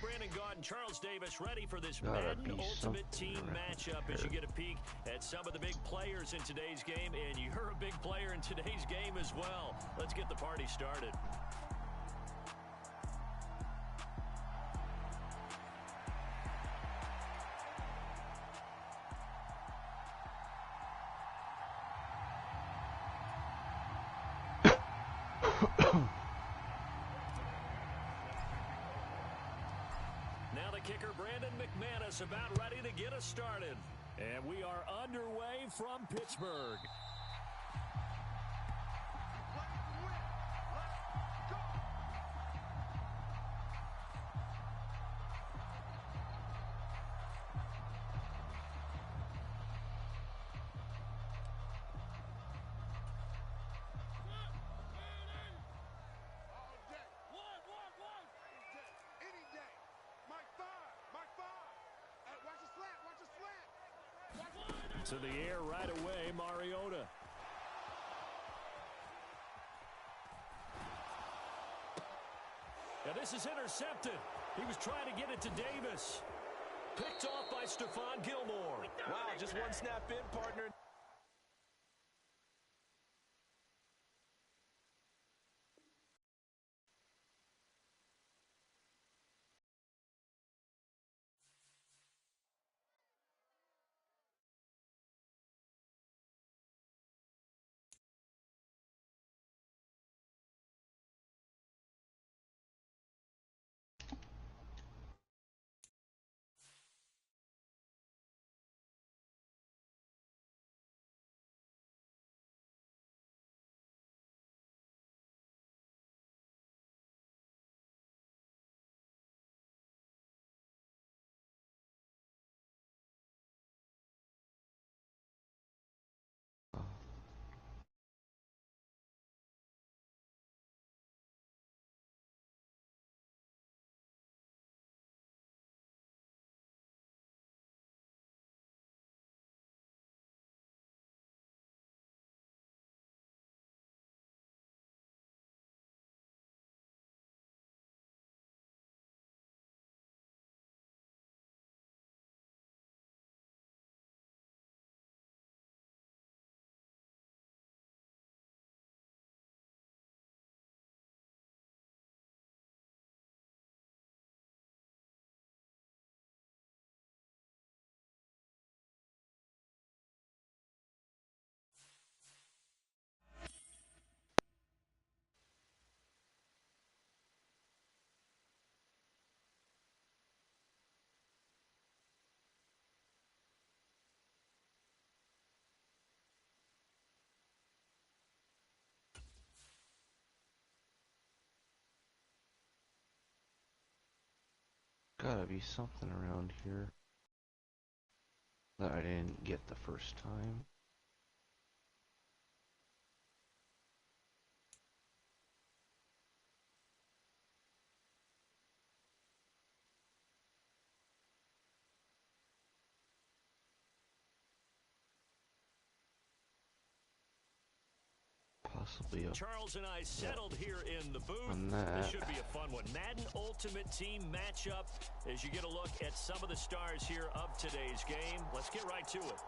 Brandon Gaud and Charles Davis ready for this Madden Ultimate Team matchup as you get a peek at some of the big players in today's game, and you're a big player in today's game as well. Let's get the party started. Now the kicker, Brandon McManus, about ready to get us started. And we are underway from Pittsburgh. To the air right away, Mariota. Now this is intercepted. He was trying to get it to Davis. Picked off by Stephon Gilmore. Wow, just one snap in, partner. Gotta be something around here that I didn't get the first time. Possibly up. Charles and I settled here in the booth. This should be a fun one. Madden Ultimate Team matchup as you get a look at some of the stars here of today's game. Let's get right to it.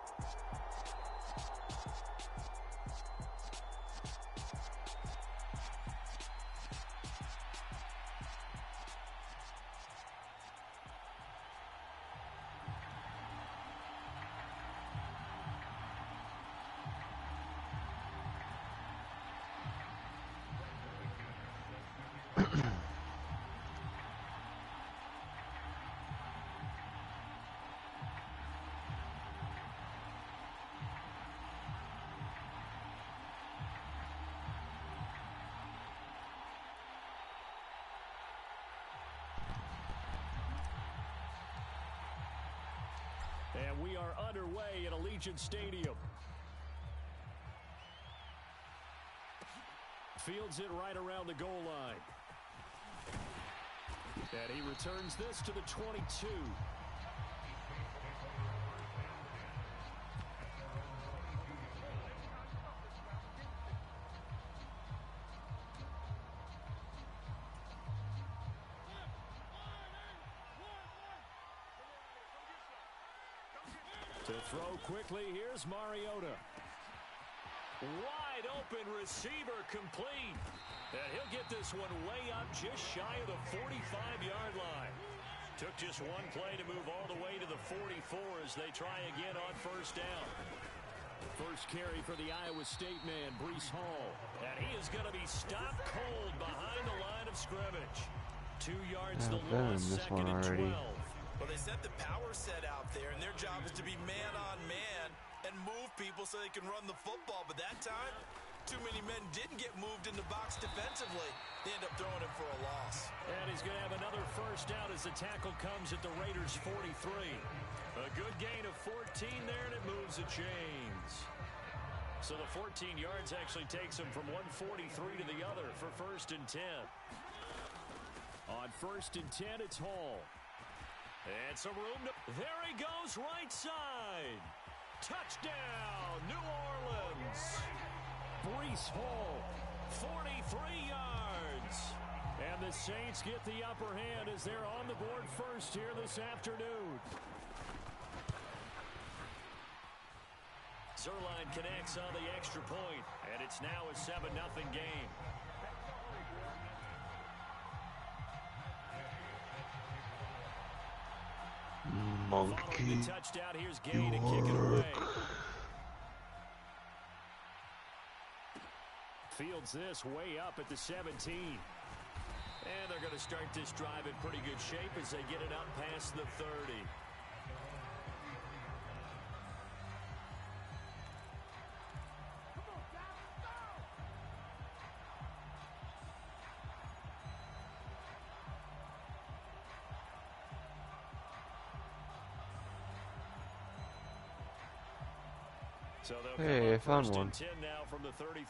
And we are underway at Allegiant Stadium. Fields it right around the goal line. And he returns this to the 22. To throw quickly, here's Mariota. Wide open receiver complete. And he'll get this one way up just shy of the 45-yard line. Took just one play to move all the way to the 44 as they try again on first down. First carry for the Iowa State man, Breece Hall. And he is going to be stopped cold behind the line of scrimmage. 2 yards to loss, second and 12. Well, they set the power set out there, and their job is to be man-on-man and move people so they can run the football. But that time, too many men didn't get moved in the box defensively. They end up throwing him for a loss. And he's going to have another first down as the tackle comes at the Raiders' 43. A good gain of 14 there, and it moves the chains. So the 14 yards actually takes him from 143 to the other for first and 10. On first and 10, it's Hall. And some room to... There he goes, right side. Touchdown, New Orleans. Breece Hall, 43 yards. And the Saints get the upper hand as they're on the board first here this afternoon. Zerline connects on the extra point, and it's now a 7-0 game. Monkey, touchdown, here's Gay to kick it away. Fields this way up at the 17. And they're going to start this drive in pretty good shape as they get it up past the 30. So hey, I found one. 10 now from the 33.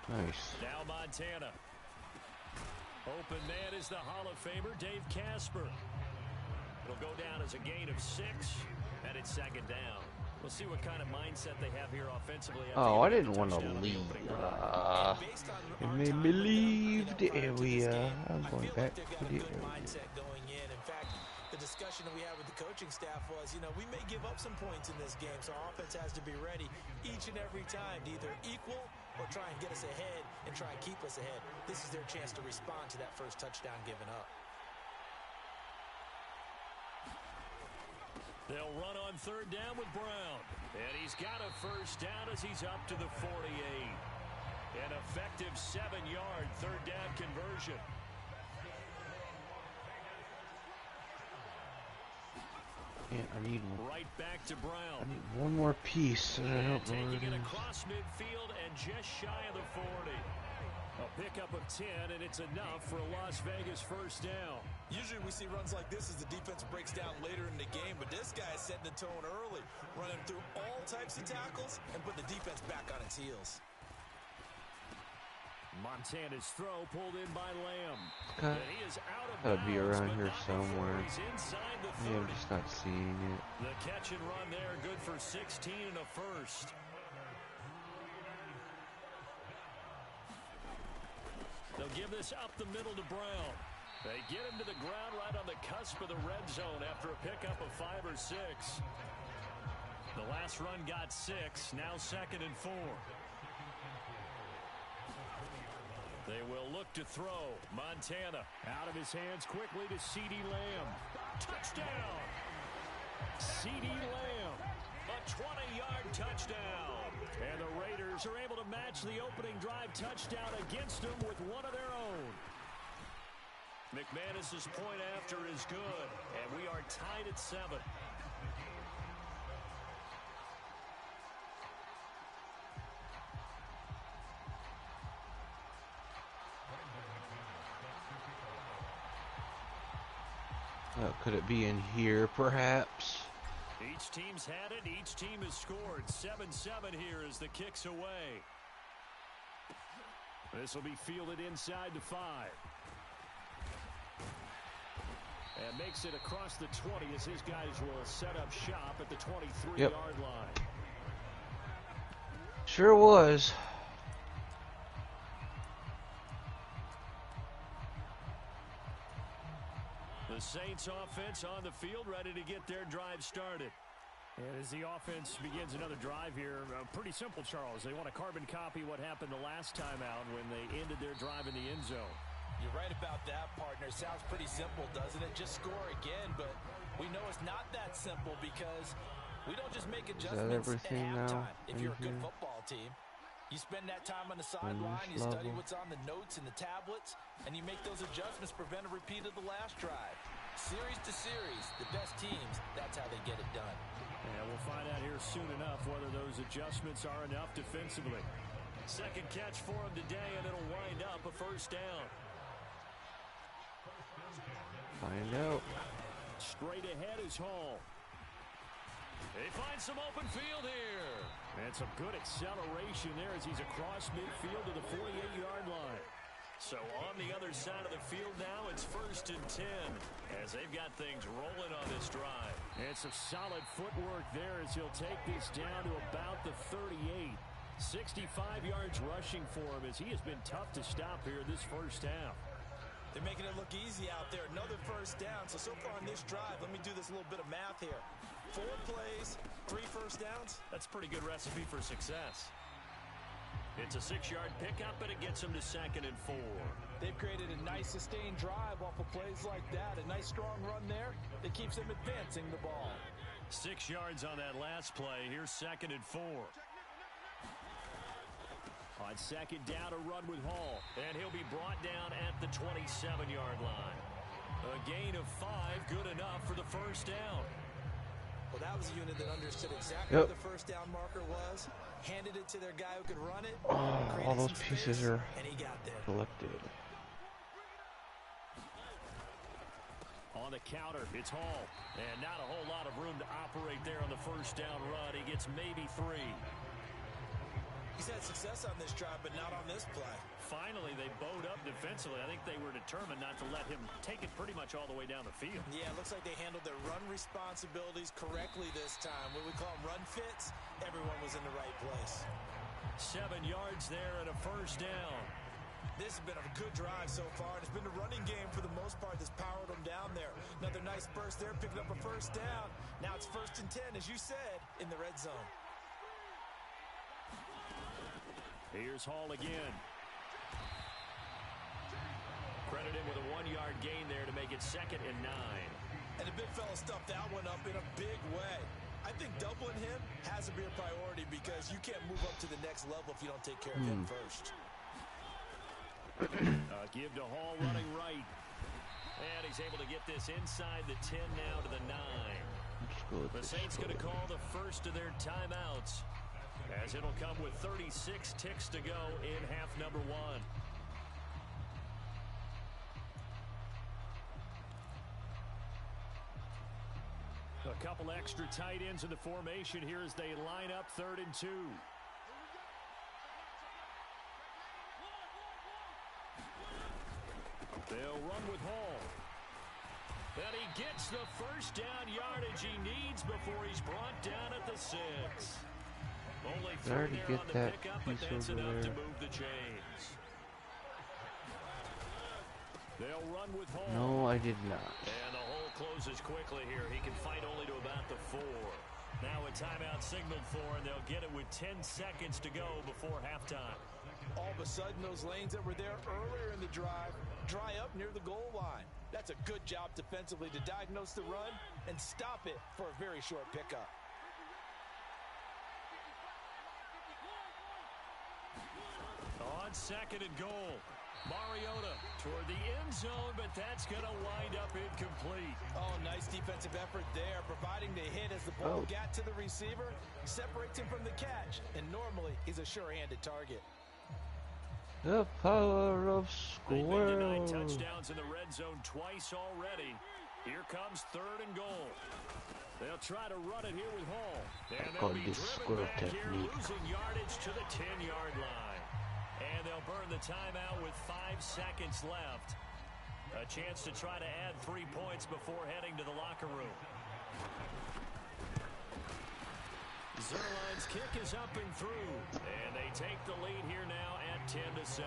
Nice. Now Montana. Open man is the Hall of Famer, Dave Casper. It'll go down as a gain of 6, and it's second down. We'll see what kind of mindset they have here offensively. Oh, I didn't want to leave. It made me leave the area. I'm going back to the area. The discussion that we had with the coaching staff was, you know, we may give up some points in this game, so our offense has to be ready each and every time to either equal or try and get us ahead and try and keep us ahead. This is their chance to respond to that first touchdown given up. They'll run on third down with Brown. And he's got a first down as he's up to the 48. An effective 7-yard third down conversion. Yeah, I need right back to Brown. I need one more piece. I don't know taking where it it is. Across midfield and just shy of the 40. A pickup of 10, and it's enough for a Las Vegas first down. Usually we see runs like this as the defense breaks down later in the game, but this guy is setting the tone early, running through all types of tackles and putting the defense back on its heels. Montana's throw pulled in by Lamb. Okay. He is out of Gotta be bounds, around but here not somewhere. before he's inside the 30. Yeah, I'm just not seeing it. The catch and run there, good for 16 and a first. They'll give this up the middle to Brown. They get him to the ground right on the cusp of the red zone after a pickup of 5 or 6. The last run got 6, now second and 4. They will look to throw. Montana out of his hands quickly to C.D. Lamb. Touchdown! C.D. Lamb, a 20-yard touchdown. And the Raiders are able to match the opening drive touchdown against them with one of their own. McManus's point after is good, and we are tied at 7. Could it be in here, perhaps? Each team's had it. Each team has scored. 7-7 here as the kick's away. This will be fielded inside the 5. And makes it across the 20 as his guys will set up shop at the 23-yard line. Sure was. The Saints Saints offense on the field, ready to get their drive started. And as the offense begins another drive here, pretty simple, Charles. They want to carbon copy what happened the last time out when they ended their drive in the end zone. You're right about that, partner. Sounds pretty simple, doesn't it? Just score again, but we know it's not that simple because we don't just make adjustments at halftime. If you're a good football team, you spend that time on the sideline, you study what's on the notes and the tablets, and you make those adjustments, prevent a repeat of the last drive. Series to series, the best teams, that's how they get it done. And we'll find out here soon enough whether those adjustments are enough defensively. Second catch for him today, and it'll wind up a first down. Find out. Straight ahead is Hall. They find some open field here. And some good acceleration there as he's across midfield to the 48-yard line. So on the other side of the field now, it's 1st and 10 as they've got things rolling on this drive. And some solid footwork there as he'll take this down to about the 38. 65 yards rushing for him as he has been tough to stop here this first half. They're making it look easy out there. Another first down. So far on this drive, let me do this little bit of math here. 4 plays, 3 first downs. That's a pretty good recipe for success. It's a 6-yard pickup, and it gets them to 2nd and 4. They've created a nice sustained drive off of plays like that. A nice strong run there that keeps them advancing the ball. 6 yards on that last play. Here's 2nd and 4. On 2nd down, a run with Hall. And he'll be brought down at the 27-yard line. A gain of 5, good enough for the first down. Well, that was a unit that understood exactly where the first down marker was, handed it to their guy who could run it. All those pieces are and he got there. collected. On the counter, it's Hall. And not a whole lot of room to operate there on the first down run. He gets maybe 3. He's had success on this drive, but not on this play. Finally, they bowed up defensively. I think they were determined not to let him take it pretty much all the way down the field. Yeah, it looks like they handled their run responsibilities correctly this time. What we call them run fits, everyone was in the right place. 7 yards there and a first down. This has been a good drive so far, and it's been the running game for the most part that's powered them down there. Another nice burst there, picking up a first down. Now it's 1st and 10, as you said, in the red zone. Here's Hall again. Credit him with a 1-yard gain there to make it 2nd and 9. And the big fella stuffed that one up in a big way. I think doubling him has to be a priority because you can't move up to the next level if you don't take care of him first. Give to Hall running right. And he's able to get this inside the 10 now to the 9. The Saints going to call the first of their timeouts, as it'll come with 36 ticks to go in half number 1. A couple extra tight ends in the formation here as they line up 3rd and 2. They'll run with Hall. And he gets the first down yardage he needs before he's brought down at the 6. Only 3 there on the pickup, but that's enough to move the chains. They'll run with Hall. No, I did not. And the hole closes quickly here. He can fight only to about the 4. Now a timeout signaled for, and they'll get it with 10 seconds to go before halftime. All of a sudden, those lanes that were there earlier in the drive dry up near the goal line. That's a good job defensively to diagnose the run and stop it for a very short pickup. On 2nd and goal, Mariota toward the end zone, but that's going to wind up incomplete. Oh, nice defensive effort there, providing the hit as the ball got to the receiver, separates him from the catch, and normally he's a sure-handed target. The power of squirrel. They've been 9 touchdowns in the red zone twice already. Here comes 3rd and goal. They'll try to run it here with Hall. And they'll be driven back here, losing yardage to the 10-yard line. And they'll burn the timeout with 5 seconds left. A chance to try to add 3 points before heading to the locker room. Zerline's kick is up and through. And they take the lead here now at 10-7.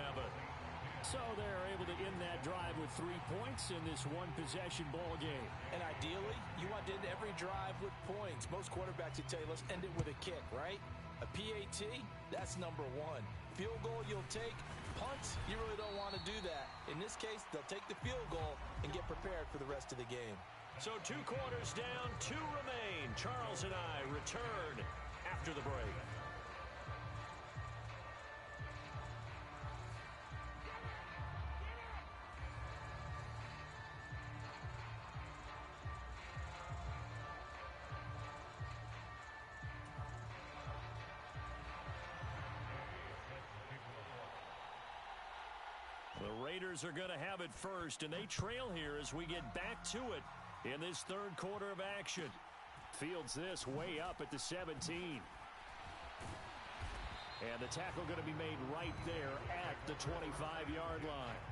So they're able to end that drive with 3 points in this one-possession ball game. And ideally, you want to end every drive with points. Most quarterbacks would tell you, let's end it with a kick, right? A PAT, that's number one. Field goal you'll take. Punts, you really don't want to do that. In this case, they'll take the field goal and get prepared for the rest of the game. So 2 quarters down, 2 remain. Charles and I return after the break. The Raiders are going to have it first, and they trail here as we get back to it in this third quarter of action. Fields this way up at the 17. And the tackle going to be made right there at the 25-yard line.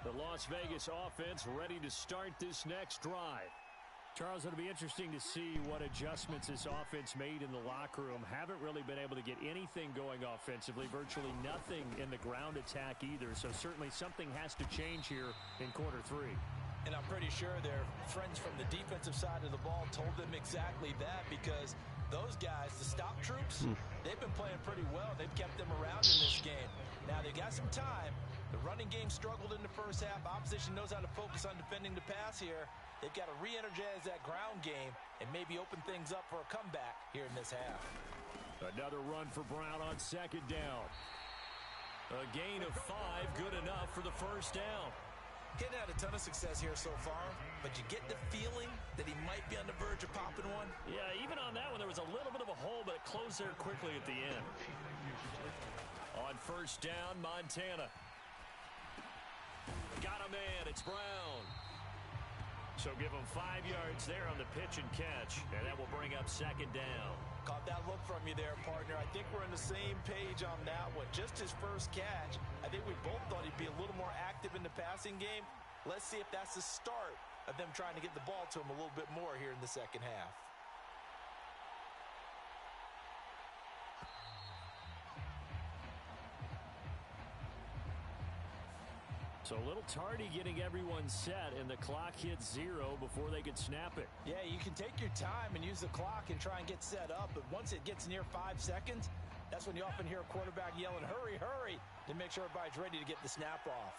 The Las Vegas offense ready to start this next drive. Charles, it'll be interesting to see what adjustments this offense made in the locker room. Haven't really been able to get anything going offensively, virtually nothing in the ground attack either. So certainly something has to change here in quarter 3. And I'm pretty sure their friends from the defensive side of the ball told them exactly that, because those guys, the stop troops, they've been playing pretty well. They've kept them around in this game. Now they got some time. The running game struggled in the first half. Opposition knows how to focus on defending the pass here. They've got to re-energize that ground game and maybe open things up for a comeback here in this half. Another run for Brown on second down. A gain of 5, good enough for the first down. Getting had a ton of success here so far, but you get the feeling that he might be on the verge of popping one. Yeah, even on that one, there was a little bit of a hole, but it closed there quickly at the end. On first down, Montana. Got a man, it's Brown. So give him 5 yards there on the pitch and catch, and that will bring up second down. Caught that look from you there, partner. I think we're on the same page on that one. Just his first catch. I think we both thought he'd be a little more active in the passing game. Let's see if that's the start of them trying to get the ball to him a little bit more here in the second half. So a little tardy getting everyone set, and the clock hits 0 before they could snap it. Yeah, you can take your time and use the clock and try and get set up, but once it gets near 5 seconds, that's when you often hear a quarterback yelling, hurry, hurry, to make sure everybody's ready to get the snap off.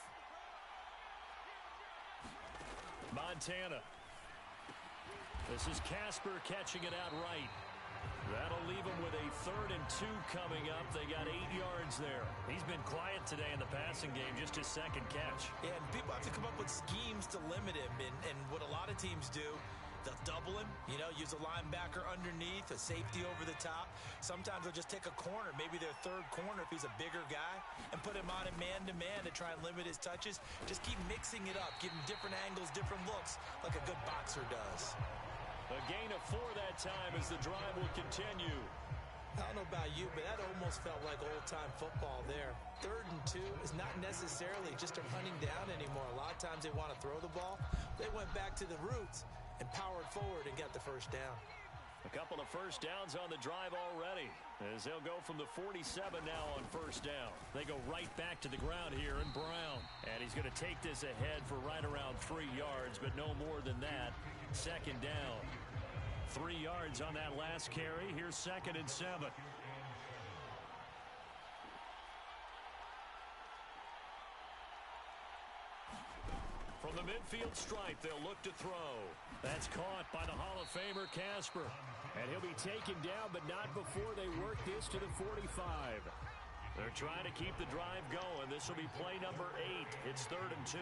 Montana. This is Casper catching it out right. That'll leave him with a 3rd and 2 coming up. They got 8 yards there. He's been quiet today in the passing game, just his second catch. Yeah, and people have to come up with schemes to limit him, and what a lot of teams do, they'll double him, use a linebacker underneath, a safety over the top. Sometimes they'll just take a corner, maybe their 3rd corner if he's a bigger guy, and put him on a man-to-man to try and limit his touches. Just keep mixing it up, give him different angles, different looks, like a good boxer does. A gain of 4 that time as the drive will continue. I don't know about you, but that almost felt like old-time football there. 3rd and 2 is not necessarily just a running down anymore. A lot of times they want to throw the ball. They went back to the roots and powered forward and got the first down. A couple of first downs on the drive already, as they'll go from the 47 now on first down. They go right back to the ground here in Brown. And he's going to take this ahead for right around 3 yards, but no more than that. Second down. 3 yards on that last carry. Here's 2nd and 7. From the midfield stripe, they'll look to throw. That's caught by the Hall of Famer Casper. And he'll be taken down, but not before they work this to the 45. They're trying to keep the drive going. This will be play number 8. It's 3rd and 2.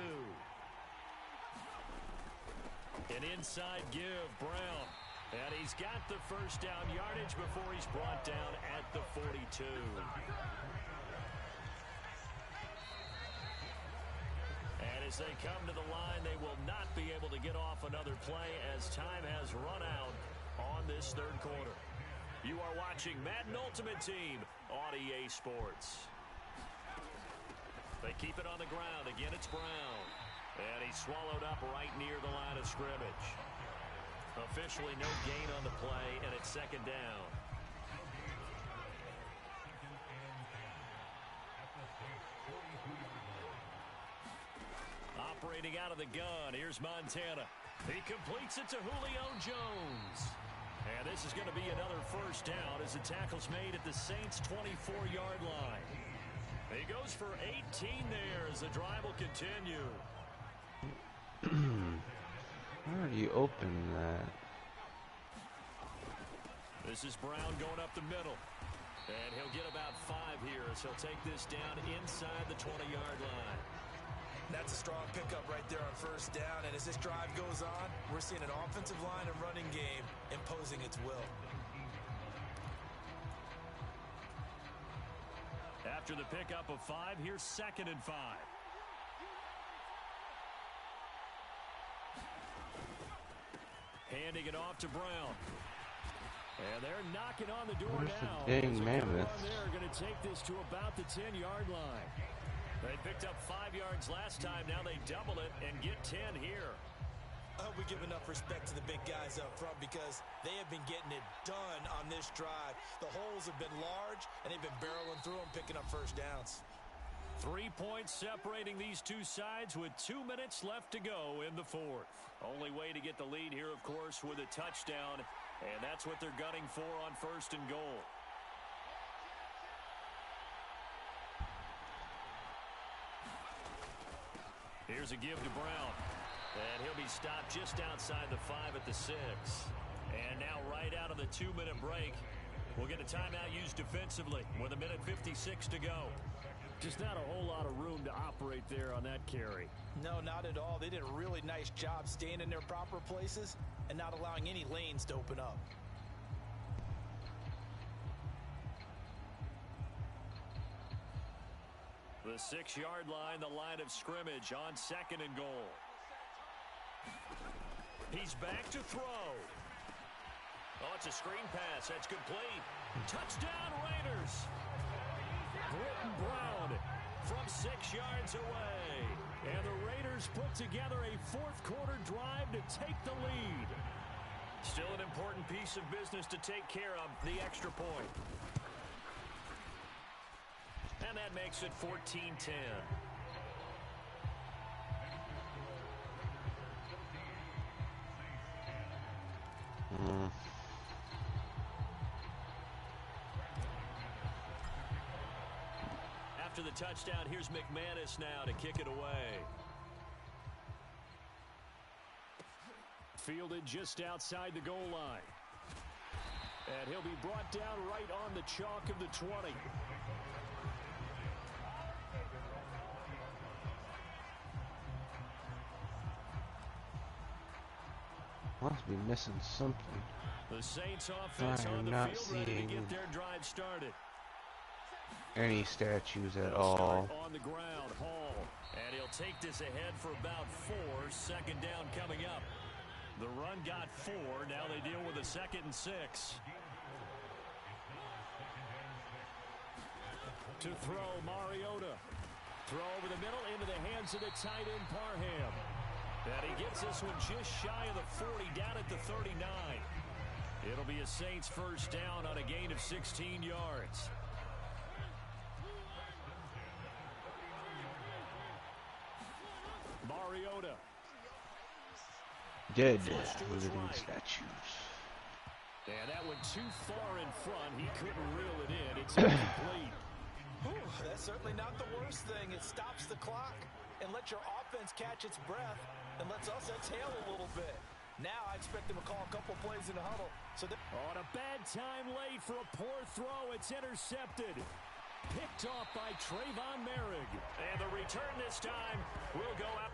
An inside give, Brown. And he's got the first down yardage before he's brought down at the 42. And as they come to the line, they will not be able to get off another play as time has run out on this 3rd quarter. You are watching Madden Ultimate Team on EA Sports. They keep it on the ground. Again, it's Brown. And he's swallowed up right near the line of scrimmage. Officially no gain on the play, and it's 2nd down. Operating out of the gun, here's Montana. He completes it to Julio Jones. And this is going to be another first down as the tackle's made at the Saints' 24-yard line. He goes for 18 there as the drive will continue. How do you open that? This is Brown going up the middle. And he'll get about 5 here as he'll take this down inside the 20-yard line. That's a strong pickup right there on first down. And as this drive goes on, we're seeing an offensive line and running game imposing its will. After the pickup of 5, here's 2nd and 5. Handing it off to Brown. And they're knocking on the door now. Dang mammoth. They're going to take this to about the 10-yard line. They picked up 5 yards last time. Now they double it and get 10 here. I hope we give enough respect to the big guys up front because they have been getting it done on this drive. The holes have been large, and they've been barreling through them, picking up first downs. 3 points separating these two sides with 2 minutes left to go in the 4th. Only way to get the lead here, of course, with a touchdown, and that's what they're gunning for on 1st and goal. Here's a give to Brown. And he'll be stopped just outside the 5 at the 6. And now right out of the 2-minute break, we'll get a timeout used defensively with 1:56 to go. Just not a whole lot of room to operate there on that carry. No, not at all. They did a really nice job staying in their proper places and not allowing any lanes to open up. The 6-yard line, the line of scrimmage on 2nd and goal. He's back to throw. Oh, it's a screen pass. That's complete. Touchdown, Raiders. Britton Brown from 6 yards away. And the Raiders put together a 4th-quarter drive to take the lead. Still an important piece of business to take care of, the extra point. And that makes it 14-10. After the touchdown, here's McManus now to kick it away. Fielded just outside the goal line. And he'll be brought down right on the chalk of the 20. Must be missing something. The Saints offense on the field ready to get their drive started. Any statues at all. On the ground, Hall. And he'll take this ahead for about 4. 2nd down coming up. The run got 4. Now they deal with a 2nd and 6. To throw, Mariota. Throw over the middle into the hands of the tight end, Parham. And he gets this one just shy of the 40, down at the 39. It'll be a Saints first down on a gain of 16 yards. Mariota. Dead living statues. And that went too far in front. He couldn't reel it in. It's incomplete. That's certainly not the worst thing. It stops the clock and lets your offense catch its breath and lets us exhale a little bit. Now I expect them to call a couple plays in the huddle. On a bad time late for a poor throw. It's intercepted. Picked off by Trayvon Merrick. And the return this time will go out.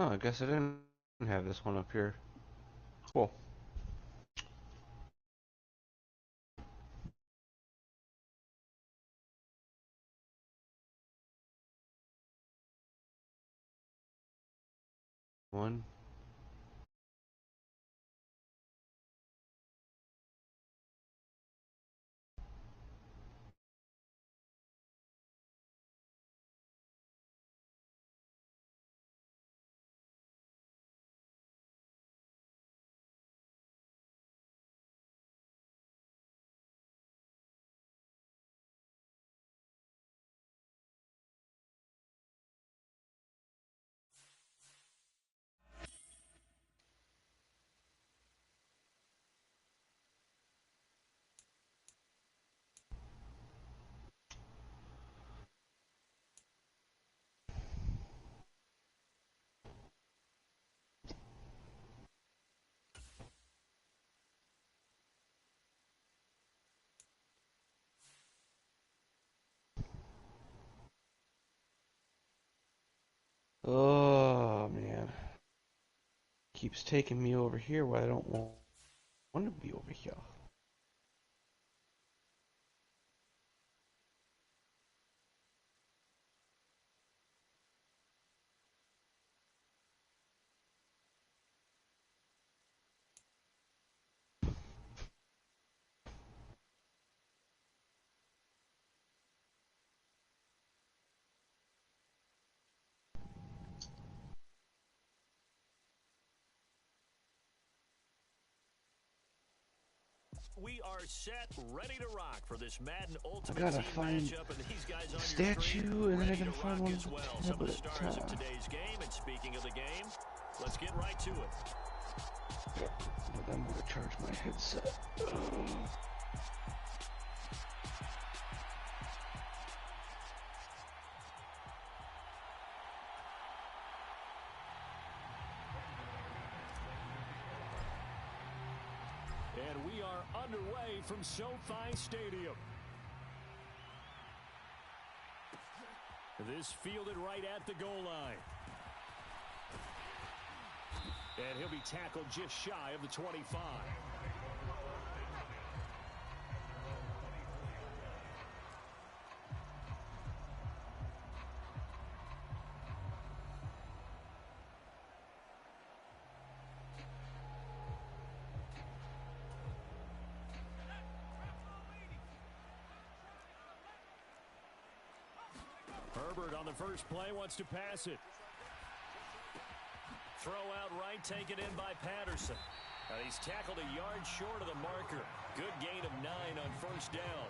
Oh, I guess I didn't have this one up here. Cool. One. Oh, man. Keeps taking me over here where I don't want to be over here. We are set, ready to rock for this Madden I Ultimate gotta Team find matchup, and these guys on statue, your screen and then I ready gotta to find rock one as with well. the Some of the tablet. stars of today's game, and speaking of the game, let's get right to it. But I'm gonna charge my headset. And we are underway from SoFi Stadium. This fielded right at the goal line. And he'll be tackled just shy of the 25. Herbert on the first play wants to pass it. Throw out right, taken in by Patterson. And he's tackled a yard short of the marker. Good gain of 9 on first down.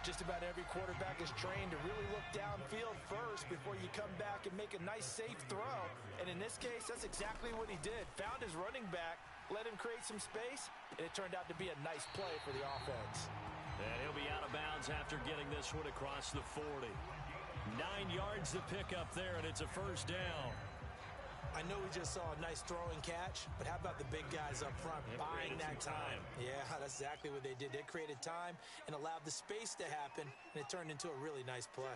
Just about every quarterback is trained to really look downfield first before you come back and make a nice, safe throw. And in this case, that's exactly what he did. Found his running back, let him create some space, and it turned out to be a nice play for the offense. And he'll be out of bounds after getting this one across the 40. 9 yards to pick up there, and it's a first down. I know we just saw a nice throwing catch, but how about the big guys up front buying that time? Yeah, that's exactly what they did. They created time and allowed the space to happen, and it turned into a really nice play.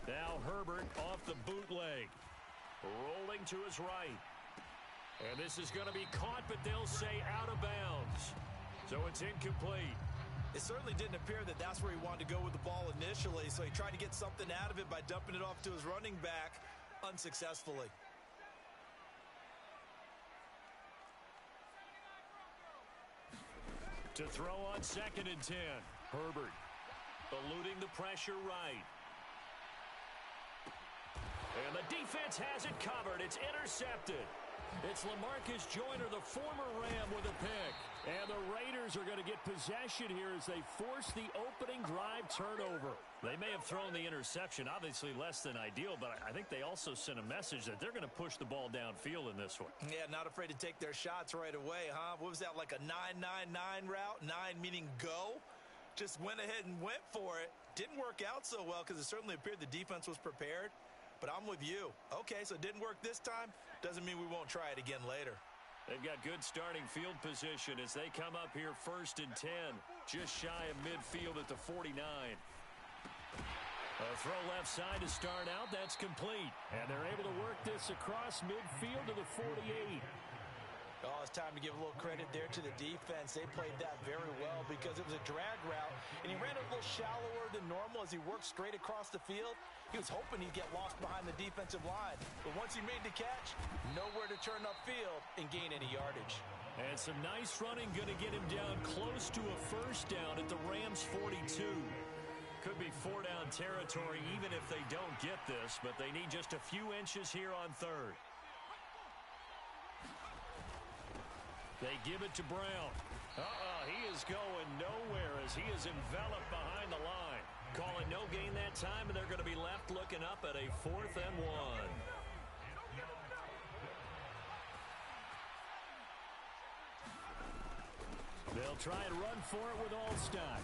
Now Herbert off the bootleg. Rolling to his right. And this is going to be caught, but they'll say out of bounds. So it's incomplete. It certainly didn't appear that that's where he wanted to go with the ball initially, so he tried to get something out of it by dumping it off to his running back unsuccessfully. To throw on 2nd and 10. Herbert eluding the pressure right. And the defense has it covered. It's intercepted. It's LaMarcus Joyner, the former Ram, with a pick. And the Raiders are going to get possession here as they force the opening drive turnover. They may have thrown the interception, obviously less than ideal, but I think they also sent a message that they're going to push the ball downfield in this one. Yeah, not afraid to take their shots right away, huh? What was that, like a 9-9-9 route? 9 meaning go? Just went ahead and went for it. Didn't work out so well because it certainly appeared the defense was prepared. But I'm with you. Okay, so it didn't work this time. Doesn't mean we won't try it again later. They've got good starting field position as they come up here 1st and 10. Just shy of midfield at the 49. A throw left side to start out. That's complete. And they're able to work this across midfield to the 48. Oh, it's time to give a little credit there to the defense. They played that very well because it was a drag route, and he ran a little shallower than normal as he worked straight across the field. He was hoping he'd get lost behind the defensive line, but once he made the catch, nowhere to turn upfield and gain any yardage. And some nice running, going to get him down close to a first down at the Rams' 42. Could be four-down territory even if they don't get this, but they need just a few inches here on third. They give it to Brown. He is going nowhere as he is enveloped behind the line. Calling no gain that time, and they're going to be left looking up at a 4th and 1. They'll try and run for it with Allstott.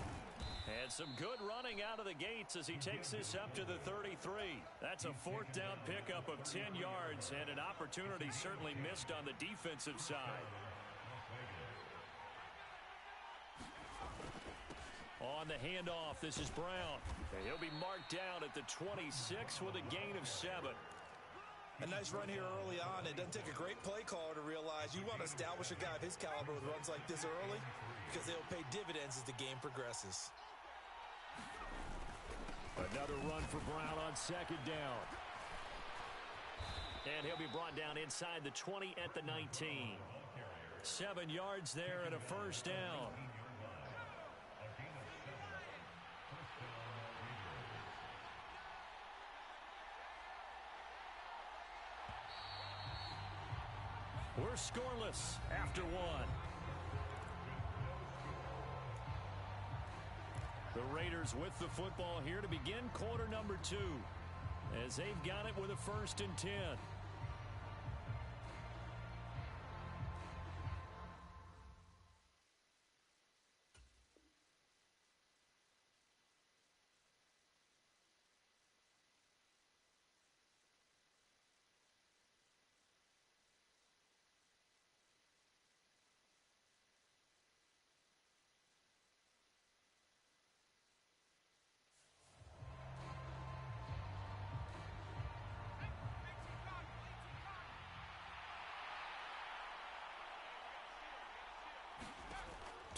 And some good running out of the gates as he takes this up to the 33. That's a 4th down pickup of 10 yards and an opportunity certainly missed on the defensive side. On the handoff, this is Brown. And he'll be marked down at the 26 with a gain of 7. A nice run here early on. It doesn't take a great play caller to realize you want to establish a guy of his caliber with runs like this early because they'll pay dividends as the game progresses. Another run for Brown on 2nd down. And he'll be brought down inside the 20 at the 19. 7 yards there and a first down. We're scoreless after 1. The Raiders with the football here to begin quarter number 2 as they've got it with a 1st and 10.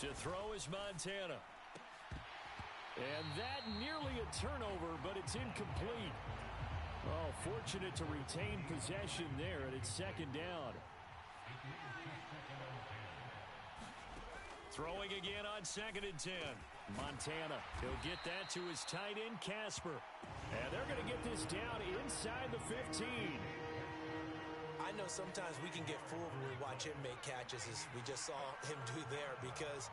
To throw is Montana. And that nearly a turnover, but it's incomplete. Oh, fortunate to retain possession there, and it's 2nd down. Throwing again on 2nd and 10. Montana, he'll get that to his tight end, Casper. And they're going to get this down inside the 15. I know sometimes we can get fooled when we watch him make catches, as we just saw him do there, because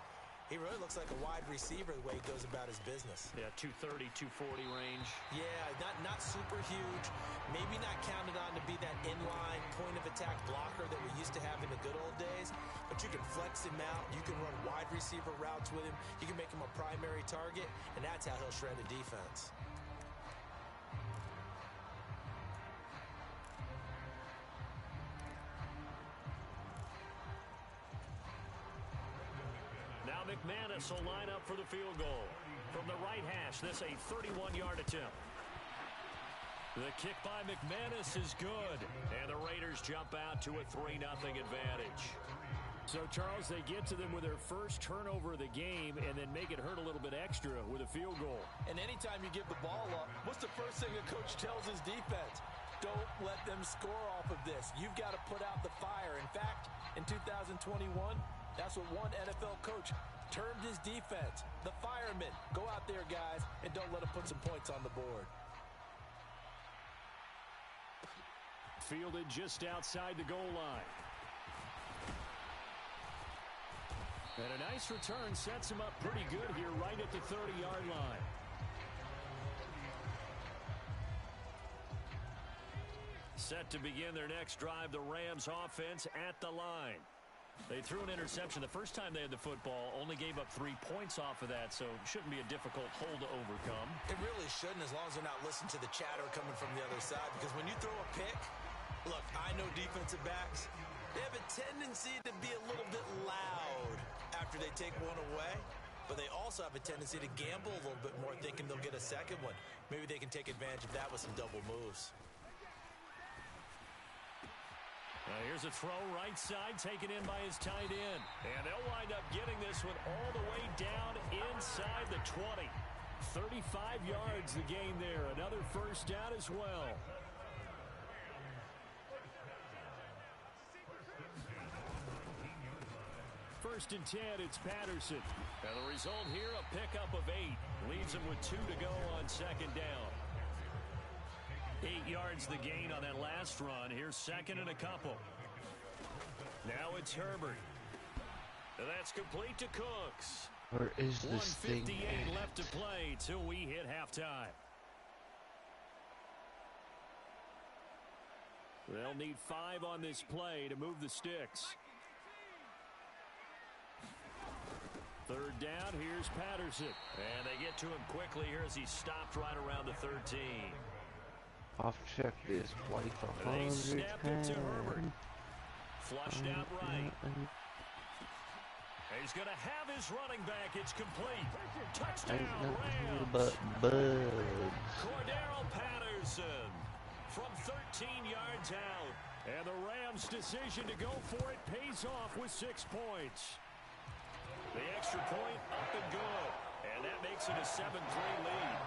he really looks like a wide receiver the way he goes about his business. Yeah, 230, 240 range. Yeah, not super huge. Maybe not counted on to be that inline point-of-attack blocker that we used to have in the good old days, but you can flex him out. You can run wide receiver routes with him. You can make him a primary target, and that's how he'll shred a defense. McManus will line up for the field goal. From the right hash, this a 31-yard attempt. The kick by McManus is good. And the Raiders jump out to a 3-0 advantage. So, Charles, they get to them with their first turnover of the game and then make it hurt a little bit extra with a field goal. And anytime you give the ball up, what's the first thing a coach tells his defense? Don't let them score off of this. You've got to put out the fire. In fact, in 2021, that's what one NFL coach termed his defense. The firemen. Go out there, guys, and don't let them put some points on the board. Fielded just outside the goal line. And a nice return sets him up pretty good here right at the 30-yard line. Set to begin their next drive, the Rams offense at the line. They threw an interception the first time they had the football, only gave up 3 points off of that, so it shouldn't be a difficult hole to overcome. It really shouldn't, as long as they're not listening to the chatter coming from the other side, because when you throw a pick, look, I know defensive backs, they have a tendency to be a little bit loud after they take one away. but they also have a tendency to gamble a little bit more, thinking they'll get a second one. Maybe they can take advantage of that with some double moves. Here's a throw right side, taken in by his tight end. And they'll wind up getting this one all the way down inside the 20. 35 yards the gain there. Another first down as well. First and 10, it's Patterson. And the result here, a pickup of 8. Leaves him with 2 to go on second down. 8 yards the gain on that last run. Here's second and a couple. Now it's Herbert. And that's complete to Cooks. Where is this thing? 1:58 left to play till we hit halftime. They'll need 5 on this play to move the sticks. Third down, here's Patterson. And they get to him quickly here as he stopped right around the 13. I've checked this place 100 They snap it to times. Herbert. Flushed out right. He's going to have his running back. It's complete. Touchdown, Rams. But bugs. Cordero Patterson from 13 yards out. And the Rams' decision to go for it pays off with 6 points. The extra point up and good. And that makes it a 7-3 lead.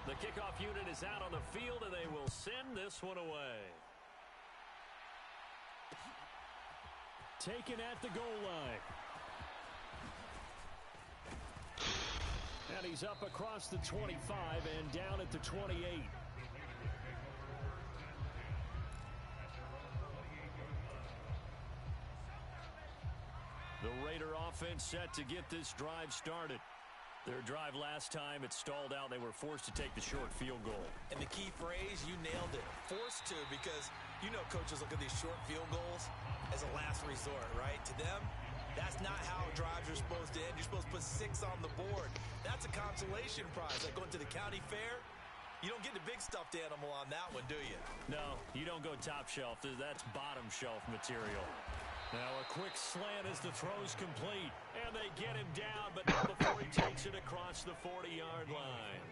The kickoff unit is out on the field, and they will send this one away. Taken at the goal line. And he's up across the 25 and down at the 28. The Raider offense set to get this drive started. Their drive last time, it stalled out. They were forced to take the short field goal. And the key phrase, you nailed it. Forced to, because you know coaches look at these short field goals as a last resort, right? To them, that's not how drives are supposed to end. You're supposed to put 6 on the board. That's a consolation prize. Like going to the county fair, you don't get the big stuffed animal on that one, do you? No, you don't go top shelf. That's bottom shelf material. Now a quick slant as the throw's complete. And they get him down, but not before he takes it across the 40-yard line.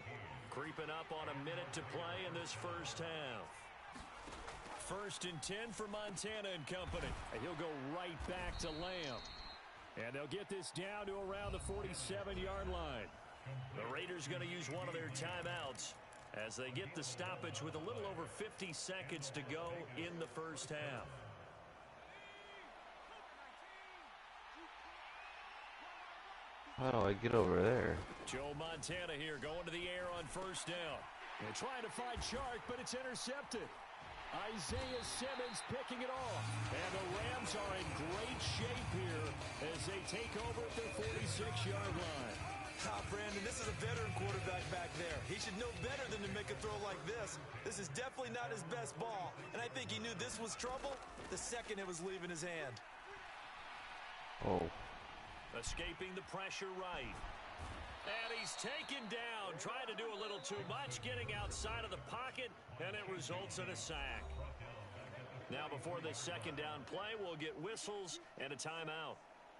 Creeping up on a minute to play in this first half. First and 10 for Montana and company. And he'll go right back to Lamb. And they'll get this down to around the 47-yard line. The Raiders going to use one of their timeouts as they get the stoppage with a little over 50 seconds to go in the first half. How do I get over there? Joe Montana here going to the air on first down. And trying to find Shark, but it's intercepted. Isaiah Simmons picking it off. And the Rams are in great shape here as they take over at their 46-yard line. Brandon, this is a veteran quarterback back there. He should know better than to make a throw like this. This is definitely not his best ball. And I think he knew this was trouble the second it was leaving his hand. Oh. Escaping the pressure right. And he's taken down, trying to do a little too much, getting outside of the pocket, and it results in a sack. Now before this second down play, we'll get whistles and a timeout,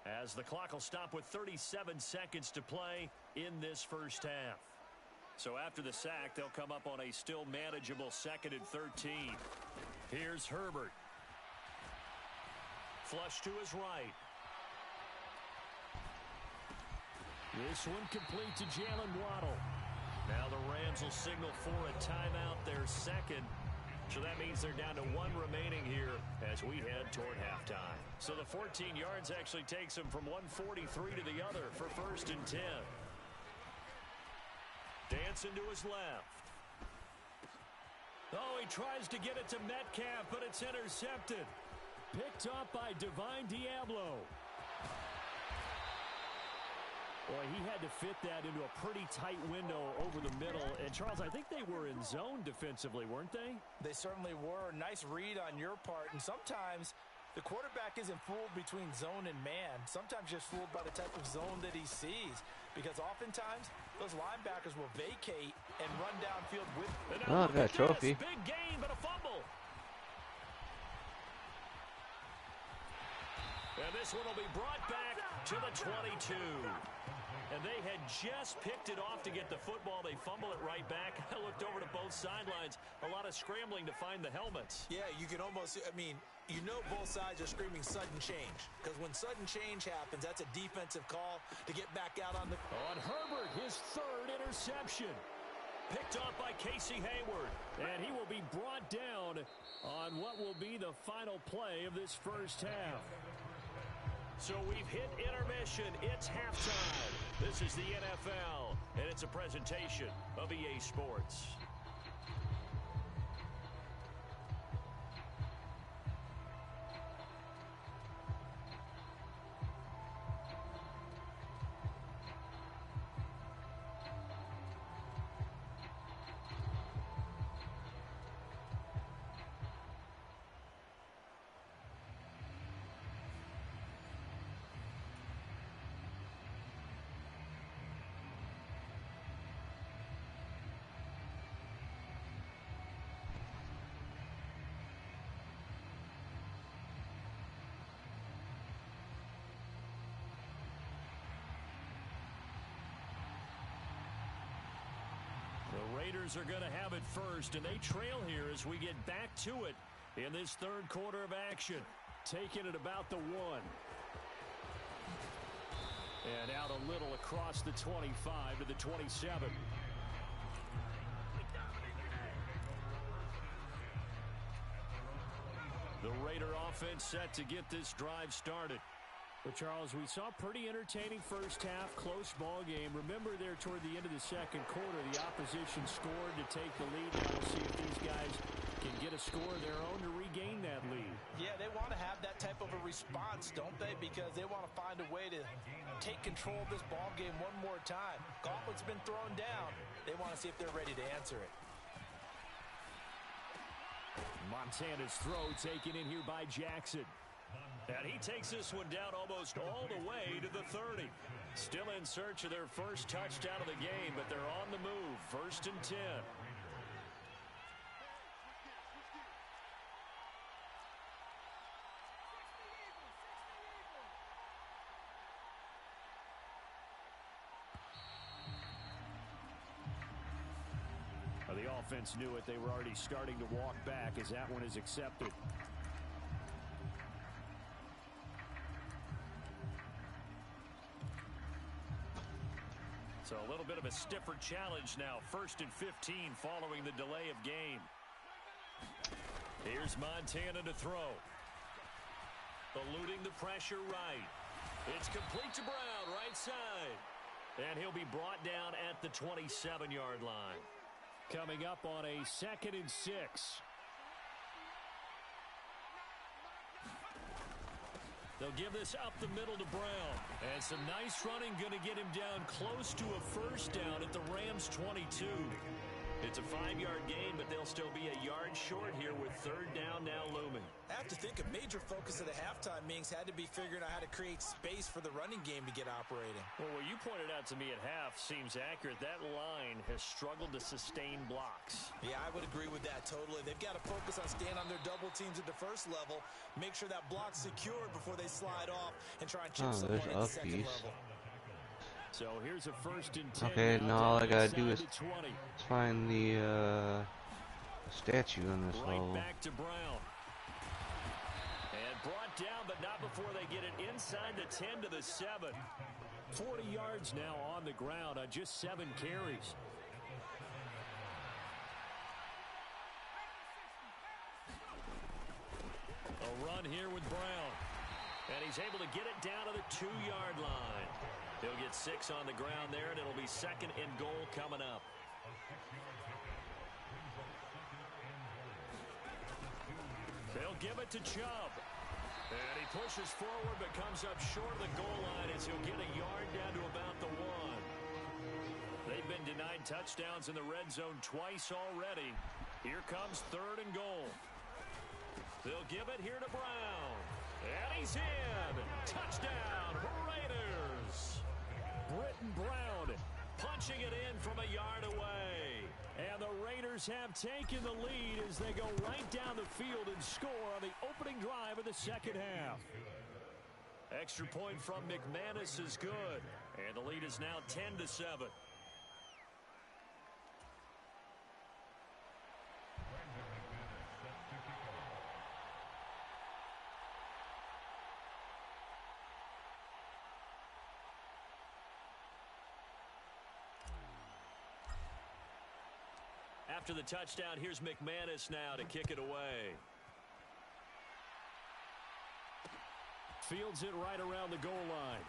as the clock will stop with 37 seconds to play in this first half. So after the sack, they'll come up on a still manageable 2nd and 13. Here's Herbert. Flush to his right. This one complete to Jalen Waddle. Now the Rams will signal for a timeout, their second. So that means they're down to 1 remaining here as we head toward halftime. So the 14 yards actually takes them from 143 to the other for 1st and 10. Dancing to his left. Oh, he tries to get it to Metcalf, but it's intercepted. Picked up by Divine Diablo. Boy, he had to fit that into a pretty tight window over the middle. And, Charles, I think they were in zone defensively, weren't they? They certainly were. Nice read on your part. And sometimes the quarterback isn't fooled between zone and man. Sometimes just fooled by the type of zone that he sees. because oftentimes those linebackers will vacate and run downfield with. Oh, I got a trophy. Big gain, but a fumble. And this one will be brought back to the 22. And they had just picked it off to get the football. They fumble it right back. I looked over to both sidelines. A lot of scrambling to find the helmets. Yeah, you can almost, you know both sides are screaming sudden change. Because when sudden change happens, that's a defensive call to get back out on the... On Herbert, his third interception. Picked off by Casey Hayward. And he will be brought down on what will be the final play of this first half. So we've hit intermission. It's halftime. This is the NFL, and it's a presentation of EA Sports. The Raiders are going to have it first, and they trail here as we get back to it in this third quarter of action. Taking it about the 1. And out a little across the 25 to the 27. The Raider offense set to get this drive started. But, Charles, we saw a pretty entertaining first half, close ball game. Remember there toward the end of the second quarter, the opposition scored to take the lead. Now we'll see if these guys can get a score of their own to regain that lead. Yeah, they want to have that type of a response, don't they? Because they want to find a way to take control of this ball game one more time. Gauntlet's been thrown down. They want to see if they're ready to answer it. Montana's throw taken in here by Jackson. And he takes this one down almost all the way to the 30. Still in search of their first touchdown of the game, but they're on the move. 1st and 10. Well, the offense knew it. They were already starting to walk back as that one is accepted. So a little bit of a stiffer challenge now. 1st and 15 following the delay of game. Here's Montana to throw. Eluding the pressure right. It's complete to Brown, right side. And he'll be brought down at the 27-yard line. Coming up on a 2nd and 6. They'll give this up the middle to Brown. And some nice running going to get him down close to a first down at the Rams' 22. It's a 5-yard gain, but they'll still be a yard short here with 3rd down now looming. I have to think a major focus of the halftime meetings had to be figuring out how to create space for the running game to get operating. Well, what you pointed out to me at half seems accurate. That line has struggled to sustain blocks. Yeah, I would agree with that totally. They've got to focus on staying on their double teams at the first level, make sure that block's secured before they slide off and try and chip someone at the second level. So here's a 1st and 10. Okay, now all I gotta do is find the statue on this level. Right back to Brown. And brought down, but not before they get it inside the 10 to the 7. 40 yards now on the ground on just 7 carries. A run here with Brown. And he's able to get it down to the 2-yard line. He'll get 6 on the ground there, and it'll be 2nd and goal coming up. They'll give it to Chubb. And he pushes forward, but comes up short of the goal line as he'll get a yard down to about the 1. They've been denied touchdowns in the red zone twice already. Here comes 3rd and goal. They'll give it here to Brown. And he's in. Touchdown, Raiders. Britton Brown punching it in from a yard away. And the Raiders have taken the lead as they go right down the field and score on the opening drive of the second half. Extra point from McManus is good. And the lead is now 10-7. After the touchdown, here's McManus now to kick it away. Fields it right around the goal line.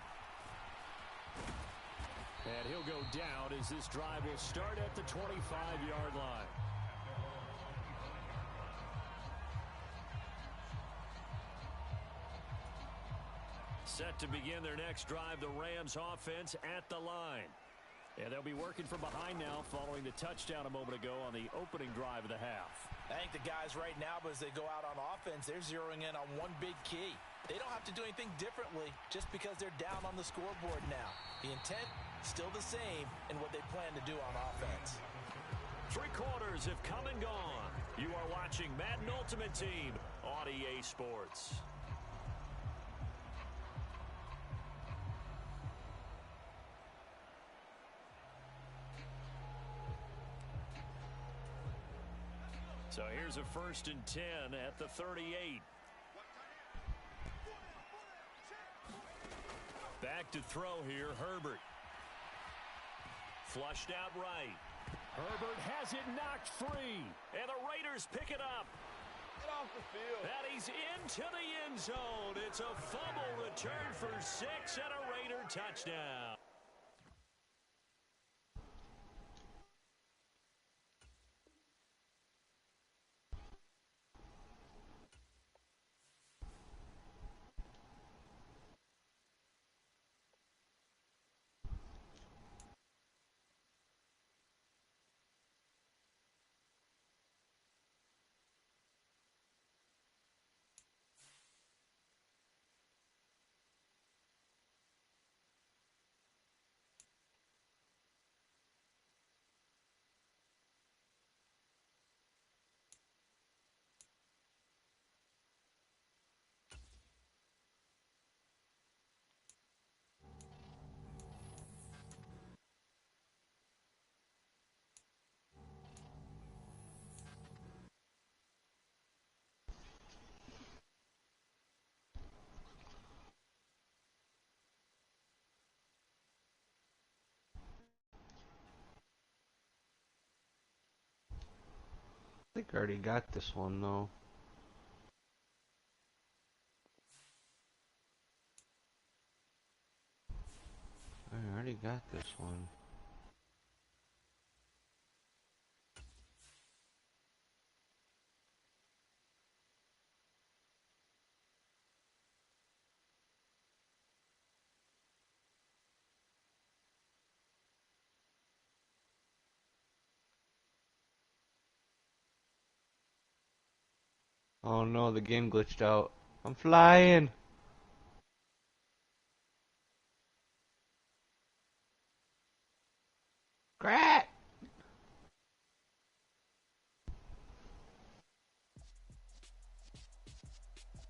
And he'll go down as this drive will start at the 25-yard line. Set to begin their next drive, the Rams offense at the line. And they'll be working from behind now following the touchdown a moment ago on the opening drive of the half. I think the guys right now, as they go out on offense, they're zeroing in on one big key. They don't have to do anything differently just because they're down on the scoreboard now. The intent, still the same in what they plan to do on offense. 3 quarters have come and gone. You are watching Madden Ultimate Team on EA Sports. So here's a 1st and 10 at the 38. Back to throw here, Herbert. Flushed out right. Herbert has it knocked free. And the Raiders pick it up. Get off the field. And he's into the end zone. It's a fumble return for 6 and a Raider touchdown. I think I already got this one though. I already got this one. Oh no, the game glitched out. I'm flying! Crap!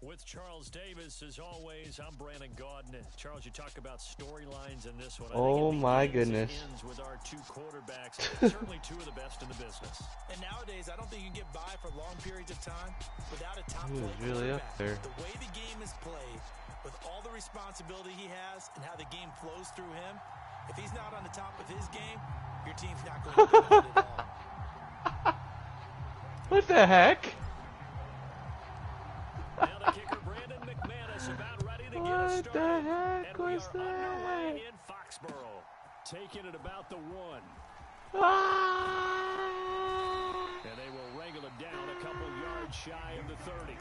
With Charles Davis, as always, I'm Brandon Gaudin. Charles, you talk about storylines in this one. Oh my goodness. Ends with our 2 quarterbacks, certainly 2 of the best in the business. And nowadays, I don't think you can get by for long periods of time without a top He was flight really up quarterback. there. The way the game is played, with all the responsibility he has and how the game flows through him, if he's not on the top of his game, your team's not going to benefit at all. What the heck? Now the kicker, Brandon McManus, about ready to get us What started. the heck And we was are underway that? in Foxborough. Taking it about the 1. Ah! And they will wrangle it down a couple yards shy of the 30.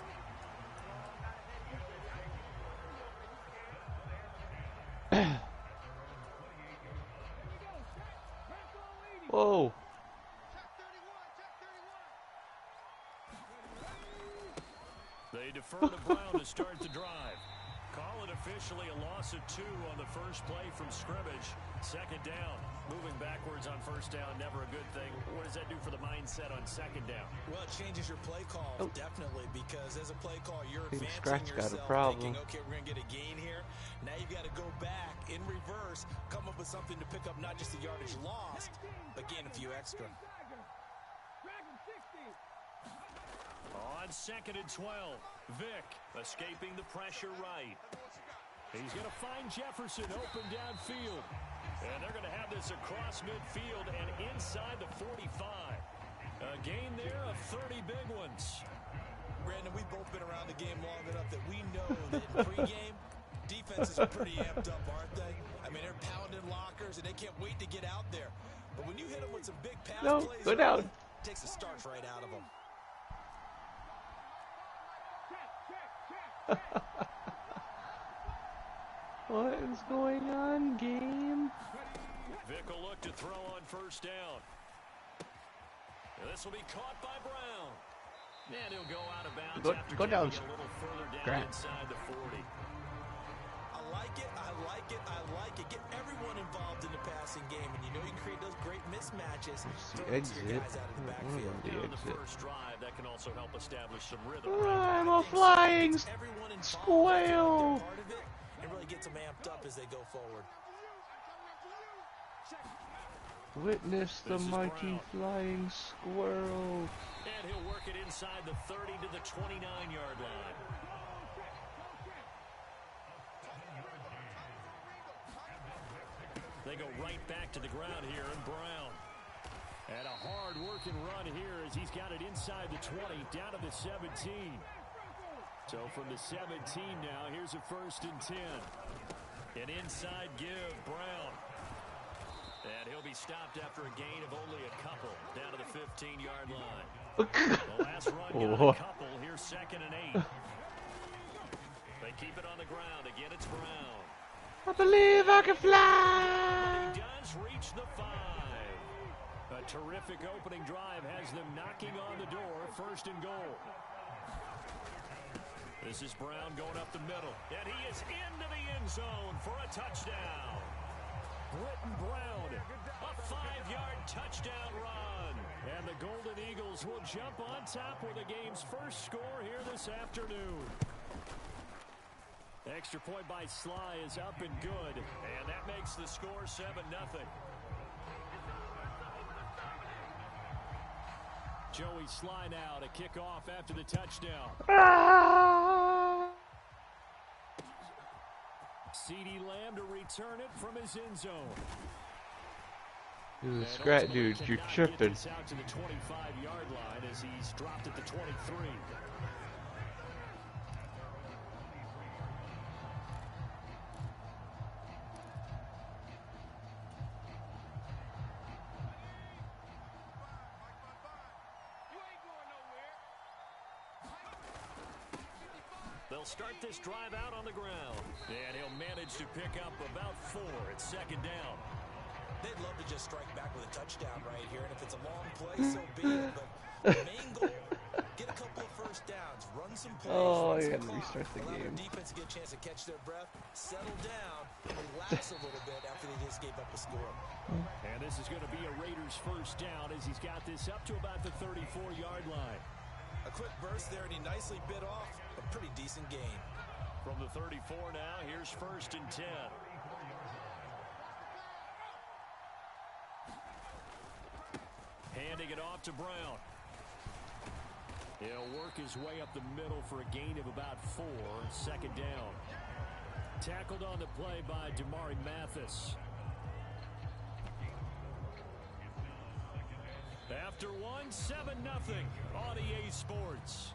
Whoa! They defer to Brown to start the drive. Call it a officially a loss of 2 on the first play from scrimmage. Second down. Moving backwards on first down, never a good thing. What does that do for the mindset on second down? Well, it changes your play call, definitely, because as a play call, you're Big advancing Scratch yourself, got a problem. thinking, okay, we're going to get a gain here. Now you've got to go back in reverse, come up with something to pick up not just the yardage lost, but gain a few extra. On second and 12, Vick escaping the pressure right. He's going to find Jefferson open downfield. And they're going to have this across midfield and inside the 45. A gain there of 30 big ones. Brandon, we've both been around the game long enough that we know that in pregame, defenses are pretty amped up, aren't they? I mean, they're pounding lockers, and they can't wait to get out there. But when you hit them with some big pass plays, go down. It takes the starch right out of them. What is going on, game? Vick will look to throw on first down. This will be caught by Brown. And he'll go out of bounds after go down. a little further down inside the 40. I like it, I like it, I like it. Get everyone involved in the passing game, and you know you can create those great mismatches. The exit. On the first drive, that can also help establish some rhythm. I'm a flying squirrel. And really gets them amped up as they go forward. Witness the mighty flying squirrel. And he'll work it inside the 30 to the 29-yard line. They go right back to the ground here, and Brown. And a hard-working run here as he's got it inside the 20, down to the 17. So from the 17 now, here's a 1st and 10. An inside give, Brown. And he'll be stopped after a gain of only a couple, down to the 15-yard line. The last run got a couple, here's 2nd and 8. They keep it on the ground, again it's Brown. I believe I can fly! He does reach the 5. A terrific opening drive has them knocking on the door, 1st and goal. This is Brown going up the middle, and he is into the end zone for a touchdown. Britton Brown, a 5-yard touchdown run. And the Golden Eagles will jump on top with the game's first score here this afternoon. Extra point by Sly is up and good, and that makes the score 7-0. Joey Sly now to kick off after the touchdown. CeeDee Lamb to return it from his end zone. Dude, Scrat dude, you're tripping. Out to the 25-yard line as he's dropped at the 23. They'll start this drive out on the ground. And he'll manage to pick up about 4 at 2nd down. They'd love to just strike back with a touchdown right here. And if it's a long play, so be it. But the main goal, get a couple of first downs, run some plays. Oh, you got to restart the allow game. Their defense to get a chance to catch their breath, settle down, and relax a little bit after they just gave up a score. And this is going to be a Raiders first down as he's got this up to about the 34-yard line. A quick burst there, and he nicely bit off a pretty decent gain. From the 34 now, here's 1st and 10. Handing it off to Brown. He'll work his way up the middle for a gain of about 4, 2nd down. Tackled on the play by Damari Mathis. After 7-0 on EA Sports.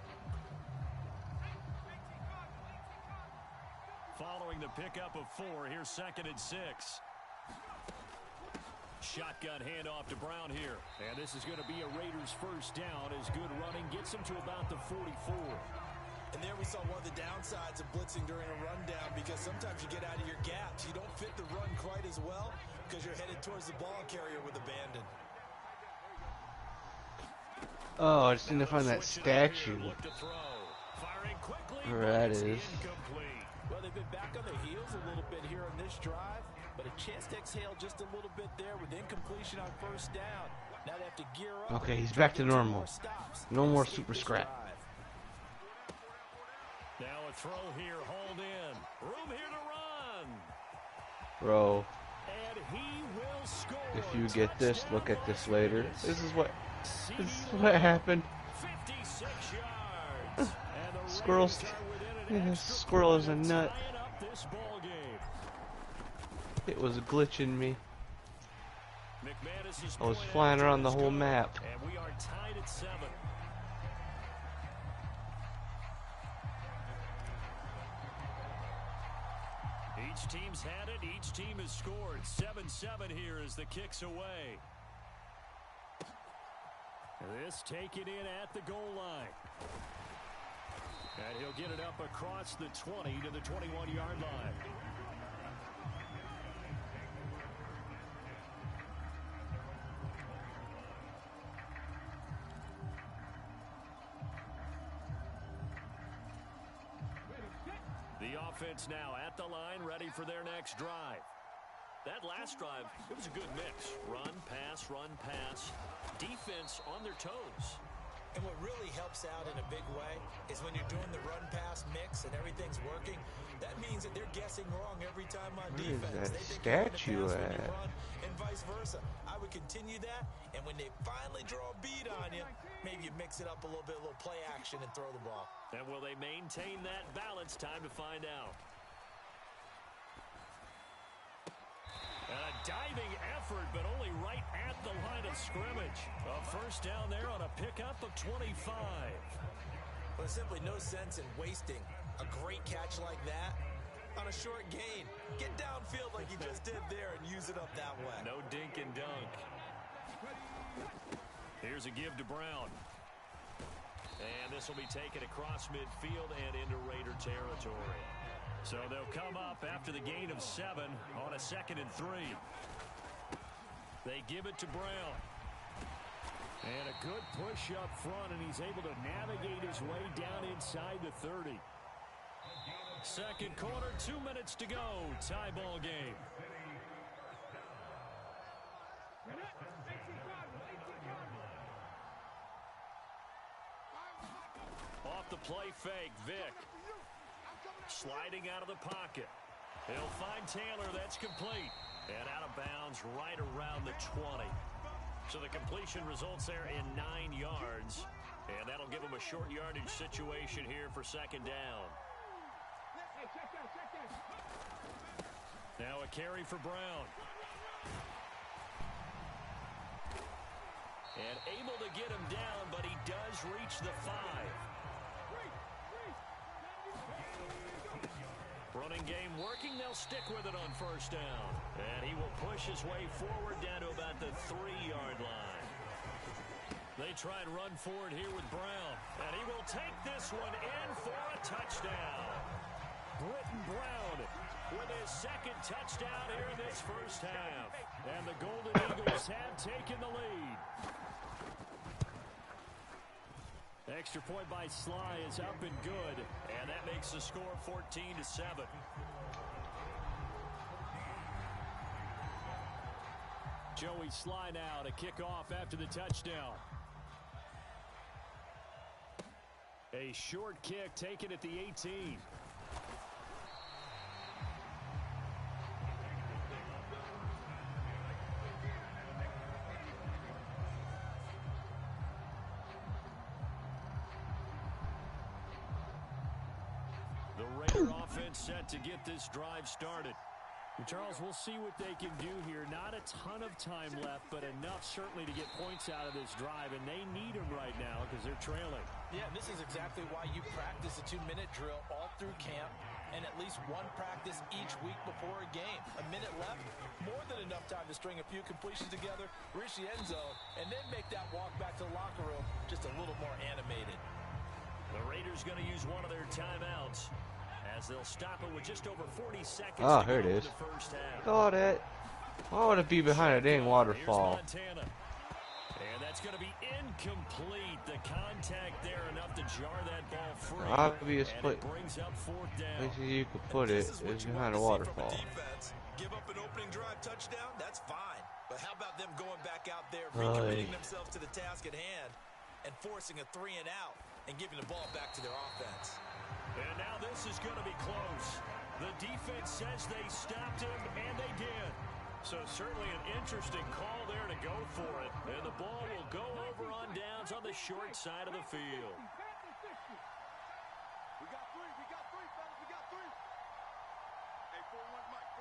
Following the pickup of 4, here's 2nd and 6. Shotgun handoff to Brown here. And this is going to be a Raiders first down as good running gets him to about the 44. And there we saw one of the downsides of blitzing during a rundown, because sometimes you get out of your gaps. You don't fit the run quite as well because you're headed towards the ball carrier with abandon. Oh, I just need to find that statue. Firing quickly, Where that is. incomplete. Well, they've been back on their heels a little bit here on this drive, but a chance to exhale just a little bit there with incompletion on first down. Now they have to gear up. Okay, he's back to normal. No more super scrap. Now a throw here, hold in. Room here to run. Bro, And he will score. if you get this, look at this later. This is what happened. 56 yards. Squirrels. This squirrel is a nut. It was glitching me. I was flying around the whole map. And we are tied at 7. Each team's had it. Each team has scored. 7-7 here as the kick's away. This taken in at the goal line. And he'll get it up across the 20 to the 21-yard line. The offense now at the line, ready for their next drive. That last drive, it was a good mix. Run, pass, defense on their toes. And what really helps out in a big way is when you're doing the run-pass mix and everything's working, that means that they're guessing wrong every time on defense. Where is that they think statue you're gonna pass when at? you run, and vice versa. I would continue that, and when they finally draw a beat on you, maybe you mix it up a little bit, a little play action, and throw the ball. And will they maintain that balance? Time to find out. And a diving effort, but only right at the line of scrimmage. A first down there on a pickup of 25. Well, there's simply no sense in wasting a great catch like that on a short gain. Get downfield like you just did there and use it up that way. No dink and dunk. Here's a give to Brown. And this will be taken across midfield and into Raider territory. So they'll come up after the gain of 7 on a 2nd and 3. They give it to Brown. And a good push up front, and he's able to navigate his way down inside the 30. Second quarter, 2 minutes to go. Tie ball game. Off the play fake, Vick. Sliding out of the pocket. He'll find Taylor. That's complete. And out of bounds right around the 20. So the completion results there in 9 yards. And that'll give him a short yardage situation here for 2nd down. Now a carry for Brown. And able to get him down, but he does reach the 5. Running game working. They'll stick with it on first down. And he will push his way forward down to about the 3-yard line. They try and run forward here with Brown. And he will take this one in for a touchdown. Britton Brown with his 2nd touchdown here in this first half. And the Golden Eagles have taken the lead. Extra point by Sly is up and good, and that makes the score 14-7. Joey Sly now to kick off after the touchdown. A short kick taken at the 18. Offense set to get this drive started. Charles, we'll see what they can do here. Not a ton of time left, but enough certainly to get points out of this drive, and they need them right now because they're trailing. Yeah, this is exactly why you practice a 2-minute drill all through camp and at least one practice each week before a game. A minute left, more than enough time to string a few completions together, reach the end zone, and then make that walk back to the locker room just a little more animated. The Raiders going to use one of their timeouts as they'll stop it with just over 40 seconds. Oh, here it is. First half. Got it. Why would it be behind a dang waterfall? And that That's going to be incomplete. The contact there enough to jar that ball free. Obvious and play. It brings up fourth down. Places you could put it is behind a waterfall. Give up an opening drive touchdown, that's fine. But how about them going back out there, recommitting themselves to the task at hand, and forcing a 3 and out, and giving the ball back to their offense. And now this is going to be close. The defense says they stopped him, and they did. So certainly an interesting call there to go for it. And the ball will go over on downs on the short side of the field. We got three, fellas. We got three. Hey, 4-1, Mike,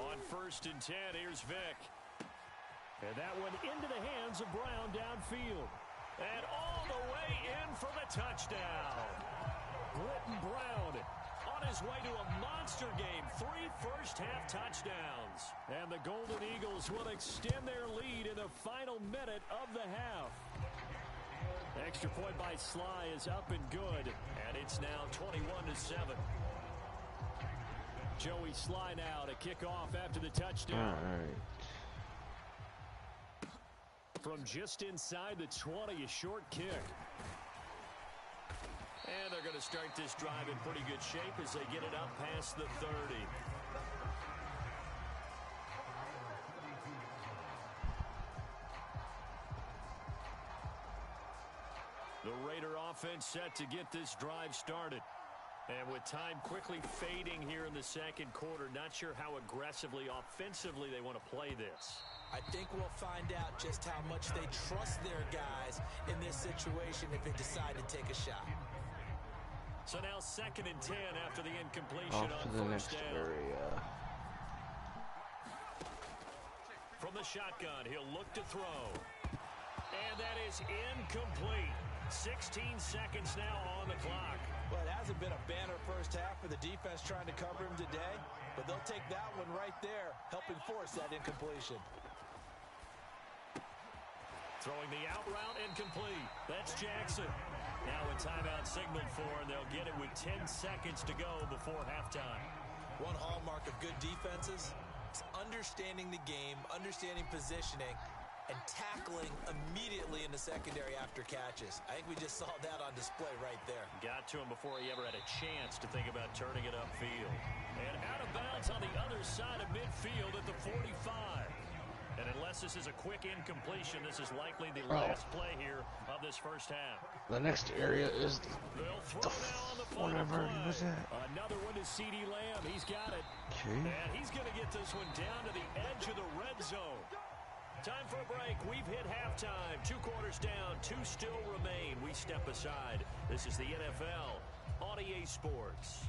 4-1. On 1st and 10, here's Vick. And that one into the hands of Brown downfield. And all the way in for the touchdown. Britton Brown on his way to a monster game. 3 first-half touchdowns. And the Golden Eagles will extend their lead in the final minute of the half. Extra point by Sly is up and good. And it's now 21-7. Joey Sly now to kick off after the touchdown. All right. From just inside the 20, a short kick. And they're going to start this drive in pretty good shape as they get it up past the 30. The Raider offense set to get this drive started. And with time quickly fading here in the second quarter, not sure how aggressively, offensively they want to play this. I think we'll find out just how much they trust their guys in this situation if they decide to take a shot. So now 2nd and 10 after the incompletion Off on to the first next down. area. From the shotgun, he'll look to throw. And that is incomplete. 16 seconds now on the clock. Well, it hasn't been a banner first half for the defense trying to cover him today, but they'll take that one right there, helping force that incompletion. Throwing the out route incomplete. That's Jackson. Now a timeout signaled for, and they'll get it with 10 seconds to go before halftime. One hallmark of good defenses is understanding the game, understanding positioning, and tackling immediately in the secondary after catches. I think we just saw that on display right there. Got to him before he ever had a chance to think about turning it upfield. And out of bounds on the other side of midfield at the 45. And unless this is a quick incompletion, this is likely the last play here of this first half. The next area is whatever was that? Another one to C.D. Lamb. He's got it. Okay. And he's going to get this one down to the edge of the red zone. Time for a break. We've hit halftime. 2 quarters down. 2 still remain. We step aside. This is the NFL on EA Sports.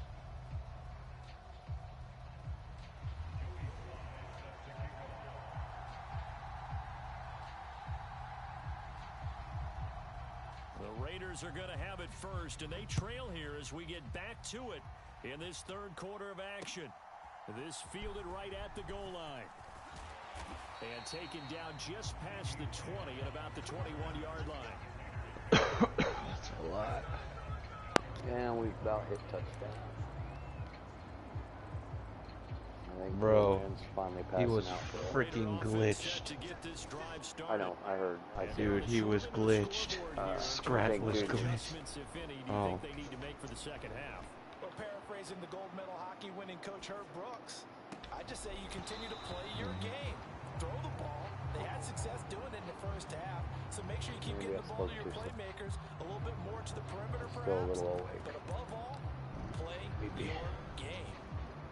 The Raiders are going to have it first, and they trail here as we get back to it in this 3rd quarter of action. This fielded right at the goal line. And taken down just past the 20 at about the 21-yard line. That's a lot. And we've about hit touchdown. I think Bro, finally he passing was out freaking glitched. I know, I heard. Dude, he was glitched. Scrat was glitched. Oh. They need to make for the second half. Well, paraphrasing the gold medal hockey winning coach Herb Brooks, I just say you continue to play your game. Throw the ball. They had success doing it in the first half, so make sure you keep getting the ball to your playmakers a little bit more to the perimeter perhaps, but above all, play your game.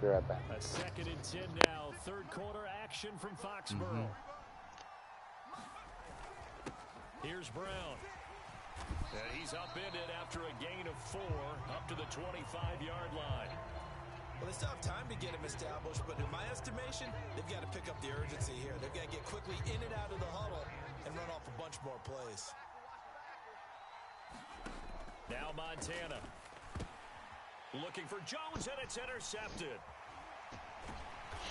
Be right back. A 2nd and 10 now. 3rd quarter action from Foxborough. Here's Brown. And he's upended after a gain of 4 up to the 25-yard line. Well, they still have time to get him established, but in my estimation, they've got to pick up the urgency here. They've got to get quickly in and out of the huddle and run off a bunch more plays. Now Montana. Looking for Jones, and it's intercepted.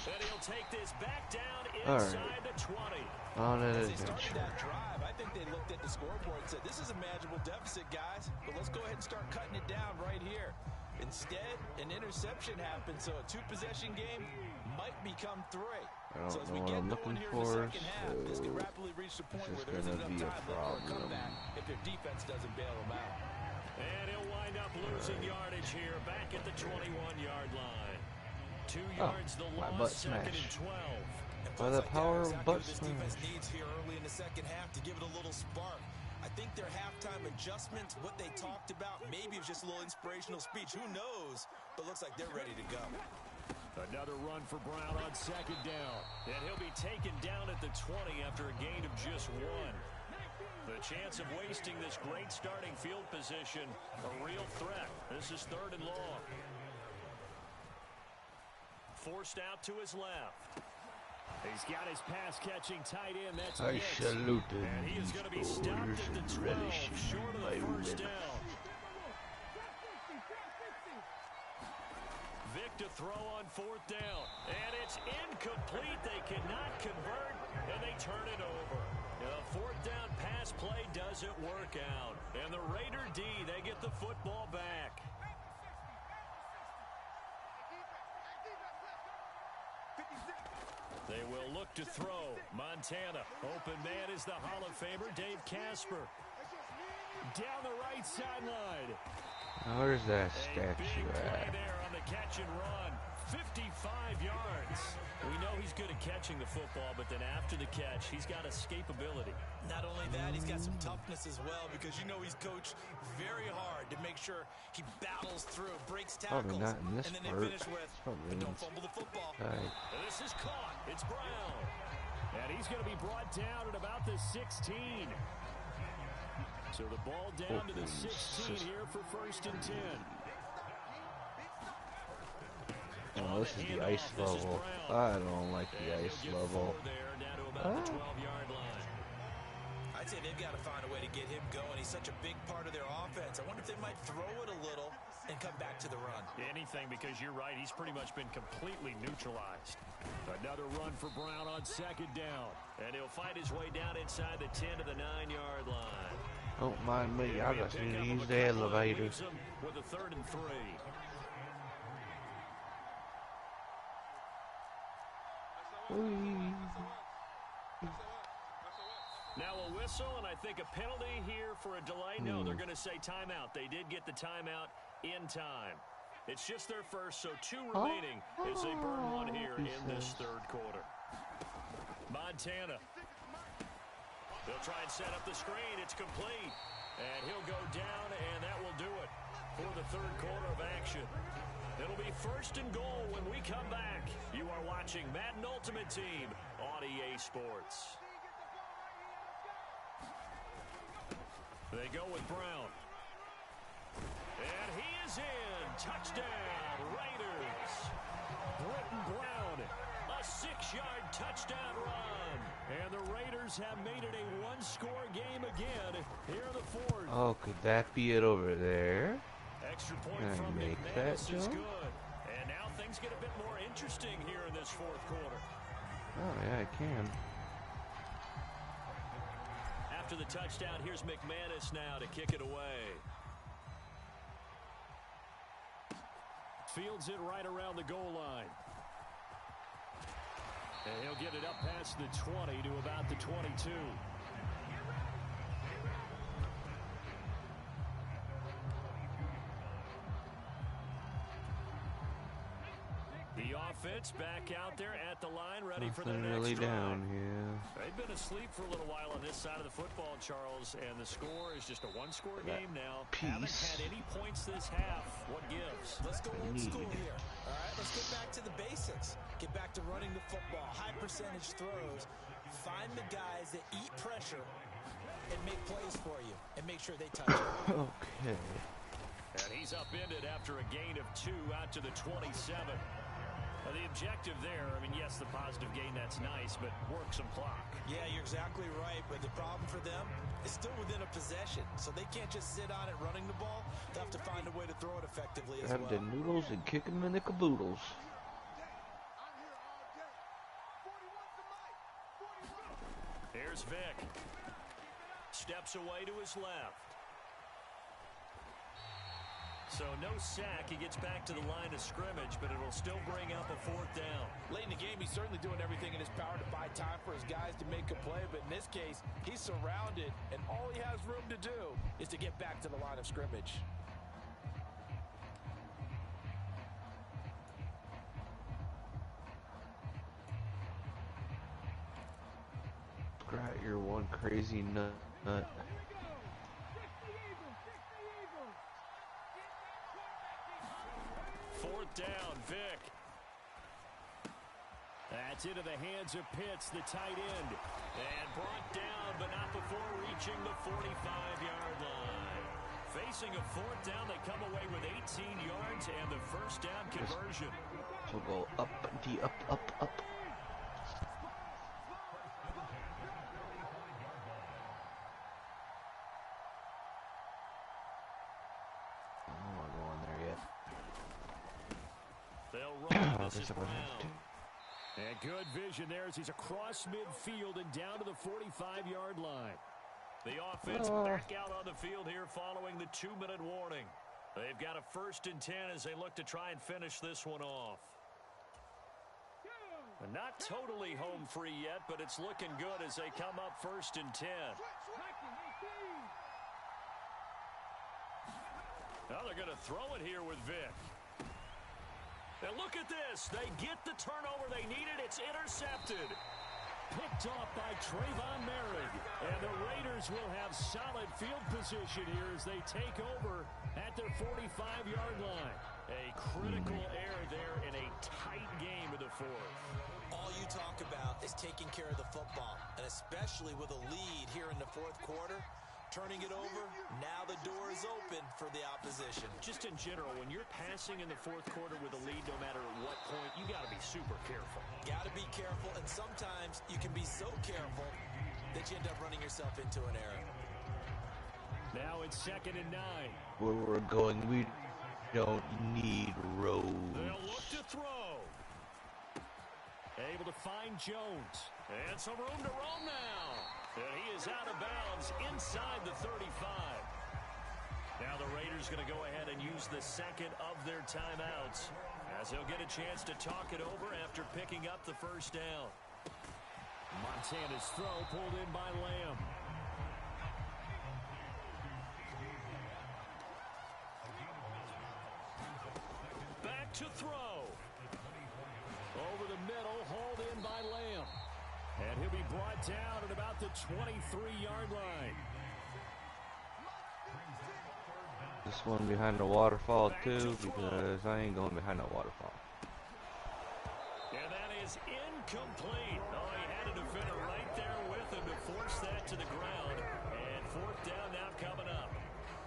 And he'll take this back down inside the 20. On an As they started adventure. that drive, I think they looked at the scoreboard and said, this is a manageable deficit, guys, but let's go ahead and start cutting it down right here. Instead, an interception happened, so a 2-possession game might become 3. I don't So as know we what get I'm going looking here in the for, second half, this could rapidly reach the point where there isn't enough time left for a comeback if their defense doesn't bail them out. And he'll wind up losing yardage here, back at the 21-yard line. 2 yards the loss, second and 12. By the power of butt this defense needs here early in the second half to give it a little spark. I think their halftime adjustments, what they talked about, maybe it was just a little inspirational speech. Who knows? But looks like they're ready to go. Another run for Brown on second down. And he'll be taken down at the 20 after a gain of just 1. The chance of wasting this great starting field position, a real threat. This is 3rd and long. Forced out to his left. He's got his pass-catching tight end. That's I salute him. And he is going to be stopped at the 12, short of the first down. Vic to throw on 4th down. And it's incomplete. They cannot convert, and they turn it over. The 4th down pass play doesn't work out. And the Raider D, they get the football back. They will look to throw. Montana. Open man is the Hall of Famer, Dave Casper. Down the right sideline. Where's that statue A big play at? there on the catch and run. 55 yards. We know he's good at catching the football, but then after the catch, he's got escapability. Not only that, he's got some toughness as well, because you know he's coached very hard to make sure he battles through, breaks tackles, Probably not in this and then they part. finish with, Probably don't fumble the football. Right. This is caught. It's Brown. And he's going to be brought down at about the 16. So the ball down to the 16 here for 1st and 10. Oh, this is the ice level. I don't like the ice level. Down to about the 12-yard line. I'd say they've got to find a way to get him going. He's such a big part of their offense. I wonder if they might throw it a little and come back to the run. Anything, because you're right. He's pretty much been completely neutralized. Another run for Brown on second down. And he'll fight his way down inside the 10 to the 9-yard line. Don't mind me, I just need to use the elevator. With a 3rd and 3. Now a whistle, and I think a penalty here for a delay. No, they're going to say timeout. They did get the timeout in time. It's just their first, so 2 remaining as they burn 1 here in this 3rd quarter. Montana. They'll try and set up the screen. It's complete. And he'll go down, and that will do it for the 3rd quarter of action. It'll be 1st and goal when we come back. You are watching Madden Ultimate Team on EA Sports. They go with Brown. And he is in. Touchdown, Raiders. Britton Brown, a 6-yard touchdown run. And the Raiders have made it a 1-score game again here in the 4th. Oh, could that be it over there? Extra point Can I from make McManus that is jump? good. And now things get a bit more interesting here in this 4th quarter. Oh, yeah, I can. After the touchdown, here's McManus now to kick it away. Fields it right around the goal line. And he'll get it up past the 20 to about the 22. The offense back out there at the line, ready for their Nothing next really drive. down here. They've been asleep for a little while on this side of the football, Charles, and the score is just a 1-score game now. Haven't had any points this half. What gives? Let's go old school here. All right, let's get back to the basics. Get back to running the football, high percentage throws. Find the guys that eat pressure and make plays for you and make sure they touch it. Okay. And he's upended after a gain of 2 out to the 27. The objective there, I mean, yes, the positive gain, that's nice, but work some clock. Yeah, you're exactly right, but the problem for them is still within a possession, so they can't just sit on it running the ball. They'll have to find a way to throw it effectively as Grab well. the noodles and kick them in the caboodles. Here's Vic. Steps away to his left. So no sack. He gets back to the line of scrimmage, but it'll still bring up a 4th down. Late in the game, he's certainly doing everything in his power to buy time for his guys to make a play. But in this case, he's surrounded, and all he has room to do is to get back to the line of scrimmage. Scrat, you're one crazy nut. 4th down, Vic. That's into the hands of Pitts, the tight end. And brought down, but not before reaching the 45-yard line. Facing a 4th down, they come away with 18 yards and the 1st down conversion. So go up, D, up, up, up. This is Brown. And good vision there as he's across midfield and down to the 45-yard line. The offense back out on the field here following the 2-minute warning. They've got a 1st and 10 as they look to try and finish this one off. And not totally home free yet, but it's looking good as they come up 1st and 10. Now they're going to throw it here with Vic. And look at this. They get the turnover they needed. It's intercepted. Picked off by Trayvon Merrick. And the Raiders will have solid field position here as they take over at their 45-yard line. A critical error there in a tight game in the 4th. All you talk about is taking care of the football, and especially with a lead here in the 4th quarter. Turning it over, now the door is open for the opposition. Just in general, when you're passing in the 4th quarter with a lead, no matter at what point, you got to be super careful. Got to be careful, and sometimes you can be so careful that you end up running yourself into an error. Now it's 2nd and 9. Where we're going, we don't need roads. They'll look to throw. Able to find Jones. And some room to roam now. And he is out of bounds inside the 35. Now the Raiders going to go ahead and use the 2nd of their timeouts as they'll get a chance to talk it over after picking up the 1st down. Montana's throw pulled in by Lamb. Back to throw. Over the middle, hauled in by Lamb. And he'll be brought down at about the 23-yard line. This one behind the waterfall too, because I ain't going behind the waterfall. And that is incomplete. Oh, he had a defender right there with him to force that to the ground. And 4th down now coming up.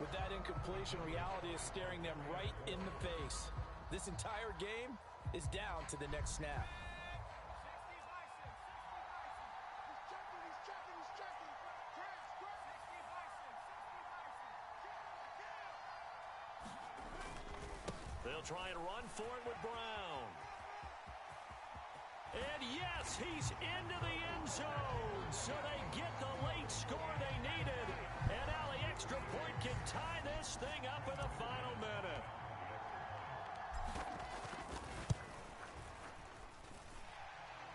With that incompletion, reality is staring them right in the face. This entire game is down to the next snap. They'll try and run for it with Brown. And yes, he's into the end zone. So they get the late score they needed. And now the extra point can tie this thing up in the final minute.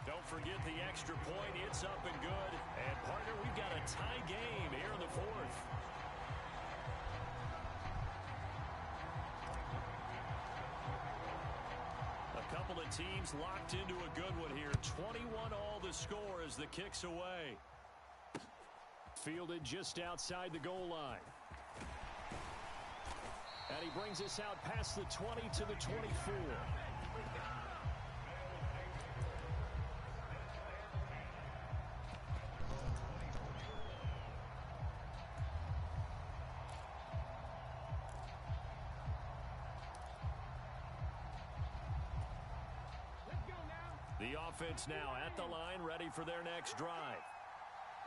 Don't forget the extra point. It's up and good. And partner, we've got a tie game here in the 4th. Couple of teams locked into a good one here. 21 all the score as the kick's away. Fielded just outside the goal line. And he brings us out past the 20 to the 24. The offense now at the line, ready for their next drive.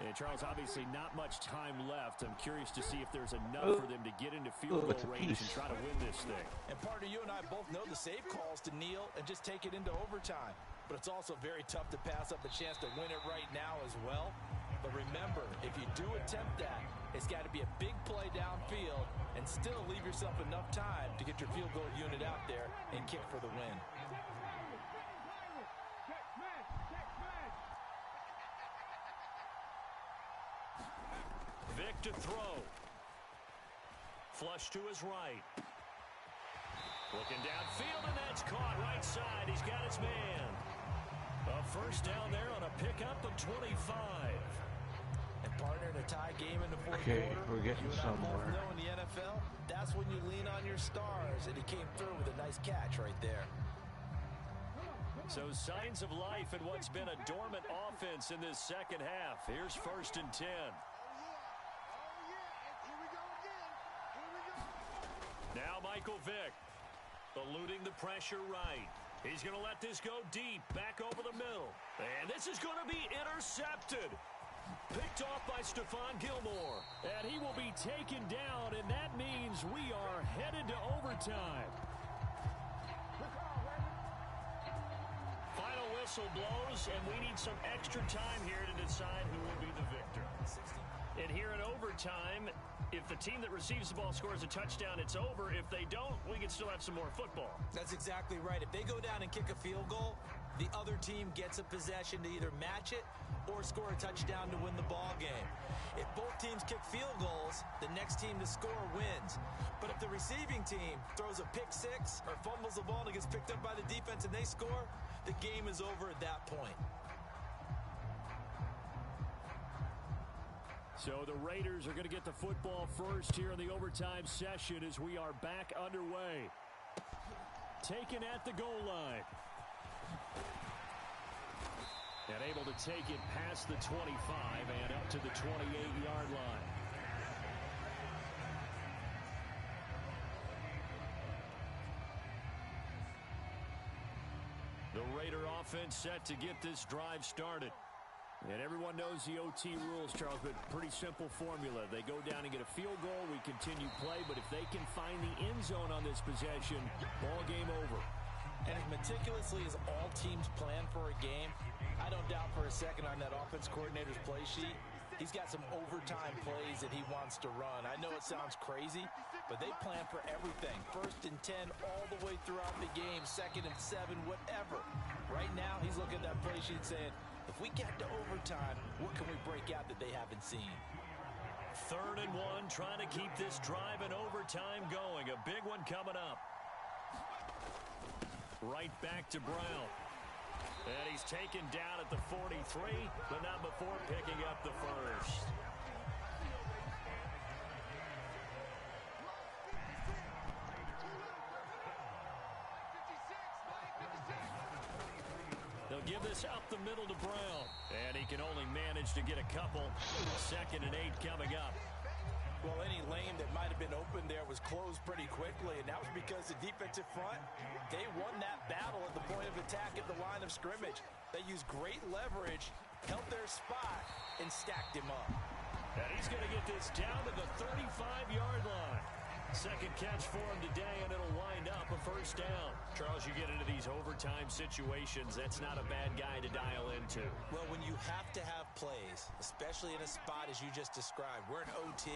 And Charles, obviously not much time left. I'm curious to see if there's enough for them to get into field goal range and try to win this thing. And partner, you and I both know the save calls to kneel and just take it into overtime. But it's also very tough to pass up a chance to win it right now as well. But remember, remember, if you do attempt that, it's got to be a big play downfield and still leave yourself enough time to get your field goal unit out there and kick for the win. Vic to throw. Flush to his right. Looking downfield, and that's caught right side. He's got his man. A first down there on a pickup of 25. And partner, in a tie game in the fourth Okay, quarter, we're getting you and somewhere. I both know in the NFL, that's when you lean on your stars, and he came through with a nice catch right there. So signs of life in what's been a dormant offense in this second half. Here's 1st and 10. Now Michael Vick, eluding the pressure right. He's going to let this go deep, back over the middle. And this is going to be intercepted. Picked off by Stephon Gilmore. And he will be taken down, and that means we are headed to overtime. Final whistle blows, and we need some extra time here to decide who will be the victor. And here in overtime, if the team that receives the ball scores a touchdown, it's over. If they don't, we can still have some more football. That's exactly right. If they go down and kick a field goal, the other team gets a possession to either match it or score a touchdown to win the ball game. If both teams kick field goals, the next team to score wins. But if the receiving team throws a pick six or fumbles the ball and it gets picked up by the defense and they score, the game is over at that point. So the Raiders are going to get the football first here in the overtime session as we are back underway. Taken at the goal line. And able to take it past the 25 and up to the 28-yard line. The Raider offense set to get this drive started. And everyone knows the OT rules, Charles, but pretty simple formula. They go down and get a field goal, we continue play, but if they can find the end zone on this possession, ball game over. And as meticulously as all teams plan for a game, I don't doubt for a second on that offense coordinator's play sheet, he's got some overtime plays that he wants to run. I know it sounds crazy, but they plan for everything. 1st and 10 all the way throughout the game, 2nd and 7, whatever. Right now, he's looking at that play sheet saying, if we get to overtime, what can we break out that they haven't seen? 3rd and 1, trying to keep this drive in overtime going. A big one coming up. Right back to Brown. And he's taken down at the 43, but not before picking up the first. They'll give this up the middle to Brown. And he can only manage to get a couple. 2nd and 8 coming up. Well, any lane that might have been open there was closed pretty quickly, and that was because the defensive front, they won that battle at the point of attack at the line of scrimmage. They used great leverage, held their spot, and stacked him up. And he's going to get this down to the 35-yard line. 2nd catch for him today, and it'll wind up a first down. Charles, you get into these overtime situations, that's not a bad guy to dial into. Well, when you have to have plays, especially in a spot as you just described, we're in OT,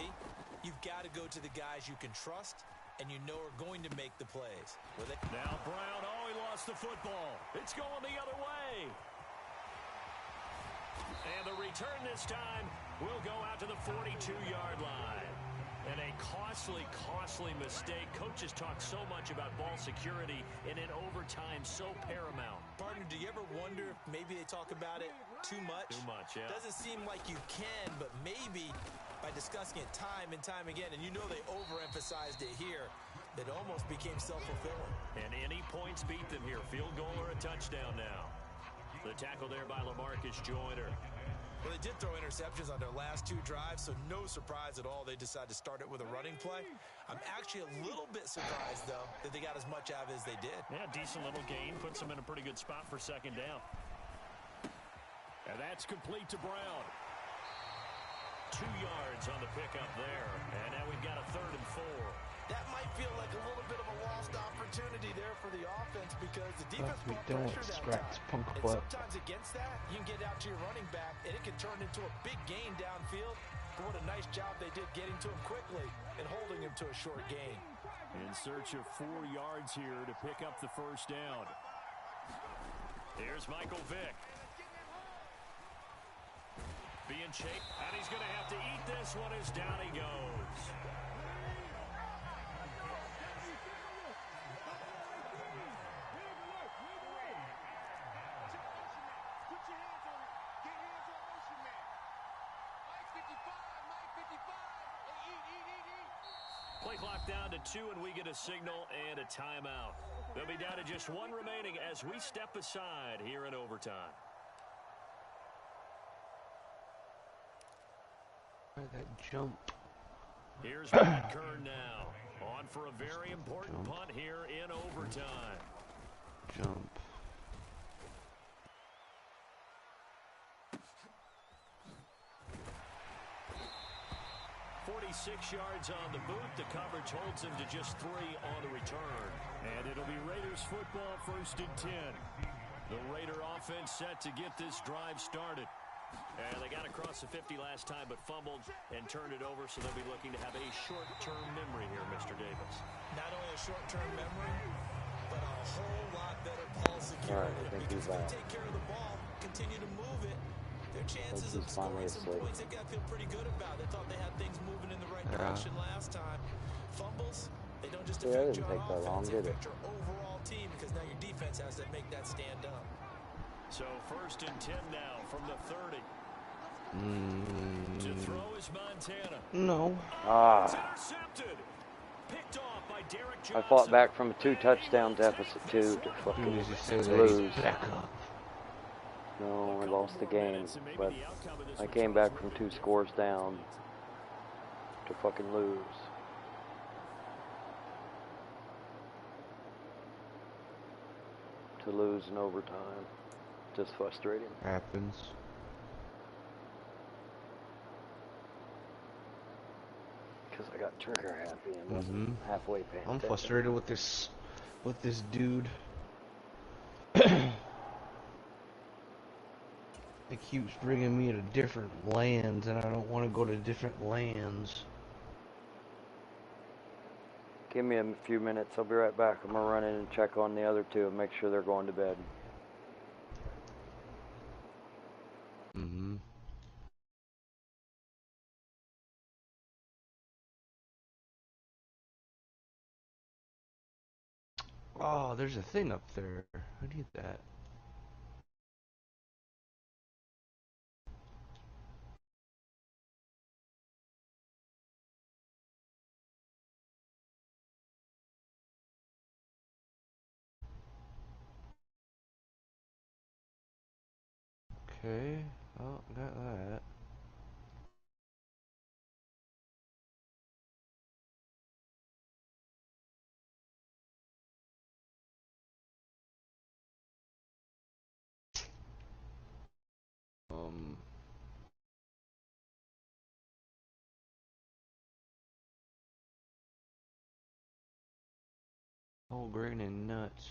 you've got to go to the guys you can trust and you know are going to make the plays. Now Brown, oh, he lost the football. It's going the other way. And the return this time will go out to the 42-yard line. And a costly mistake. Coaches talk so much about ball security, and in overtime, so paramount. Partner, do you ever wonder if maybe they talk about it too much? Too much, yeah. Doesn't seem like you can, but maybe by discussing it time and time again, and you know they overemphasized it here, it almost became self-fulfilling. And any points beat them here. Field goal or a touchdown now. The tackle there by LaMarcus Joyner. Well, they did throw interceptions on their last 2 drives, so no surprise at all they decided to start it with a running play. I'm actually a little bit surprised, though, that they got as much out of it as they did. Yeah, decent little gain. Puts them in a pretty good spot for 2nd down. And that's complete to Brown. 2 yards on the pickup there. And now we've got a 3rd and 4. That might feel like a little bit of a lost opportunity there for the offense because the defense we brought don't pressure that scratch time. punk And butt. sometimes against that, you can get out to your running back, and it can turn into a big gain downfield. But what a nice job they did getting to him quickly and holding him to a short gain. In search of 4 yards here to pick up the first down. Here's Michael Vick. Being chased, and he's going to have to eat this one as down he goes. Play clock down to 2, and we get a signal and a timeout. They'll be down to just 1 remaining as we step aside here in overtime. That jump. Here's Matt Kern now. On for a very important punt here in overtime. Jump. Six yards on the boot. The coverage holds him to just 3 on the return. And it'll be Raiders football, 1st and 10. The Raider offense set to get this drive started. And they got across the 50 last time, but fumbled and turned it over, so they'll be looking to have a short-term memory here, Mr. Davis. Not only a short-term memory, but a whole lot better ball security. Because if they take care of the ball, continue to move it, their chances of scoring some points, they've got to feel pretty good about. They thought they had things moving in the right direction last time. Fumbles, they don't just affect your offense, they affect your overall team because now your defense has to make that stand up. So 1st and 10 now from the 30. To throw is Montana. No. It's intercepted. Picked off by Derek Johnson. I fought back from a 2-touchdown deficit to fucking lose. No, I lost the game, but I came back from 2 scores down to fucking lose. To lose in overtime. Just frustrating. Happens. Because I got trigger happy and wasn't halfway paying I'm attention. frustrated with this dude. It keeps bringing me to different lands, and I don't want to go to different lands. Give me a few minutes. I'll be right back. I'm going to run in and check on the other 2 and make sure they're going to bed. Oh, there's a thing up there. I need that. Okay. Oh, got that. Whole grain and nuts.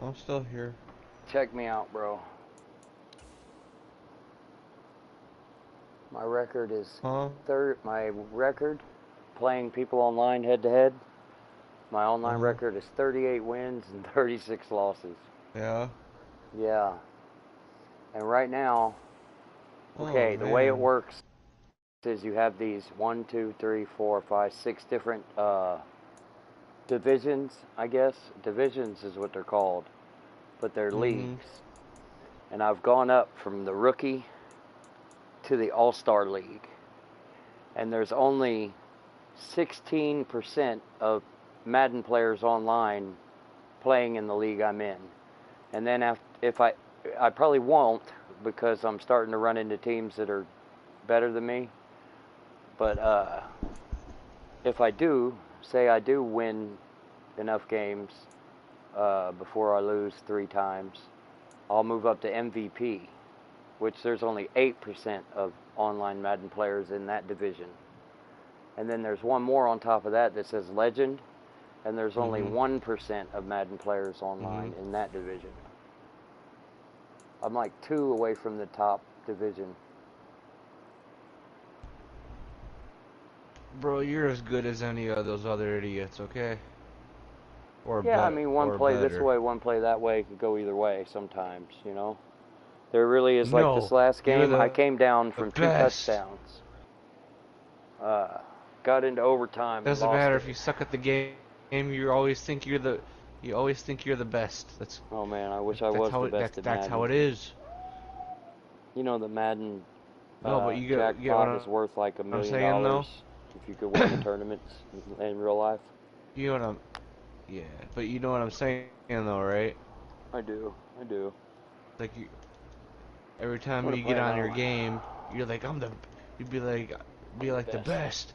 I'm still here. Check me out, bro. My record is my record playing people online head to head. My online record is 38 wins and 36 losses. Yeah. Yeah. And right now, okay, the way it works is you have these 1, 2, 3, 4, 5, 6 different divisions, I guess. Divisions is what they're called, but they're leagues. And I've gone up from the rookie to the All-Star League. And there's only 16% of Madden players online playing in the league I'm in. And then if I probably won't, because I'm starting to run into teams that are better than me. But if I do, say I do win enough games before I lose 3 times, I'll move up to MVP, which there's only 8% of online Madden players in that division. And then there's one more on top of that that says Legend, and there's only 1% of Madden players online in that division. I'm like 2 away from the top division. Bro, you're as good as any of those other idiots, okay? Or yeah, I mean, one play this way, one play that way could go either way sometimes, you know? There really is, like this last game, I came down from 2 touchdowns. Got into overtime. Doesn't matter if you suck at the game, you always think you're the best. That's oh man, I wish I was the best at Madden. That's how it is. You know the Madden but you jackpot is worth like $1 million if you could win the tournaments in real life. You know what I'm but you know what I'm saying though, right? I do. Like every time you get on your game, you're like you'd be like the best.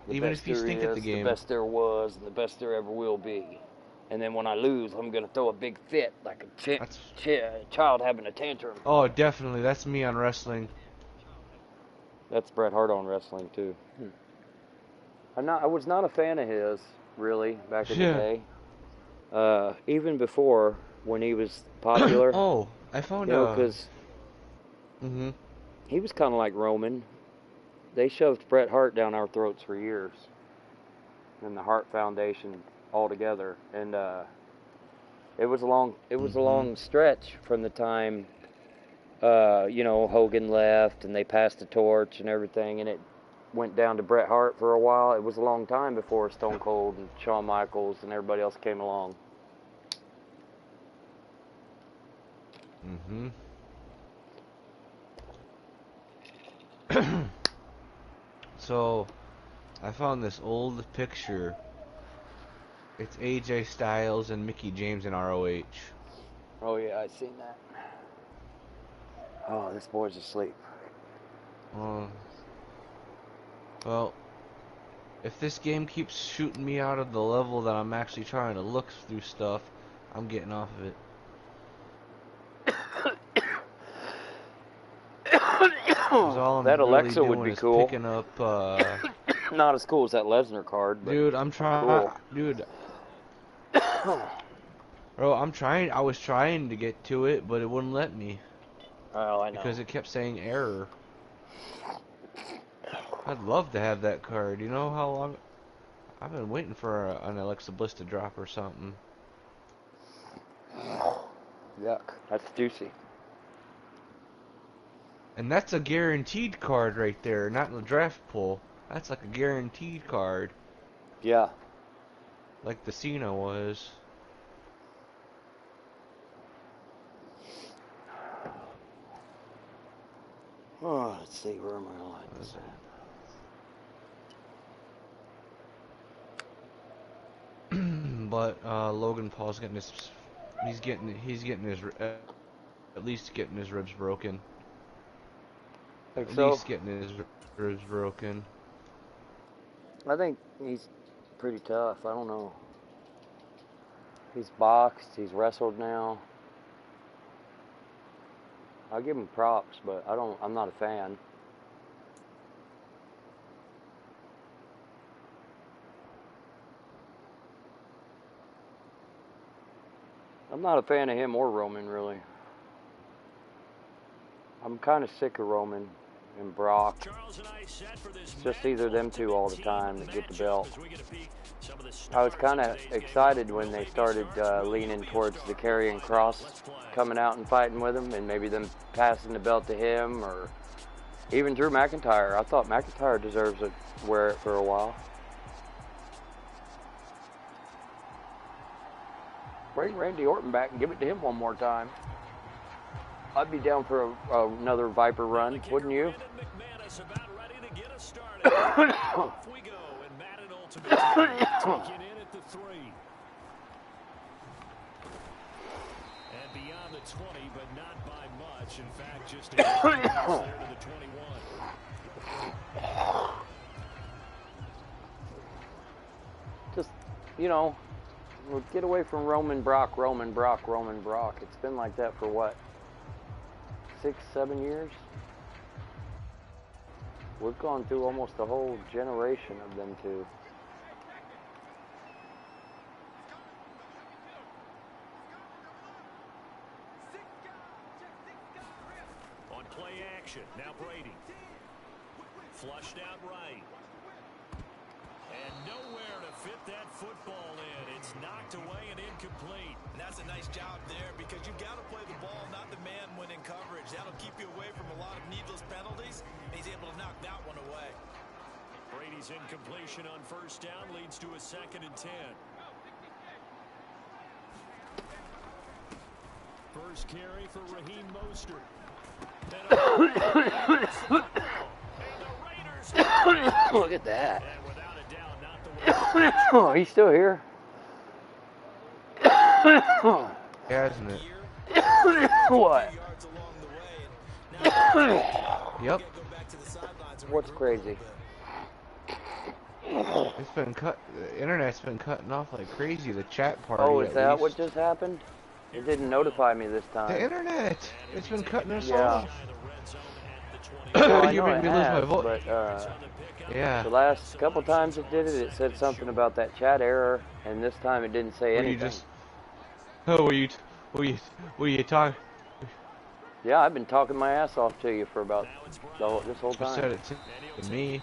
Even if you stink at the game. The best there was and the best there ever will be. And then when I lose, I'm going to throw a big fit like a child having a tantrum. Oh, definitely. That's me on wrestling. That's Bret Hart on wrestling, too. I was not a fan of his, really, back in the day. Even before, when he was popular. Oh, I found out. Because he was kind of like Roman. They shoved Bret Hart down our throats for years. And the Hart Foundation altogether. And it was a long stretch from the time Hogan left and they passed the torch and everything, and it went down to Bret Hart for a while. It was a long time before Stone Cold and Shawn Michaels and everybody else came along. So, I found this old picture. It's AJ Styles and Mickey James in ROH. Oh yeah, I seen that. Oh, this boy's asleep. Well, if this game keeps shooting me out of the level that I'm actually trying to look through stuff, I'm getting off of it. That Alexa would be cool. Picking up, not as cool as that Lesnar card, but dude, I'm trying. Cool. Dude, bro, I'm trying. I was trying to get to it, but it wouldn't let me. Oh, I know. Because it kept saying error. I'd love to have that card. You know how long I've been waiting for an Alexa Bliss to drop or something. Yuck. That's juicy. And that's a guaranteed card right there, not in the draft pool. That's like a guaranteed card. Yeah. Like the Cena was. Oh, let's see, where am I on this at? But Logan Paul's getting his, he's getting his, at least getting his ribs broken. Think At so? least getting his ribs broken. I think he's pretty tough. I don't know. He's boxed. He's wrestled now. I'll give him props, but I'm not a fan. I'm not a fan of him or Roman, really. I'm kind of sick of Roman and Brock. It's just either them two all the time that get the belt. I was kind of excited when they started leaning towards the Karrion Kross coming out and fighting with him, and maybe them passing the belt to him, or even Drew McIntyre. I thought McIntyre deserves to wear it for a while. Bring Randy Orton back and give it to him one more time. I'd be down for another Viper run, wouldn't you? Off we go, and Madden Ultimate Team taking in at the 3. And beyond the 20, but not by much. In fact, just a there to the 21. Just, you know, we'll get away from Roman Brock, Roman Brock, Roman Brock. It's been like that for what? 6, 7 years? We've gone through almost a whole generation of them two. On play action, now Brady. Flushed out right. And nowhere to fit that football in. It's knocked away and incomplete. And that's a nice job there, because you've got to play the ball, not the man when in coverage. That'll keep you away from a lot of needless penalties, and he's able to knock that one away. Brady's incompletion on first down leads to a 2nd and 10. First carry for Raheem Mostert. Look at that. Oh, he's still here. Yeah, isn't it? What? Yep. What's crazy? It's been cut. The internet's been cutting off like crazy. The chat party. Oh, is that least. what just happened? It didn't notify me this time. The internet. It's been cutting us Yeah. off. Well, You made me lose my voice. But, Yeah. the last couple times it did it, it said something about that chat error, and this time it didn't say anything. Were you talking? Yeah, I've been talking my ass off to you for about this whole You time. said it to me.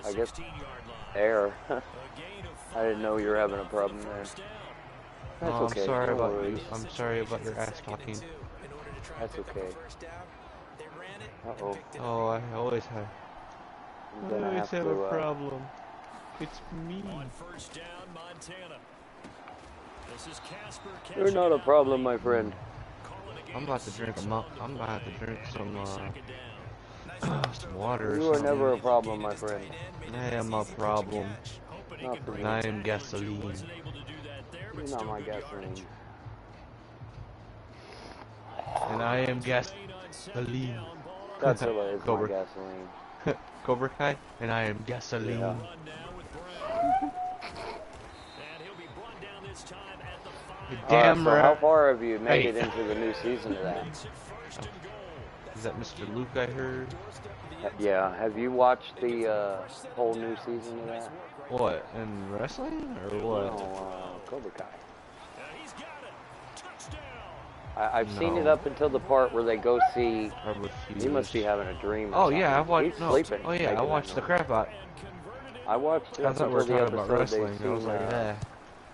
I guess error. I didn't know you were having a problem there. That's Oh, okay. I'm sorry No about worries. you. I'm sorry about your ass talking. That's okay. Uh-oh. Oh, I always have. I'm I gonna always have have to, a problem. It's me. On first down, Montana. This is Casper. You're not a problem, my friend. I'm about to drink some water. You are never a problem, my friend. I am a problem. Not for me. And I am gasoline. You're not my gasoline. And I am gasoline. That's hilarious, my Cobra. gasoline. Cobra Kai, and I am gasoline. Yeah. Damn so right. how far have you made Hey. it into the new season of that? Is that Mr. Luke I heard? Yeah, have you watched the whole new season of that? What, in wrestling, or what? No, Cobra Kai. I've seen it No. up until the part where they go see. I refuse. He must be having a dream. Or Oh something. yeah, I watched. He's No. sleeping. Oh yeah, I taking watched that the note. crap out. I watched it I up thought we were until the talking about episode wrestling. they I was seen like, yeah.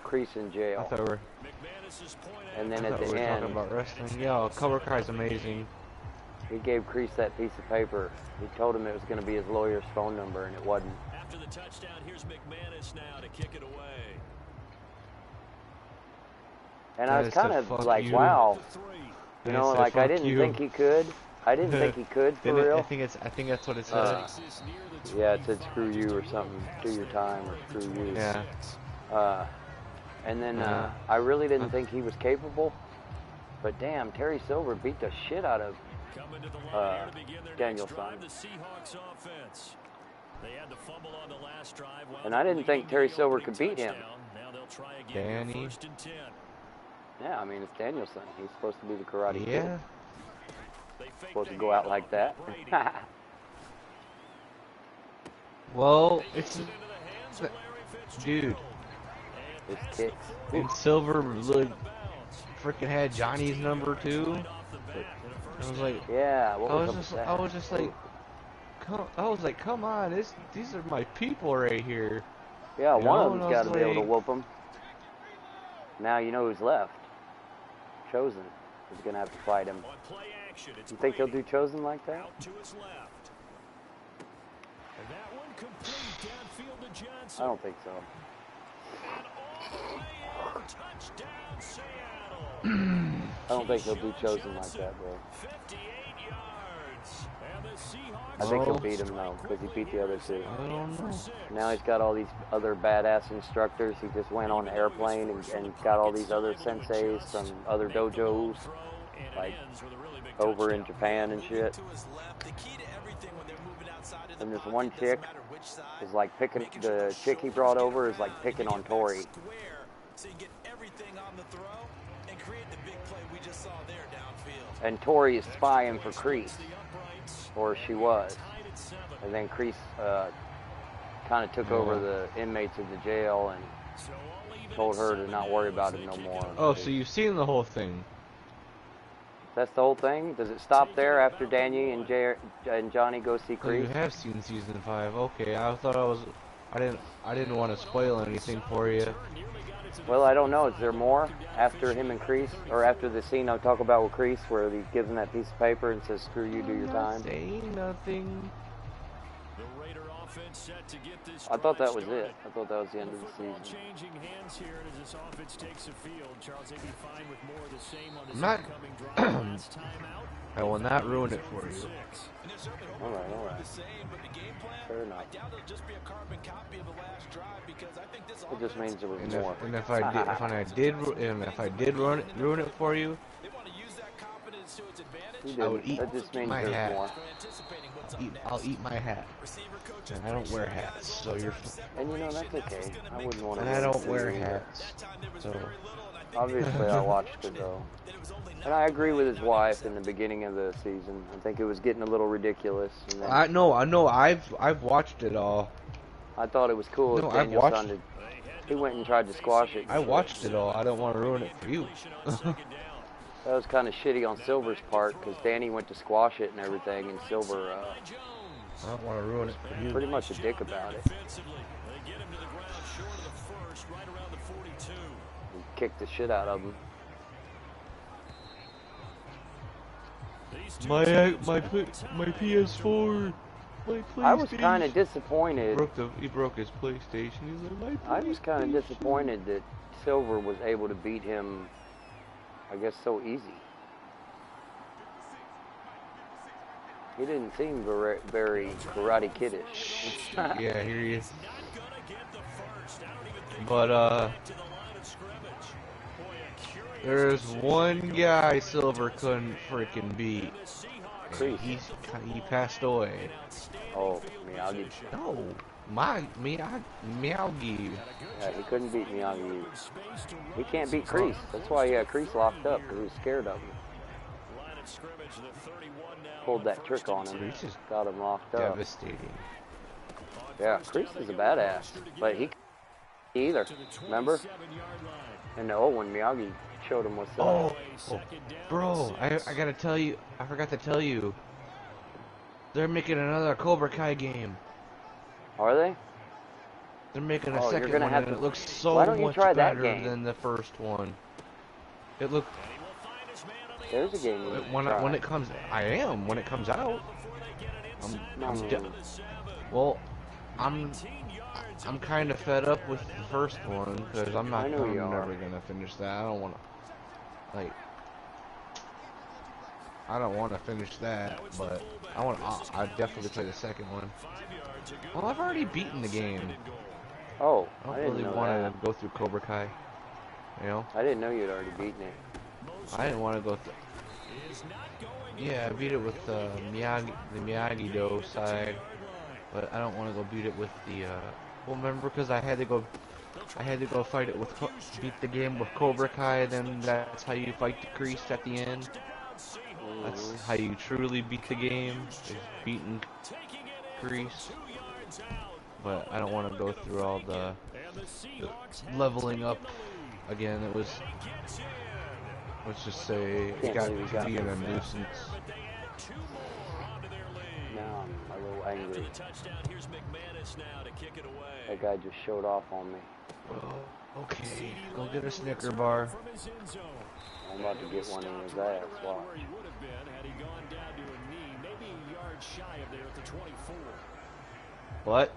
Crease in I jail. thought we were. And then I at thought we the were talking end, about wrestling. Yeah, Cobra Kai's amazing. he gave Crease that piece of paper. He told him it was going to be his lawyer's phone number, and it wasn't. After the touchdown, here's McManus now to kick it away. And I was Dennis said, kind of "Fuck like, you." wow. You Dennis know, said, like I "Fuck didn't you." think he could. I didn't think he could for Didn't it? real. I think that's what it said. Yeah, it said screw you or something. Do your time or screw you. Yeah. And then I really didn't think he was capable. But damn, Terry Silver beat the shit out of Danielson. And I didn't think Terry Silver could beat him. Danny. Yeah, I mean, it's Danielson. He's supposed to be the Karate Kid. Yeah. Supposed to go out like that. Well, it's dude. His kicks. And Silver like freaking had Johnny's number too. I was like, Yeah, what I was was up just, with that? I was just like, come on, these are my people right here. Yeah, You one know, of and them's I got was to be able to like- whoop him. Now you know who's left. Chosen is going to have to fight him. On play action, it's You think he'll Brady do Chosen like that? out to his left. And that one complete downfield to Johnson. I don't think so. And all the way in, touchdown Seattle. I don't think he'll do Chosen like that, bro. 58 yards. And the Seahawks I think he'll Oh. beat him, though, because he beat the other two. I don't know. Now he's got all these other badass instructors. He just went on an airplane and got all these other senseis from other dojos, like over in Japan and shit. And this one chick is like picking, the chick he brought over is like picking on Tori. So you get everything on the throw and create the big play we just saw there downfield. And Tori is spying for Kreese, or she was. And then Kreese kind of took over the inmates of the jail and told her to not worry about him no more. Oh, so you've seen the whole thing? That's the whole thing? Does it stop there after Danny and Johnny go see Oh, you Kreese? have seen season 5. Okay, I thought I didn't want to spoil anything for you. Well, I don't know. Is there more after him and Kreese, or after the scene I talk about with Kreese, where he gives him that piece of paper and says, "Screw you, do your time"? Saying nothing. The Raider offense set to get this I thought that drive was started. it. I thought that was the end of the Football season. changing hands here as this offense takes the field. Charles, they'd be fine with more of the same on this Not- upcoming drive. Last time out, I will not ruin it for you. 6. All right. Fair enough. I doubt it'll just be a carbon copy of the last drive because I think this It just means there was And more. if I did ruin it for you, they want to use that confidence to its advantage. You I would didn't. eat That just means my there's hat. more. They're anticipating what's up I'll next. eat my hat. Receiver coach And I don't wear hats, so you're. And you know, that's okay. I wouldn't want to. And I don't wear hats, so. Obviously, I watched it though. And I agree with his wife in the beginning of the season. I think it was getting a little ridiculous. And then I know. I've watched it all. I thought it was cool. No, as I've Daniel watched- sounded. He went and tried to squash it. I watched it all. I don't want to ruin it for you. That was kind of shitty on Silver's part because Danny went to squash it and everything, and Silver I don't want to ruin it for you. pretty much a dick about it. Defensively, they get him to the ground short of the first, right around the 42. He kicked the shit out of him. These two My teams my have P- time my to PS4, my PlayStation. I was kind of disappointed. He broke his PlayStation. He's like, my I was kind of PlayStation." disappointed that Silver was able to beat him, I guess, so easy. He didn't seem very Karate Kiddish. Yeah, here he is. not gonna get the first. I don't even think But back to the line of scrimmage. Boy, a curious there's decision one to guy make. Silver couldn't freaking beat. The Seahawks Kreese. He passed away. outstanding Oh, field Miyagi. position. No, Miyagi. Yeah, he couldn't beat Miyagi. He can't beat Kreese. That's why he had Kreese locked up, because he was scared of him. Line of scrimmage, the 31 now. Pulled that trick on him. Kreese is Got him locked up. devastating. Yeah, Kreese is a badass. But he either. Remember? And the old one, Miyagi showed him what's up. Oh, bro, I gotta tell you, I forgot to tell you. They're making another Cobra Kai game. Are they? They're making a Oh, you're second gonna one, have and to- it looks so Why don't you much try that better game? than the first one. It looked There's a game you when try. it comes. I am when it comes out. Well, I'm kind of fed up with the first one because I'm I know you never are. gonna finish that. I don't want to like. I don't want to finish that, but I definitely play the second one. Well, I've already beaten the game. Oh, I I don't didn't really know want that. to go through Cobra Kai. You know, I didn't know you'd already beaten it. I didn't want to go through. Yeah, I beat it with the Miyagi-Do side, but I don't want to go beat it with the. Well, remember, because I had to go fight it with beat the game with Cobra Kai. Then that's how you fight the Kreese at the end. That's how you truly beat the game. Is beating Kreese. but I don't want to go through all the leveling up again. It was, let's just say, it got to be a nuisance. Now I'm a little angry. That guy just showed off on me. Oh, okay, go get a Snicker bar. I'm about to get one in his ass. Watch. What?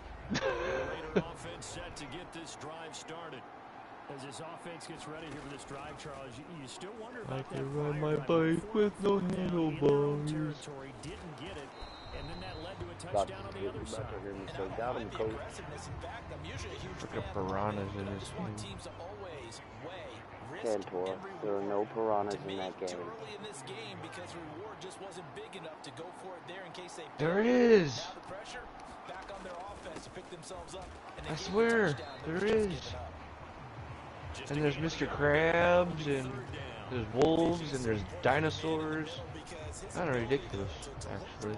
Offense set to get this drive started. As this offense gets ready here for this drive, Charles, you still wonder about I can ride my bike with no handlebars. Territory, didn't get it, and then that led to a touchdown on the other side. Got him, coach. Look at piranhas in this game. Cantor, there are no piranhas in that game. There it is. I swear, there is. And there's Mr. Krabs, and there's wolves, and there's dinosaurs. Kind of ridiculous, actually.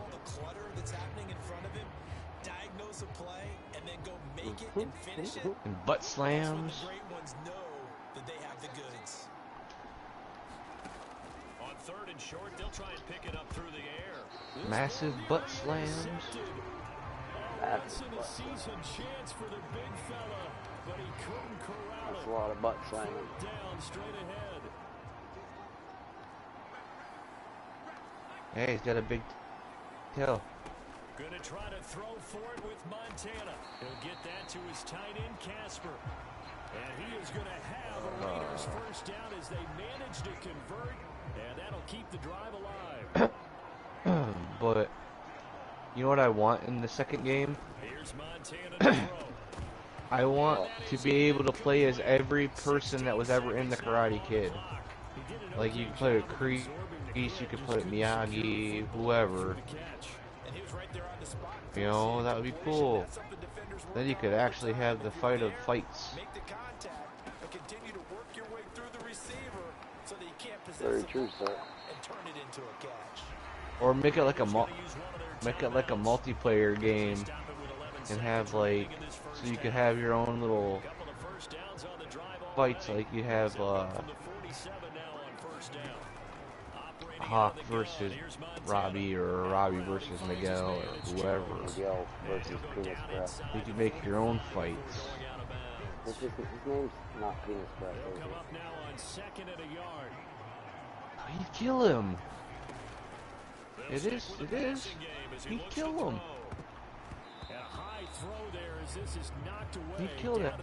And butt slams. On third and short, they'll try and pick it up through the air. Massive butt slams. That's a season chance for the big fella, but he couldn't corral it. That's a lot of butt slamming. Down straight ahead. Hey, he's got a big tail. Gonna try to throw for it with Montana. He'll get that to his tight end, Casper. And he is gonna have a Raiders first down as they manage to convert, and that'll keep the drive alive. But you know what I want in the second game? Here's Montana to throw. I want to be able to play as every person that was ever in the Karate Kid. Like, you could play with Kreese, you could play with Miyagi, whoever. You know, that would be cool. Then you could actually have the fight of fights. Very true, sir. Or make it like a multiplayer game, and have like, so you could have your own little fights, like you have Hawk versus Robbie, or Robbie versus Miguel, or whoever. Miguel versus Penis Breath. You could make your own fights. His name's not Penis Breath, is Come up now on second and a yard. He'd kill him. It is. He'd kill him. He'd kill that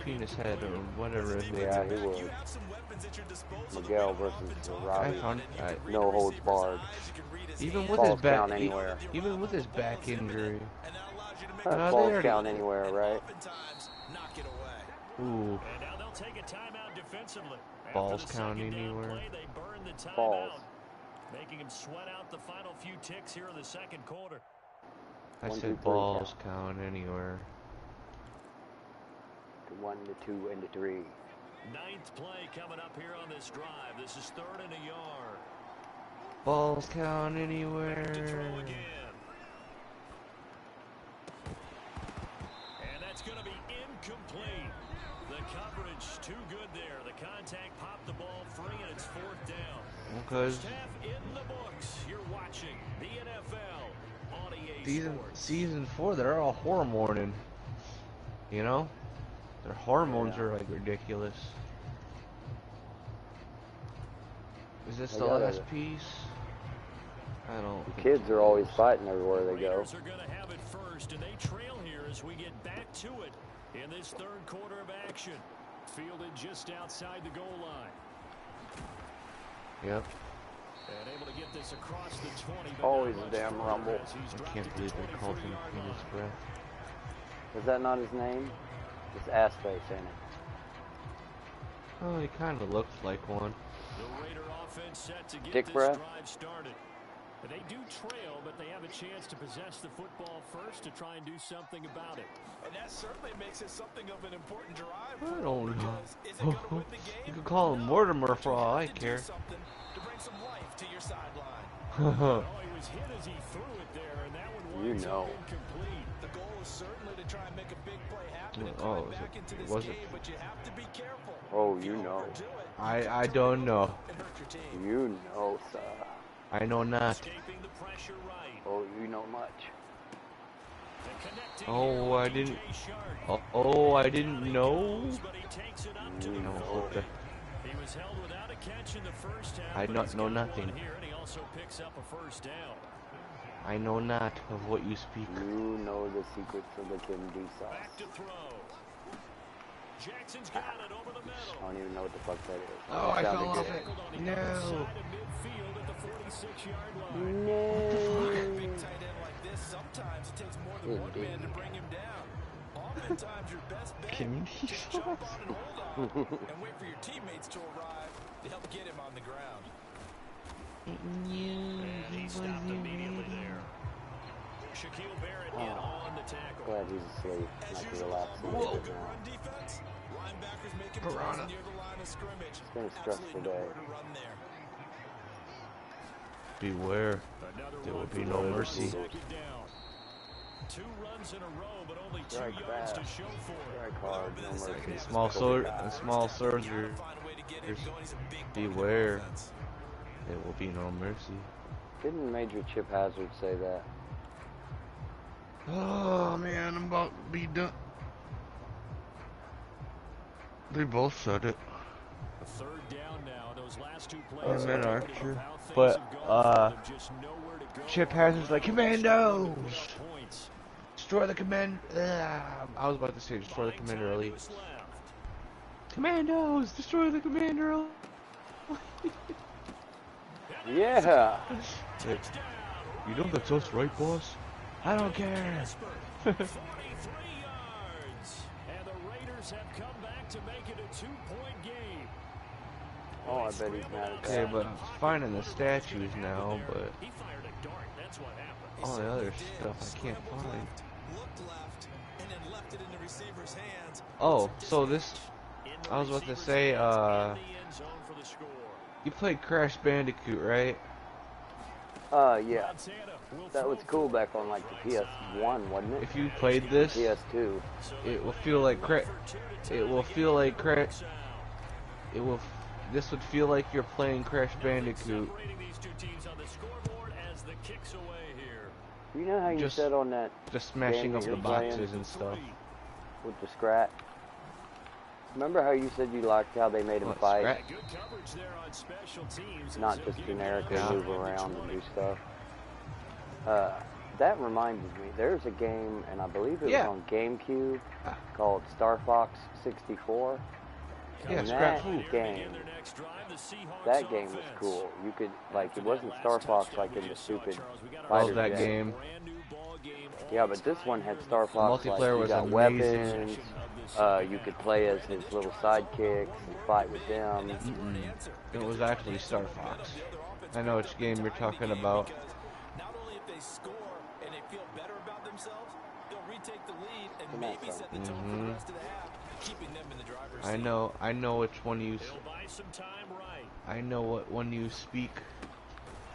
penis head, or whatever his name is. Yeah, he would. Miguel versus Robbie. No holds barred. Even with Balls his back, count anywhere. even with his back injury. Balls count anywhere, right? Ooh. Balls count anywhere. Balls. Making him sweat out the final few ticks here in the second quarter. I 1, said 2, 3 balls count anywhere. 1 to 2 and to 3. Ninth play coming up here on this drive. This is third and a yard. Balls count anywhere. To throw again. And that's going to be incomplete. The coverage too good there. The contact popped the ball free, and it's fourth down. Because In the books, you're watching the NFL on EA Sports. season 4, they're all hormoning. You know, their hormones are like ridiculous. Is this the last piece? I don't. The kids are always fighting everywhere they go. Raiders are going to have it first, and they trail here as we get back to it in this third quarter of action. Fielded just outside the goal line. Yep. And able to get this across the 20. Always a damn rumble. I can't believe they called him Penis Breath. Is that not his name? It's ass face, ain't it? Oh, he kind of looks like one. The Raider offense set to get Dick this breath? drive started. They do trail, but they have a chance to possess the football first to try and do something about it. And that certainly makes it something of an important drive. I don't know. You could call him Mortimer for all I care. To bring some life to your sideline. Oh, he was hit as he threw it there, and that one You winds know. up incomplete. The goal is certainly to try try and make a big play happen and Oh, climb back into this was game, it? but you have to be careful. Oh, If you know. overdo it, I don't know. and hurt your team. You know, sir. I know not. Escaping the pressure right. Oh, you know much. And connecting Oh, here I with didn't. DJ Shark. Oh, I didn't know. But he takes it up to You the know. 40. He was held without a catch in the first half. I but not he's know got nothing. one here, and he also picks up a first down. I know not of what you speak. You know the secrets of the candy sauce. Back to throw. Jackson's got it over the I middle. don't even know what the fuck that is. Oh, I That fell sounded off good. it. Tackled on the No. other side of midfield at the 46-yard line. No. Big tight end like this, sometimes it takes more than one man to bring him down. Oftentimes, your best bet is jump on and hold on and wait for your teammates to arrive to help get him on the ground. And he stopped immediately there. Shaquille Barrett in on the tackle. Glad he's asleep. I As can usual, relax a with little a bit good now. run defense, linebackers making plays Piranha. near the line of scrimmage. It's been a stressful Absolutely day. nowhere to run there. Beware. Another There run will be for no the mercy. second down. 2 runs in a row, but only 2 Strike yards back. to show for it. Strike hard, no mercy. Small soldier. Find a way to get him going. He's a big part of their Beware. offense. There will be no mercy. Didn't Major Chip Hazard say that? Oh man, I'm about to be done. They both said it. Third down now. Those last 2 I plays meant are Archer. of how things But, have gone for them. Just nowhere to go. Chip Hazard's like, Commandos! Put up points. Destroy the command. I was about to say destroy the Buying commander time early. to his left. Commandos! Destroy the commander early. Yeah. Hey, you know that's us, right, boss? I don't care. 43 yards. And the Raiders have come back to make it a 2-point game. Oh, I bet he's mad at Okay, that. but I'm finding the statues now, but He fired a dart. That's what happened. all the other stuff I can't find. Looked left, and then left it in the receiver's hands. Oh, so this, In the I was about to receiver's say, hands and the end zone for the score. you played Crash Bandicoot, right? Yeah. Montana will That was throw cool for back it. on like the Right PS1, wasn't it? If you played this, PS2. it will feel like it will feel like Crash. side. It will. This would feel like you're playing Crash Bandicoot. Separating these 2 teams on the scoreboard as the kicks away here. You know how you Just- said on that Just smashing Game up that the you're playing? boxes and stuff. with the scratch? Remember how you said you liked how they made him What, fight? Scrat? Good coverage there on special teams. Not as just they'll get generically Yeah. move around and do stuff. That reminds me, there's a game, and I believe it Yeah. was on GameCube, Ah. called Star Fox 64. Yeah, And Scrap that Food. game, Their next drive, the Seahawks that game was offense. cool. You could, like, After it that wasn't last Star Fox touchdown like we in the just saw, stupid Charles, we got our fighter Love that jet. game. brand new ball game Yeah, all but this one time had here in Star the Fox, like, multiplayer you was got amazing. weapons, you could play as his little sidekicks and fight with them. It was actually Star Fox. I know which game you're talking about. Not only if they score and they feel better about themselves, they'll retake the lead and Come on, maybe son. set the tone for the rest of the half, keeping them in the driver's I seat. know which one you. They'll buy some time right. I know what one you speak.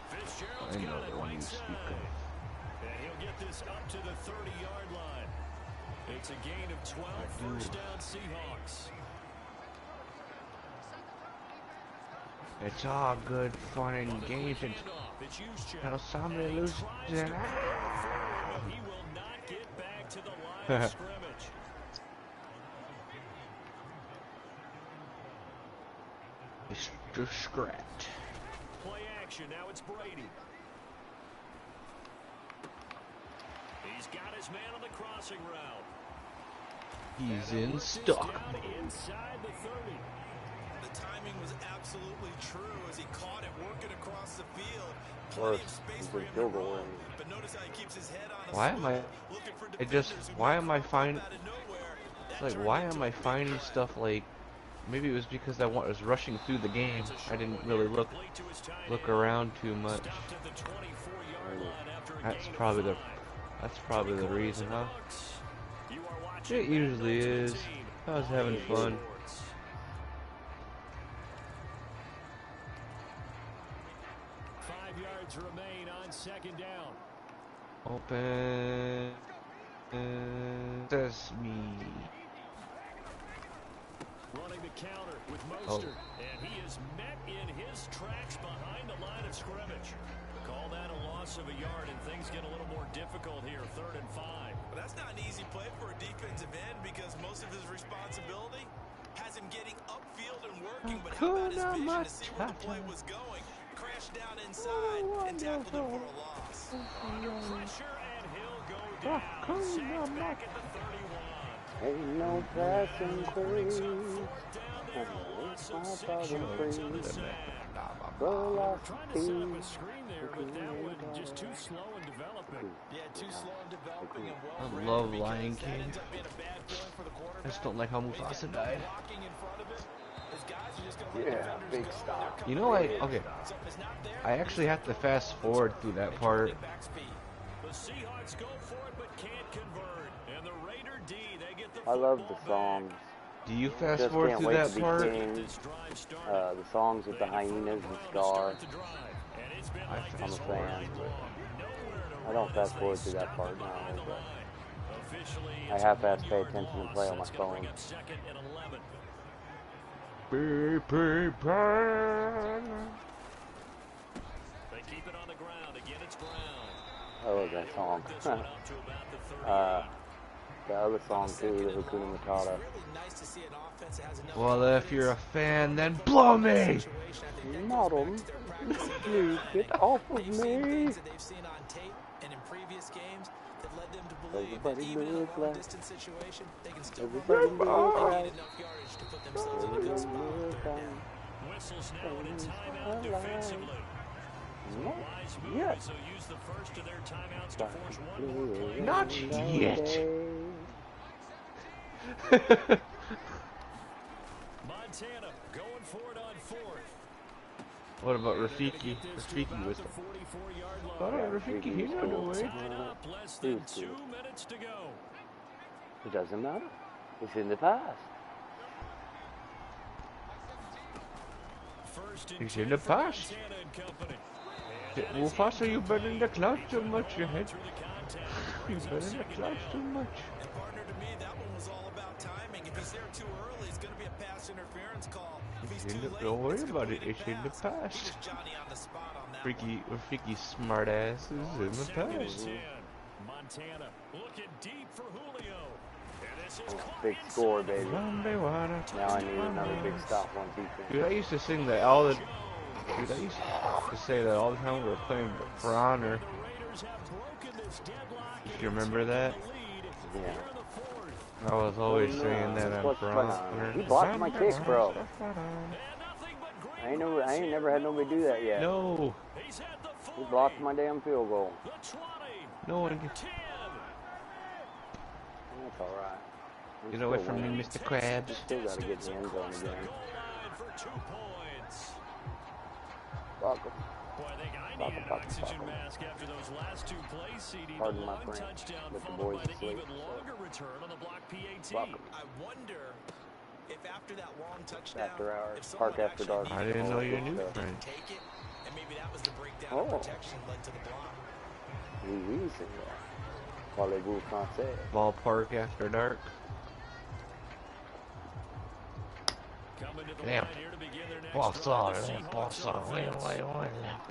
Fitzgerald's I know got it the one right you speak side. of. And he'll get this up to the 30-yard line. It's a gain of 12, first down Seahawks. It's all good fun and games Handoff, it's Juszczyk. until somebody And he loses tries it. to but he will not get back to the line of scrimmage. It's just scratch. Play action, now it's Brady. He's got his man on the crossing route. He's And in works this stock down mode. inside the 30. The timing was absolutely true as he caught it working across the field. Worse, Plenty of space he's for in him to field goal roll, range. but notice how he keeps his head on a Why am swivel, I? looking for It just. defenders who Why may am I pop finding? out of nowhere. That It's like, turned why into am a I big finding play. stuff like? Maybe it was because I was rushing through the game. I didn't really look around too much. Stopped at the 24-yard line after a That's gain of probably the. 5. That's probably the Three-quarters reason, in the huh? books. You are watching It usually Madden is. Ultimate Team I was on having EA fun. Sports. 5 yards remain on second down. Open. That's me. Running the counter with Mostert, and he is met in his tracks behind the line of scrimmage. Call that a loss of a yard, and things get a little more difficult here, 3rd and 5. Well, that's not an easy play for a defensive end because most of his responsibility has him getting upfield and working, but how about his vision to see where the play was going? Crashed down inside and tackled him for a loss. Under pressure, and he'll go down. Sacked back at the 31. Ain't no passing Brings free. up 4th down there, a loss of 6 yards on the sack. Trying to set up a screen there, but that one just too slow in developing. Yeah, too slow in developing and well I read love because Lion that King. ends up being a bad feeling for the quarterback. I just don't like how Mufasa died. Blocking in front of him. His guys are just gonna let Yeah, defenders big go. stop. You know, okay, So if it's not there, I actually have to fast forward through that part. back speed. The Seahawks go for it but can't convert. And the Raider D, they get the I love the football back. songs. Do you fast Just forward can't through wait that to be part? king. This drive started. The songs with the hyenas and Scar. I'm a fan. I don't fast forward through that part now, but I half-ass pay attention and play on my phone. They keep it on the ground. Again, it's Brown. I love that song. The other song too, the Hakuna Matata. Well, if you're a fan, then blow me! Model, please get off of me! They've seen on tape and in previous games that led them to believe that even in a long-distance situation, they can still run the ball. They need enough yardage to put themselves in a good spot on 3rd down. Whistles now in a timeout defensively. Wise move Yeah. as they'll use the first of their timeouts to force one more play. Not yet! Montana going for it on 4th. What about Rafiki? Rafiki was... Alright, Rafiki, he's on the way. Tied up, less than 2 minutes to go. It doesn't matter. It's in the past. First and He's 10 in the for past. Montana and company. Mufasa, you've been in the clouds too much, you head. Through the contact. You've been in the clouds too much. And partner, to me, that one was all about timing. If he's there too early, it's going to be a pass interference call. If he's too late, Don't worry it's a about it, completed it's in the pass. past. He was Johnny on the spot on that Rafiki smart ass is in the 2nd and past. 10. Montana looking deep for Julio. And this is caught Big inside score, the baby. Now I need another big stop on defense. Dude, I used to sing that all the... Dude, I used to say that all the time we were playing For Honor. The Raiders have broken this deadlock. If you remember that? Yeah. I was always saying that on For Honor. He blocked my kick, bro. I ain't never had nobody do that yet. No. He blocked my damn field goal. No one gets... That's alright. Get away from me, Mr. Krabs. Still gotta get in the end zone again. Welcome. Boy, I think I need an oxygen mask after those last 2 plays, CD. Pardon The my long French, touchdown but the followed boys by the asleep, even longer return on the block PAT. Welcome. I wonder if after that long touchdown, After hours. if someone Park after dark. actually I didn't know you knew French. French. take it, and maybe that was the breakdown Oh. of protection led to the block. Oui, oui, senor. Parlez-vous français? Ballpark after dark. Coming to the Damn. line here to begin their next Boss drive. on, The Seahawks boss on, offense. wait, They've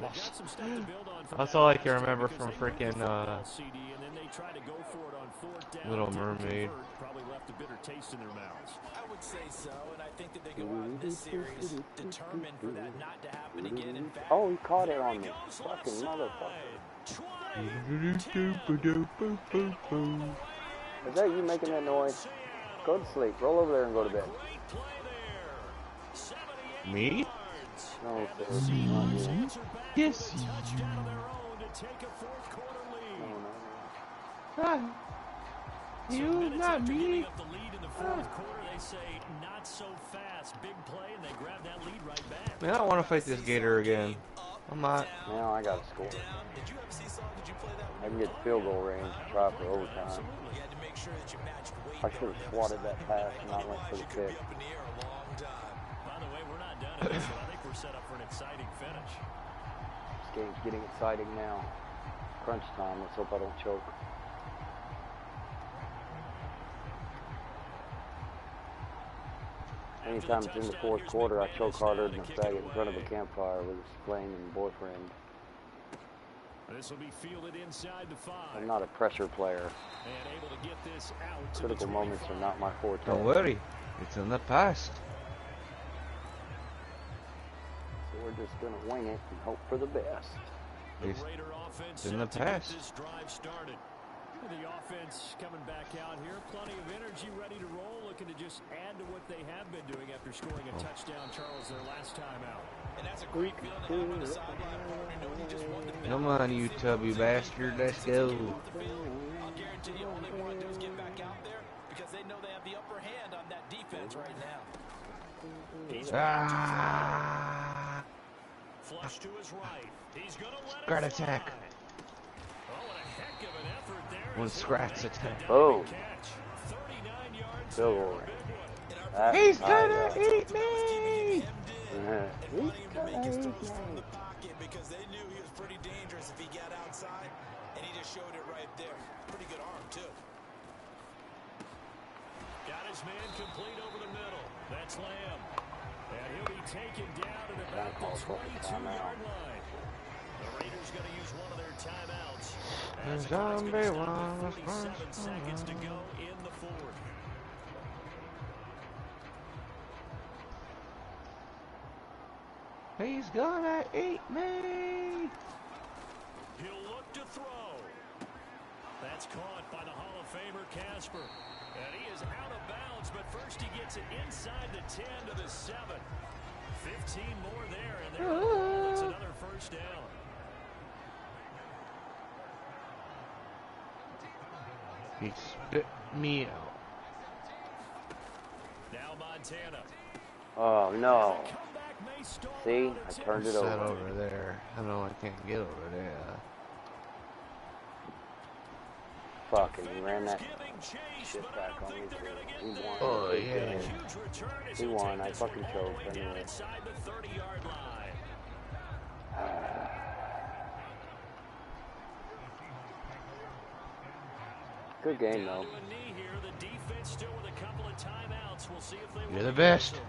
boss. got some stuff to build on from That's that all I can offense remember because from they moved the freaking, football, CD, and then they tried to go for it on 4th down. Little Didn't Mermaid. convert, probably left a bitter taste in their mouths. I would say so, and I think that they go out in this series determined for that not to happen again. In fact, Oh, he caught it Here on he me. goes left Fucking side. motherfucker. 20, 10. Is that you making that noise? Go to sleep. Roll over there and go to bed. Great play there. 78 Me? yards. No, And sir. the Seahawks answer back Yes, with a touchdown of their own to take a 4th quarter lead. Ah, Some you, minutes not after giving me. up the lead in the 4th quarter, they say not so fast. Big play, and they grab that lead right back. Man, I don't want to fight this gator again. I'm not. Now I gotta score. did you have seesaw? Did you play that I when can you get were field young? goal range to try for overtime. You had to make sure that you matched weight. I should have swatted that pass and not went for the Otherwise, you could kick. be up in the air a long time. By the way, we're not done at this one. I think we're set up for an exciting finish. This game's getting exciting now. Crunch time. Let's hope I don't choke. Anytime it's in the fourth quarter, I choke harder than a faggot in front of a campfire with his flaming boyfriend. This will be fielded inside the 5. I'm not a pressure player. And able to get this out to Critical the moments are not my forte. Don't worry, it's in the past. So we're just gonna wing it and hope for the best. It's in the past. This drive started. The offense coming back out here, plenty of energy, ready to roll, looking to just add to what they have been doing after scoring a touchdown, Charles, their last time out. And that's a great feeling to have on the sideline, partner, knowing you just won the battle. Come on, you tubby bastard, let's go. I'll guarantee you all they want to do is get back out there because they know they have the upper hand on that defense right now. Ah! Flush to his right. He's going to let Scratch it fly. attack. Oh, what a heck of an effort there. One scratch attack. Oh. 39 yards Bill there. Roy. Big one. He's gonna He's eat me! Wanting him to make his throws from the pocket because they knew he was pretty dangerous if he got outside, and he just showed it right there. Pretty good arm, too. Got his man complete over the middle. That's Lamb. And he'll be taken down at about the 22-yard line. The Raiders going to use one of their timeouts. As the clock's going to stop with 47 seconds to go in the fourth. He's gonna eat me! He'll look to throw. That's caught by the Hall of Famer Casper. And he is out of bounds, but first he gets it inside the 10 to the 7. 15 more there, and there it's another first down. He spit me out. Now Montana. Oh no. See, I turned it Set over. over there. I know I can't get over there. Fucking he ran that shit back on me too. He won. Oh yeah. He won. I fucking choked anyway. Good game though. You're the best.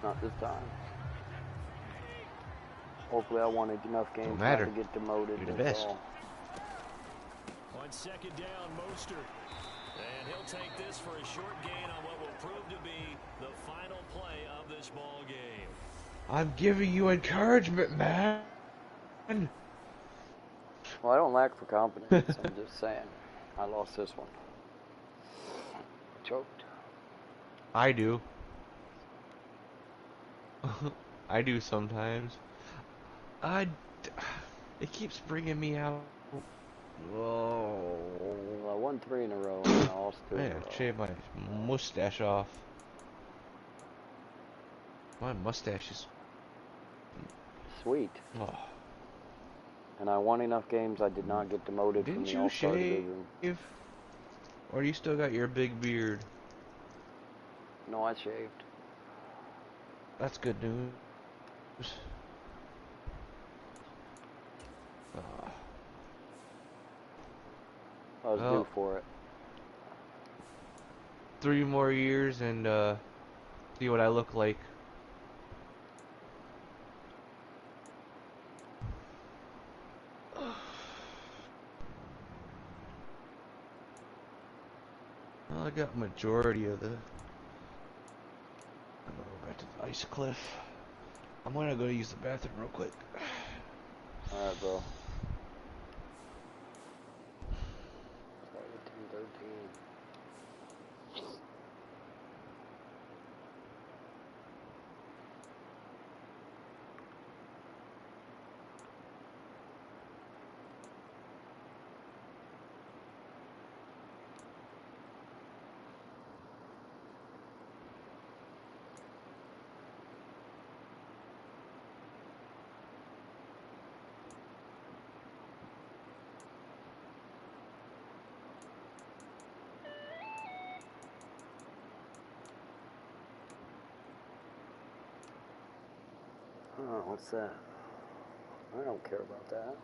Not this time. Hopefully I wanted enough games Don't not matter. to get demoted. You're the that's best. all. On second down, Mostert. And he'll take this for a short gain on what will prove to be the final play of this ball game. I'm giving you encouragement, man. Well, I don't lack for confidence. I'm just saying. I lost this one. Choked. I do. I do sometimes. It keeps bringing me out. Whoa. Well, I won 3 in a row and I lost 2 in a Man, row. shave my mustache off. My mustache is. Sweet. Oh. And I won enough games I did not get demoted Didn't from the you All-Star division. shave? Or you still got your big beard? No, I shaved. That's good news. I was due for it. 3 more years and see what I look like. Well, I got majority of the. I'm gonna go back to the ice cliff. I'm gonna go use the bathroom real quick. Alright, bro. Sorry, 10-13. Oh, what's that? I don't care about that.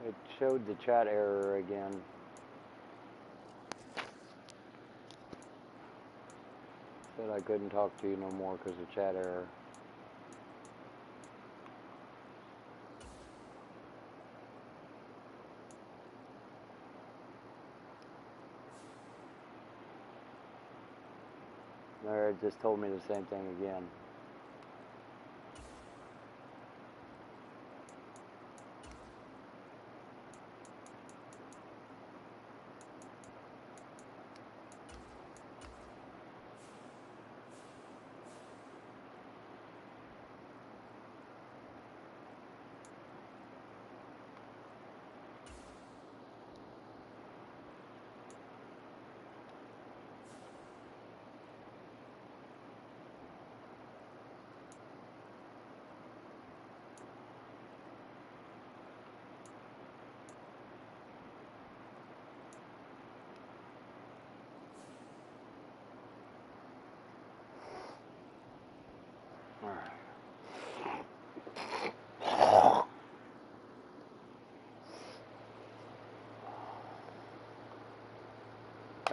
It showed the chat error again. Said I couldn't talk to you no more because of chat error. There, it just told me the same thing again.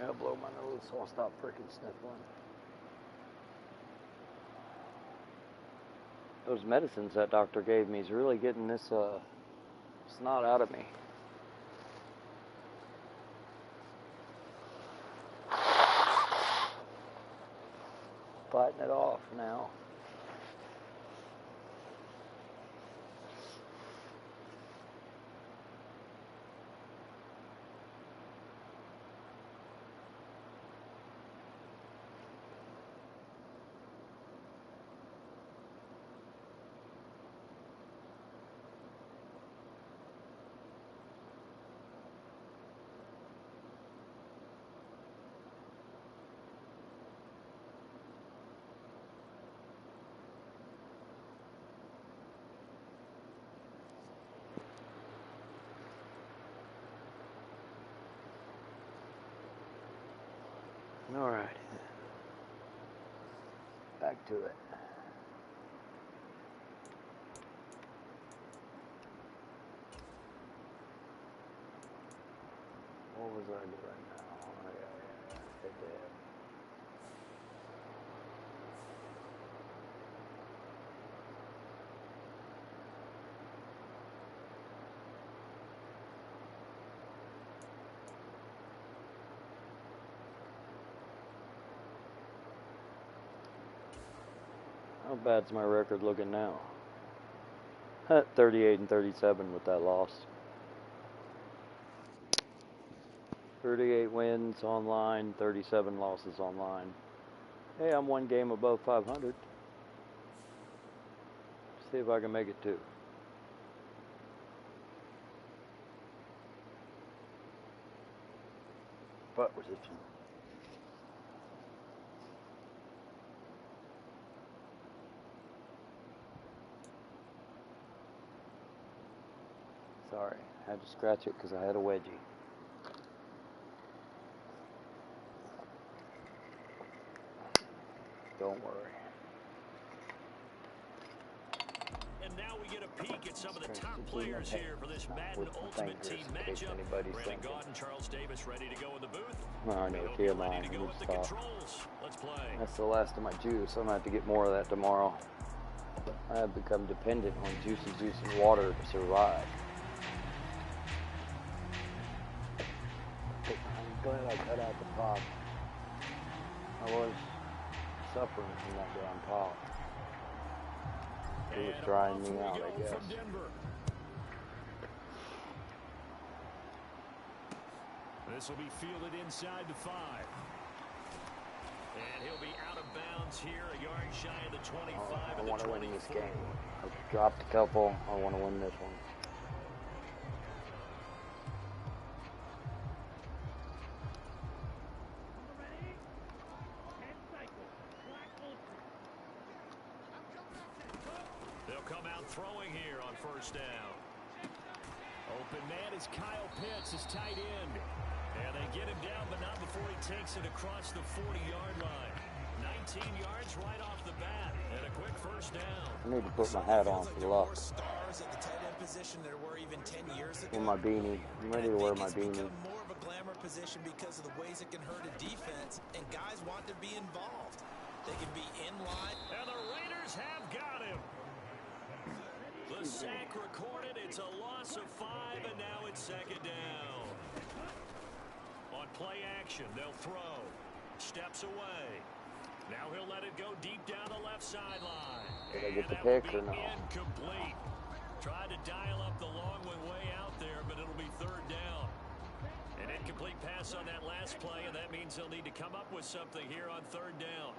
I'll blow my nose so I'll stop freaking sniffling. Those medicines that doctor gave me is really getting this snot out of me. Fighting it off now. All right. Back to it. What was I doing now? Oh, yeah. Hit the head. How bad's my record looking now? 38-37 with that loss. 38 wins online, 37 losses online. Hey, I'm one game above 500. See if I can make it 2. Butt was itching. Sorry, I had to scratch it because I had a wedgie. Don't worry. And now we get a peek at some of the top players here for this Madden Ultimate Team matchup. Brandon Gaudin, Charles Davis ready to go in the booth. Oh, I know, TMI. Let's play. That's the last of my juice. I'm going to have to get more of that tomorrow. I have become dependent on juicy and water to survive. I'm glad I cut out the pop. I was suffering from that damn pop. It was drying me out, I guess. This will be fielded inside the 5. And he'll be out of bounds here, a yard shy of the 25. I want to win this game. I've dropped a couple. I want to win this one. They'll come out throwing here on first down. Open man is Kyle Pitts, his tight end. And they get him down, but not before he takes it across the 40-yard line. yards right off the bat, and a quick first down. I need to put my hat on for luck. Stars at the tight end position there were even 10 years ago. With my beanie. I'm ready to wear my beanie. It's become more of a glamour position because of the ways it can hurt a defense, and guys want to be involved. They can be in line. And the Raiders have got him. The sack recorded. It's a loss of 5, and now it's second down. On play action, they'll throw. Steps away. Now he'll let it go deep down the left sideline. Did I get the that will pick be or no? incomplete. Tried to dial up the long one way out there, but it'll be third down. An incomplete pass on that last play, and that means they'll need to come up with something here on third down.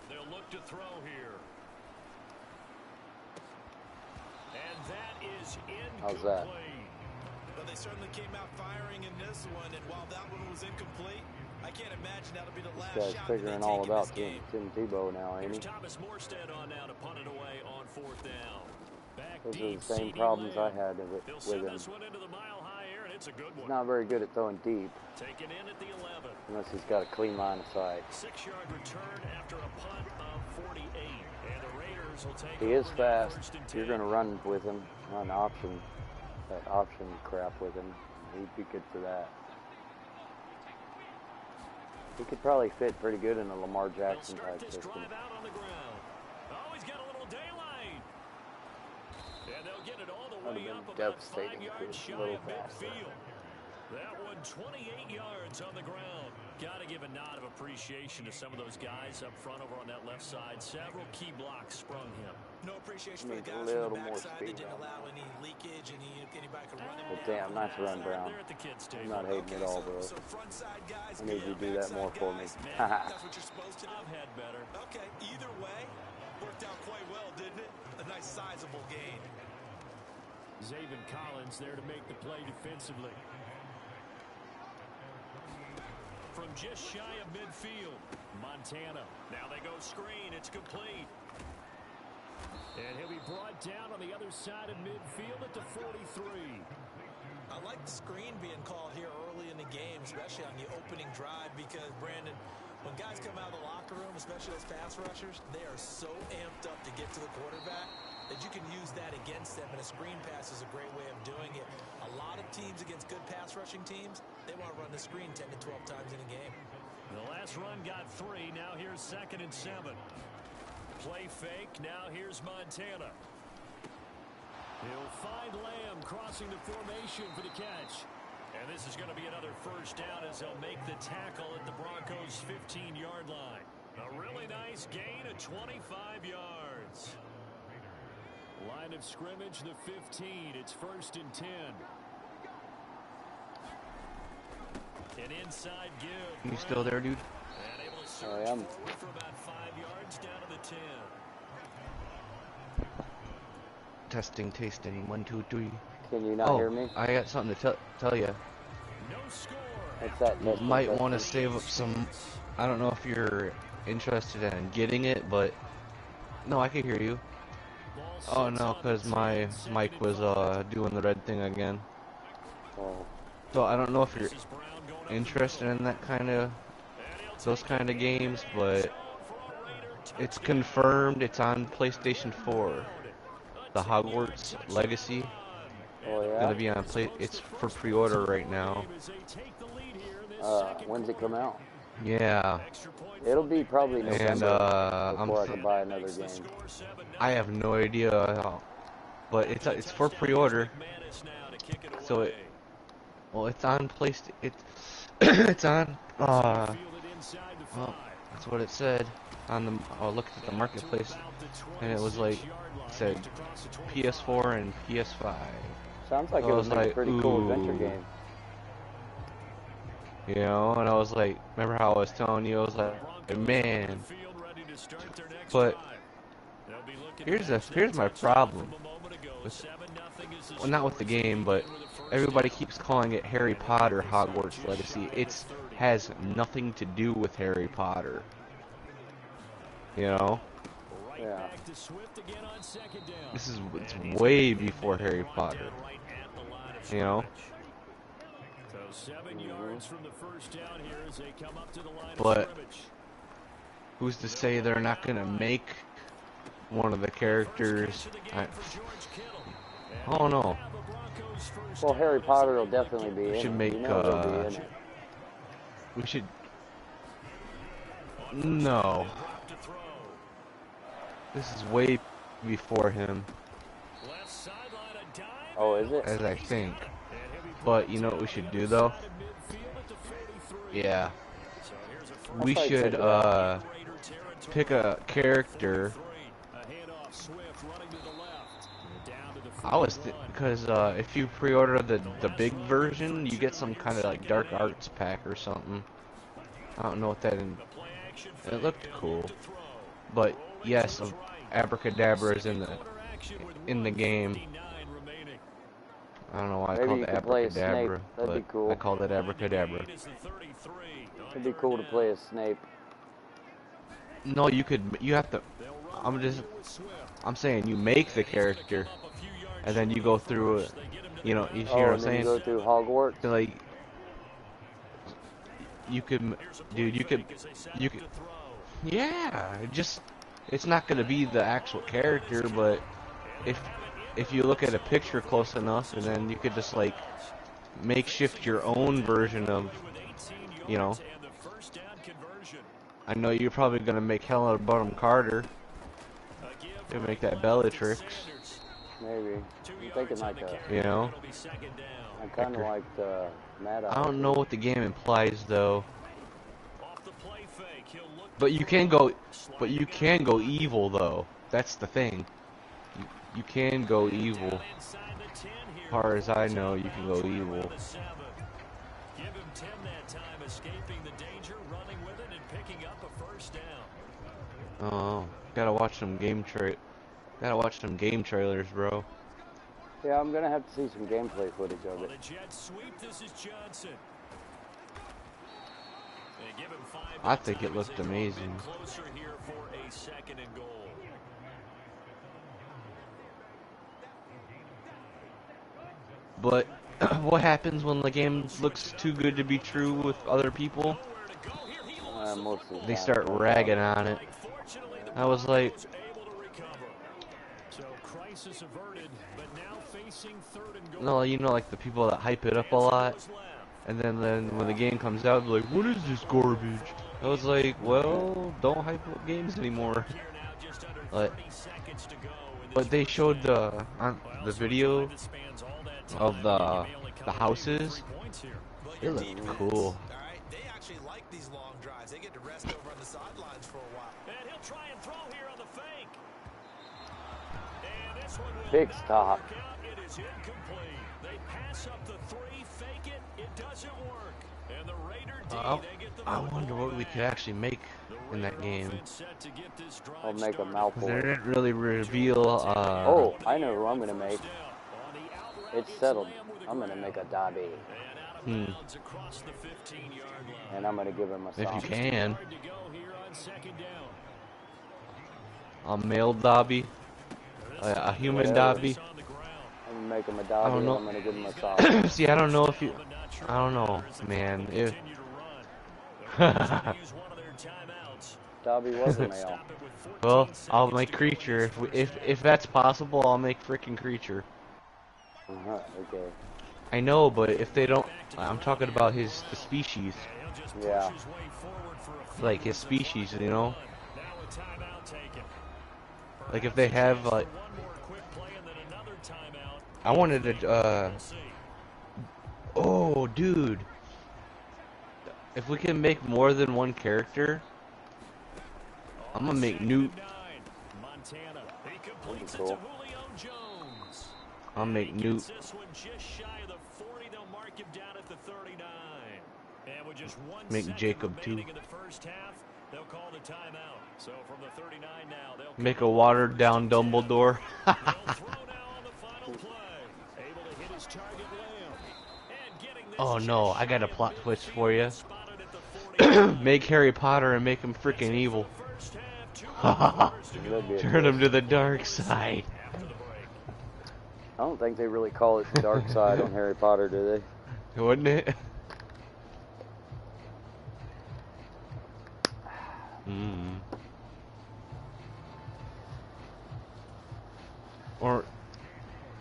They'll look to throw here. And that is incomplete. How's that? Well, they certainly came out firing in this one, and while that one was incomplete, I can't imagine that'll be the last This guy's shot figuring that they all take in about this game. Tim Tebow now, ain't Here's he? Thomas Morstead on now to punt it away on fourth down. Back Those deep, are the same CeeDee problems I Lamb. had He'll with send him. this one into the mile-high air, and it's a good He's one. not very good at throwing deep, Taken in at the 11. unless he's got a clean line of sight. 6-yard return after a punt of 48. And the Raiders will take He is over now, fast. first and You're 10. going to run with him, run that option crap with him. He'd be good for that. He could probably fit pretty good in a Lamar They'll Jackson start type this system. drive out on the ground. Oh, he's got a little daylight. And they'll get it all the That'd way have up been about devastating 5 if it yards was shy a little of faster. midfield. That one 28 yards on the ground. Got to give a nod of appreciation to some of those guys up front over on that left side. Several key blocks sprung him. No appreciation for Needs the a guys from little the more backside that speed didn't on allow any leakage, and anybody could run him But down. damn, nice run, Brown. There at the kids' I'm table. not hating at all, bro. So front side guys, I need you to do that backside more for me. guys, that's what you're supposed to do. I've had better. Okay, either way, worked out quite well, didn't it? A nice sizable gain. Zaven Collins there to make the play defensively. From just shy of midfield, Montana. Now they go screen. It's complete. And he'll be brought down on the other side of midfield at the 43. I like the screen being called here early in the game, especially on the opening drive, because, Brandon, when guys come out of the locker room, especially those pass rushers, they are so amped up to get to the quarterback that you can use that against them, and a screen pass is a great way of doing it. A lot of teams against good pass rushing teams, they want to run the screen 10 to 12 times in a game. The last run got 3. Now here's 2nd and 7. Play fake. Now here's Montana. He'll find Lamb crossing the formation for the catch. And this is going to be another first down as they'll make the tackle at the Broncos' 15-yard line. A really nice gain of 25 yards. Line of scrimmage, the 15. It's 1st and 10. An inside give. You still there, dude? And able to I surge am. forward for about 5 yards down to the 10. Testing, tasting. 1, 2, 3. Can you not hear me? I got something to tell you. No score. What's that? You might want to save up some. I don't know if you're interested in getting it, but no, I can hear you. Oh no, because my mic was doing the red thing again. Oh, So I don't know if you're interested in that those kind of games, but it's confirmed it's on PlayStation 4. The Hogwarts Legacy. oh yeah? Gonna be on it's for pre-order right now. When's it come out? Yeah. It'll be probably November And before I can buy another game. I have no idea, but it's for pre-order. So it's on PlayStation. It's on. Well, that's what it said on the. I looked at the marketplace, and it was like said PS4 and PS5. Sounds like So it I was was a like, pretty cool adventure ooh. game. You know, and I was like, remember how I was telling you? I was like, man. But here's my problem. Well, not with the game, but everybody keeps calling it Harry Potter Hogwarts Legacy. It has nothing to do with Harry Potter. You know? Yeah. It's way before Harry Potter. You know? 7 yards from the first down here as they come up to the line of But scrimmage. who's to say they're not gonna make one of the characters? I don't know. Well, Harry Potter will definitely be in it. Should make You know he'll be in it. we should. No. This is way before him, Oh, is it? as I think. But you know what we should do though? Yeah. We should pick a character. Because if you pre-order the big version, you get some kind of like dark arts pack or something. I don't know what that is. It looked cool, but yes, Abracadabra is in the game. I don't know why I called it Abracadabra, but cool. I called it Abracadabra. It'd be cool to play as Snape. No, you have to. I'm saying you make the character, and then you go through it. You know, you see what I'm saying? You go through Hogwarts. So, like, you could, dude, you could. Yeah, it's not gonna be the actual character, but if you look at a picture close enough, and then you could just like makeshift your own version of, you know. I know you're probably gonna make Helena Bonham Carter. You make that Bellatrix. Maybe. I'm thinking like a. You know. I kind of like the Madden. I don't know what the game implies though. But you can go. But you can go evil though. That's the thing. You can go evil. As far as I know, you can go evil. Give him 10 that time, escaping the danger, running with it, and picking up a first down. Oh, gotta watch some game trailers, bro. Yeah, I'm gonna have to see some gameplay footage of it. On a jet sweep, this is Johnson. Give him 5 I think it looked amazing. Closer here for a second and goal. But what happens when the game looks too good to be true with other people? They start ragging on it. I was like, no, you know, like the people that hype it up a lot, and then when the game comes out, they're like, what is this garbage? I was like, well, don't hype up games anymore. But they showed the video of the houses. It looked cool. They actually like these long drives. They get to rest over on the sidelines for a while. And he'll try and throw here on the fake. And this one will Big stop. It is incomplete. They pass up the 3, fake it. It doesn't work. And the Raider D, they get the I wonder what we could actually make in that game. I'll make a mouthful. They didn't really reveal. Oh, I know who I'm gonna make. It's settled. I'm gonna make a Dobby. And I'm gonna give him a If song. you can. A male Dobby. A human Dobby. I'm gonna make him a Dobby. I don't know. I'm gonna give him a song. See, I don't know if you. I don't know, man. If. Dobby was a male. Well, I'll make Creature. If that's possible, I'll make freaking Creature. Okay. I know, but if they don't, I'm talking about the species. Yeah. Like his species, you know. Like if they have like, I wanted to. Oh, dude. If we can make more than one character, I'm gonna make Newt. Cool. I'll make Newt. Make Jacob too. Make a watered down Dumbledore. Oh no, I got a plot twist for you. Make Harry Potter and make him freaking evil. Turn him to the dark side. I don't think they really call it the dark side on Harry Potter, do they? Wouldn't it?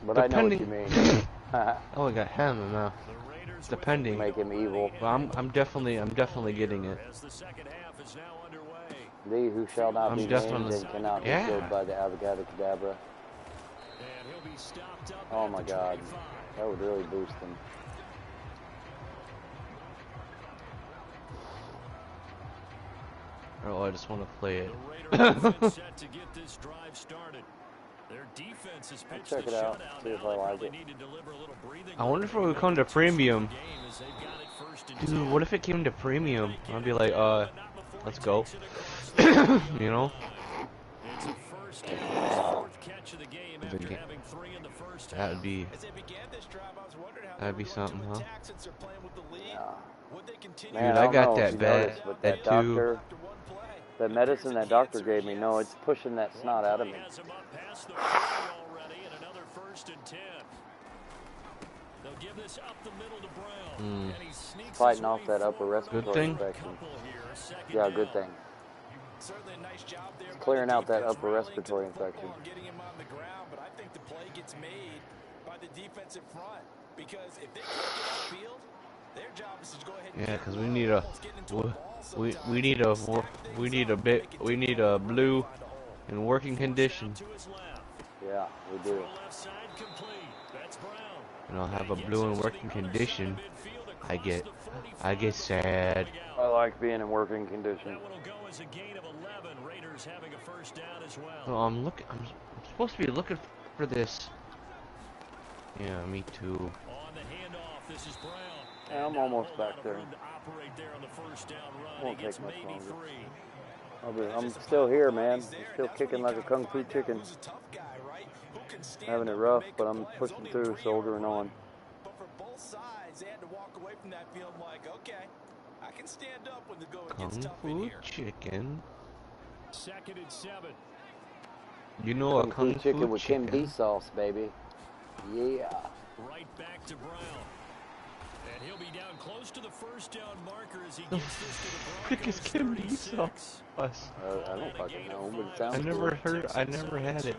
But I know what you mean. Oh, I got him now. Depending. Make him evil. But I'm definitely getting it. Thee who shall not be named and cannot be Yeah. killed by the avocado cadabra. Oh my God, that would really boost him. Oh, I just want to play it. Check it out, see if I like it. I wonder if it would come to premium. Dude, what if it came to premium? I'd be like, let's go. You know? That'd be something, huh? Man, Dude, I got that bad. With that doctor, the medicine that doctor gave me, no, it's pushing that snot out of me. Fighting off that upper respiratory infection. Yeah, good thing. It's clearing out that upper respiratory infection. Yeah, because we need a blue in working condition. Yeah, we do. And I'll have a blue in working condition. I get sad. I like being in working condition. So I'm supposed to be looking for this. Yeah, me too. Yeah, I'm almost back there. Won't take much longer. I'm still here, man. I'm still kicking like a kung fu chicken. Having it rough, but I'm pushing through, soldiering on. But for both sides, they had to walk away from that feeling like, okay, I can stand up when the going gets tough in here. Kung fu chicken. 2nd and 7. You know a kung fu chicken with Kim D sauce, baby. Yeah. Right back to Brown. And he'll be down close to the first down marker as he gets this to the Broncos. Kim D sauce. I don't fucking know, but it sounds I never had it.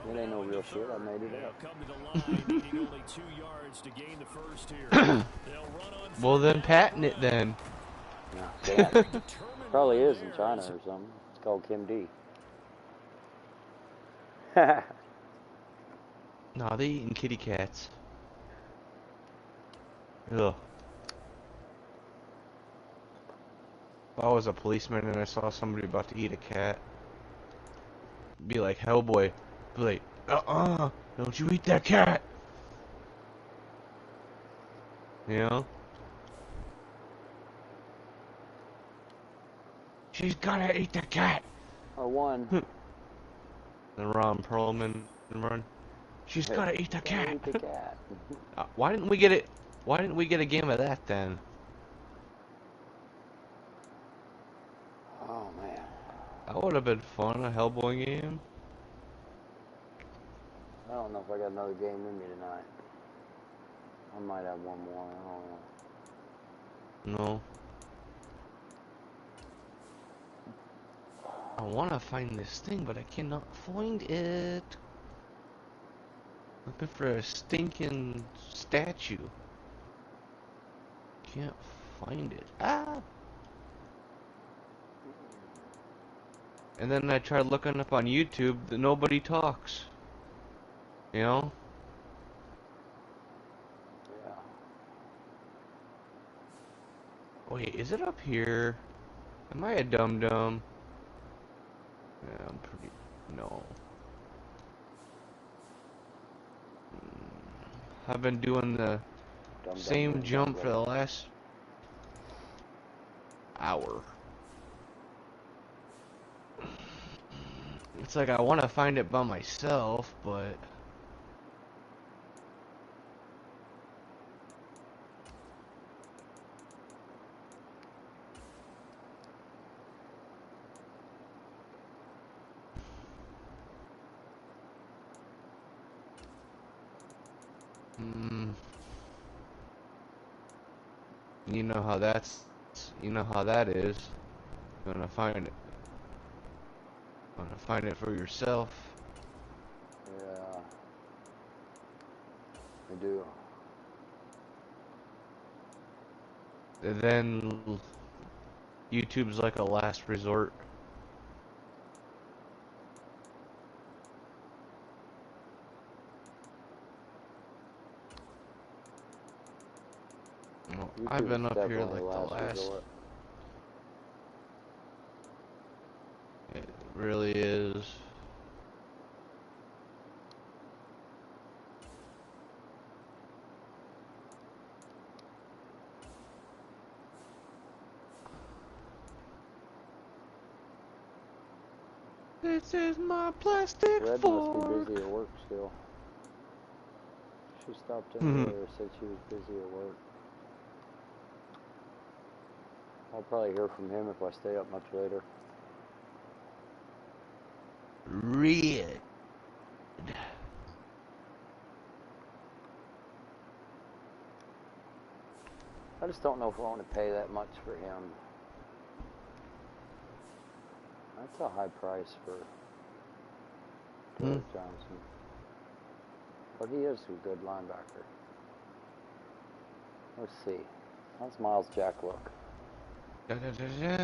It ain't no real shit. I made it up. Come to the line, needing only 2 yards to gain the first here. Well, then patent it then. Yeah, probably is in China or something. It's called Kim D. Nah, they eating kitty cats. Ugh. If I was a policeman and I saw somebody about to eat a cat, be like, Hellboy. Be like, don't you eat that cat. You know? She's gotta eat the cat. Or one. The Ron Perlman run. She's gotta eat the cat. Eat the cat. Why didn't we get it? Why didn't we get a game of that then? Oh man. That would have been fun, a Hellboy game. I don't know if I got another game in me tonight. I might have one more. I don't know. No. I want to find this thing, but I cannot find it. Looking for a stinking statue. Can't find it. Ah! And then I tried looking up on YouTube, nobody talks. You know? Yeah. Wait, is it up here? Am I a dum-dum? Yeah, I'm pretty... No. I've been doing the same jump for the last hour. It's like I want to find it by myself, but... You know how that is. You wanna find it. Wanna find it for yourself. Yeah. I do. And then YouTube's like a last resort. I've been up here like the last. Resort. It really is. This is my plastic Red fork. must be busy at work still. She stopped in earlier, said she was busy at work. I'll probably hear from him if I stay up much later. Red. I just don't know if I want to pay that much for him. That's a high price for Derek Johnson. But he is a good linebacker. Let's see. How's Miles Jack look? Da, da, da, da,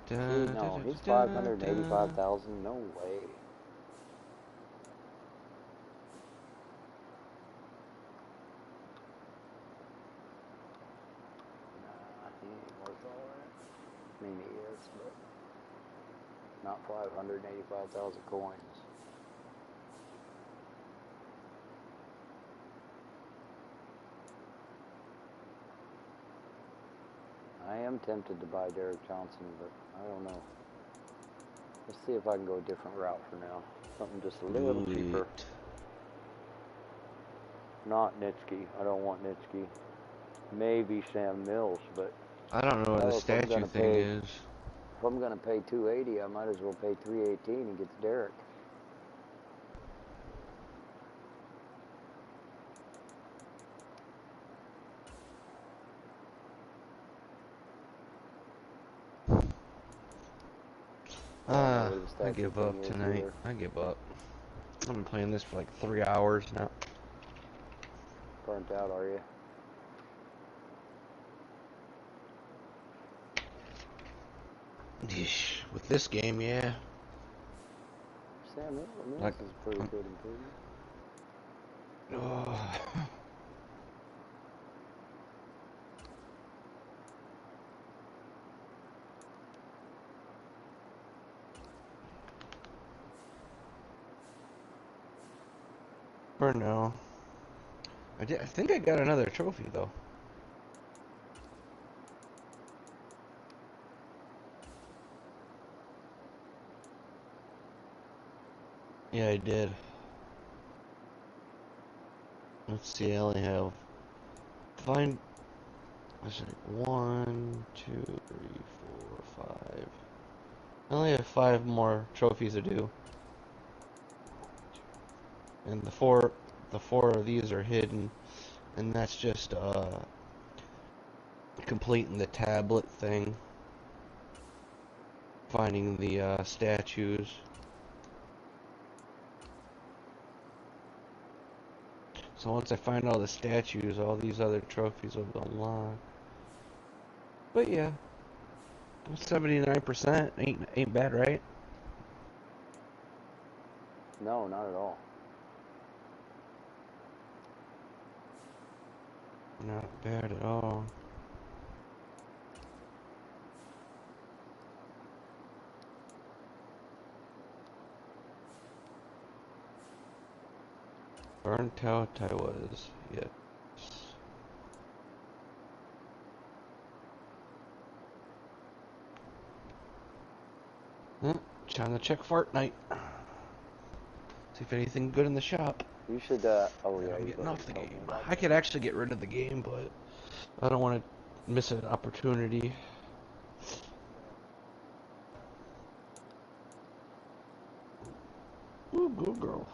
da, See, no, da, he's da, 585,000. No way. Nah, he ain't worth all that. I mean, he is, but not 585,000 coins. I am tempted to buy Derek Johnson, but I don't know. Let's see if I can go a different route for now. Something just a little cheaper. Not Nitsky. I don't want Nitsky. Maybe Sam Mills, but I don't know what the statue thing is. If I'm gonna pay 280, I might as well pay 318 and get Derek. I give up tonight. I give up. I've been playing this for like 3 hours now. Burnt out, are you? With this game, yeah. Sam Mills Like, is a pretty good improvement. Oh. For now. I think I got another trophy though. Yeah, I did. Let's see, I only have find. Let's see, 1, 2, 3, 4, 5. I only have 5 more trophies to do, and the four of these are hidden, and that's just completing the tablet thing, finding the statues. So once I find all the statues, all these other trophies will be unlocked. But yeah, 79% ain't bad, right? No, not at all. Not bad at all. Burnt out I was, yes. Trying to check Fortnite. See if anything good in the shop. You should, oh yeah, I'm you getting off the game. that. I could actually get rid of the game, but I don't want to miss an opportunity. Ooh, good girl.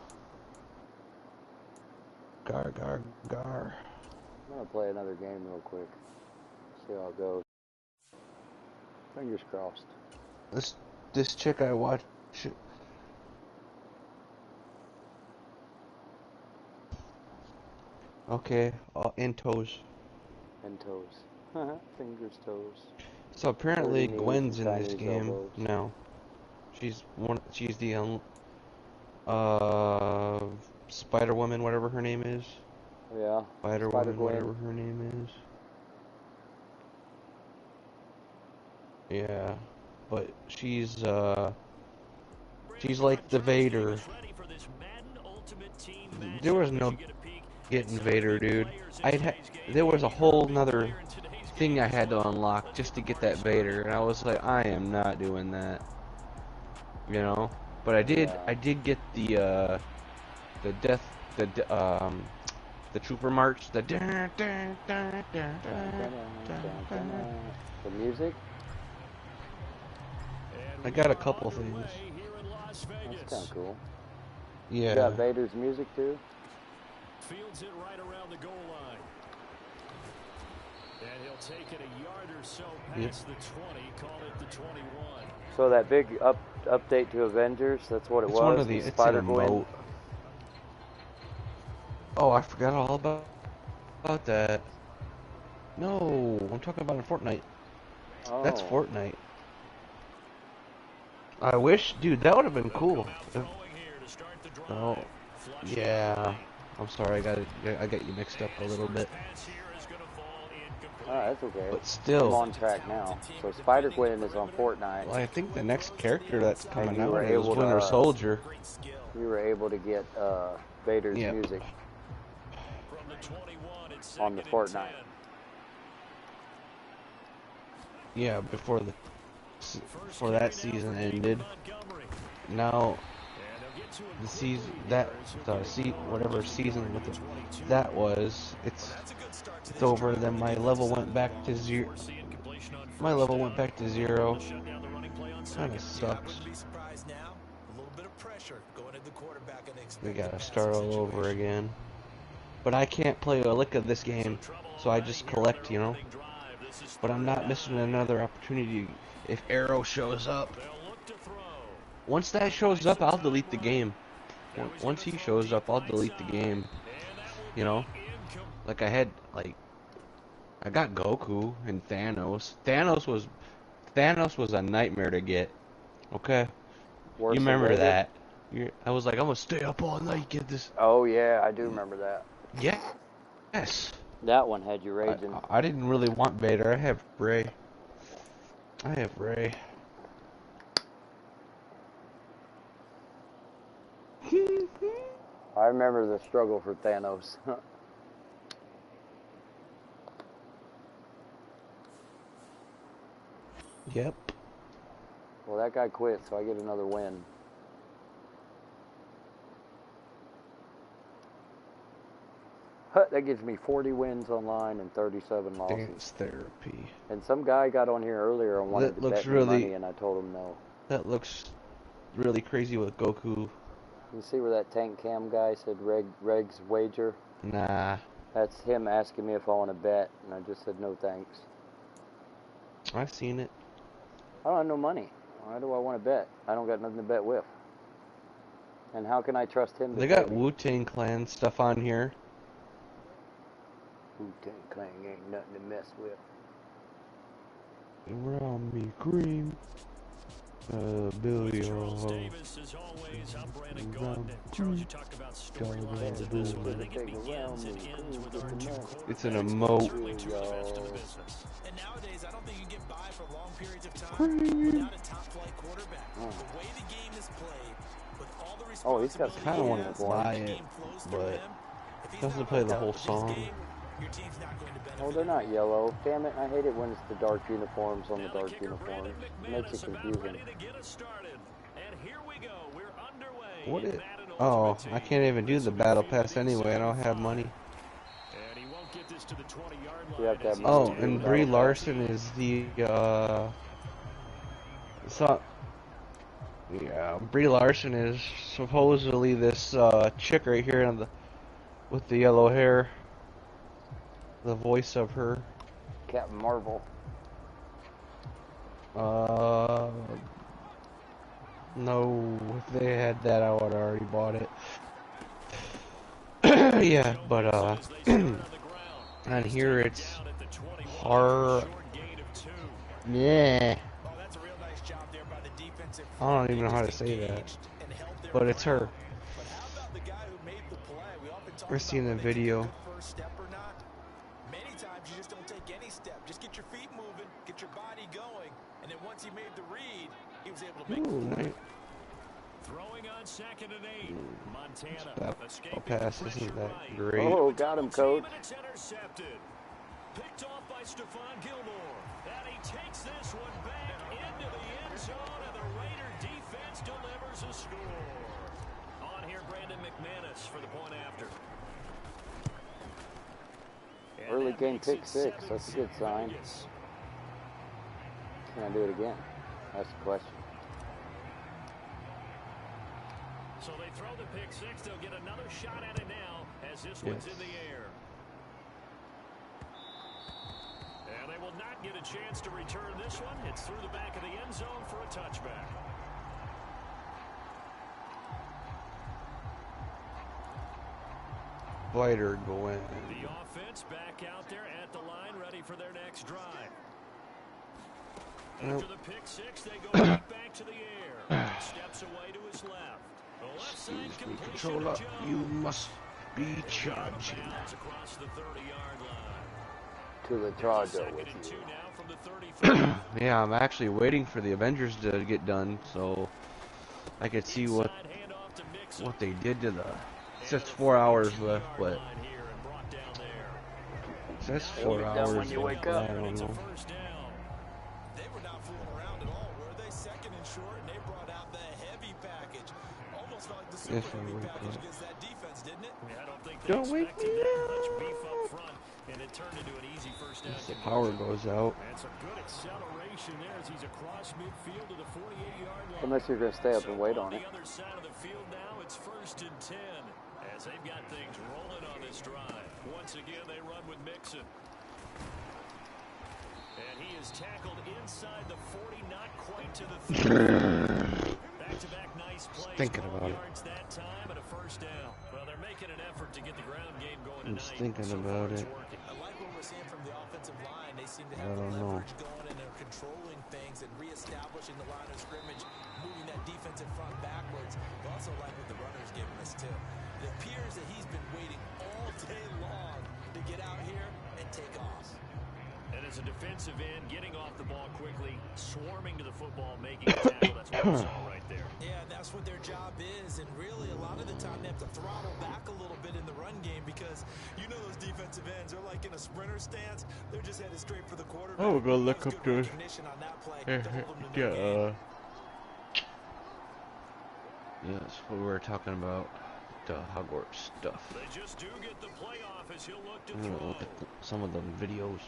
Gar, gar, gar. I'm gonna play another game real quick. See how it goes. Fingers crossed. This chick I watch. Okay, and toes. And toes. Fingers, toes. So apparently 30 knees Gwen's and in this Chinese game elbows. now. She's the uh Spider Woman, whatever her name is. Yeah. Spider Spider Woman, Gwen. whatever her name is. Yeah, but she's like the Vader. There was no getting Vader, dude. There was a whole nother thing I had to unlock just to get that Vader, and I was like, I am not doing that, you know. But I did get the death, the Trooper March, the music. I got a couple things. That's kind of cool. Yeah. You got Vader's music too. Fields it right around the goal line. And he'll take it a yard or so past the 20, call it the 21. So that big update to Avengers, that's what it was. One of the, it's Spider an Gwen. emote. Oh, I forgot all about that. No, I'm talking about in Fortnite. Oh. That's Fortnite. I wish, dude, that would have been cool. Oh, yeah. I'm sorry, I got you mixed up a little bit. Oh, that's okay. But still, I'm on track now. So Spider Gwen is on Fortnite. Well, I think the next character that's coming out is able Winter Soldier. You were able to get Vader's music on the Fortnite. Yeah, before that season ended. Now the season whatever season that was, it's over. Then my level went back to zero. My level went back to 0. Kind of sucks. We gotta start all over again. But I can't play a lick of this game, so I just collect, you know. But I'm not missing another opportunity if Arrow shows up. Once that shows up, I'll delete the game. Once he shows up, I'll delete the game. You know? Like I got Goku and Thanos. Thanos was a nightmare to get. Okay? You remember that. I was like, I'm gonna stay up all night, get this. Oh yeah, I do remember that. Yeah. Yes. That one had you raging. I didn't really want Vader. I have Rey. I remember the struggle for Thanos. Yep. Well, that guy quit, so I get another win. That gives me 40 wins online and 37 losses. Dance therapy. And some guy got on here earlier and wanted to bet me money, and I told him no. That looks really crazy with Goku. You see where that tank cam guy said Reg's wager? Nah. That's him asking me if I want to bet, and I just said no thanks. I've seen it. I don't have no money. Why do I want to bet? I don't got nothing to bet with. And how can I trust him to They got Wu-Tang Clan stuff on here. Wu-Tang Clan ain't nothing to mess with. Around me, cream. Billy Charles Davis, as always, I'm Brandon Gaudin. Charles, you talk about storylines in this one. I think it begins and ends with our two quarterbacks. It's an emote. Certainly two of the best in the business. And nowadays, I don't think you get by for long periods of time without a top-flight quarterback. The way the game is played, with all the responsibility, I kind of want to buy it, but it doesn't play the whole song. Oh, they're not yellow. Damn it, I hate it when it's the dark uniforms on the dark uniforms. It makes it confusing. What is... Oh, I can't even do the battle pass anyway. I don't have money. You have to have money. Oh, and Brie Larson is the, yeah, Brie Larson is supposedly this, chick right here on with the yellow hair. The voice of her. Captain Marvel. No, if they had that, I would have already bought it. Yeah, but, And here it's hard. Yeah. I don't even know how to say that. But it's her. We're seeing the video. Many times you just don't take any step. Just get your feet moving, get your body going, and then once he made the read, he was able to make the play. Throwing on 2nd and 8. Montana That pass isn't that great. Oh, got him, coach. It's intercepted. Picked off by Stephon Gilmore. And he takes this one back into the end zone, and the Raider defense delivers a score. On here, Brandon McManus for the point after. Early game pick 6. That's a good sign. Can I do it again? That's the question. So they throw the pick 6. They'll get another shot at it now as this one's in the air. And they will not get a chance to return this one. It's through the back of the end zone for a touchback. Fighter go in. The offense back out there at the line, ready for their next drive. After the pick 6, they go right back to the air. Steps away to his left. The left side completion to Jones. You must be charging. Across the 30-yard line. To the charger with you. Now from the 33. Yeah, I'm actually waiting for the Avengers to get done so I could see what they did to the. It says 4 hours left, but it says 4 hours when you wake up. I don't know. They were not fooling around at all, were they? 2nd and short, and they brought out the heavy package. Almost felt like the super heavy package against that defense, didn't it? I don't think they expected that much beef up front, and it turned into an easy first down. The power goes out. And some good acceleration there as he's across midfield to the 48-yard line. Unless you're going to stay up and wait on it. On the other side of the field now, it's 1st and 10 as they've got things rolling on this drive. Once again, they run with Mixon. And he is tackled inside the 40, not quite to the 30. Back-to-back nice plays. Thinking about it. Yards that time and a first down. Well, they're making an effort to get the ground game going I'm tonight. just thinking about it. I like what we're seeing from the offensive line. They seem to have the leverage going, and they're controlling things and reestablishing the line of scrimmage, moving that defensive front backwards. But also like what the runner's giving us, too. It appears that he's been waiting all day long to get out here and take off. And as a defensive end, getting off the ball quickly, swarming to the football, making a tackle. That's what we saw right there. Yeah, and that's what their job is. And really, a lot of the time, they have to throttle back a little bit in the run game because you know those defensive ends are like in a sprinter stance. They're just headed straight for the quarterback. Oh, we're going to look up to it. Yeah. Yeah, that's what we were talking about. The Hogwarts stuff. They just do get the playoff as he'll look to I'm gonna look at some of the videos.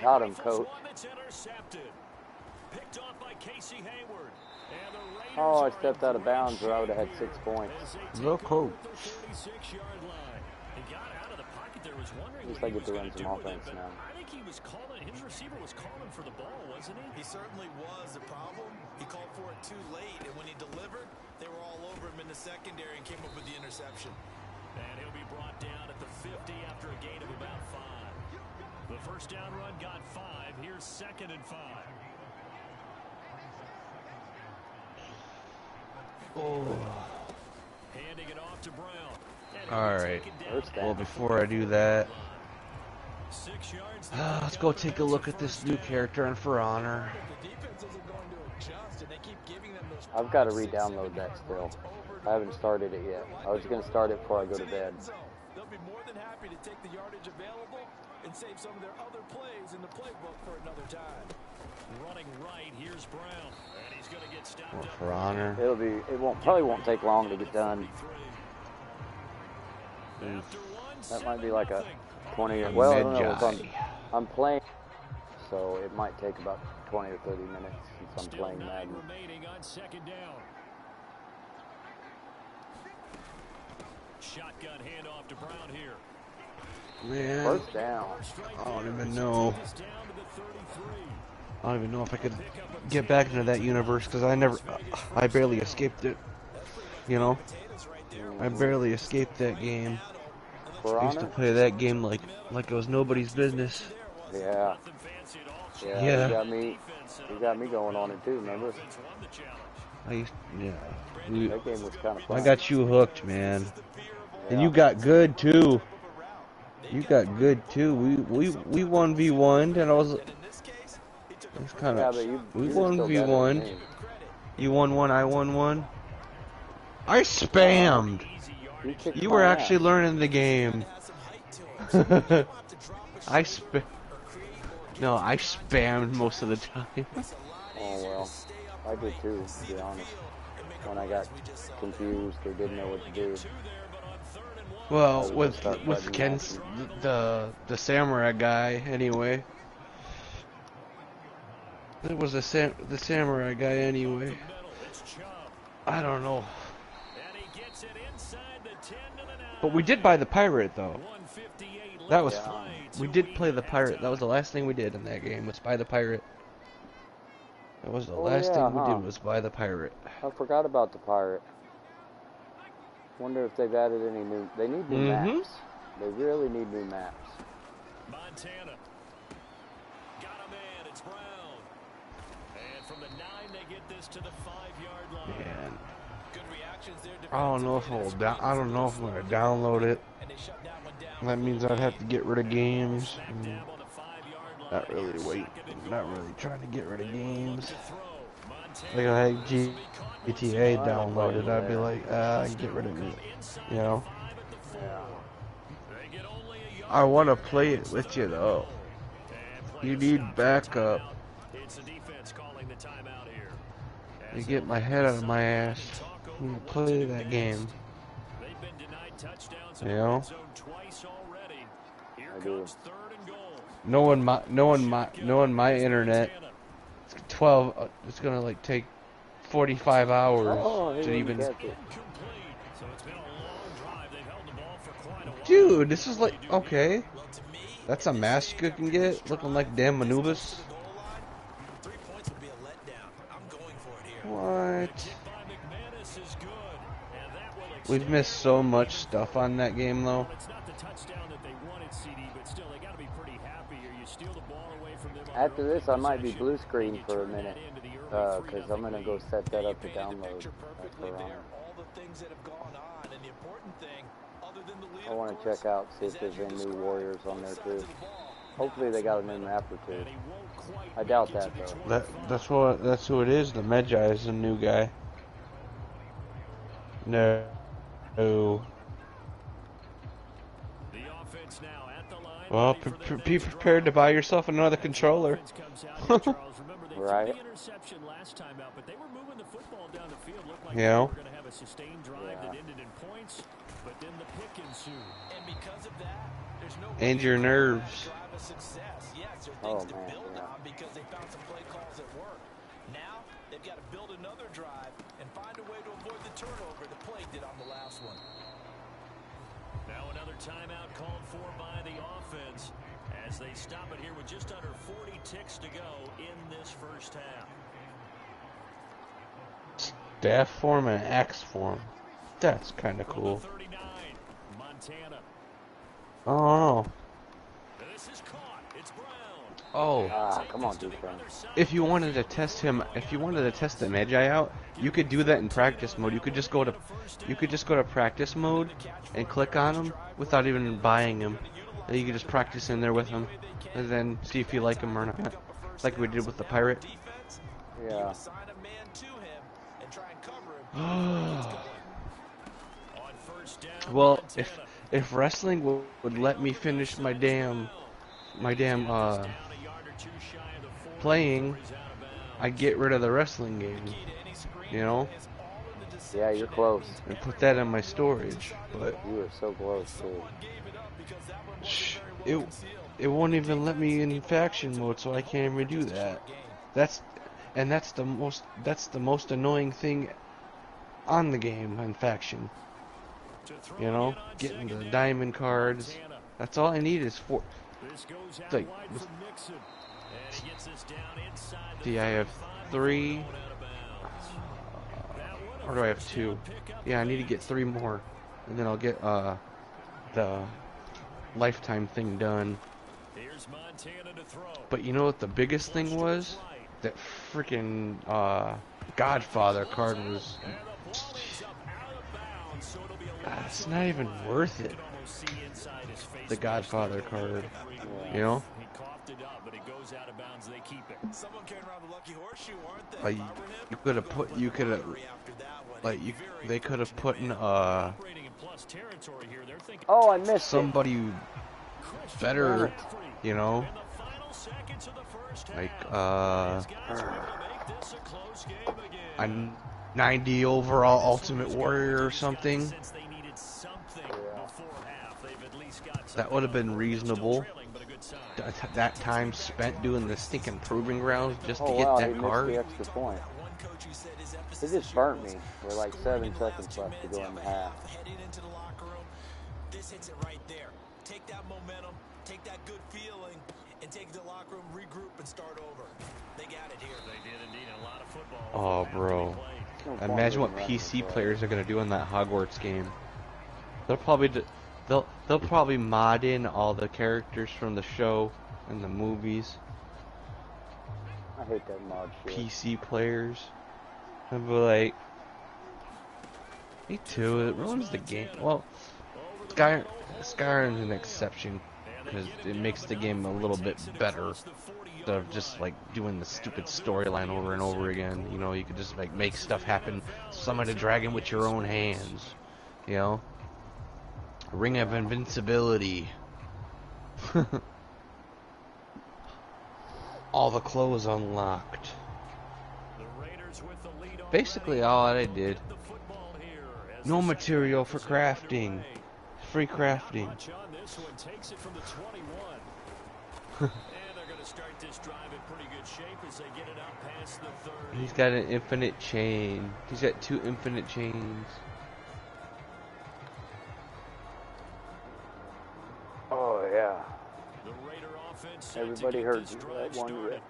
Got him, coach. Picked off by Casey Hayward. Oh, I stepped out of bounds or I would have had 6 points. No coach. At least I get to run some offense now. I think he was calling, his receiver was calling for the ball, wasn't he? He certainly was. The problem, he called for it too late, and when he delivered, they were all over him in the secondary and came up with the interception. And he'll be brought down at the 50 after a gain of about 5. The first down run got 5. Here's 2nd and 5. Oh. Handing it off to Brown. Alright. Well, before I do that, let's go take a look at this new character on For Honor. I've got to re-download that still. I haven't started it yet. I was going to start it before I go to bed. They'll be more than happy to take the yardage available and save some of their other plays in the playbook for another time. Running right, here's Brown, and he's going to get stopped up. For Honor. Probably won't take long to get done. That might be like a 20 or well, I don't know. I'm playing, so it might take about 20 or 30 minutes since I'm playing Madden. Remaining on 2nd down. Shotgun handoff to Brown here. Man, first down. I don't even know. I don't even know if I could get back into that universe because I barely escaped it. You know, I barely escaped that game. For I used to honor? play that game like it was nobody's business. Yeah. Yeah. You got me going on it too, remember? Yeah. That game was kind of fun. I got you hooked, man. Yeah. And you got good too. You got good too. We 1v1'd and I was it's kind of we 1v1'd. You won one, I won one. I spammed. You were actually learning the game. I spammed most of the time. Oh well, I did too, to be honest. When I got confused or didn't know what to do. Well, with Ken's the samurai guy anyway. It was the samurai guy anyway. I don't know. But we did buy the pirate though. That was we did play the pirate. That was the last thing we did in that game was buy the pirate. That was the last thing we did was buy the pirate. I forgot about the pirate. Wonder if they've added any new. They need new maps. They really need new maps. Montana. Got a man. It's Brown. And from the 9, they get this to the 5-yard line. Man. Good reactions there. I don't know if I don't know if I'm gonna download it. That means I'd have to get rid of games. Not really trying to get rid of games. Like I had GTA downloaded, I'd be like, get rid of it. You know? I want to play it with you though. You need backup. You get my head out of my ass. You play that game. You know? I do. Knowing my internet, it's 12. It's gonna like take 45 hours to even. Dude, this is like okay. That's a mask you can get, looking like Dan Manubis. What? We've missed so much stuff on that game though. After this, I might be blue screen for a minute, because I'm going to go set that up to download. I want to check out, see if there's any new warriors on there too. Hopefully they got a new map or two. I doubt that though. That's who it is. The Magi is a new guy. No. Well, be prepared to buy yourself another controller. Right. You know? And your nerves. Oh man, yeah. Because they found some play calls at work. Now they've got to build another drive and find a way to avoid the turnover the play did on the last one. Now another timeout called for by the offense as they stop it here with just under 40 ticks to go in this first half. Staff form and axe form. That's kind of cool. 39, Montana. Oh. This is caught. It's Brown. Oh. Come on, defense. If you wanted to test him, if you wanted to test the Magi out, you could do that in practice mode. You could just go to practice mode and click on him without even buying him. And you could just practice in there with him and then see if you like him or not. Like we did with the pirate. Yeah. Well, if wrestling would let me finish my damn playing, I'd get rid of the wrestling game, you know? Yeah, you're close. And put that in my storage, but you are so close too. It won't even let me in faction mode, so I can't even do that. That's the most annoying thing on the game in faction. You know, getting the diamond cards. That's all I need is 4. Like, see, I have 3. Or do I have 2? Yeah, I need to get 3 more, and then I'll get the lifetime thing done. Here's Montana to throw. But you know what the biggest thing was? That freaking Godfather card was. It's not even worth it. The Godfather card, you know. He coughed it up, but it goes out of bounds. They keep it. Someone carrying around the lucky horseshoe, aren't they? Like you could have put, they could have put in Oh, I missed somebody better, you know. Like a 90 overall Ultimate Warrior or something. That would have been reasonable. That time spent doing the stinking proving grounds just to get that card. The extra point. He just burnt me. We're like 7 seconds left to go in the half. This hits it right there. Take that momentum, take that good feeling, and take it to the locker room, regroup, and start over. They got it here. They did indeed. A lot of football. Oh, bro. Imagine what PC players are gonna do in that Hogwarts game. They'll probably mod in all the characters from the show and the movies. I hate that mod shit. PC players. I'd be like, me too. It ruins the game. Well, Skyrim's an exception because it makes the game a little bit better instead of just like doing the stupid storyline over and over again. You know, you could just like make stuff happen, summon a dragon with your own hands. You know, Ring of Invincibility. All the clothes unlocked. Basically all I did. No material for crafting. Free crafting. He's got an infinite chain. He's got 2 infinite chains. Oh yeah. Everybody heard that one rip.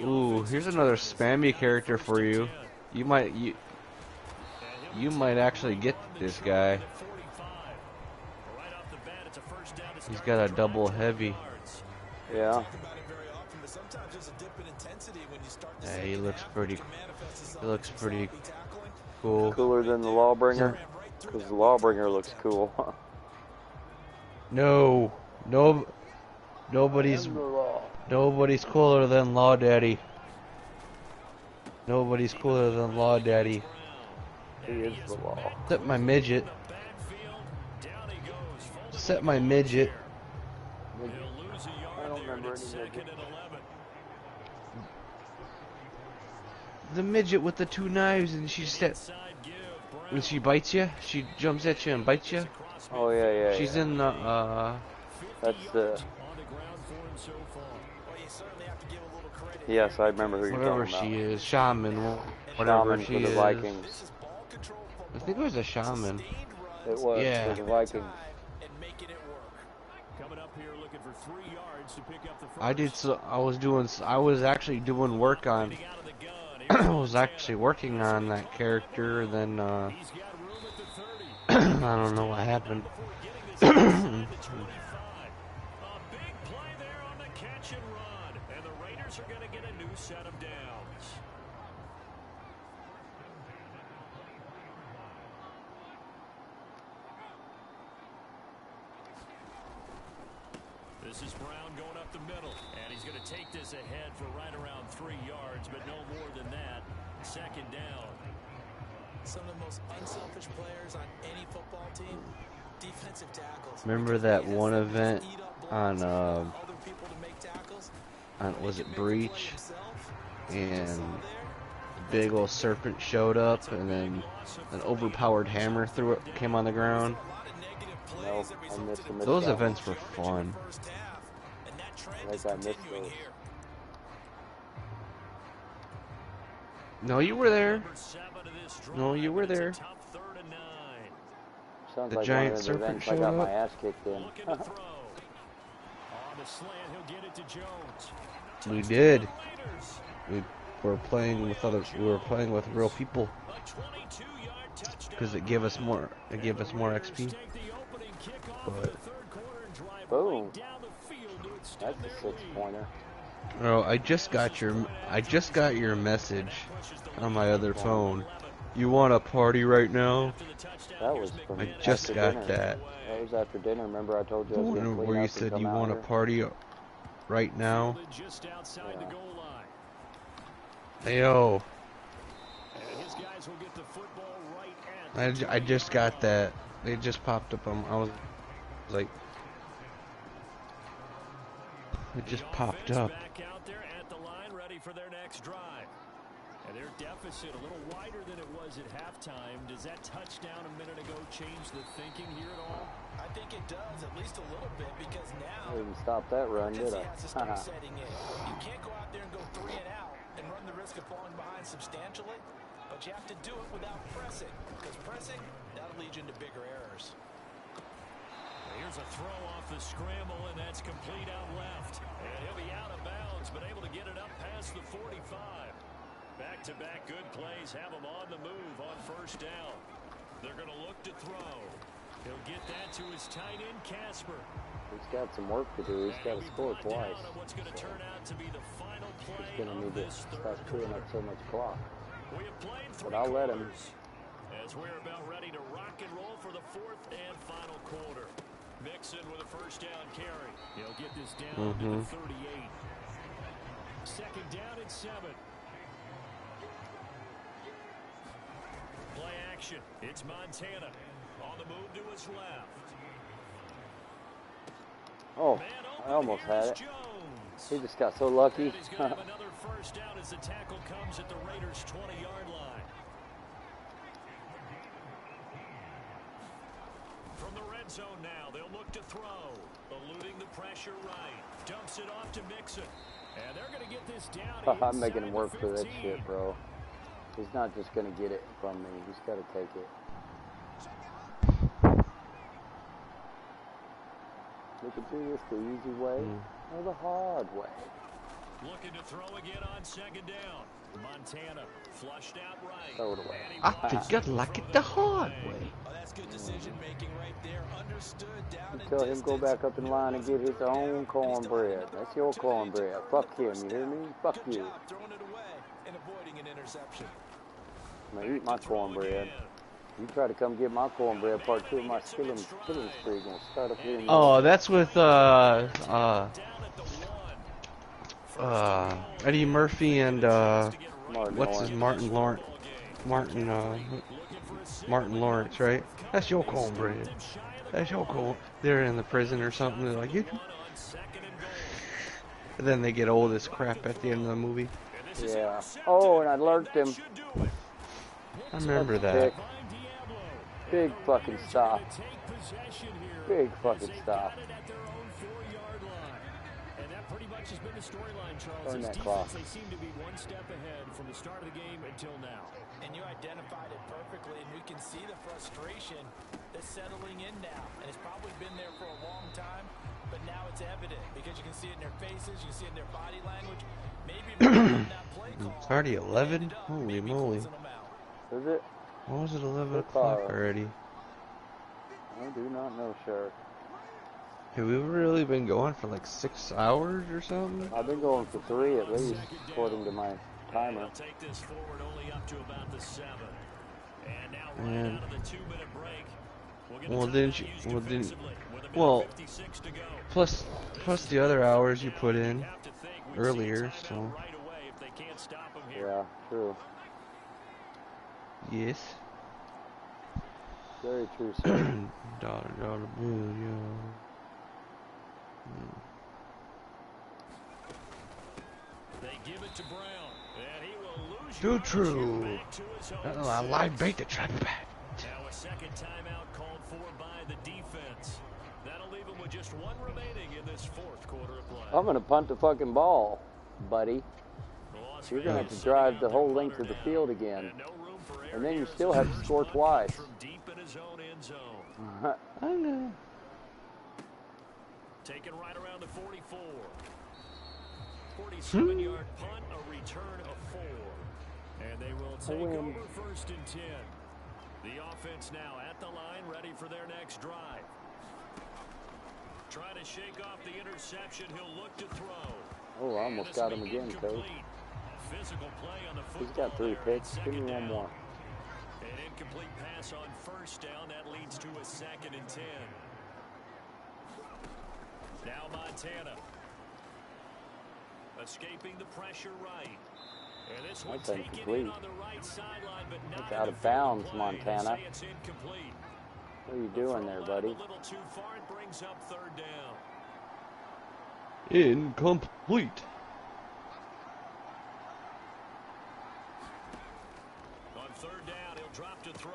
Ooh, here's another spammy character for you. You might actually get this guy. He's got a double heavy. Yeah. Yeah, he looks pretty cool. Cooler than the Lawbringer? Because the Lawbringer looks cool. Nobody's cooler than Law Daddy. Nobody's cooler than Law Daddy. He is the law. Except my midget. Except my midget. I don't remember any midget. The midget with the 2 knives, and when she bites you, she jumps at you and bites you. Oh yeah. She's in the That's the. Yes, I remember who you're talking about. Whatever she is, shaman, whatever Shaman she for the is. Vikings. I think it was a shaman. It was Yeah. for the Vikings. I was actually doing work on. I was actually working on that character. Then I don't know what happened. Set of downs. This is Brown going up the middle, and he's going to take this ahead for right around 3 yards, but no more than that. 2nd down. Some of the most unselfish players on any football team, defensive tackles. Remember that one event on was it Breach? And a big old serpent showed up, and then an overpowered hammer came on the ground. No, I missed Those events were fun. I think I missed those. No, you were there. No, you were there. Sounds The like giant one of the serpent events I showed got my up. ass kicked in. On the slant, he'll get it to Jones. We did. We were playing with real people because it gave us more. It gave us more XP. But Boom. That's a 6-pointer. oh, I just got your message on my other phone. You want a party right now? That was from I just got dinner. that. That was after dinner. Remember I told you I was going to clean Where you up said and you come want out a here? party right now? Yeah. Hey, yo. I just got that. It just popped up on. I was like, it just popped up. Back out there at the line, ready for their next drive. And their deficit a little wider than it was at halftime. Does that touchdown a minute ago change the thinking here at all? I think it does, at least a little bit, because now I didn't stop that run, did I? has to start setting in. You can't go out there and go 3 and out and run the risk of falling behind substantially, but you have to do it without pressing, because pressing, that'll lead you into bigger errors. Here's a throw off the scramble, and that's complete out left. And he'll be out of bounds, but able to get it up past the 45. Back-to-back good plays have him on the move on first down. They're going to look to throw. He'll get that to his tight end, Casper. He's got some work to do. He's got to score twice. What's going to turn out to be the final play He's going to need to stop chewing up so much clock. We have played 3 But I'll let him. As we're about ready to rock and roll for the 4th and final quarter. Mixon with a first down carry. He'll get this down to the 38. Second down and 7. Play action. It's Montana on the move to his left. Oh, I almost had it. He just got so lucky. He's going to have another first down as the tackle comes at the Raiders' 20-yard line. From the red zone now, they'll look to throw. Eluding the pressure right. Dumps it off to Mixon. And they're going to get this down. I'm making him work for that shit, bro. He's not just going to get it from me. He's got to take it. We can do this the easy way or the hard way. Looking to throw again on second down. Montana flushed out right. Throw it away. I think I'd like it the hard way. Oh, that's good decision making right there. Understood down You tell him go back up in line and get his own cornbread. That's your cornbread. Fuck him, you hear me? Fuck you. Throwing it away and avoiding an interception. I'm gonna eat my cornbread. You try to come get my cornbread, part 2 of my killing spree gonna start up here. Oh, that's with Eddie Murphy and Martin Lawrence, right? That's your cornbread. That's your corn. They're in the prison or something. They're like, and then they get old as crap at the end of the movie. Yeah. Oh, and I lurked him. I remember that. Big fucking stop. Big fucking stop. Has been the storyline, Charles. Turn that Defense, clock. they seem to be one step ahead from the start of the game until now. And you identified it perfectly, and we can see the frustration that's settling in now. And it's probably been there for a long time, but now it's evident because you can see it in their faces, you can see it in their body language. Maybe that play call. It's already 11? Holy moly. Is it? Why was it 11 o'clock already? I do not know, sir. Have we really been going for like 6 hours or something? I've been going for 3 at least, according to my timer. Take this forward only up to about the 7. And now right out of the 2-minute break. Plus the other hours you put in earlier, so. Yeah, true. Yes. Very true, sir. Dollar bill, yo. They give it to Brown, and he will lose Too true. I live bait the trap back. Now a second timeout called for by the defense. That'll leave him with just 1 remaining in this 4th quarter of play. I'm gonna punt the fucking ball, buddy. You're gonna have to drive the whole length of the field again, and then you still have to score twice. From deep in his own end zone. I know. Taken right around the 44. 47-yard punt, a return of 4. And they will take over 1st and 10. The offense now at the line, ready for their next drive. Trying to shake off the interception. He'll look to throw. Oh, I almost got him again, Coach. Physical play on the He's football got 3 there. picks. Give me one more. An incomplete pass on first down. That leads to a 2nd and 10. Now Montana. Escaping the pressure right. And this one taken in on the right sideline, but not it's out of bounds, Montana. It's incomplete. What are you doing there, buddy? A little too far. It brings up 3rd down. Incomplete. On 3rd down, he'll drop to throw.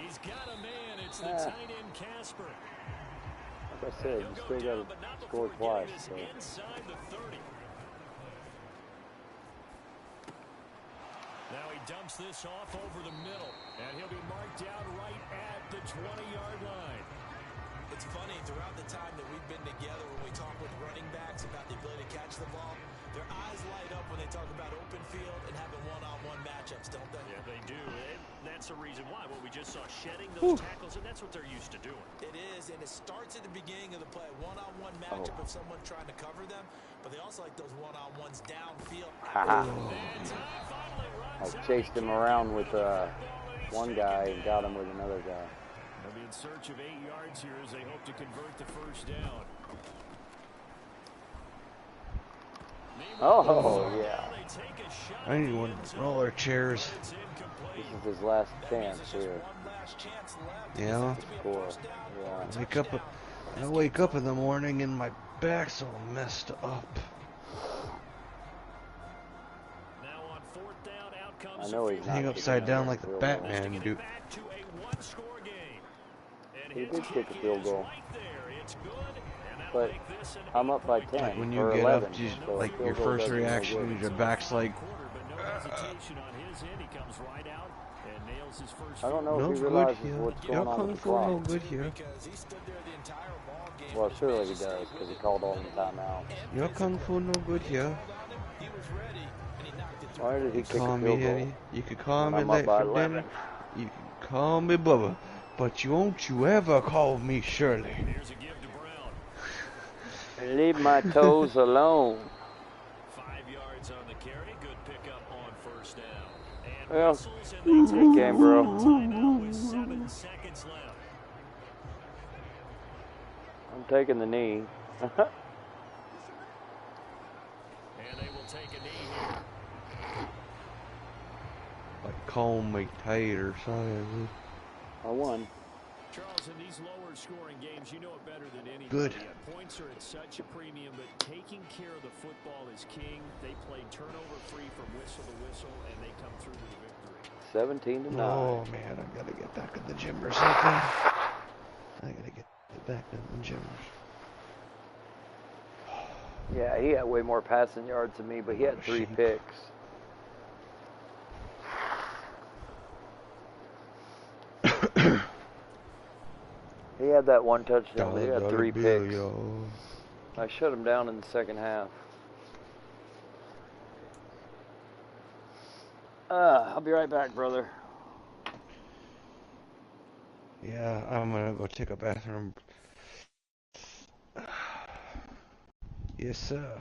He's got a man. It's the tight end Casper. Like I said, you still got to score twice. So. Inside the 30. Now he dumps this off over the middle, and he'll be marked down right at the 20-yard line. It's funny, throughout the time that we've been together, when we talk with running backs about the ability to catch the ball, their eyes light up when they talk about open field and having one-on-one matchups, don't they? Yeah, they do. And that's the reason why. What we just saw, shedding those tackles, and that's what they're used to doing. It is, and it starts at the beginning of the play. One-on-one matchup of someone trying to cover them, but they also like those one-on-ones downfield. I chased him around with one guy and got him with another guy. They'll be in search of 8 yards here as they hope to convert the first down. Oh, yeah. Anyone roller chairs. This is his last chance here. Yeah. Score. Yeah. I wake up in the morning and my back's all messed up. I know he's not hang upside down like the Batman, dude. He did kick a field goal. But I'm up by 10. Like when you or get 11, up, you, so like your first reaction is your back's like. I don't know if he realizes what's going on with the clock. No good here. Well, surely he does, because he called all the timeouts. Your kung fu no good here. Why did he kick a Call field me goal? Eddie. You could call me I'm up late by for 11. dinner. You can call me Bubba. But you won't you ever call me Shirley. Leave my toes alone. 5 yards on the carry. Good pickup on first down. Well, good game, bro. Timeout with 7 seconds left. I'm taking the knee. And they will take a knee here. Like call me Tate or something. I won. Charles, in these lower scoring games, you know it better than anybody. Good. Points are at such a premium, but taking care of the football is king. They play turnover free from whistle to whistle, and they come through to the victory. 17-9. Oh man, I gotta get back in the gym or something. I gotta get back in the gym. Yeah, he had way more passing yards than me, but he had 3 picks. He had that one touchdown. He had 3 picks. Yo. I shut him down in the second half. I'll be right back, brother. Yeah, I'm gonna go take a bathroom. Yes, sir.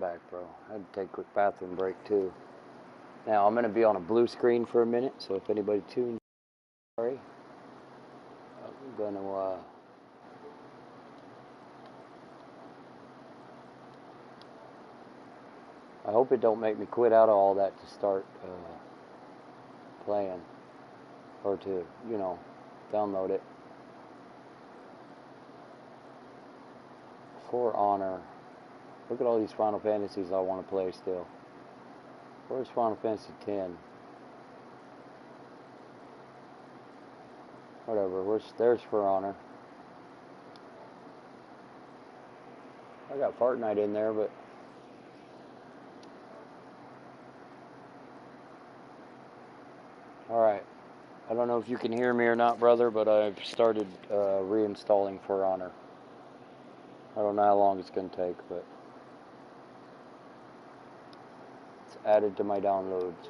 Back, bro. I had to take a quick bathroom break too. Now I'm gonna be on a blue screen for a minute, so if anybody tunes, sorry. I'm gonna I hope it don't make me quit out of all that to start playing, or to, you know, download it. For Honor. Look at all these Final Fantasies I want to play still. Where's Final Fantasy X? Whatever. There's For Honor. I got Fortnite in there, but alright. I don't know if you can hear me or not, brother, but I've started reinstalling For Honor. I don't know how long it's going to take, but it's added to my downloads.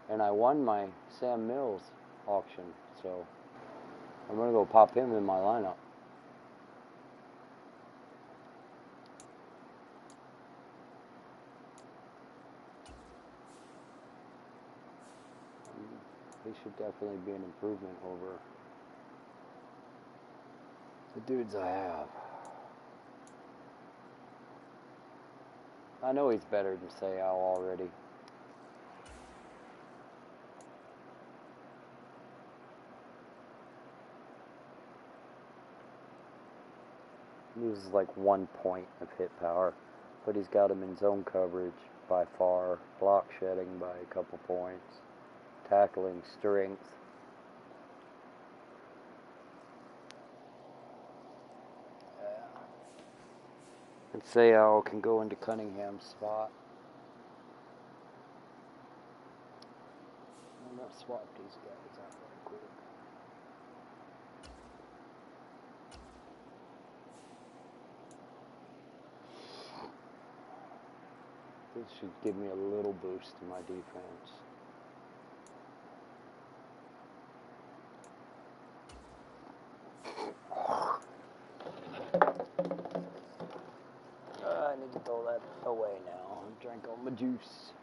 And I won my Sam Mills auction, so I'm going to go pop him in my lineup. He should definitely be an improvement over the dudes I have. I know he's better than Seau already. He loses like 1 point of hit power, but he's got him in zone coverage by far, block shedding by a couple points, tackling strength. And Seau can go into Cunningham's spot. I'm going to swap these guys out real quick. This should give me a little boost to my defense. I need to throw that away now. I drank all my juice.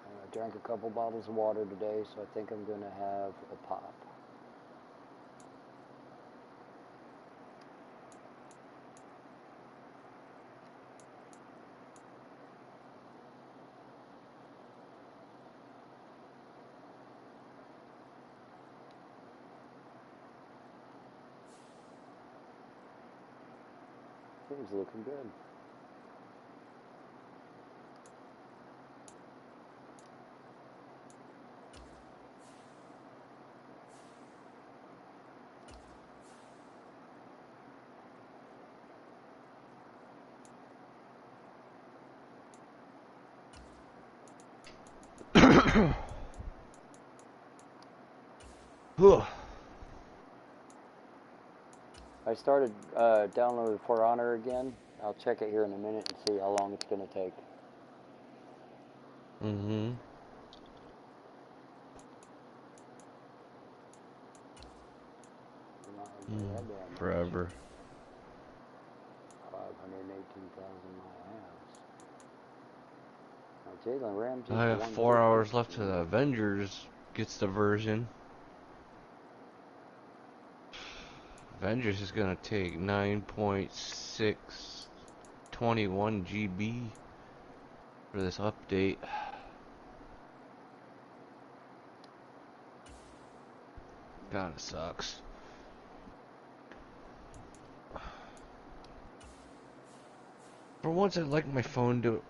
I drank a couple bottles of water today, so I think I'm going to have a pop. Things looking good. I started downloading For Honor again. I'll check it here in a minute and see how long it's going to take. Forever. 518,000 my house. Jalen Ramsey. I have 4 hours left to the Avengers gets the version. Avengers is gonna take 9.621 GB for this update. God, it sucks. For once, I'd like my phone to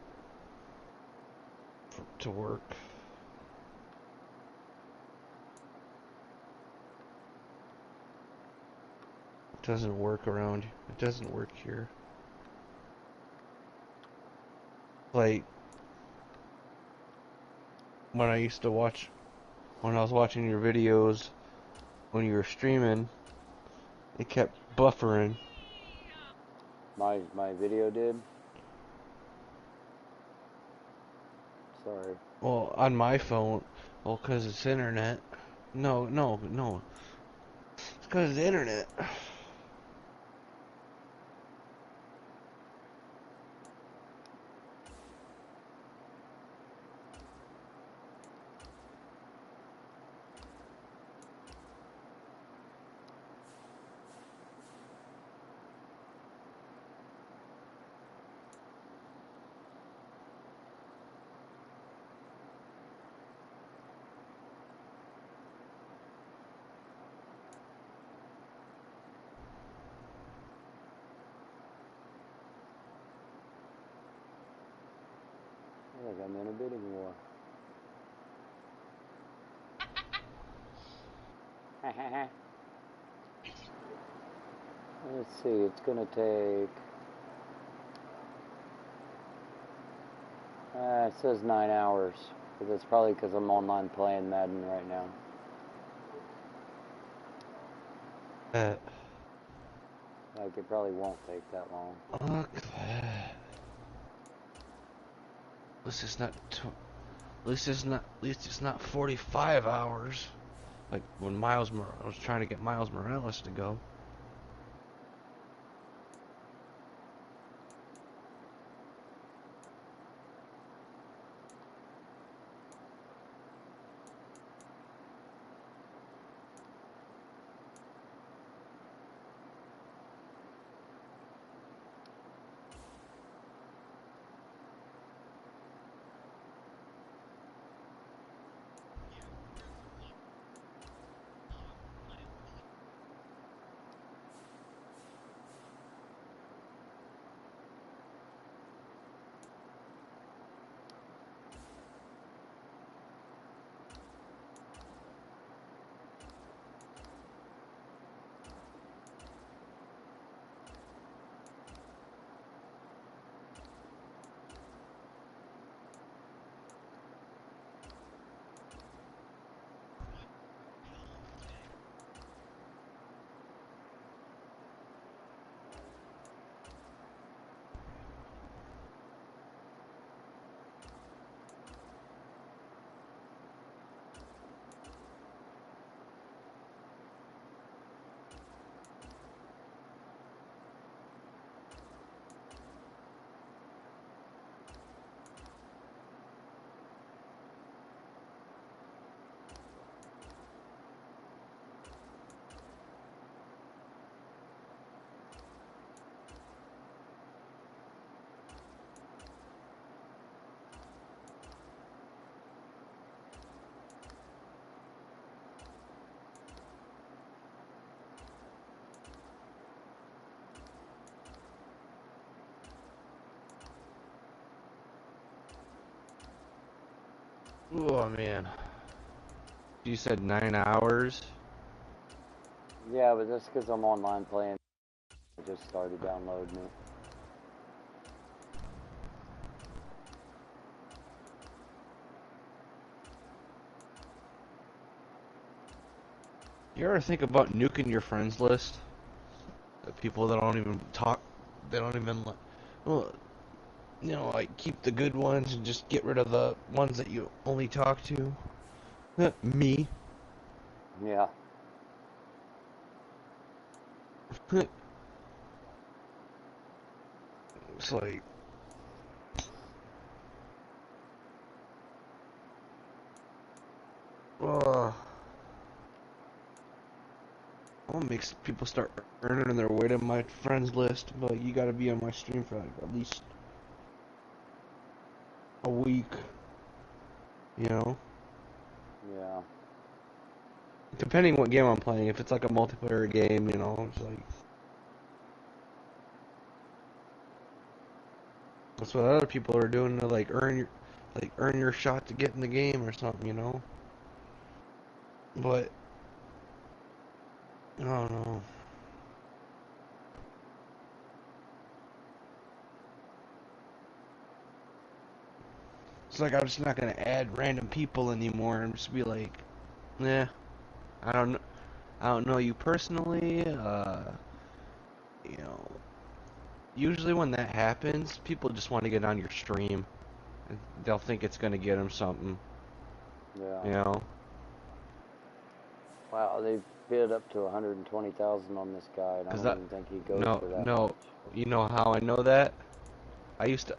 work. It doesn't work around. It doesn't work here. Like when I used to watch, when I was watching your videos when you were streaming, it kept buffering. My video did. Sorry. Well, on my phone. Well, 'cause it's internet. No, no, no. It's 'cause it's internet. Look, I'm in a bidding war. Let's see, it's gonna take. It says 9 hours, but that's probably because I'm online playing Madden right now. Like, it probably won't take that long. Okay. At least it's not. At least it's not 45 hours. Like when I was trying to get Miles Morales to go. Oh man. You said 9 hours? Yeah, but that's because I'm online playing. I just started downloading it. You ever think about nuking your friends list? The people that don't even talk, they don't even, well, you know, like keep the good ones and just get rid of the ones that you only talk to. Me. Yeah. It's like, what makes people start earning their way to my friends list? But you gotta be on my stream for like at least a week. You know? Yeah. Depending what game I'm playing, if it's like a multiplayer game, you know, it's like that's what other people are doing to like earn your shot to get in the game or something, you know. But I don't know. It's like I'm just not gonna add random people anymore and just be like, yeah, I don't I don't know you personally, you know, usually when that happens, people just want to get on your stream. And they'll think it's gonna get them something. Yeah. You know. Wow, they bid up to 120,000 on this guy, and I don't even think he goes for that. No. You know how I know that? I used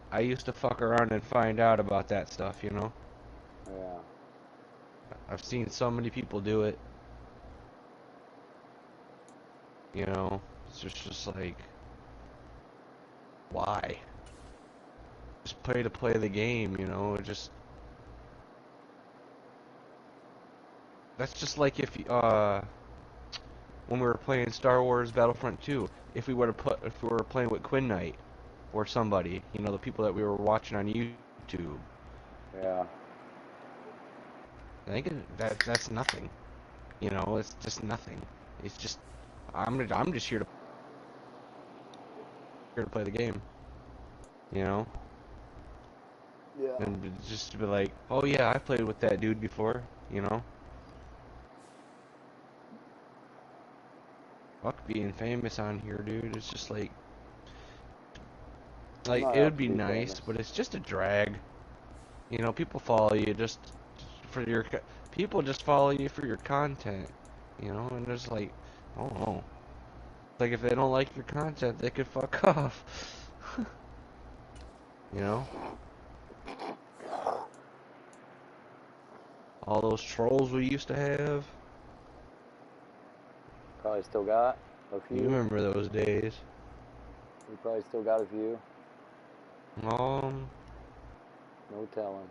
to fuck around and find out about that stuff, you know? Yeah. I've seen so many people do it. You know? It's just like, why? Just play to play the game, you know? That's just like if when we were playing Star Wars Battlefront 2, if we were playing with Quinn Knight or somebody, you know, the people that we were watching on YouTube. Yeah. I think that's nothing. You know, it's just nothing. It's just I'm just here to play the game. You know? Yeah. And just to be like, oh yeah, I played with that dude before, you know? Fuck being famous on here, dude. It's just like it would be nice, famous. But it's just a drag. You know, people follow you just for your people just follow you for your content, you know, and there's like, oh, like if they don't like your content, they could fuck off. You know, all those trolls we used to have. Probably still got a few. You remember those days? We probably still got a few. No telling.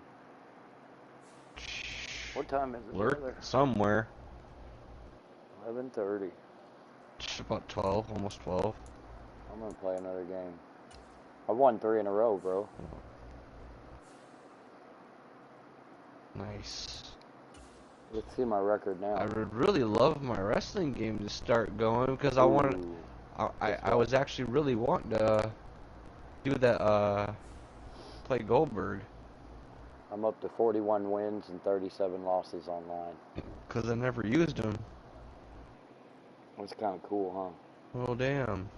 What time is it? Lurk somewhere. 11:30. Just about 12, almost 12. I'm gonna play another game. I won 3 in a row, bro. Nice. Let's see my record now. I would really love my wrestling game to start going because I was actually really wanting to do that. Play Goldberg. I'm up to 41 wins and 37 losses online. Because I never used them. That's kind of cool, huh? Well, damn.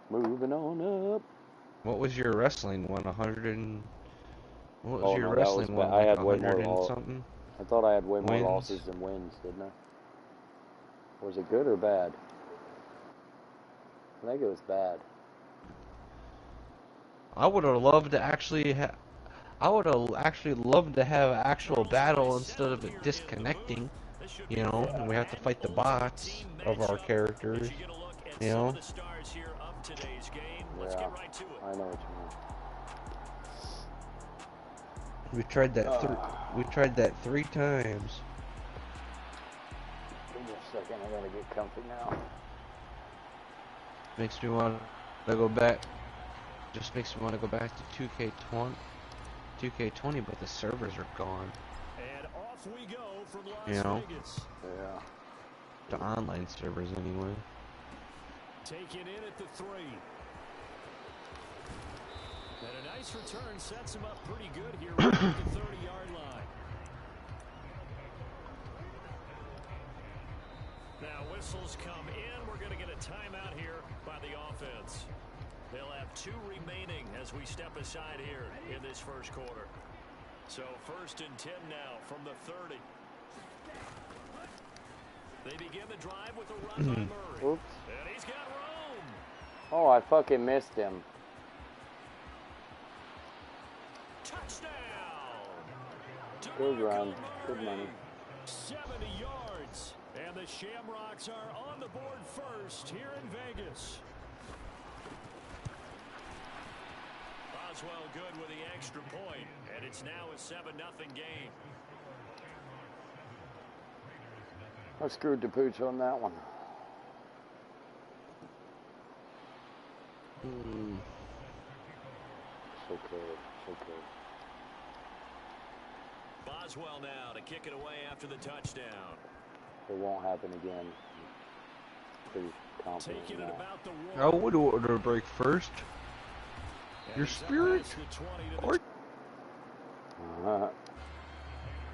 Moving on up. What was your wrestling one? 100 and... What was your wrestling one? I had way 100 more and something? I thought I had way more losses than wins, didn't I? Was it good or bad? I think it was bad. I would have loved to actually have... I would have actually loved to have actual battle instead of it disconnecting, you know, and we have to fight the bots of our characters, you know. Yeah, I know what you mean. We tried that 3 times. Give me a second, I gotta get comfy now. Makes me want to go back. Just makes me want to go back to 2K20, but the servers are gone. And off we go from Las Vegas. Yeah. The online servers, anyway. Taking in at the 3. And a nice return sets him up pretty good here right at the 30-yard line. Now whistles come in. We're going to get a timeout here by the offense. They'll have 2 remaining as we step aside here in this first quarter. So 1st and 10 now from the 30. They begin the drive with a run by Murray. Oops. And he's got room. Oh, I fucking missed him. Touchdown. Good run. Good money. 70 yards. And the Shamrocks are on the board first here in Vegas. Boswell good with the extra point, and it's now a 7-0 game. I screwed the pooch on that one. It's okay. It's okay. Boswell now to kick it away after the touchdown. It won't happen again. Pretty confident Taking it now. about the I would order a break first. Your spirit? Or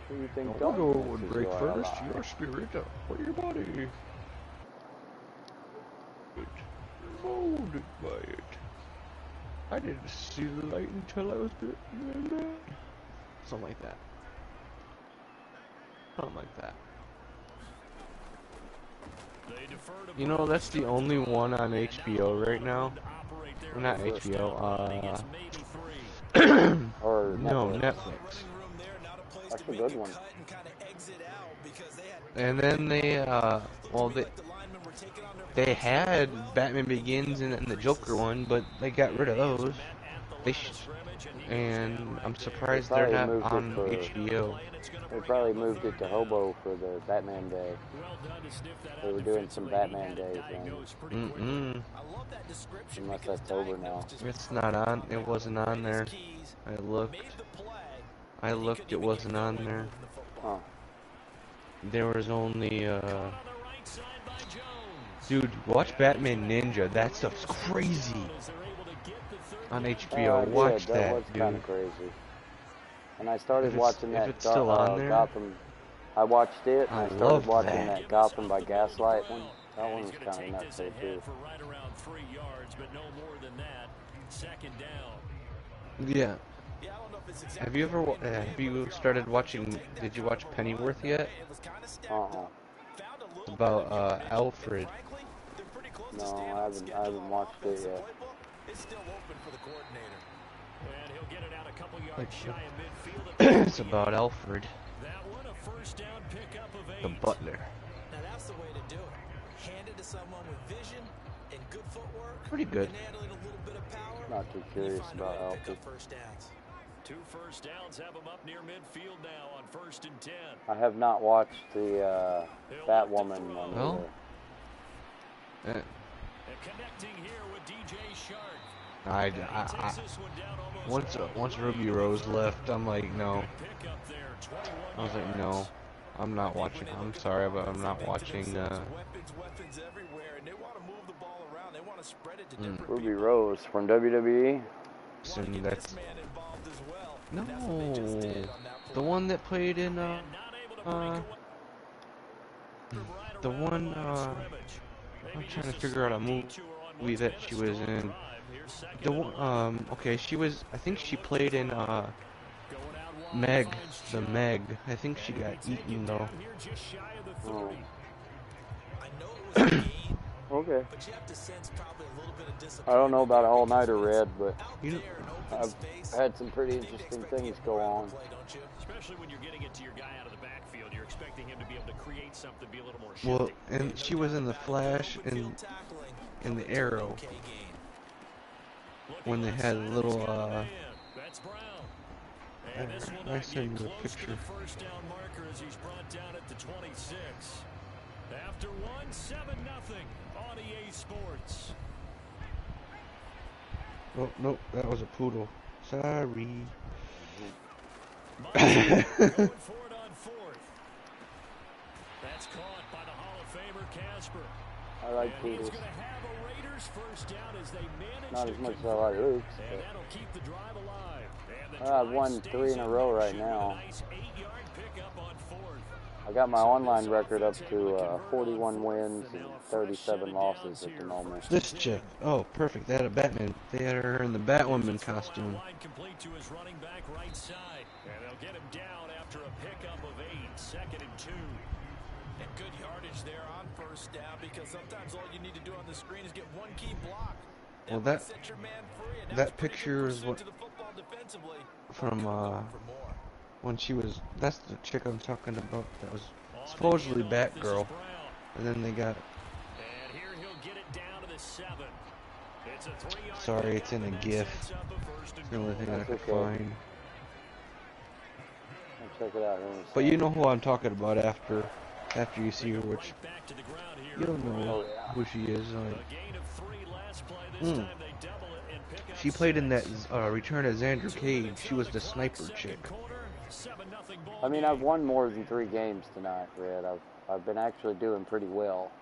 Who do you think I would break first. Your spirit or your body. Molded by it. I didn't see the light until I was something like that. Something like that. You know, that's the only one on HBO right now. Well, not HBO, Or no, Netflix. Netflix. That's a good one. And then they, well, they had Batman Begins and the Joker one, but they got rid of those. And I'm surprised they're not on HBO. They probably moved it to Hobo for the Batman Day. They were doing some Batman Day things. Unless that's over now. It's not on. It wasn't on there. I looked. It wasn't on there. Huh. There was only, dude, watch Batman Ninja. That stuff's crazy. On HBO, watch that, that was dude. kind of crazy. And I started watching that still on there? Gotham. I watched it, and I started watching that Gotham by Gaslight one. That one was kind of nuts there, too. Yeah. Have you ever, have you started watching, did you watch Pennyworth yet? It's about, Alfred. No, I haven't watched it yet. It's about Alfred, the butler. Now that's the way to do it. Hand it to someone with vision and good footwork. Pretty good. And handling a little bit of power. Not too curious about Alfred. Two first downs have them up near midfield now on 1st and 10. I have not watched the Batwoman one either. Connecting here with DJ Shark. Once Ruby Rose left, I'm like, no. I was like, no, I'm not watching. I'm sorry, but I'm not watching. Ruby Rose from WWE. That's no, the one that played in the one I'm trying to figure out a movie that she was in. The one, okay, she was. I think she played in Meg, the Meg. I think she got eaten though. Oh. Okay. I don't know about All Nighter Red, but I've had some pretty interesting things go on. Especially when you're getting it to your guy out of the backfield, you're expecting him to be able to create something, be a little more shifty. Well, and she was in the Flash and in the Arrow when they had a little That's Brown. I send you a picture. First down marker as he's brought down at the 26. After 7-0 on EA Sports. Oh, nope, that was a poodle. Sorry. Going for it on 4th. That's caught by the Hall of Famer Casper. I like poodles. He's going to have a Raiders first down as they manage Not to as much as I convert. like Luke's. And that'll keep the drive alive. I've won 3 in a row right now. I got my online record up to 41 wins and 37 losses at the moment. This chick. Oh, perfect. They had a Batman. They had her in the Batwoman costume. Complete to his running back right side. And they'll get him down after a pickup of 8, 2nd and 2. And good yardage there on first down because sometimes all you need to do on the screen is get one key block. Well, that picture is what from when she was. That's the chick I'm talking about. That was supposedly Batgirl, and then they got. And here he'll get it down to the 7. It's a 3-yard. Sorry, it's in a GIF. It's the only thing I could find. I'll check it out. But you know who I'm talking about after you see her, which you'll know who she is. She played in that Return of Xander Cage. She was the sniper chick. I mean, I've won more than 3 games tonight, Red. I've been actually doing pretty well.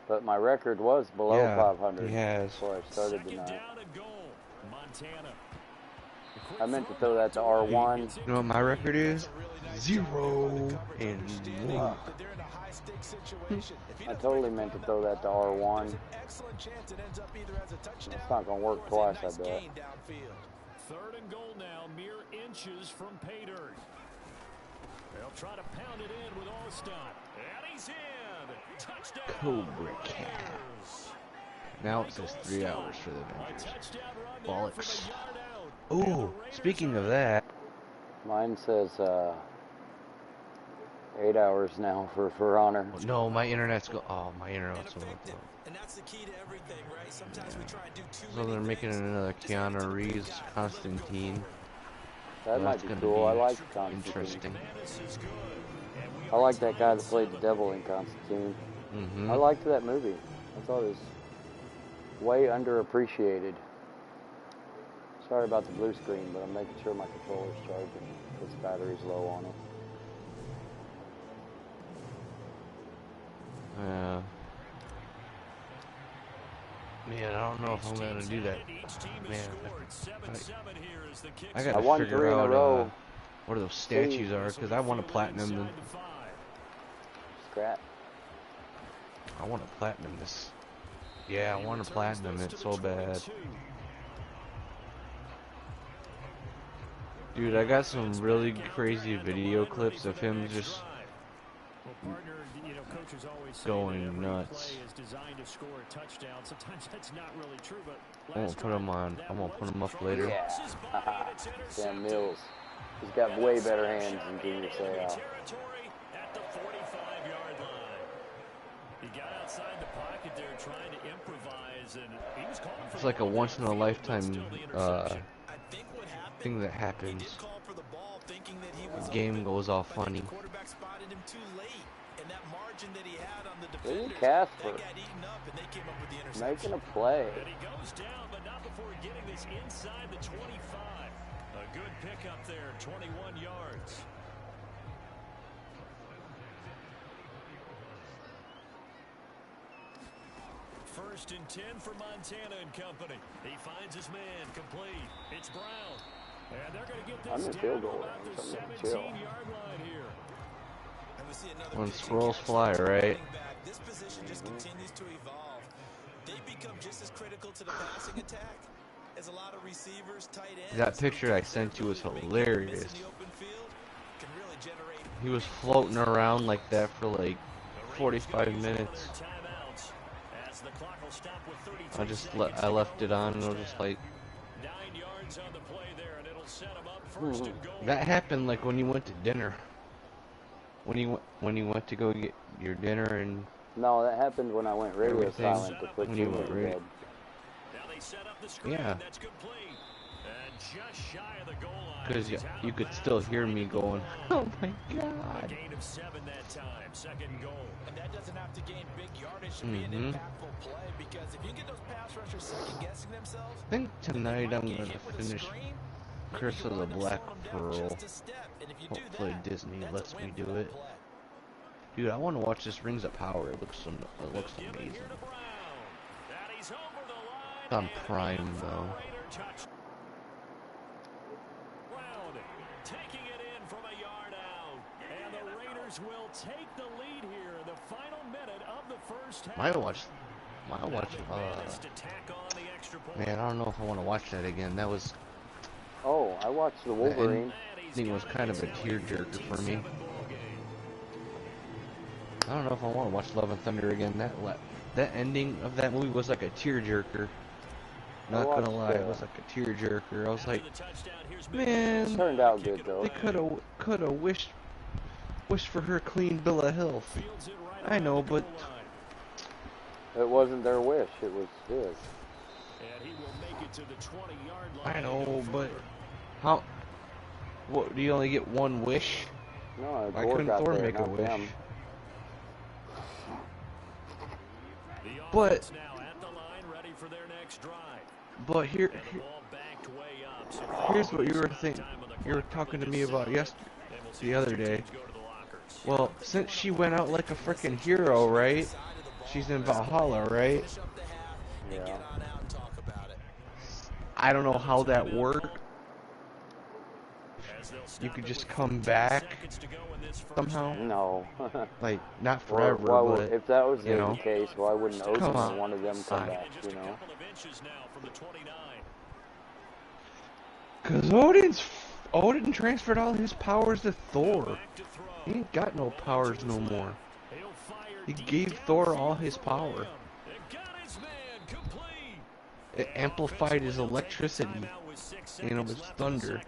But my record was below 500 before I started tonight. I meant to throw that to R1. You know what my record is? 0-1. I totally meant to throw that to R1. It's not going to work twice, I bet. 3rd and goal now, mere inches from pay dirt. They'll try to pound it in with Allstott. And he's in. Touchdown. Cobra Cat. Now it says 3 hours for the Avengers. Bollocks. Ooh, speaking of that. Mine says 8 hours now for Honor. No, my internet's my internet's going to. And that's the key to everything, right? Sometimes we try and do too So they're making another Keanu Reeves Constantine. That might be cool. I like Constantine. Interesting. I like that guy that played the devil in Constantine. I liked that movie. I thought it was way underappreciated. Sorry about the blue screen, but I'm making sure my controller's charging because the battery's low on it. Man, I don't know if I'm gonna do that. Man, I I gotta won figure 3 in a row. out what those statues are, because I want to platinum them. Scrap. I want to platinum this. Yeah, I want to platinum it so bad. Dude, I got some really crazy video clips of him just going nuts. I won't put them on. I'm gonna put them up later. Yeah. Sam Mills. He's got way better hands than Junior Seau. It's like a once in a lifetime thing that happens. The game goes all funny. Look at Casper making a play. He goes down, but not before getting this inside the 25. A good pickup there, 21 yards. First and 10 for Montana and company. He finds his man complete. It's Brown. And they're going to get this down to about the 17-yard line here. When squirrels fly, right? This position just continues to evolve. They become just as critical to the passing attack as a lot of receivers, tight ends. That picture I sent you was hilarious. He was floating around like that for like 45 minutes. I left it on and I was just like, that happened like when you went to dinner. When you went to go get your dinner and no, that happened when I went radio silent to put you in bed. Yeah. Because you could still hear me going, oh my God. Gain of 7 that time, second goal. And that doesn't have to gain big yardage to be an impactful play, because if you get those pass rushers second guessing themselves, I think tonight I'm gonna finish Curse of the Black Pearl. Hopefully Disney lets me do it. Dude, I want to watch this Rings of Power. It looks amazing. It's on Prime though. Taking it in from a yard out, and the Raiders will take the lead here in the final minute of the first half. Might watch. Man, I don't know if I want to watch that again. That was. Oh, I watched the Wolverine. I think it was kind of a tearjerker for me. I don't know if I want to watch Love and Thunder again. That ending of that movie was like a tearjerker. Not gonna lie, it was like a tearjerker. I was like, man, turned out good though. They could have wished for her clean bill of health. I know, but it wasn't their wish; it was his. I know, but how? What? Do you only get one wish? No, why couldn't Thor make a wish? Them. But here's what you were thinking. You were talking to me about the other day. Well, since she went out like a freaking hero, right? She's in Valhalla, right? Yeah. I don't know how that worked, you could just come back somehow? No. Like, not Or, forever, well, but, if that was you the know? case, why wouldn't Odin Come or on. one of them come back, you know? Because Odin transferred all his powers to Thor. He ain't got no powers no more. He gave Thor all his power. It amplified his electricity, you know, his thunder.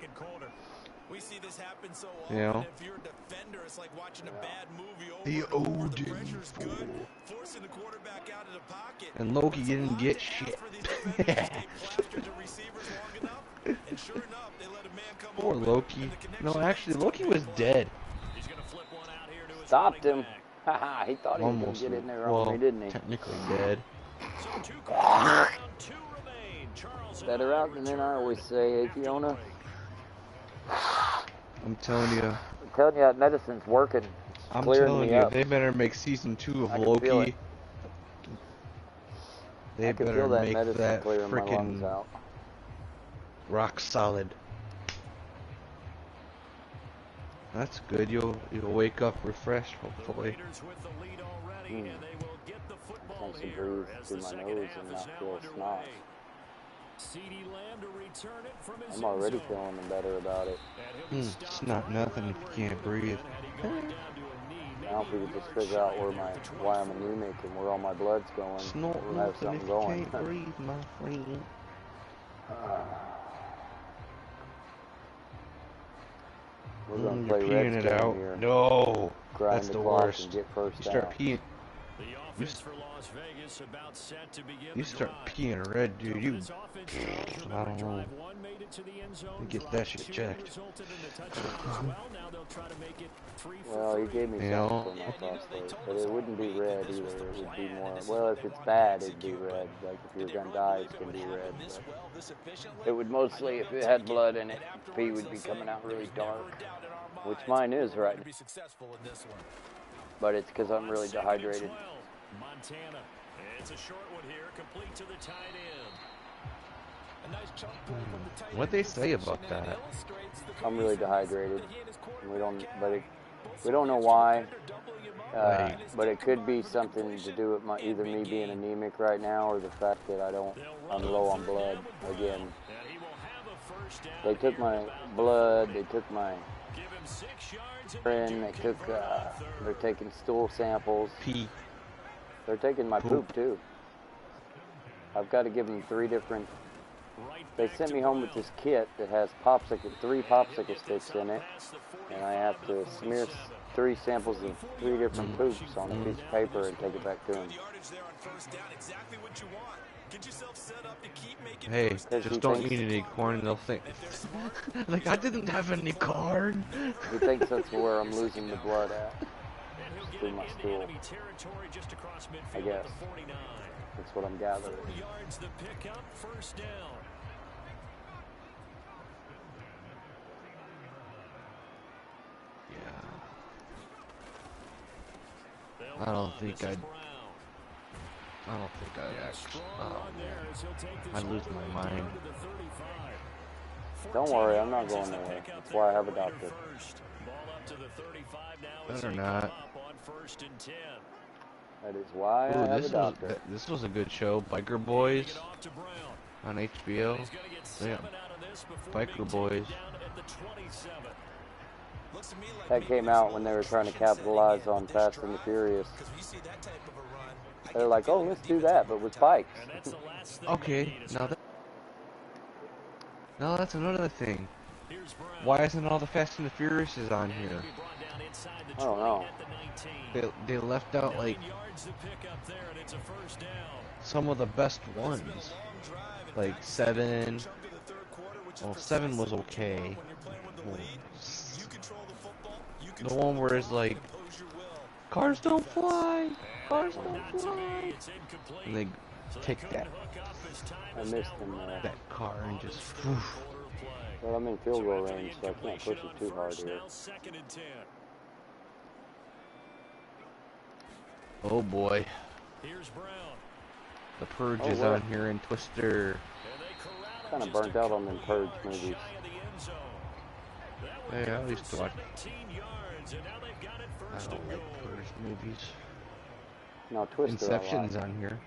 We see this happen so You often. know? If you're a defender, it's like watching a bad movie over The and over. The Odin pressure's good, fool. forcing the quarterback out of the pocket. And Loki It's a didn't lot get to ask shit. for these defenders to stay plastered to receivers long enough. And sure enough, they let a man come Poor open, Loki. and the connection No, actually, leads to a Loki big was play. dead. Stopped him. Haha, he thought he was going Almost. to get in there on Well, me, didn't he? technically dead. Better out than in, I always say, eh, Fiona? I'm telling you. I'm telling you, that medicine's working. It's I'm clearing telling me you, up. they better make season 2 of I can feel Loki. it. They I can better feel that make medicine that clearing my lungs freaking out. rock solid. That's good. You'll wake up refreshed, hopefully. Nice to breathe through my nose and not feel snot. I'm already feeling better about it. It's not nothing if you can't breathe. Now if we could just figure out why I'm anemic and where all my blood's going, It's not we'll have nothing if something you going. can't breathe, my friend. We're going to You're play peeing Red's it game out. here. No, Grind that's the the clock worst. and get first You start down. peeing. You start peeing red, dude. I don't know. You get that shit checked. Well, he gave me You something know? for my prostate, but it wouldn't be red either. It would be more, well, if it's bad, it'd be red. Like if you're gonna die, it's gonna be red. But it would mostly, if it had blood in it, pee would be coming out really dark, which mine is right now. But it's because I'm really dehydrated. Montana. It's a short one here, complete to the tight end. A nice chunk play from the tight What'd end they say about position, and that? it illustrates the I'm really cohesiveness dehydrated. that he and his And we don't, quarterback we don't know why. Right. But it could be something to do with either me being anemic right now or the fact that I'm low on blood again. They took my blood, they took my urine, they're taking stool samples. Pee. They're taking my poop too. I've got to give them 3 different. They sent me home with this kit that has 3 popsicle sticks in it, and I have to smear 3 samples of 3 different poops on a piece of paper and take it back to them. Hey, just don't eat any corn and they'll think. Like, I didn't have any corn. He thinks that's where I'm losing the blood at. Through my stool. I guess. That's what I'm gathering. Yeah. I don't think I'd actually. Oh, man. I'd lose my mind. Don't worry, I'm not going nowhere. That's why I have a doctor. Better not. That is why I have a doctor. This was a good show. Biker Boys on HBO. Yeah. Biker Boys. That came out when they were trying to capitalize on Fast and the Furious. They're like, oh, let's do that, but with bikes. Okay, now that's another thing. Why isn't all the Fast and the Furious on here? I don't know. They left out like some of the best ones. Like 7. Well, 7 was okay. The one where it's like, cars don't fly, cars don't fly. And they take that that car and just. Woof. Well, I'm in field goal range, so I can't push it too hard here. Oh boy. The Purge is on here in Twister. Kind of burnt out on them Purge movies. That one Hey, I good used for to watch. 17 yards, and now they've got it I first don't and like goal. Purge movies. Now Twister I like. Inception's on here.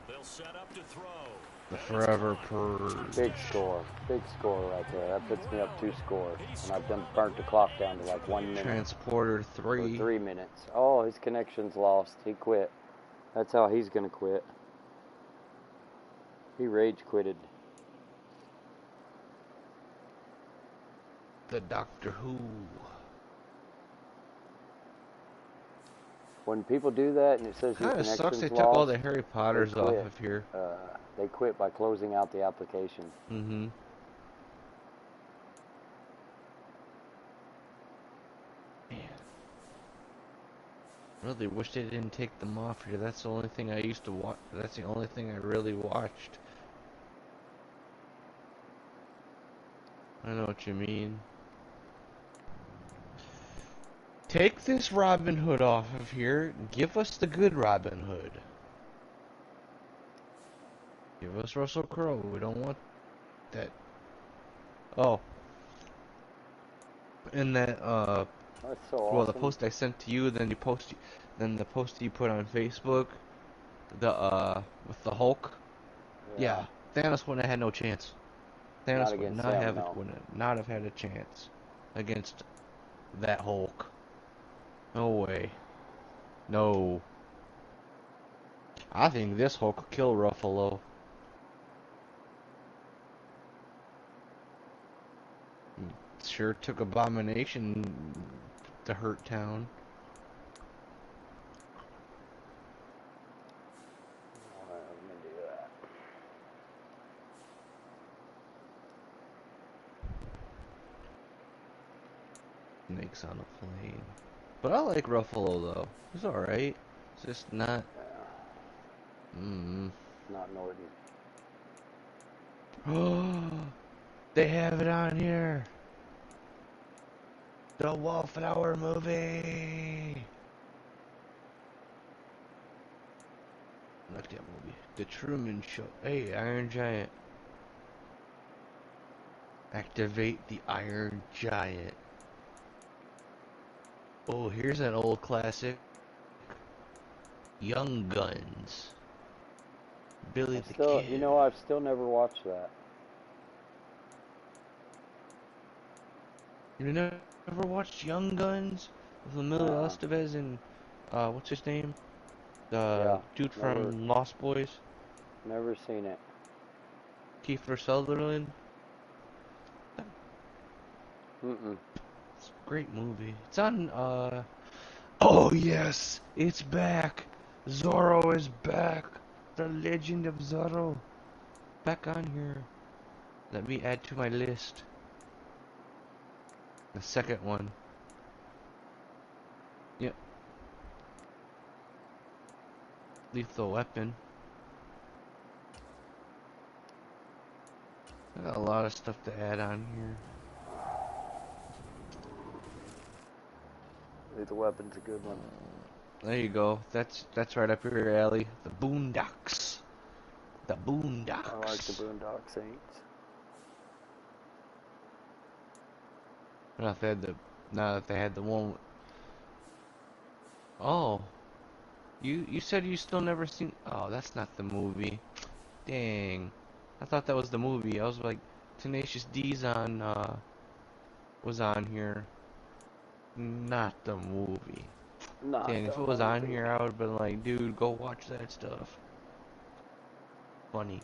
They'll set up to throw. The And it's Forever caught. Purge. Big score. Big score right there. That puts me up 2 scores. And I've done burnt the clock down to like 1 minute. Transporter Or 3. 3 minutes. Oh, his connection's lost. He quit. That's how he's going to quit. He rage quitted. The Doctor Who. When people do that and it says your Kinda connection's sucks they lost, took all the Harry Potters off quit. of here. They quit by closing out the application. Mm-hmm. Man. Really wish they didn't take them off here. That's the only thing I used to watch. That's the only thing I really watched. I know what you mean. Take this Robin Hood off of here. Give us the good Robin Hood. Give us Russell Crowe. We don't want that. Oh. And that, That's so well, the awesome. post I sent to you, then the post you put on Facebook, with the Hulk. Yeah, Thanos wouldn't have had no chance. Thanos would not have had a chance against that Hulk. No way. No. I think this Hulk could kill Ruffalo. Sure took Abomination to hurt town. Alright, let me do that. Snakes on a plane. But I like Ruffalo though. He's alright. It's just not. Not Norton. Oh, they have it on here. The Wallflower movie. I like that movie. The Truman Show. Hey, Iron Giant. Activate the Iron Giant. Oh, here's an old classic. Young Guns. Billy the Kid. You know, I've still never watched that. You never watched Young Guns with Emilio Estevez and what's his name? The dude from Lost Boys. Never seen it. Kiefer Sutherland. It's a great movie. It's on. Oh yes, it's back. Zorro is back. The Legend of Zorro. Back on here. Let me add to my list. The second one. Yep. Lethal Weapon. I got a lot of stuff to add on here. Lethal Weapon's a good one. There you go. That's right up your alley. The Boondocks. The Boondocks. I like the Boondock Saints. Now that they had the one. Oh, you said you still never seen. Oh, that's not the movie. Dang, I thought that was the movie. I was like, Tenacious D's was on here. Not the movie. Dang, if it was on here, I would have been like, dude, go watch that stuff. Funny.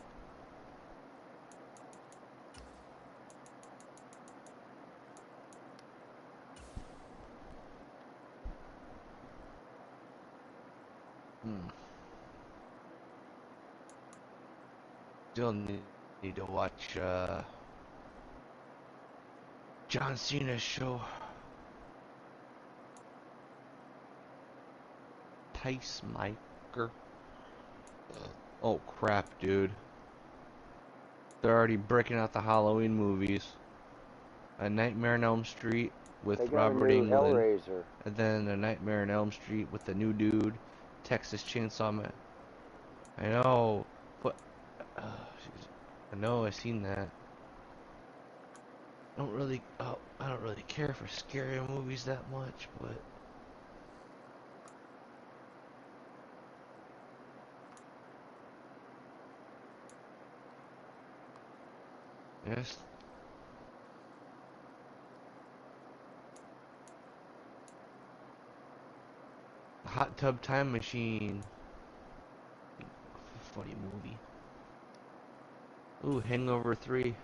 Still need to watch John Cena's show. Tice Miker. Oh crap, dude. They're already breaking out the Halloween movies. A Nightmare on Elm Street with Robert Englund. Hellraiser. And then A Nightmare on Elm Street with the new dude, Texas Chainsaw Man. I know, but I know I seen that. I don't really care for scary movies that much, but yes. Hot Tub Time Machine. Funny movie. Ooh, Hangover 3.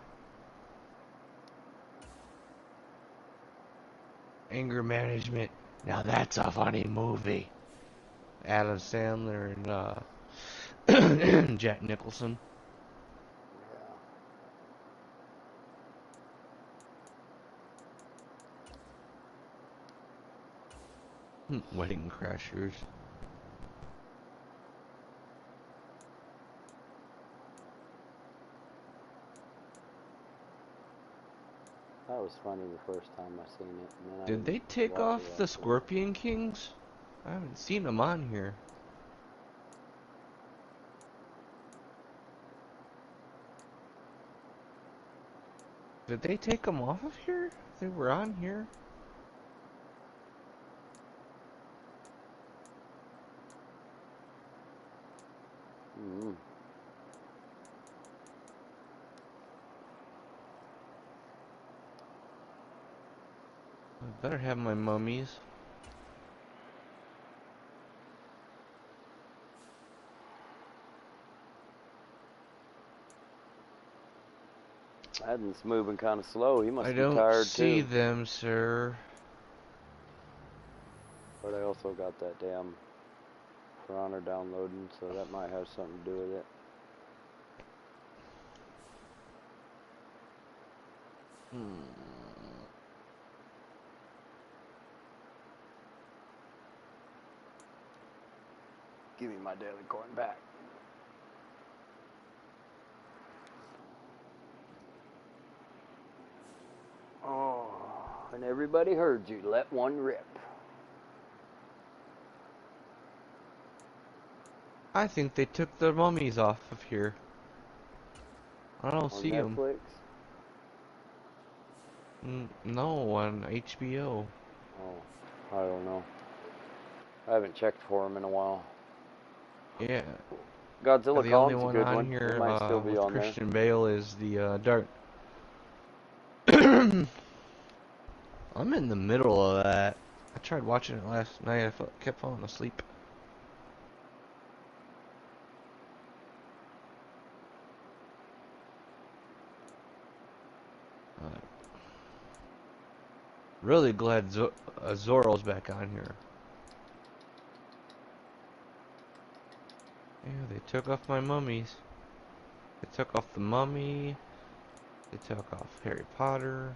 Anger Management. Now that's a funny movie. Adam Sandler and Jack Nicholson. Wedding Crashers. That was funny the first time I seen it. And then Did they take off the Scorpion Kings? I haven't seen them on here. Did they take them off of here? They were on here. I better have my mummies. Madden's moving kind of slow. He must be tired too. I don't see them, sir. But I also got that damn For Honor downloading, so that might have something to do with it. Give me my daily coin back. Oh, and everybody heard you. Let one rip. I think they took the mummies off of here. I don't see them. On Netflix? No, on HBO. Oh, I don't know. I haven't checked for them in a while. Yeah. Godzilla the only Kong's one a good on one. here It might still be with on Christian Bale is the Dark. I'm in the middle of that. I tried watching it last night. I kept falling asleep. Really glad Zorro's back on here. Yeah, they took off my mummies. They took off the Mummy. They took off Harry Potter.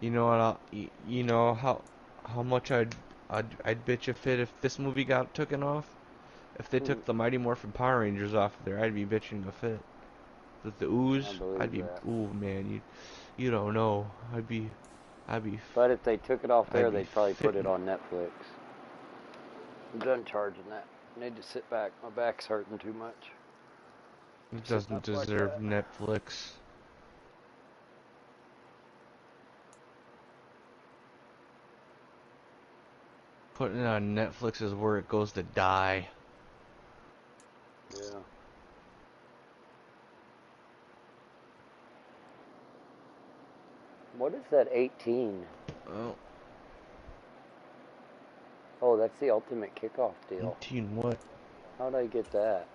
You know what? You know how much I'd bitch a fit if this movie got taken off. If they took the Mighty Morphin Power Rangers off there, I'd be bitching a fit. With the ooze, I'd be. Ooh, man, you don't know. I'd be. But if they took it off there, they'd probably put it on Netflix. I'm done charging that. I need to sit back. My back's hurting too much. It doesn't deserve Netflix. Putting it on Netflix is where it goes to die. Yeah. What is that 18? Oh. Oh, that's the ultimate kickoff deal. 18 what? How'd I get that?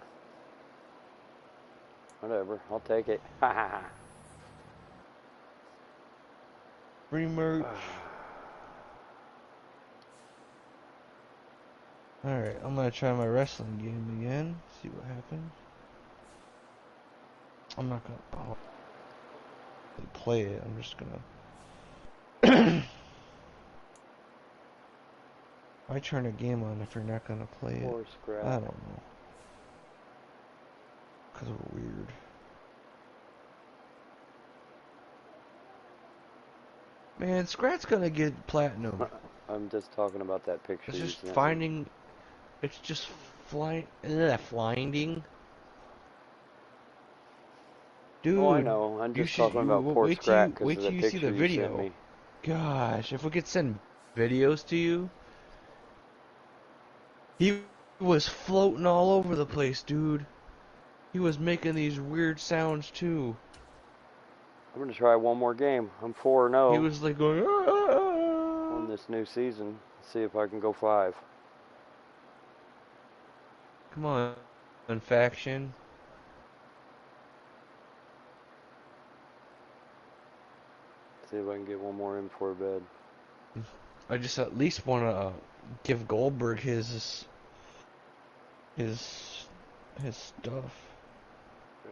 Whatever, I'll take it. Ha ha ha. Free merch. Alright, I'm gonna try my wrestling game again. See what happens. I'm not gonna play it. I'm just gonna. Why turn a game on if you're not gonna play it? I don't know. Cause we're weird. Man, Scrat's gonna get platinum. I'm just talking about that picture. It's just Flinding. Dude, Oh, I know. I'm just talking about Port's crack because of the picture you sent me. Gosh, if we could send videos to you. He was floating all over the place, dude. He was making these weird sounds too. I'm gonna try one more game. I'm 4-0. He was like going on this new season. See if I can go 5. Come on, faction. See if I can get one more in before bed. I just at least want to give Goldberg his stuff. Yeah.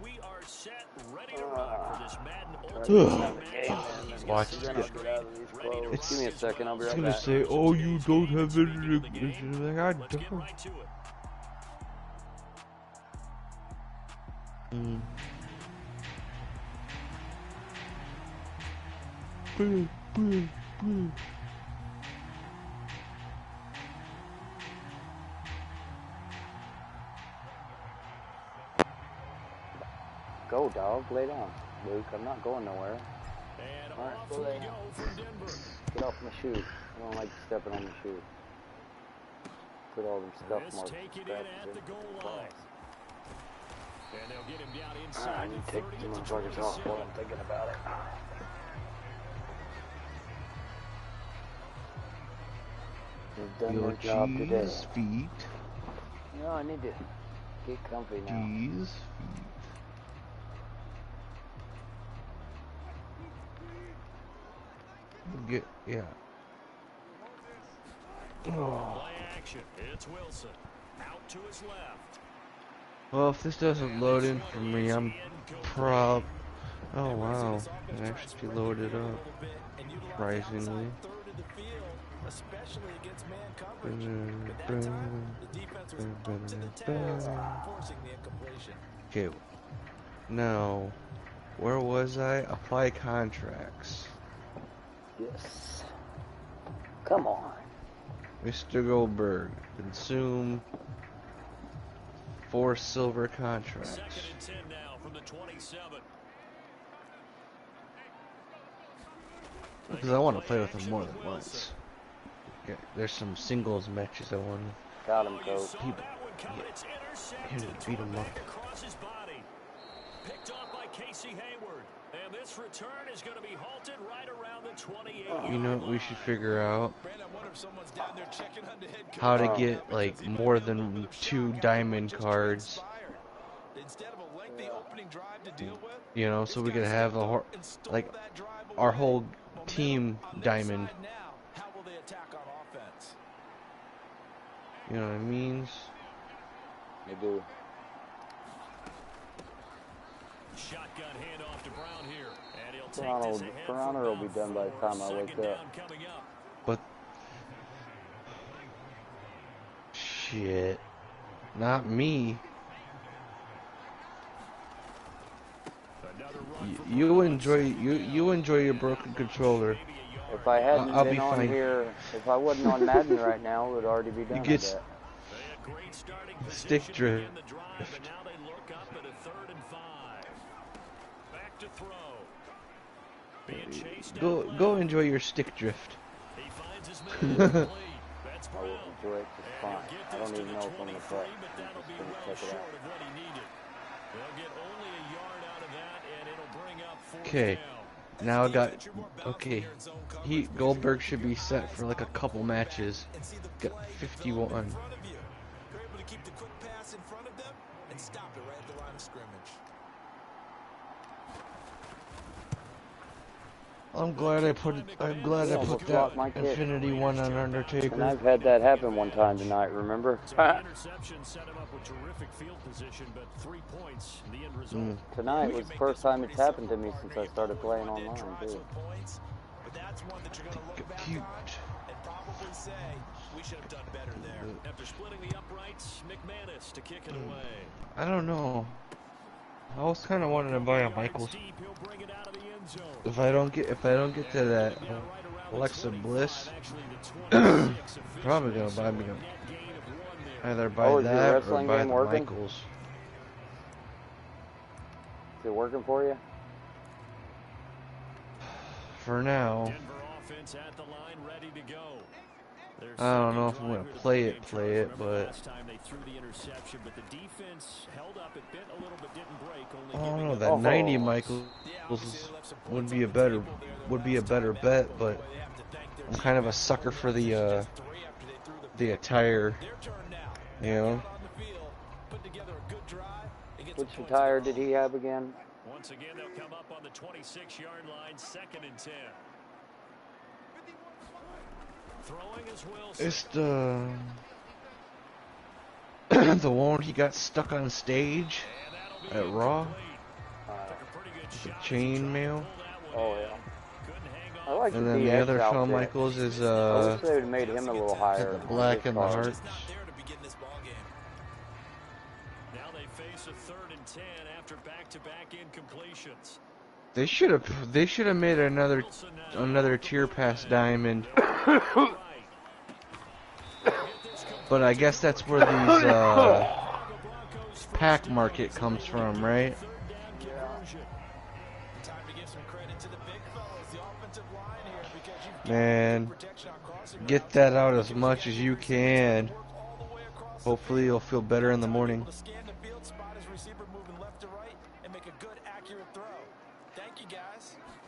We are set, ready to rock for this Madden Ultimate Team match. Watch it. Give me a second, I'll be right back. It's gonna say, "Oh, you don't have any ignition." Like, I don't. Right to it. Go, dog. Lay down. Luke, I'm not going nowhere. And alright, off go we lay go down. from Denver. Get off my shoe. I don't like stepping on my shoe. Put all them stuff marks. Take it in at the goal line. And they'll get him down inside. I need to take these motherfuckers off while I'm thinking about it. They've done their job today. Feet. No, I need to get comfy now. Feet. Yeah. Play action. It's Wilson. Out to his left. Well, if this doesn't load in for me, I'm Oh wow, it actually loaded up. Surprisingly. Okay. Now, where was I? Apply contracts. Yes. Come on. Mr. Goldberg, consume 4 silver contracts. 2nd and 10 now from the 27. Because I want to play with him more than once. Okay, there's some singles matches I want. Got him, Coach. He beat him up. Picked off by Casey Hayward. And this return is going to be halted right around the 28. You know what we should figure out? How to get like more than 2 diamond cards. You know, so we could have a like our whole team diamond. You know what I mean? They do. Shotgun handoff to Brown here, and he'll take this ahead. Brown will be done by the time I wake up. But shit, not me. You enjoy your broken controller. If I hadn't been on here, if I wasn't on Madden right now, it would already be done. You get stick drift. Go enjoy your stick drift. I will enjoy it just fine. I don't even know if I'm going to play. I'm just going to check it out. Okay, now I got, okay, Goldberg should be set for like a couple matches. Got 51. I'm glad I put that Infinity one on Undertaker. And I've had that happen one time tonight, remember? Tonight was the first time it's happened to me since I started playing online, too. Cute. After splitting the uprights, McManus to kick it away. I don't know. I was kind of wanting to buy a Michaels. If I don't get to that Alexa Bliss, probably gonna buy me either buy that or buy the Michaels. Is it working for you? For now. I don't know if I'm gonna play it, but I don't know. That 90 Michaels would be a better bet, but I'm kind of a sucker for the attire, you know. Which attire did he have again? Once again, they'll come up on the 26-yard line, 2nd and 10. Throwing as Wilson. It's the one he got stuck on stage at Raw. The chainmail. Oh yeah. I like and then the other Shawn Michaels is I wish they would have made him a little higher. The black and the hearts. Now they face a 3rd and 10 after back-to-back incompletions. They should have made another tier pass diamond. But I guess that's where these pack market comes from, right? Man, get that out as much as you can. Hopefully you'll feel better in the morning.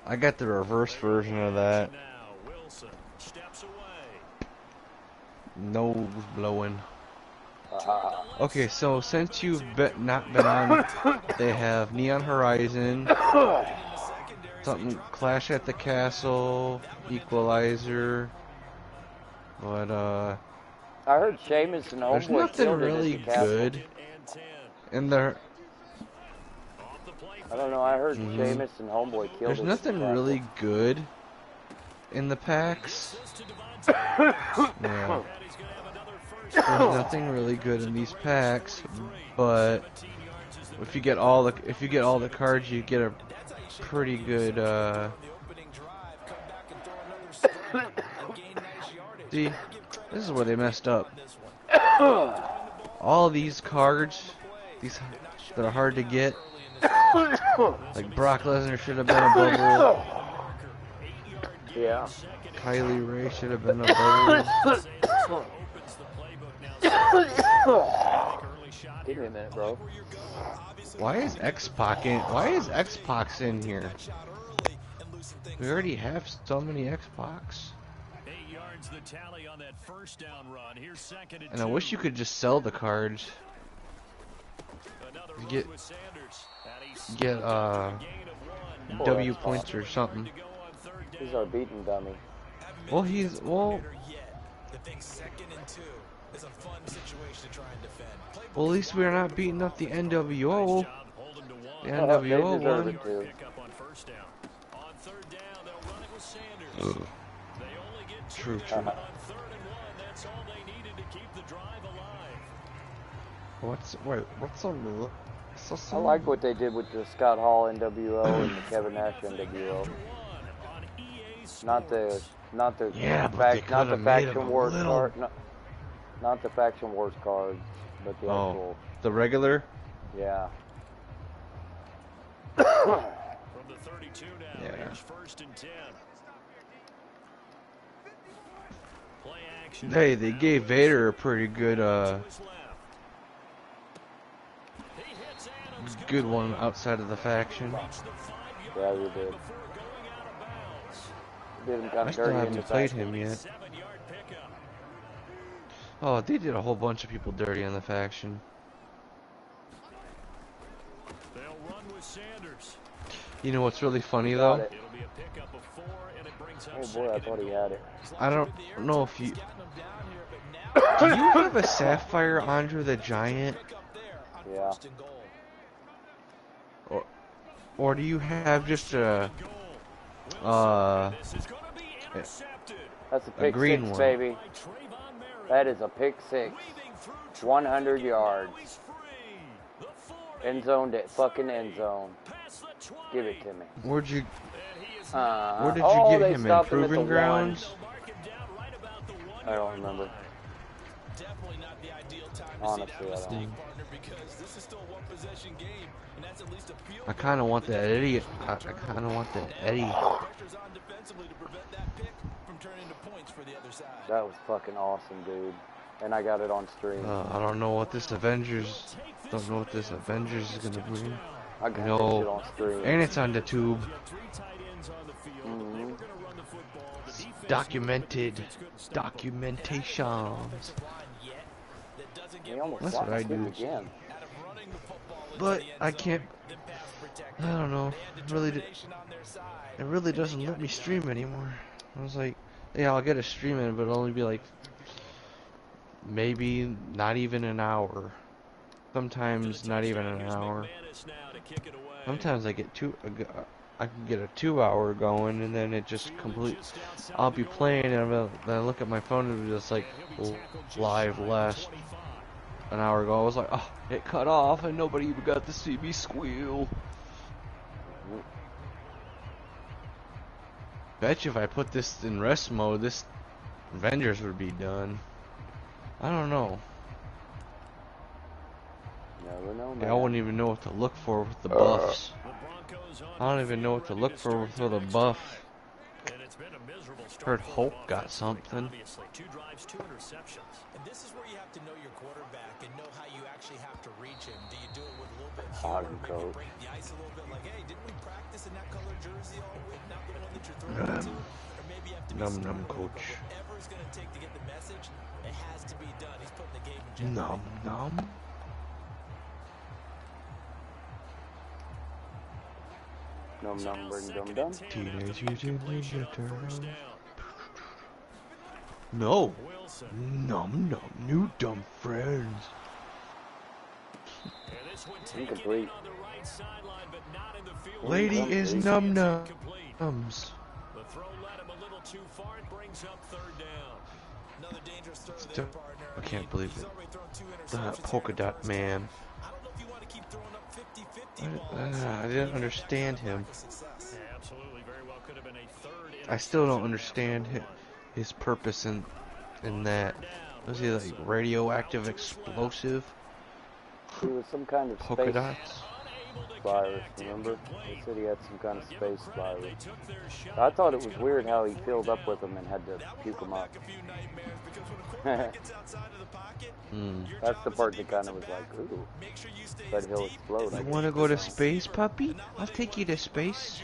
I got the reverse version of that. Nose blowing. Okay, so since you've not been on, they have Neon Horizon, something Clash at the Castle, Equalizer, but I heard Sheamus and Homeboy there's nothing really good in there. I don't know, I heard Sheamus and Homeboy killed. There's nothing really good in the packs. Yeah. There's nothing really good in these packs, but if you get all the cards, you get a pretty good See, this is where they messed up. All these cards, these that are hard to get, like Brock Lesnar should have been a bubble. Yeah. Kylie Ray should have been a bubble. Give me a minute, bro. Why is X-Pac in here? We already have so many X-Pacs. 8 yards the tally on that first down run. Here's 2nd and 2. And I wish you could just sell the cards. Get W points or something. He's our beating dummy. Well, The big 2nd and 2 is a fun situation to try and defend. well, at least we're not beating up the NWO. The NWO won. Pick up on 1st down. On 3rd down, they'll run it with Sanders. They only get 2. True. On 3rd and 1, that's all they needed to keep the drive alive. What's on the? I like what they did with the Scott Hall NWO and the Kevin Nash NWO. Not the faction wars card, not the faction wars cards, but the actual. The regular. Yeah. From the 32 now, here's 1st and 10. Play action. Hey, they gave Vader a pretty good good one outside of the faction. Yeah, we did. I still haven't played him yet. Oh, they did a whole bunch of people dirty on the faction. They'll run with Sanders. You know what's really funny though? It'll be a pickup of 4, and it brings up Oh boy, I thought he had it. I don't know if you. Do you have a Sapphire Andre the Giant? Yeah. Or do you have just a That's a pick green 6, one. baby. That is a pick 6. 100 yards. End zone to fucking end zone. Give it to me. Where did you they get him in? stopped him at the Proving grounds? I don't remember. Definitely not the ideal time to Honestly, see that I mistake, don't. partner, because this is still a one-possession game, and that's at least a field I kind of want that Eddie. I kind of want that Eddie. Pressure's on defensively to prevent that pick from turning into points for the other side. That was fucking awesome, dude. And I got it on stream. I don't know what this Avengers. Don't know what this Avengers is gonna bring. I got that shit on stream. And it's on the tube. Mm-hmm. Documented. Documentations. That's what I do. Again. But I can't. I don't know. It really doesn't let me stream anymore. I was like, yeah, I'll get a stream in, but it'll only be like maybe not even an hour. Sometimes not even an hour. Sometimes I get I can get a 2 hour going, and then it just I'll be playing, and then I look at my phone and it's just like live last an hour ago. I was like, oh, it cut off, and nobody even got to see me squeal. Bet you if I put this in rest mode, this Avengers would be done. I don't know. Never know, man. Yeah, I wouldn't even know what to look for with the buffs. I don't even know what to look for the buff. Heard Hulk got something. And this is where you have to know your quarterback and know how you actually have to reach him. Do you do it with a little bit of humor, maybe break the ice a little bit, like, hey, didn't we practice in that color jersey all week, not the one that you're throwing to? Or maybe you have to be Num coach. whatever it's going to take to get the message, it has to be done. He's putting the game in jeopardy. Num. Dum dum. Teenage Mutant Ninja Turtles. No. Num. New dumb friends. Incomplete. Lady is nums. The throw led him a little too far. It brings up third down. Another dangerous throw there, partner. I can't believe He's it. already thrown 2 That interceptions polka here. dot man. I don't know if you want to keep throwing up 50-50 balls. I didn't understand him. Yeah, absolutely. Very well could have been a third. I still don't understand his purpose in that. Was he like radioactive explosive? He was some kind of Polka space dots? virus, remember? They said he had some kind of space virus. I thought it was weird how he filled up with them and had to puke them up. That's the part that kind of was like, ooh. But he'll explode. You want to go to space, puppy? I'll take you to space.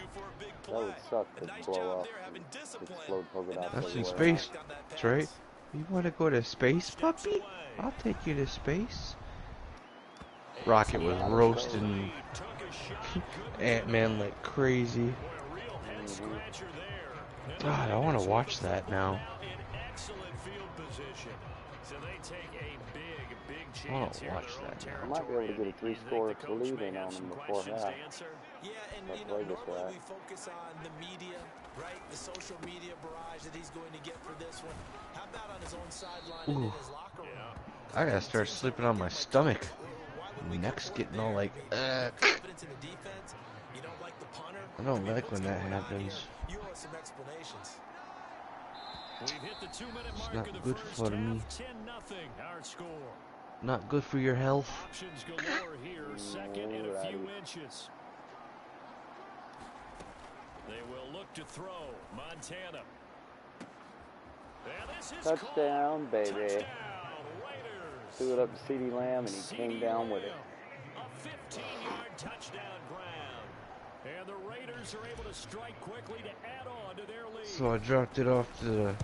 That would suck to blow up and explode polka dots That's in everywhere. space, that's right. You want to go to space, puppy? I'll take you to space. Rocket was roasting Ant-Man like crazy. God, I want to watch that now. I want to watch that I now. might be able to get a 3-score lead in on him before half. Yeah, and Let's you play know, this normally guy. we focus on the media, right? The social media barrage that he's going to get for this one. How about on his own sideline and in his locker room? I gotta start sleeping on my stomach. Neck's getting all like, Confidence in the defense. You don't like the punter. I don't like when that happens. You owe us some explanations. We've hit the 2-minute It's mark not of the good first for me. half. 10-0 our score. Not good for your health. Options galore here. Second and a few inches. They will look to throw. Montana. And this is Touchdown, baby. Touchdown, Threw it up to CeeDee Lamb, and he came down with it. A 15-yard touchdown ground. And the Raiders are able to strike quickly to add on to their lead. So I dropped it off to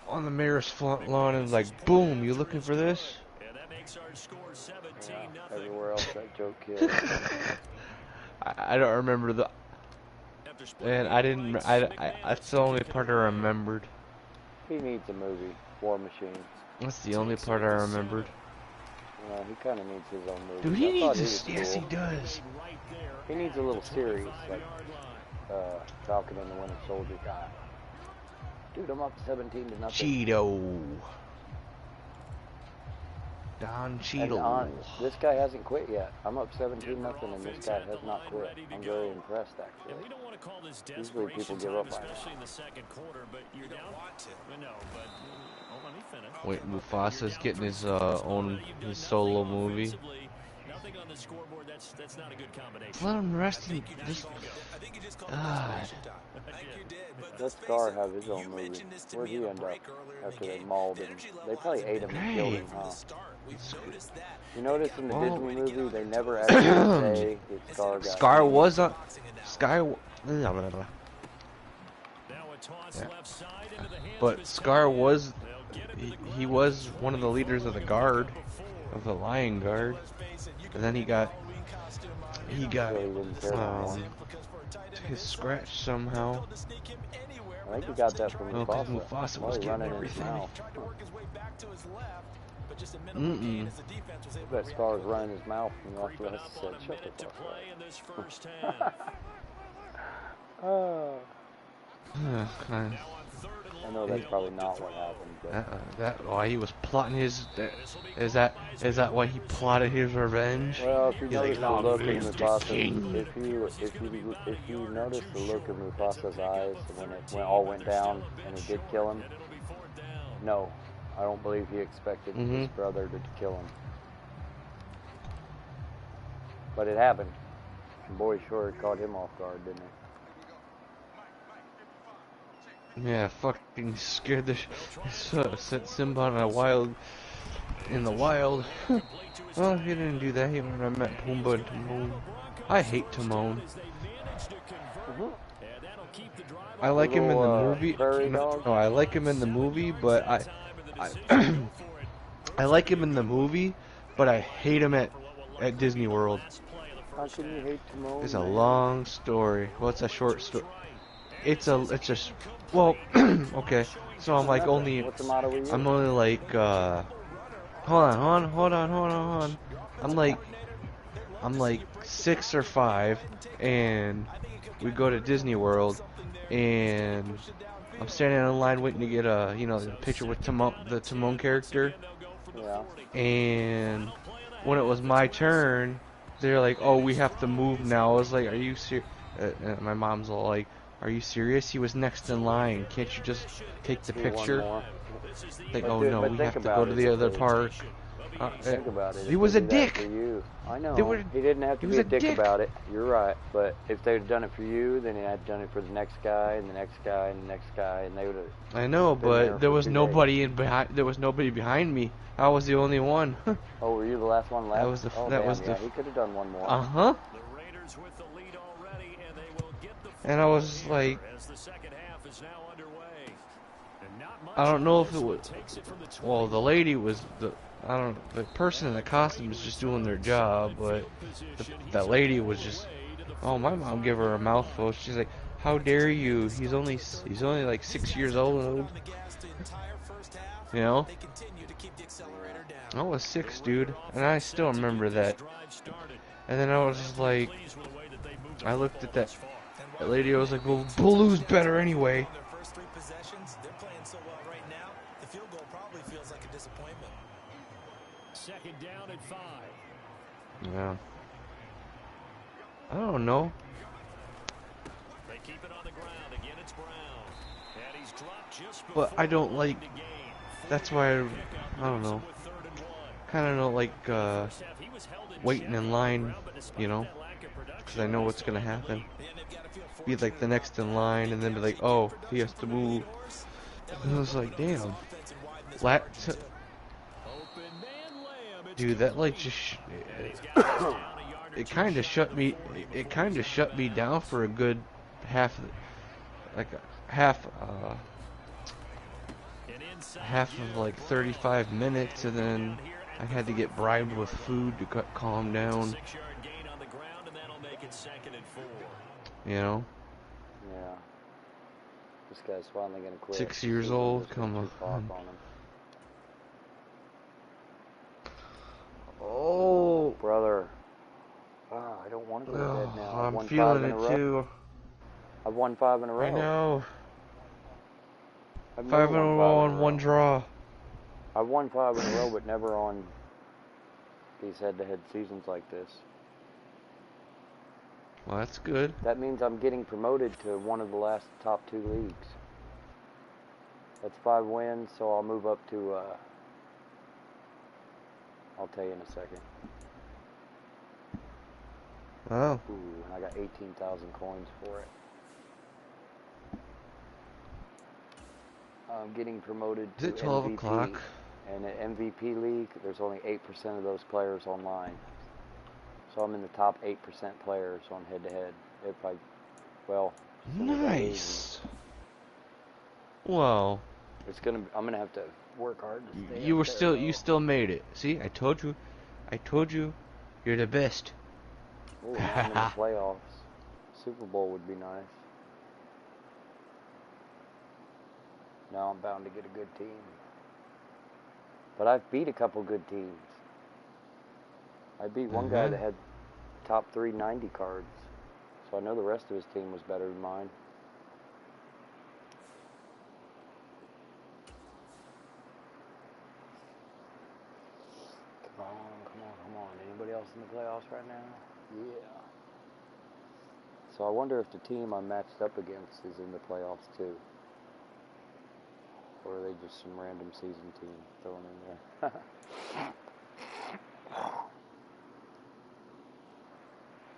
on the mayor's front lawn and like, boom, you looking for this? And that makes our score 17-0. Yeah, everywhere else that joke killed. I don't remember the. And I didn't. That's the only part I remembered. He needs a movie, War Machine. That's the only part I remembered. Yeah, he kind of needs his own movie. Dude, he I thought needs was a. Yes, he cool. does. He needs a little series, like Falcon and the Winter Soldier guy. Dude, I'm up 17-0. Cheeto. Don And Cheadle. this guy hasn't quit yet. I'm up 17-0, and this guy has not quit. I'm very impressed, actually. And we don't want to call this Usually people desperation give time, up by especially now. in the second quarter, but you're down. No, but let me finish. Wait, Mufasa's getting his own solo movie. Nothing on the scoreboard. That's not a good combination. Let him rest in this. I think you just called desperation time. I think you did. But Let Scar have his own movie. Where'd he end up after they mauled him? They probably ate him and killed him, huh? You notice in the Disney movie, they never actually say that Scar got Scar was on. Sky. Blah, blah, blah. Yeah. But Scar was. He was one of the leaders of the guard, of the Lion Guard, and then he got his scratch somehow. I think he got that from Oh, because Mufasa. Mufasa Why was he getting running his everything. mouth? Mm-mm. I bet Scar was running his mouth and left us said, shut the fuck up. Oh. I know that's probably not what happened, but That why he was plotting his. Is that why he plotted his revenge? well, if you He's notice like, the look "No, in he's the Mufasa's, king." if you notice the look in Mufasa's eyes when it all went down and he did kill him, no, I don't believe he expected his brother to kill him. But it happened. And boy, sure it caught him off guard, didn't it? Yeah, fucking scared the set Simba in the wild. Well, he didn't do that. He when I met Pumbaa and Timon. I hate Timon. I like him in the movie. No, I like him in the movie, but I I like him in the movie, but I hate him at Disney World. How can you hate Timon? It's a long story. Well, it's a short story. It's just well, okay. So I'm like only. What's the matter with you? I'm only like hold on. I'm like 6 or 5, and we go to Disney World, and I'm standing in line waiting to get a the picture with Timon, the Timon character. Yeah. And when it was my turn, they're like, "Oh, we have to move now." I was like, "Are you serious?" My mom's all like, "Are you serious? He was next in line. Can't you just take the picture?" Like, "Oh no, we have to go to the other park." Think about it. He was a dick. For you. I know. He didn't have to was be a a dick dick. about it. You're right. But if they had done it for you, then they had done it for the next guy and the next guy and the next guy, and they would have. I know, but there was 2 nobody behind. There was nobody behind me. I was the only one. Oh, were you the last one left? That was the. Oh, that damn, was yeah, the. he could have done one more. Uh-huh. And I was just like, I don't know if it was. Well, the lady was the. The person in the costume was just doing their job, but that lady was just. Oh, my mom gave her a mouthful. She's like, "How dare you? He's only like 6 years old." You know. I was 6, dude, and I still remember that. And then I was just like, I looked at that lady. I was like, "Well, Blue's better anyway." Second down at 5. Yeah. I don't know. They keep it on the ground. Again, it's Brown. And he's dropped just But I don't like. That's why I don't know. Kind of don't like waiting in line, because I know what's gonna happen. Be like the next in line, and then be like, "Oh, he has to move." And I was like, "Damn." Dude, that like just it kind of shut me. It kind of shut me down for a good half of like 35 minutes, and then I had to get bribed with food to calm down. Yeah. This guy's finally gonna quit. 6 years old, come on. Oh, brother. I don't want to go to bed now. I'm feeling it too. I've won 5 in a row. I know. 5 in a row on one draw. I've won 5 in a row, but never on these head-to-head seasons like this. Well, that's good. That means I'm getting promoted to one of the last top 2 leagues. That's 5 wins, so I'll move up to, I'll tell you in a second. Oh. Ooh, and I got 18,000 coins for it. I'm getting promoted to Is it 12 MVP. o'clock? And at MVP league, there's only 8% of those players online. So I'm in the top 8% players on head-to-head. If I, well, nice. Well, it's gonna. I'm gonna have to work hard to stay you up were there, still, though. you still made it. See, I told you, you're the best. Ooh, now I'm in the playoffs. Super Bowl would be nice. Now I'm bound to get a good team. But I've beat a couple good teams. I beat one guy that had top 390 cards. So I know the rest of his team was better than mine. Come on. Anybody else in the playoffs right now? Yeah. So I wonder if the team I'm matched up against is in the playoffs too. Or are they just some random season team thrown in there?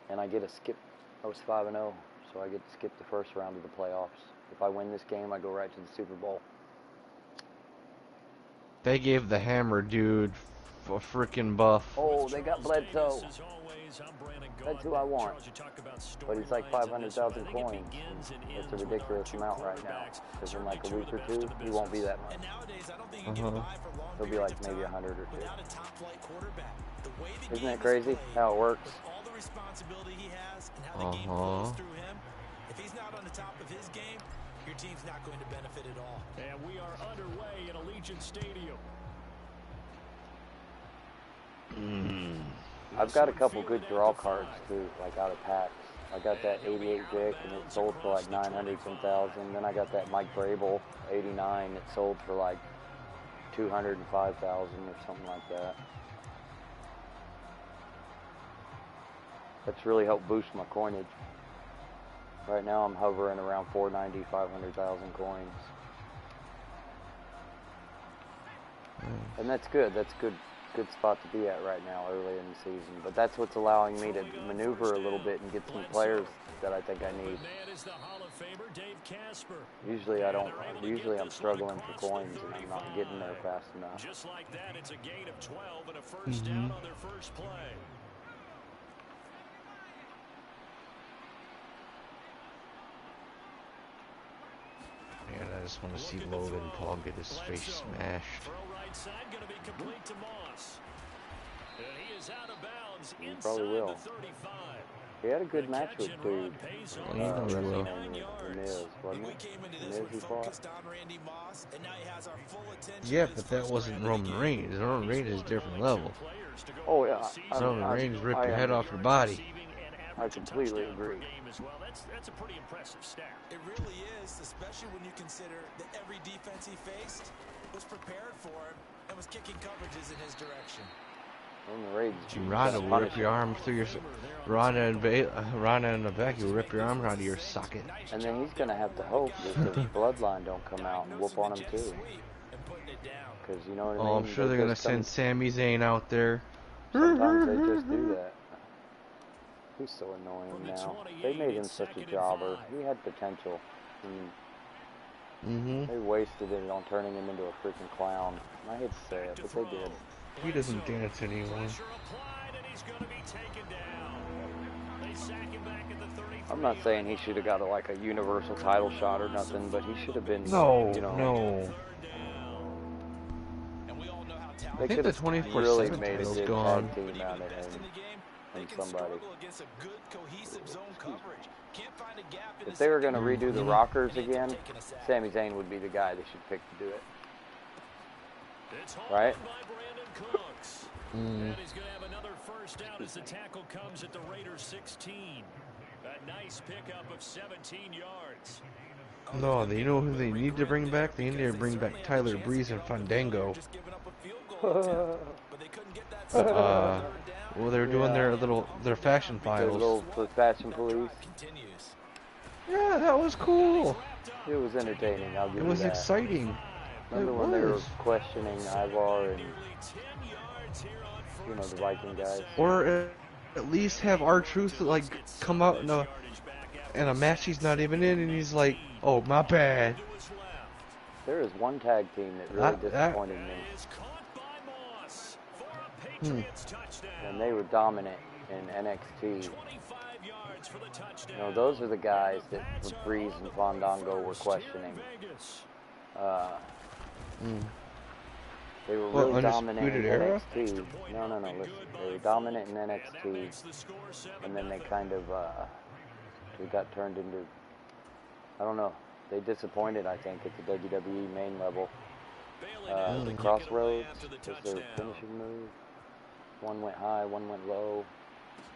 And I get a skip. I was 5-0, so I get to skip the first round of the playoffs. If I win this game, I go right to the Super Bowl. They gave the hammer dude a freaking buff. Oh, they got Bledsoe. That's who I want. But he's like 500,000 coins. It's a ridiculous amount right now. Because in like a week or 2, he won't be that much. He'll be like maybe 100 or 2. Isn't that crazy how it works? Responsibility he has and how the game flows through him. If he's not on the top of his game, your team's not going to benefit at all. And we are underway in Allegiant Stadium. I've got a couple good draw cards too, like out of packs. I got that 88 Vic and it sold for like 900,000. Then I got that Mike Vrabel 89. It sold for like 205,000 or something like that. That's really helped boost my coinage. Right now I'm hovering around 490, 500,000 coins. And that's good. That's good spot to be at right now early in the season. But that's what's allowing me to maneuver a little bit and get some players that I think I need. Usually I don't. Usually I'm struggling for coins and I'm not getting there fast enough. Just like that, it's a gain of 12 and a first down on their first play. Man, I just want to see Logan Paul get his face smashed. He probably will. He had a good match with dude. Well, you know he will. Miz, wasn't it? Miz he fought? Yeah, but that wasn't Roman Reigns. Roman Reigns is a different level. Oh yeah. Roman Reigns ripped your head off your body. I completely agree. That's a pretty impressive stat. It really is, especially when you consider that every defense he faced was prepared for him and was kicking coverages in his direction. Ronda will rip your arm through your... Ronda in the back, he'll rip your arm out of your socket. And then he's going to have to hope that the bloodline don't come out and whoop on him too. Because you know what I mean? Oh, I'm sure they're going to send Sami Zayn out there. Sometimes they just do that. He's so annoying now. They made him such a jobber. He had potential. They wasted it on turning him into a freaking clown. I hate to say it, but they did. He doesn't dance anymore. I'm not saying he should have got like a universal title shot or nothing, but he should have been. No, you know, no. They I think the 24/7 really made a title's good gone. tag team out of him and somebody. If they were going to redo the Rockers again, Sami Zayn would be the guy they should pick to do it. Right? And he's going to have another first down as the tackle comes at the Raiders 16. A nice pickup of 17 yards. No, you know who they need to bring back? They need to bring back Tyler Breeze and Fandango. But they couldn't get that Well, they were doing their fashion The files. little the fashion police. Yeah, that was cool. It was entertaining. I'll give It you was that. exciting. Remember It when they were was. questioning Ivar and the Viking guys? Or at least have R-Truth like come out in a match he's not even in, and he's like, "Oh, my bad." There is one tag team that really disappointed me. And they were dominant in NXT. Those are the guys that Breeze and Fandango were questioning. They were really dominant in NXT. No, listen. They were dominant in NXT. And then they kind of, they got turned into, I don't know. They disappointed, I think, at the WWE main level. The Crossroads was their finishing move. One went high, one went low.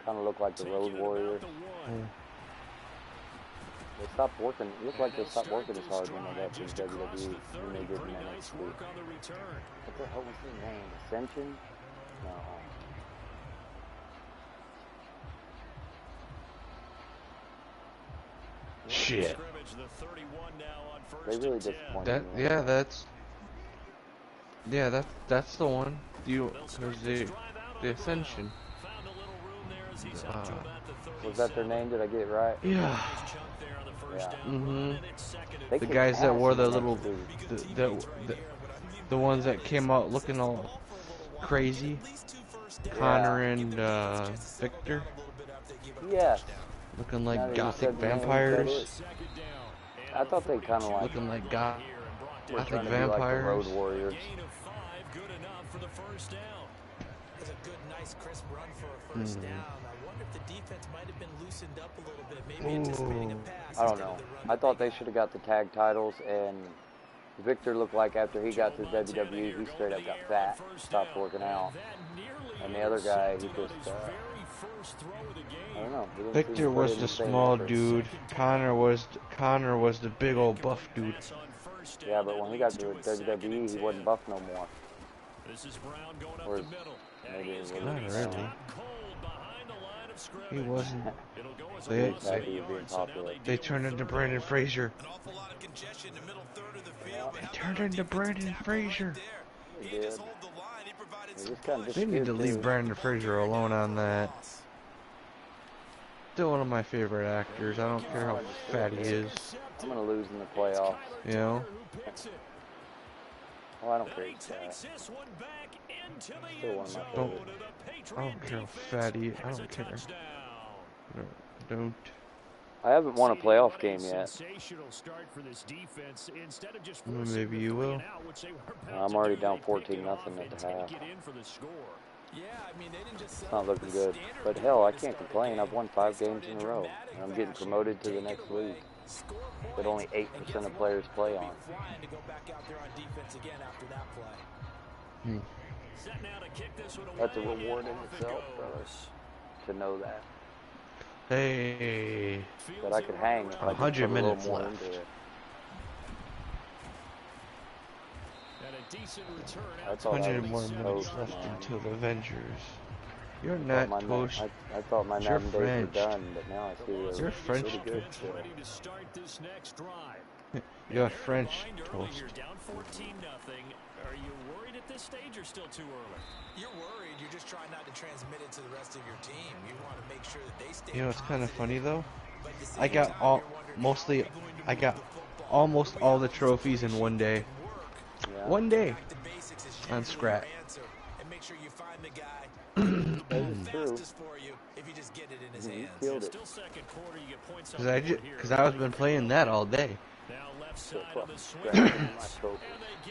Kind of looked like the Road Warriors. They stopped working. It looked like they stopped working as hard when they got to WWE than they did in NXT. What the hell was his name? Ascension? No. Shit. They really disappointed me. That's the one. There's the Ascension. Was that their name? Did I get it right? Yeah. Yeah. The guys that wore the little, the ones that came out looking all crazy. Connor and Victor. Yes. Looking like gothic vampires. I thought they kind of like looking like gothic vampires. Like the Road Warriors. That's a good, nice, crisp run for a first down. I wonder if the defense might have been loosened up a little bit, maybe anticipating a pass. I don't know. I thought they should have got the tag titles, and Victor looked like after he got to WWE, he straight up got fat, stopped working out. And the other guy, he just, I don't know. Victor was the small dude. Connor was the big old buff dude. Yeah, but when he got to WWE, he wasn't buff no more. Or maybe it wasn't. Not really. He wasn't. They turned into Brandon Fraser. They turned into Brandon Fraser. They did. They need to leave Brandon Fraser alone on that. Still one of my favorite actors. I don't care how fat he is. I'm gonna lose in the playoffs. You know? Oh, I don't care. Still one of my favorites. I don't care how fat he is. I don't care. No, don't. I haven't won a playoff game yet. Maybe you will. I'm already down 14-0 at the half. It's not looking good. But hell, I can't complain. I've won 5 games in a row. And I'm getting promoted to the next league that only 8% of players play on. That's a reward in itself, brothers, to know that. Hey. That I could hang if I could 100 put a little minutes more left. into it. That's 100 more minutes left until the Avengers. You're not toast. I thought my Madden days were done, but now I see you're French pretty good. You're French toast. You're down 14-0. Are you worried at this stage or still too early? You're worried. You're just trying not to transmit it to the rest of your team. You want to make sure that they stay. You know, it's kind of funny though. I got almost all the trophies in one day. Yeah. One day on Scrap. That's true. He killed it. Because I've been playing that all day.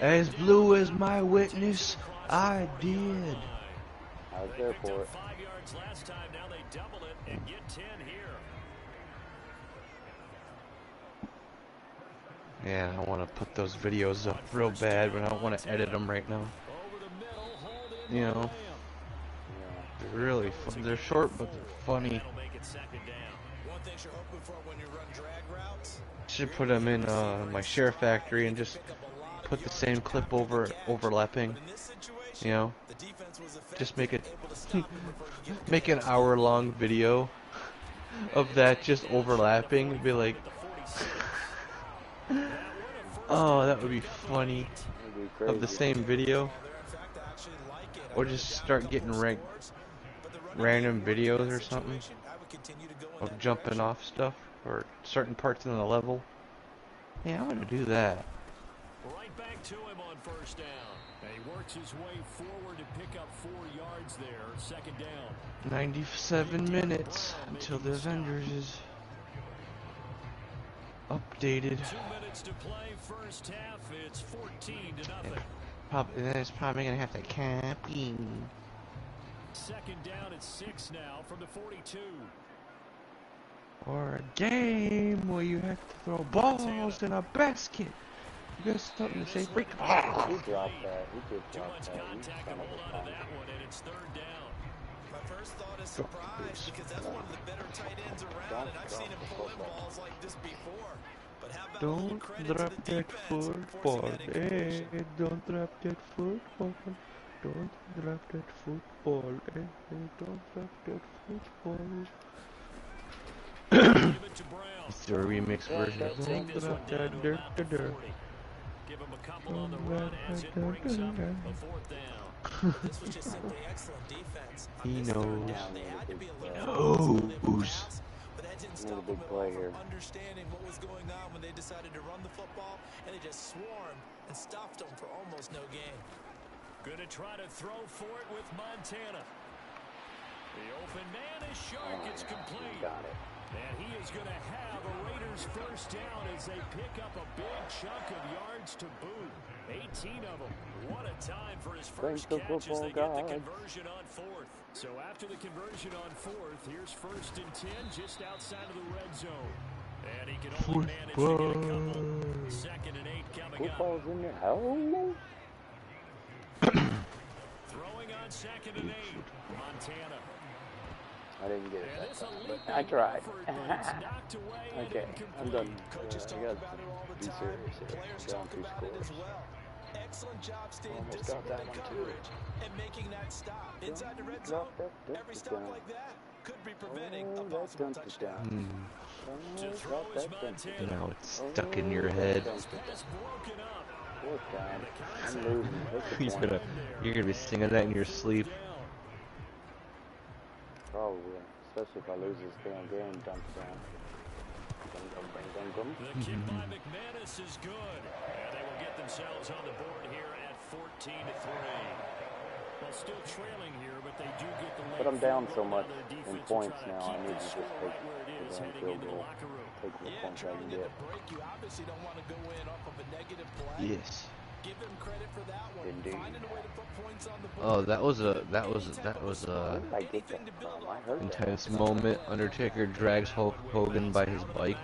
As blue as my witness, I did. I was there for it. Yeah, I want to put those videos up real bad, but I don't want to edit them right now. You know, they're really fun. They're short, but they're funny. Should put them in my share factory and just put the same clip overlapping. situation. You know, The defense was just effective, able to stop him before he could get make an hour-long video of that just overlapping and be like, oh, that would be funny. Of the same video, or just start getting random videos or something of jumping off stuff or certain parts in the level. Yeah, I'm gonna do that. Right back to him on first down. And he works his way forward to pick up 4 yards there. Second down. 97 minutes until the Avengers is updated. 2 minutes to play. First half. It's 14-0. Then it's probably gonna have to camping. Second down at 6 now from the 42. Or a game where you have to throw balls in a basket. You got something to say? Freak. He dropped that. He did Too drop much that. contact to hold on to that one, and it's third down. My first thought is surprise because that's one of the better tight ends around, and I've seen him pull in balls like this before. But how about Don't drop that football, eh? Don't drop that football. Don't drop that football, eh? Don't drop that football. It's the remix version. Don't drop that dirt. Give him a couple on the run as it brings up a fourth down. This was just simply excellent defense. He knows. They had to be a little Knows. but that didn't Need a stop big them play at all here. from understanding what was going on when they decided to run the football, and they just swarmed and stopped them for almost no gain. Gonna try to throw for it with Montana. The open man is short. It's complete. Got it. And he is going to have a Raiders first down as they pick up a big chunk of yards to boot. 18 of them. What a time for his first catch as they get the conversion on fourth. So after the conversion on fourth, here's first and 10 just outside of the red zone. And he can only manage to get a couple. Second and 8 coming Football's up. in there. Hello? Throwing on second and 8. Montana. I didn't get it that time, but I tried. Okay, I'm done. I gotta be serious here. I'm down 2 scores. Excellent job staying Almost got disciplined that in one, too. coverage and making that stop. Inside the red zone, every stop like that could be preventing a possible touchdown. To throw is Montana. Now it's stuck in your head. Pass broken up. Fourth down. I'm losing. You're gonna be singing that in your sleep. Probably, especially if I lose this damn game. Dump down. The kick by McManus is good. And they will get themselves on the board here at 14-3. Well, still trailing here, but they do get the But I'm down so much in points now. I need to just take the damn field goal. Take the points I can get. You obviously don't want to go in off of a negative play. Yes. Give them credit for that one. Indeed. Finding a way to put points on the board. Oh, that was a I get that. I heard that. intense moment. Undertaker drags Hulk Hogan by his bike.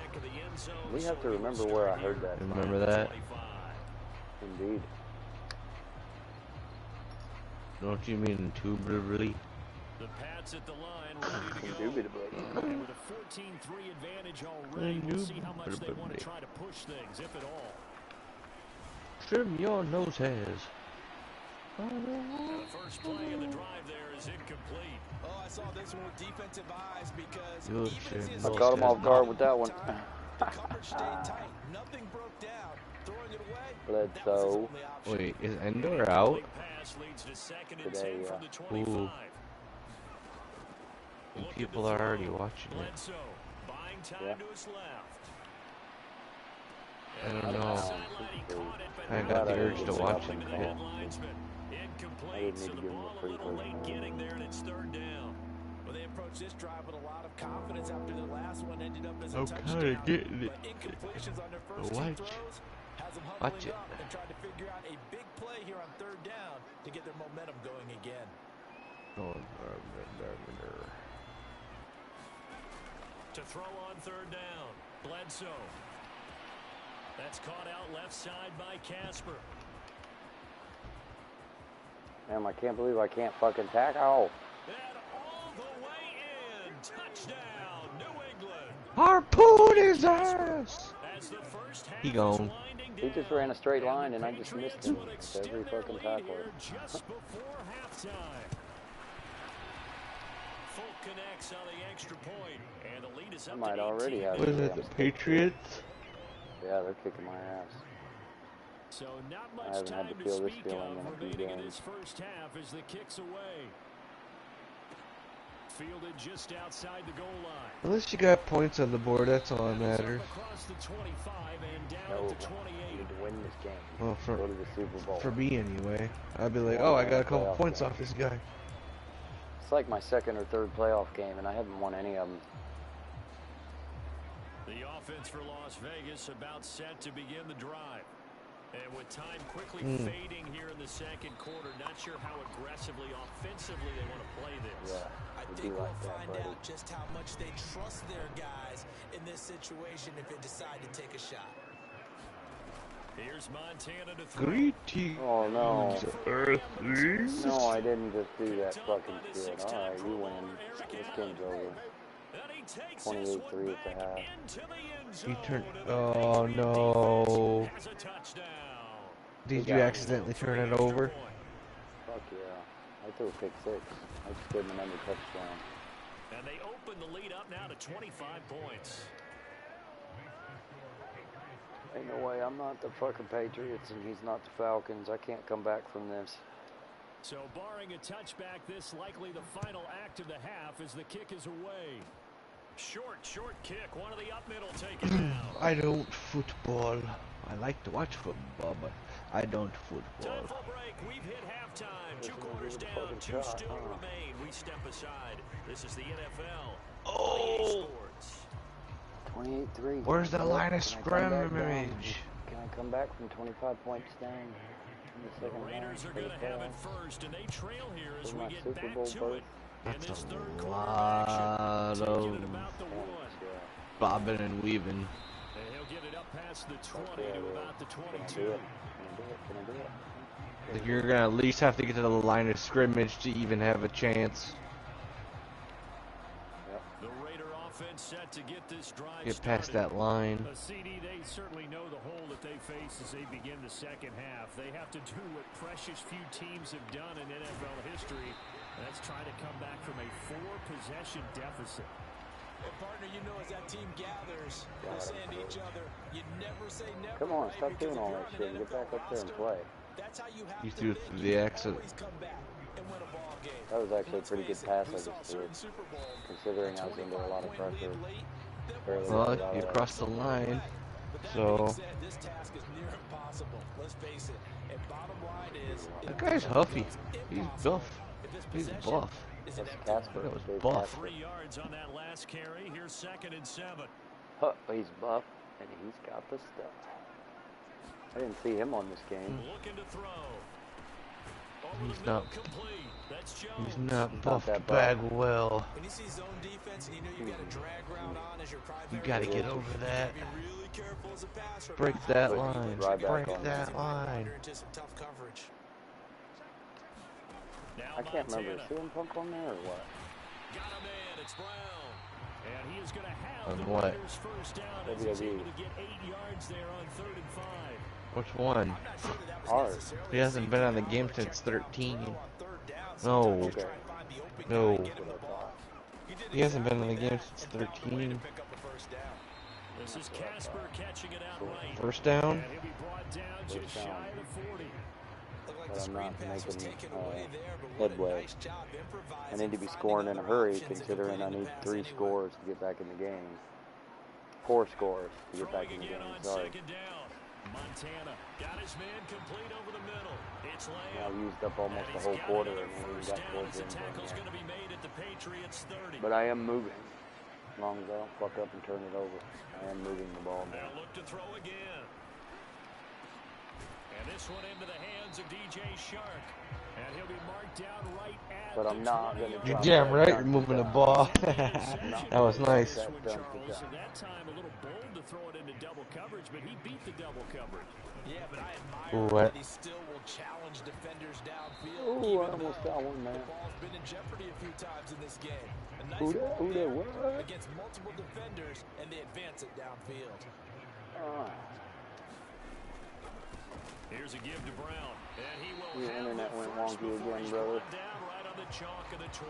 We have to remember where I heard that. Remember that? Indeed. Don't you mean indubitably? The Pats at the line ready to go. Indubitably. And with a 14-3 advantage already, we'll see how much they want to try to push things, if at all. Trim your nose hairs. The first play of the drive there is incomplete. Oh, I saw this one with defensive eyes because You'll even as his I caught him off guard with that one. the coverage stayed tight. Nothing broke down. Throwing it away. Bledsoe. Wait, is Endor out? Pass leads to second and Today, 10 from the Ooh. 25. And people are already watching it. Bledsoe buying time to his left. I don't know. Sideline, he caught it, but I got the urge to watch it. the head linesman. Incomplete, so the ball a little late getting there, and it's third down. Well, they approached this drive with a lot of confidence after the last one ended up as a I'm touchdown. kinda getting it. But incompletions on their first two Watch. throws has them Watch huddling it. up and trying to figure out a big play here on third down to get their momentum going again. To throw on third down, Bledsoe. That's caught out left side by Casper. Damn, I can't believe I can't fucking tackle. And all the way in. Touchdown, New England. Harpoon his ass! As the first half He is gone. winding He just ran a straight line, and I just missed him with every fucking tackler. Just before halftime. Full connects on the extra point, and the lead is up I might to already 18. have. What is it, the Patriots? Yeah, they're kicking my ass. So not I much haven't had time to feel to this speak feeling in of a few remaining in games. this first half as the kick's away. Fielded just outside the goal line. At least you got points on the board, that's all that matters. Across the 25 and down No, at the 28. I need to win this game. Well, Go to the Super Bowl. for me anyway. I'd be like, oh, I got a couple points off this guy. It's like my second or third playoff game, and I haven't won any of them. The offense for Las Vegas about set to begin the drive. And with time quickly fading here in the second quarter, not sure how aggressively, offensively they want to play this. Yeah, I think we'll find out just how much they trust their guys in this situation if they decide to take a shot. Here's Montana to throw. Greetings, Oh, no. Earthlings. No, I didn't just do that fucking shit. All right, you win. This game's over. 28-3 at the half. He turned. Oh no! Did you accidentally turn it over? Fuck yeah! I threw a pick 6. I just gave him another touchdown. And they open the lead up now to 25 points. Ain't no way. I'm not the fucking Patriots, and he's not the Falcons. I can't come back from this. So barring a touchback, this likely the final act of the half as the kick is away. Short kick. One of the up middle taken down. I don't football. I like to watch football, but I don't football. Time for a break. We've hit halftime. 2 quarters down. 2 still remain. We step aside. This is the NFL. Oh! 28-3. Where's the line of scrimmage? Can I come back from 25 points down? The Raiders are going to have it first, and they trail here as we get Super back Bowl to it. That's a lot of bobbing and weaving. And he'll get it up past the 20 to about the 22. Can I do it? Like you're gonna at least have to get to the line of scrimmage to even have a chance. The Raider offense set to get this drive Get past that line. A CD, they certainly know the hole that they face as they begin the second half. They have to do what precious few teams have done in NFL history. That's trying to come back from a 4-possession deficit. And partner, you know, as that team gathers, they're saying to each other, you never say never. Come on, right? stop Because doing all that if shit. you're on Get back up there and play. That's how you have You to threw think. through You the can exit. always come back and win a ball game. That was actually a Let's pretty good face it, pass we I saw just threw, certain Super Bowls, considering I was under a lot of 25-point pressure. lead late, that Barely Well, got out you of crossed the line, But that so being said, this task is near impossible. Let's face it. And bottom line is, that guy's huffy. He's buff. if this He's possession buff. is an That's empty Casper. That was Dave buff. Casper. 3 yards on that last carry. Here's 2nd and 7. Huh, he's buff, and he's got the stuff. I didn't see him on this game. Looking to throw. He's not. That's He's not Not buffed that bag buff. well. When you see zone defense and you know you got a drag route on as your primary, You gotta get over that. be really careful as a passer. Break about that how you line. put your Right back guy on that might line. wander into some tough coverage. Now I can't remember. Montana. Is CM Punk on there or what? Got a man. It's Brown. And he is going to have On the what? Raiders first down as he's able to get 8 yards there on 3rd and 5. Which one? I'm not sure that was Ours. necessarily He hasn't been on the game check since down 13. on 3rd down. No. Sometimes you try and find the open guy No. and get him the ball. He did He hasn't been in exactly the game that since and found a way to 13. pick up a first down. This is Casper catching it out right. First down? And he'll be brought down just shy of the 40. Looked like But the I'm screen not pass was making taken away there, but what a headway. nice job improvising, I need to be finding scoring in a other hurry, options and considering I completing need the pass 3 anyway. scores to get back in the game. 4 scores to get back Throwing in the again game. on Sorry. 2nd down. Montana got his man complete over the middle. It's I've Lamb. used up almost And the he's whole got quarter, another and then we first got down towards as the the end tackle's zone. going to be made at the Patriots 30. But I am moving. As long as I don't fuck up and turn it over. I am moving the ball now. They'll look to throw again. And this one into the hands of DJ Shark. And he'll be marked down right at But I'm the not going to 20-yard You're drop damn that right dunk you're moving the down. ball. That That was nice. That dunk Charles, down. and that time a little bold to throw it into double coverage, but he beat the double coverage. Yeah, but I Ooh, admire what? that he still will challenge defenders downfield. Ooh, even I almost though got one, man. The ball's been in jeopardy a few times in this game. A nice Who ball that there what? against multiple defenders, and they advance it downfield. Here's a give to Brown, and he will Your have internet the went first wonky before again, he's brother. brought down right on the chalk of the 20.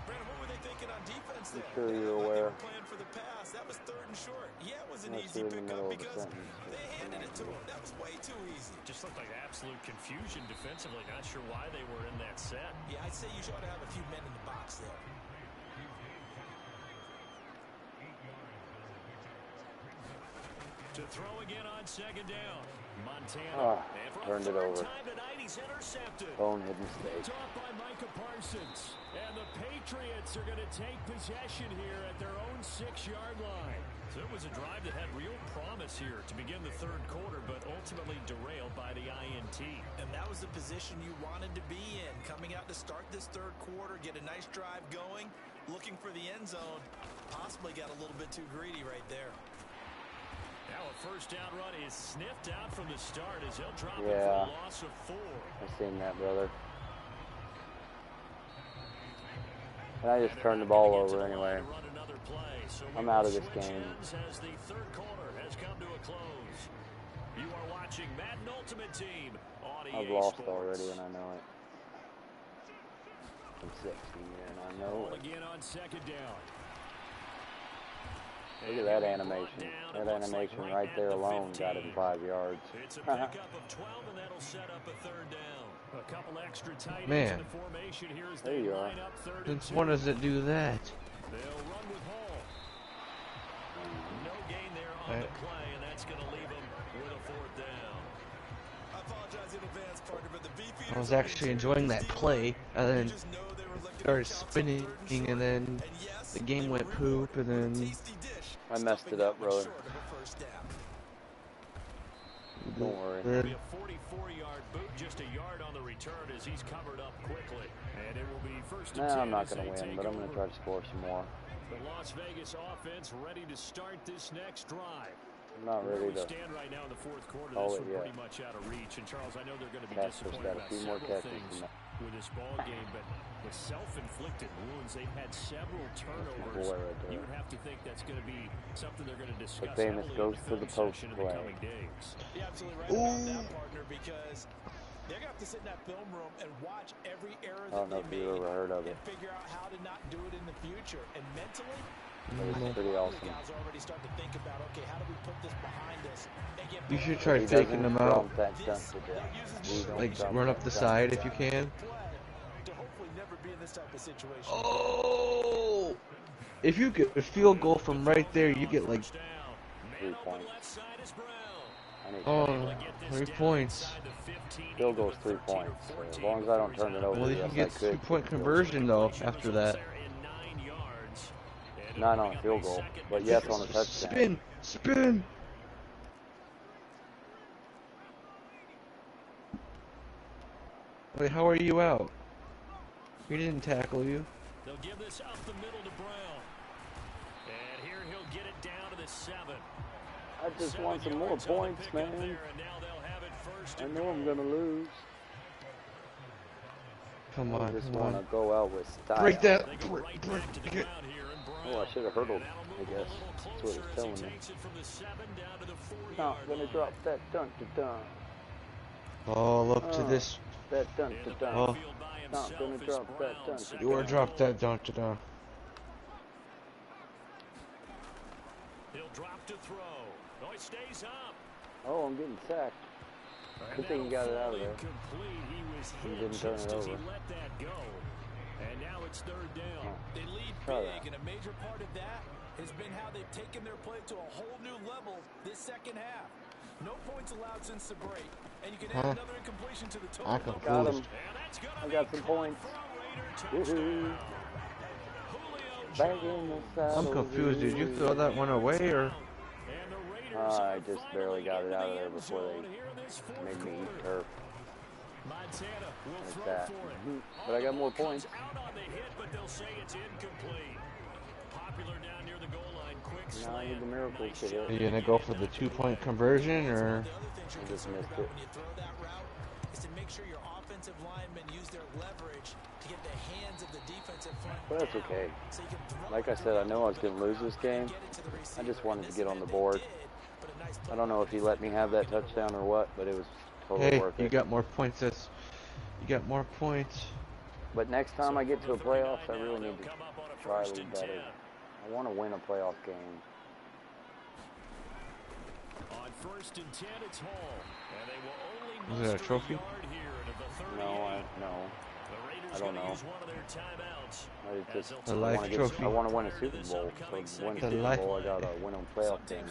Brandon, what were they thinking on defense there? I'm sure you're They aware. were playing for the pass. That was 3rd and short. Yeah, it was an Unless easy you're in the pickup middle of a because sentence. they handed it to him. That was way too easy. Just looked like absolute confusion defensively. Not sure why they were in that set. Yeah, I'd say you should have a few men in the box there. To throw again on 2nd down. Montana. And for Turned it a 3rd over. time tonight, he's intercepted. Bonehead mistake. Dropped by Micah Parsons. And the Patriots are going to take possession here at their own 6-yard line. So it was a drive that had real promise here to begin the 3rd quarter, but ultimately derailed by the INT. And that was the position you wanted to be in. Coming out to start this 3rd quarter, get a nice drive going, looking for the end zone. Possibly got a little bit too greedy right there. Now a 1st down run is sniffed out from the start as he'll drop it Yeah. for a loss of 4. I've seen that, brother. And I just turned the ball over anyway. I'm out of this game. As the 3rd quarter has come to a close. You are watching Madden Ultimate Team on EA I've lost Sports. already, and I know it. I'm 60, and I know it. Again on 2nd down. Look at that animation. That animation right there alone got him 5 yards. It's a pickup of 12, and that'll set up a 3rd down. A couple extra tight ends Man. in the formation here as There they you are. line up 3rd and Since 2. when does it do that? They'll run with Hall. No gain there on the play, and that's going to leave them with a 4th down. I apologize in advance, partner, but the beefeaters I was actually enjoying that play, and then just know they were looking started for shots on spinning, 3rd and short. and then And yes, the game they went were poop, and rewarded with a then tasty dish, I messed stuffing it up, that one brother. short of a 1st down. Don't worry. It'll be a 44-yard boot, just a yard on the return as he's covered up quickly. And it will be 1st and 10. Nah, I'm not as going to they win, take but I'm going to over. try to score some more. The Las Vegas offense ready to start this next drive. I'm not Where ready we to stand right now in the 4th quarter, call this it one yet. pretty much out of reach. And Charles, I know they're going to be Casper's disappointed got a about few more several catches things than that. with this ball game, but the self-inflicted wounds, they've had several turnovers. boy right there. You would have to think that's going to be something they're going to discuss famous heavily goes in the to the film post section in play. the coming days. You're absolutely right about that, partner, because they're going to have to sit in that film room and watch every error I that don't know they if you've made ever heard of it. and figure out how to not do it in the future. And mentally, It's pretty awesome. the guys already start to think about, okay, how do we put this behind us and get you should better? try He faking doesn't them out. drop that dunk to death. He don't Like, drop run that up the dunk side to if you death. can. To hopefully never be in this type of situation. Oh! If you get a field goal from right there, you get like, 3 points. I need oh, 3 points. Field goal's 3 points. So as long as I don't turn it over, Well, you yes, can get I could. 2-point conversion though after that. Not on a field goal, but yes on a touchdown. Spin! Wait, how are you out? He didn't tackle you. They'll give this up the middle to Brown. And here he'll get it down to the 7. I just want some more points, man. I know I'm gonna lose. Come I on, just come want to on. go out with style. Break that! They go right Break back to the it! ground here, and Brown. Oh, I should have hurdled, That'll I move guess. a little That's what closer it's as telling he me. takes it from the 7 down to the 4-yard Not gonna line. drop that dunk to dunk. Oh, look to Oh. this. That dunk In to the dunk. Oh. backfield by Not himself gonna is drop that Brown, dunk. second You are and drop goal. that dunk to down. He'll drop to throw. Oh, he stays up. Oh, I'm getting sacked. And Good thing he that'll got it out fall of there. incomplete. He was He hit didn't turn just it as he over. let that go. And now it's 3rd down. Oh. They lead Try big, that. and a major part of that has been how they've taken their play to a whole new level this 2nd half. No points allowed since the break, and you can add another incompletion to the total. I'm Got confused. him. And that's gonna I be got some caught points. for a Raider Woohoo. touchdown. Julio Back in the Jones. saddle. I'm confused. Did you throw that one away or? And the Raiders I are just barely finally got it into out of the there end before zone they here in this fourth made me eat quarter. turf Montana will like throw that. for it. But I got more points. Out on the hit, but they'll say it's incomplete. Popular down near the goal line. Quick Now I need slant. the miracle Nice to job hit. Are you gonna go for the 2-point conversion or? The other things you're I just concerned missed about it. when you throw that route is to make sure your offensive linemen use their leverage to get the hands of the defensive front But that's down, okay. so you can throw Like I it said, I directly know I was to the going to lose this quarterback game. and get it to the I receiver. just wanted In to this get on the event, board. they did, but a nice play. I don't know if he let me have that touchdown or what, but it was totally worth it. You got more points. You got more points. But next time I get to a playoffs, I really need to try a little better. I want to win a playoff game. On 1st and 10, it's Hall, and they will only Is that a trophy? No, I don't know. The life trophy. I want to win a Super Bowl. So to win a Super Bowl, I gotta win a playoff game.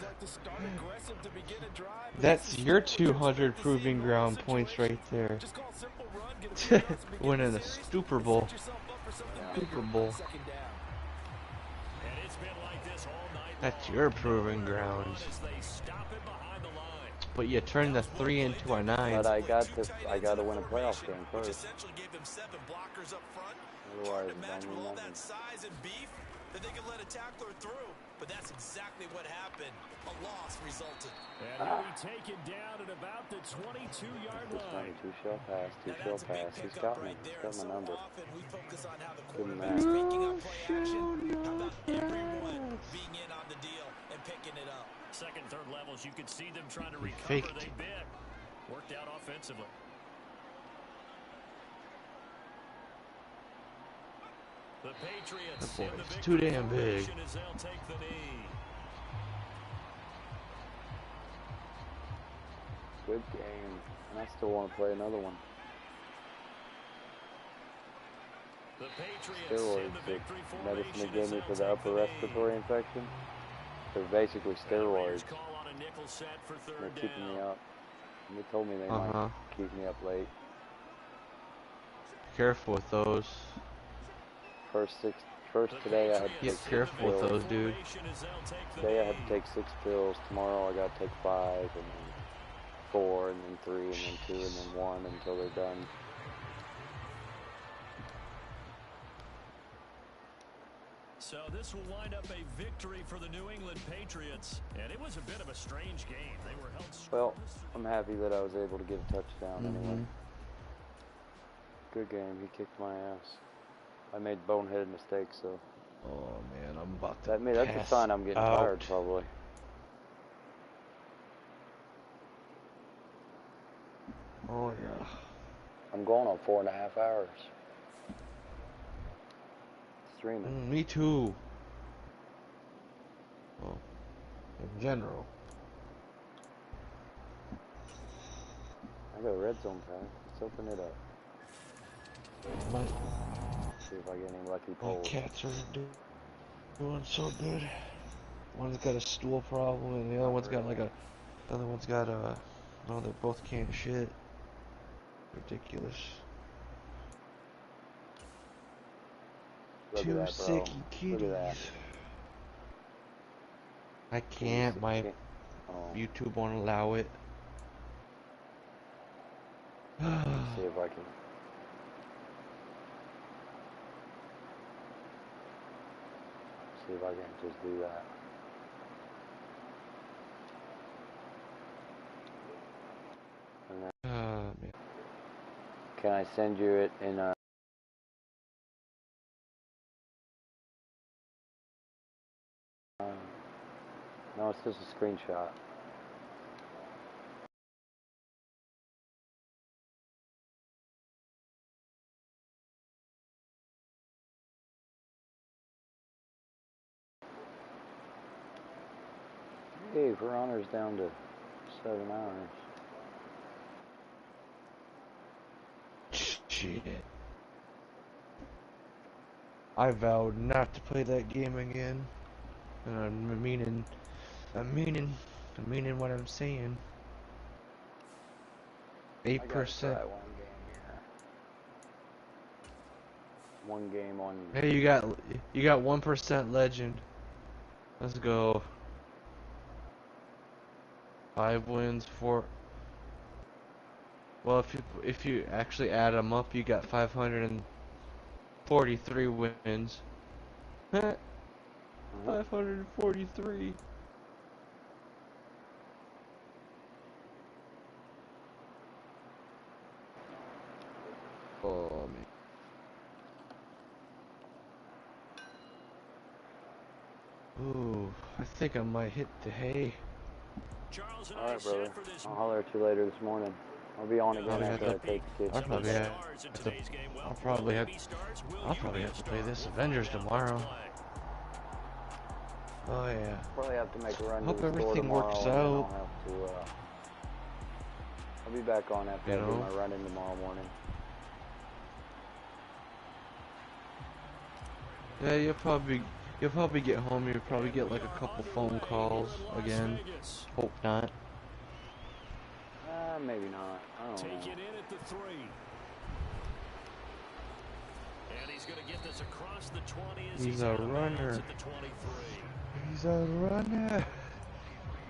That's your 200 proving ground points right there. Winning a Super Bowl. Super Bowl. That's your proving ground. But you turned the 3 into a 9. But I got to win a playoff game first. Otherwise, Imagine all that size and beef that they could let a tackler through. But that's exactly what happened. A loss resulted. And he'll be taken down at about the 22-yard line. Two shall pass. He's got me. He's got my number. We focus on how the Good quarterback's man. picking up play action. How about everyone being in on the deal and picking it up? Second, third levels, you could see them trying to recover. Faked. They bit. Worked out offensively. The Patriots in the It's too damn big. as they'll take the knee. Good game. And I still want to play another one. The Patriots Steroids in the that victory medicine they formation gave as me they'll for the take upper the knee. respiratory infection. They're basically steroids. Call on a nickel set for They're third keeping me down. up. And they told me they might keep me up late. Careful with those. First today I had to Get take careful with 6 pills. those, dude. Today I had to take 6 pills. Tomorrow I got to take 5, and then 4, and then 3, and then 2, and then 1 until they're done. So this will wind up a victory for the New England Patriots, and it was a bit of a strange game. They were held Well, I'm happy that I was able to get a touchdown anyway. Good game. He kicked my ass. I made boneheaded mistakes, so. Oh man, I'm about to That's a pass sign I'm getting out. tired, probably. Oh yeah. I'm going on 4.5 hours. Streaming. Me too. Well, in general. I got a red zone pack. Let's open it up. My See if I get any lucky polls. cats are doing so good. One's got a stool problem, and the other one's got no, they both can't shit. Ridiculous. Look Two at that, bro. sicky kitties. Look at that. I can't. My Oh. YouTube won't allow it. Let's see if I can. See if I can just do that. And then, Man. can I send you it in a? No, it's just a screenshot. Hey, for honors down to 7 hours. Shit. I vowed not to play that game again. And I'm meaning what I'm saying. 8%. One game on. Hey, you got 1% legend. Let's go. 5 wins, 4. Well, if you actually add them up, you got 543 wins. 543. Oh man. Ooh, I think I might hit the hay. Charles, and All right, brother. set for this. I'll holler at you later this morning. I'll be on again after I take the kids. I'll probably have to play this Avengers tomorrow. Oh yeah. Probably have to make a run Hope to the store everything tomorrow, works and then out. I'll be back on after I do my run-in tomorrow morning. Yeah, you'll probably get home. You'll probably get like a couple phone calls again. Hope not. Maybe not. I don't know. Take it in at the 3. And he's going to get this across the 20 as He's a runner. At the 23. He's a runner.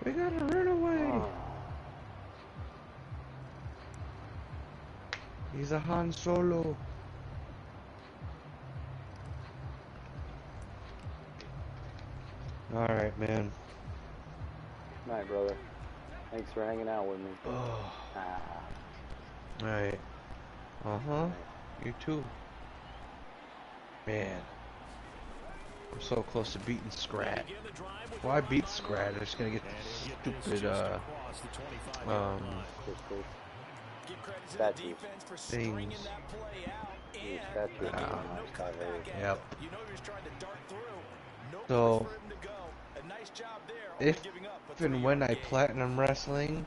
We gotta run away. He's a Han Solo. Alright, man. Good night, brother. Thanks for hanging out with me. Alright. Uh-huh. You too. Man. I'm so close to beating Scrat. Well, I beat Scrat. I'm just gonna get the stupid, Statue. things. Yep. So, if and when I platinum wrestling,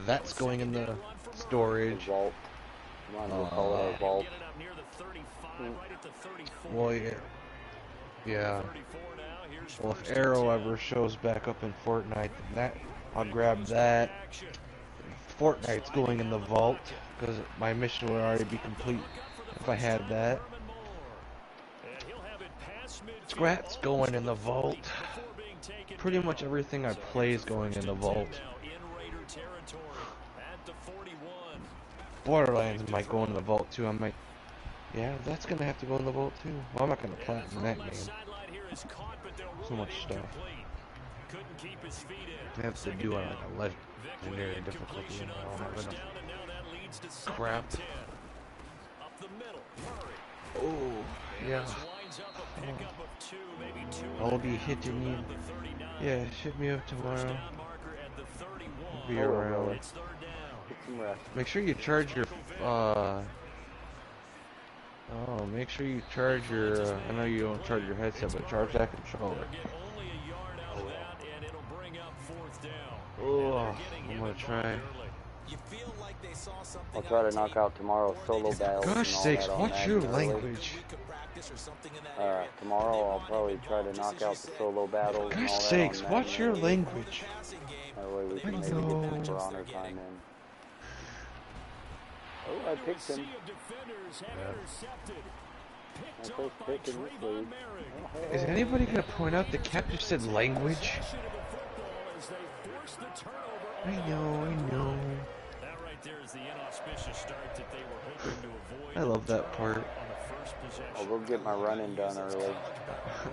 that's going in the storage. Vault. Might as well call it a vault. Well, yeah. Yeah. Well, if Arrow ever shows back up in Fortnite, then that I'll grab that. Fortnite's going in the vault because my mission would already be complete if I had that. Scrat's going in the vault. Pretty much everything I play is going in the vault. Borderlands might go in the vault too. I might. Yeah, that's gonna have to go in the vault too. Well, I'm not gonna platinum that game. So much stuff. I have to do on like a legendary difficulty, and I don't have enough crap. Oh, yeah. I'll be hitting you. Yeah, hit me up tomorrow. I'll be around. Make sure you charge your, make sure you charge your, I know you don't charge your headset, but charge that controller. Oh, I'm gonna try. I'll try to knock out tomorrow's solo battles. Gosh sakes, watch your language. Tomorrow I'll probably try to knock out the solo battles. Gosh sakes, watch your language. That way we can maybe get some For Honor time in. Oh, I picked him. My first pick in this league. Is anybody gonna point out the captain said language? I know. I love that part. I'll go get my running done early.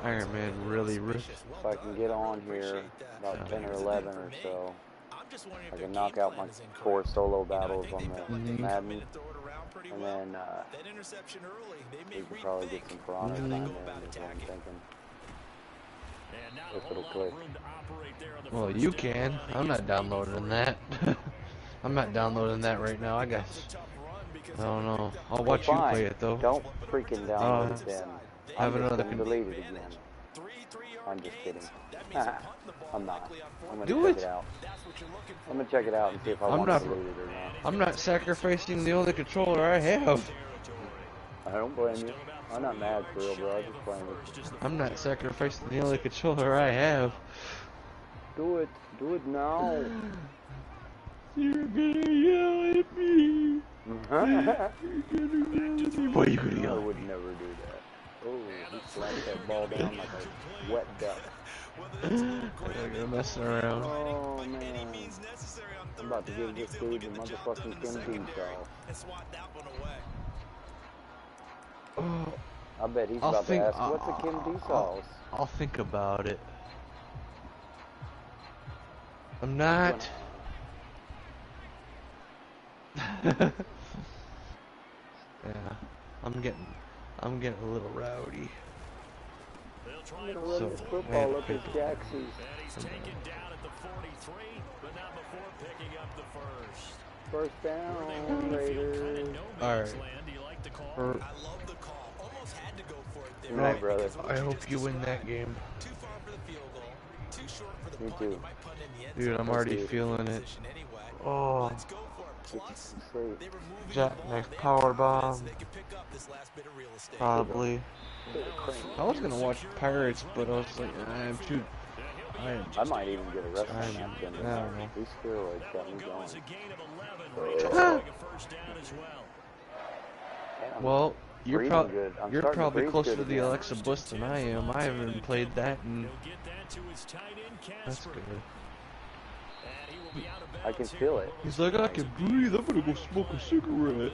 Iron Man really So I can get on here about 10 or 11 or so. I can knock out my 4 solo battles on the Madden. And then we can probably get some For Honor time in, is what I'm thinking. If it'll click. Well, you can. I'm not downloading that. I'm not downloading that right now, I guess. I don't know. I'll watch you play it, though. Don't freaking download it then. Have another delete it again. I'm just kidding. I'm not. I'm Do gonna it. check it out. I'm gonna check it out and see if I want to delete it or not. I'm not sacrificing the only controller I have. I don't blame you. I'm not mad for real, bro. I just blame you. I'm not sacrificing the only controller I have. Do it. Do it now. You're gonna yell at me. Boy, you gonna yell. I would never do that. Oh, he slapped that ball down like a wet duck. You're messing around. Oh, man. I'm about to give this dude the motherfucking Kim D Oh, I bet he's about to ask, what's a Kim D sauce? I'll think about it. I'm not. Yeah, I'm getting a little rowdy. I'm gonna run this football up his Jaxie's. And he's taken down at the 43, but not before picking up the first. First down, Raiders. All right. Do you like the call? I love the call. Almost had to go for it there. Right, brother. I hope you win that game. Too far for the field goal. Too short for the Me punt. too. You might punt in the end zone. Dude, I'm already feeling it. Oh, Let's go for it. Plus, they remove the Jack ball. next They have power confidence bomb. they can pick up this last bit of real estate. probably. I was gonna watch Pirates, but I was like, I'm too. I might even get a rest I on that. don't know. These steroids got me going. Damn, Well, you're breathing good. I'm you're starting to probably breathe closer good to the again. Alexa Bliss than I am. I haven't played that, and that's good. I can feel it. He's like, I can breathe. I'm gonna go smoke a cigarette.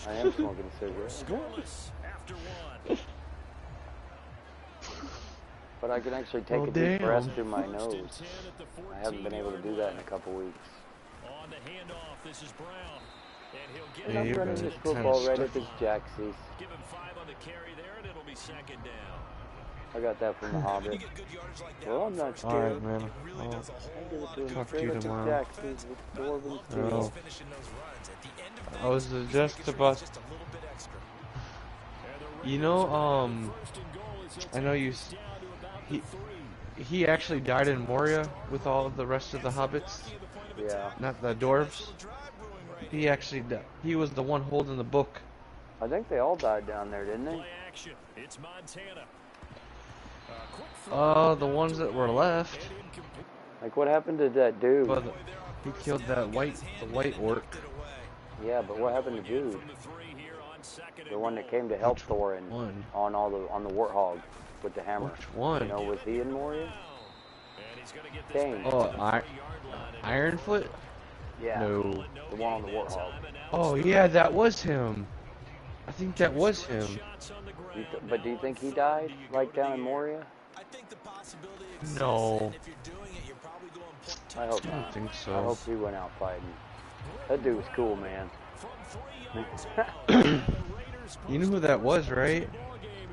I am smoking a cigarette. But I can actually take Oh, a deep damn. breath through my nose. I haven't been able to do that in a couple weeks. On the handoff, this is Brown. And he'll get And Yeah, I'm you're running gonna this kinda football right stuck. at this Jaxie's. Give him 5 on the carry there, and it'll be second down. I got that from the Hobbit. Well, I'm not scared. Alright, man. I give it to him Talk to straight you up to tomorrow. Jaxie's with Dwarven Oh. Steel. I was just about. You know, I know you. He actually died in Moria with all of the rest of the hobbits, Yeah. not the dwarves. He actually he was the one holding the book. I think they all died down there, didn't they? Play action. It's Montana. The ones that were left. Like, what happened to that dude? But he killed the white orc. Yeah, but what happened to dude? The one that came to help Thor and one? on the warthog with the hammer. Which one? You know, was he in Moria? Kane. Oh, Ironfoot? Yeah. No. The one on the warthog. Oh yeah, that was him. I think that was him. But do you think he died, like down in Moria? No. I hope I don't not. think I so. hope he went out fighting. That dude was cool, man. You knew who that was, right?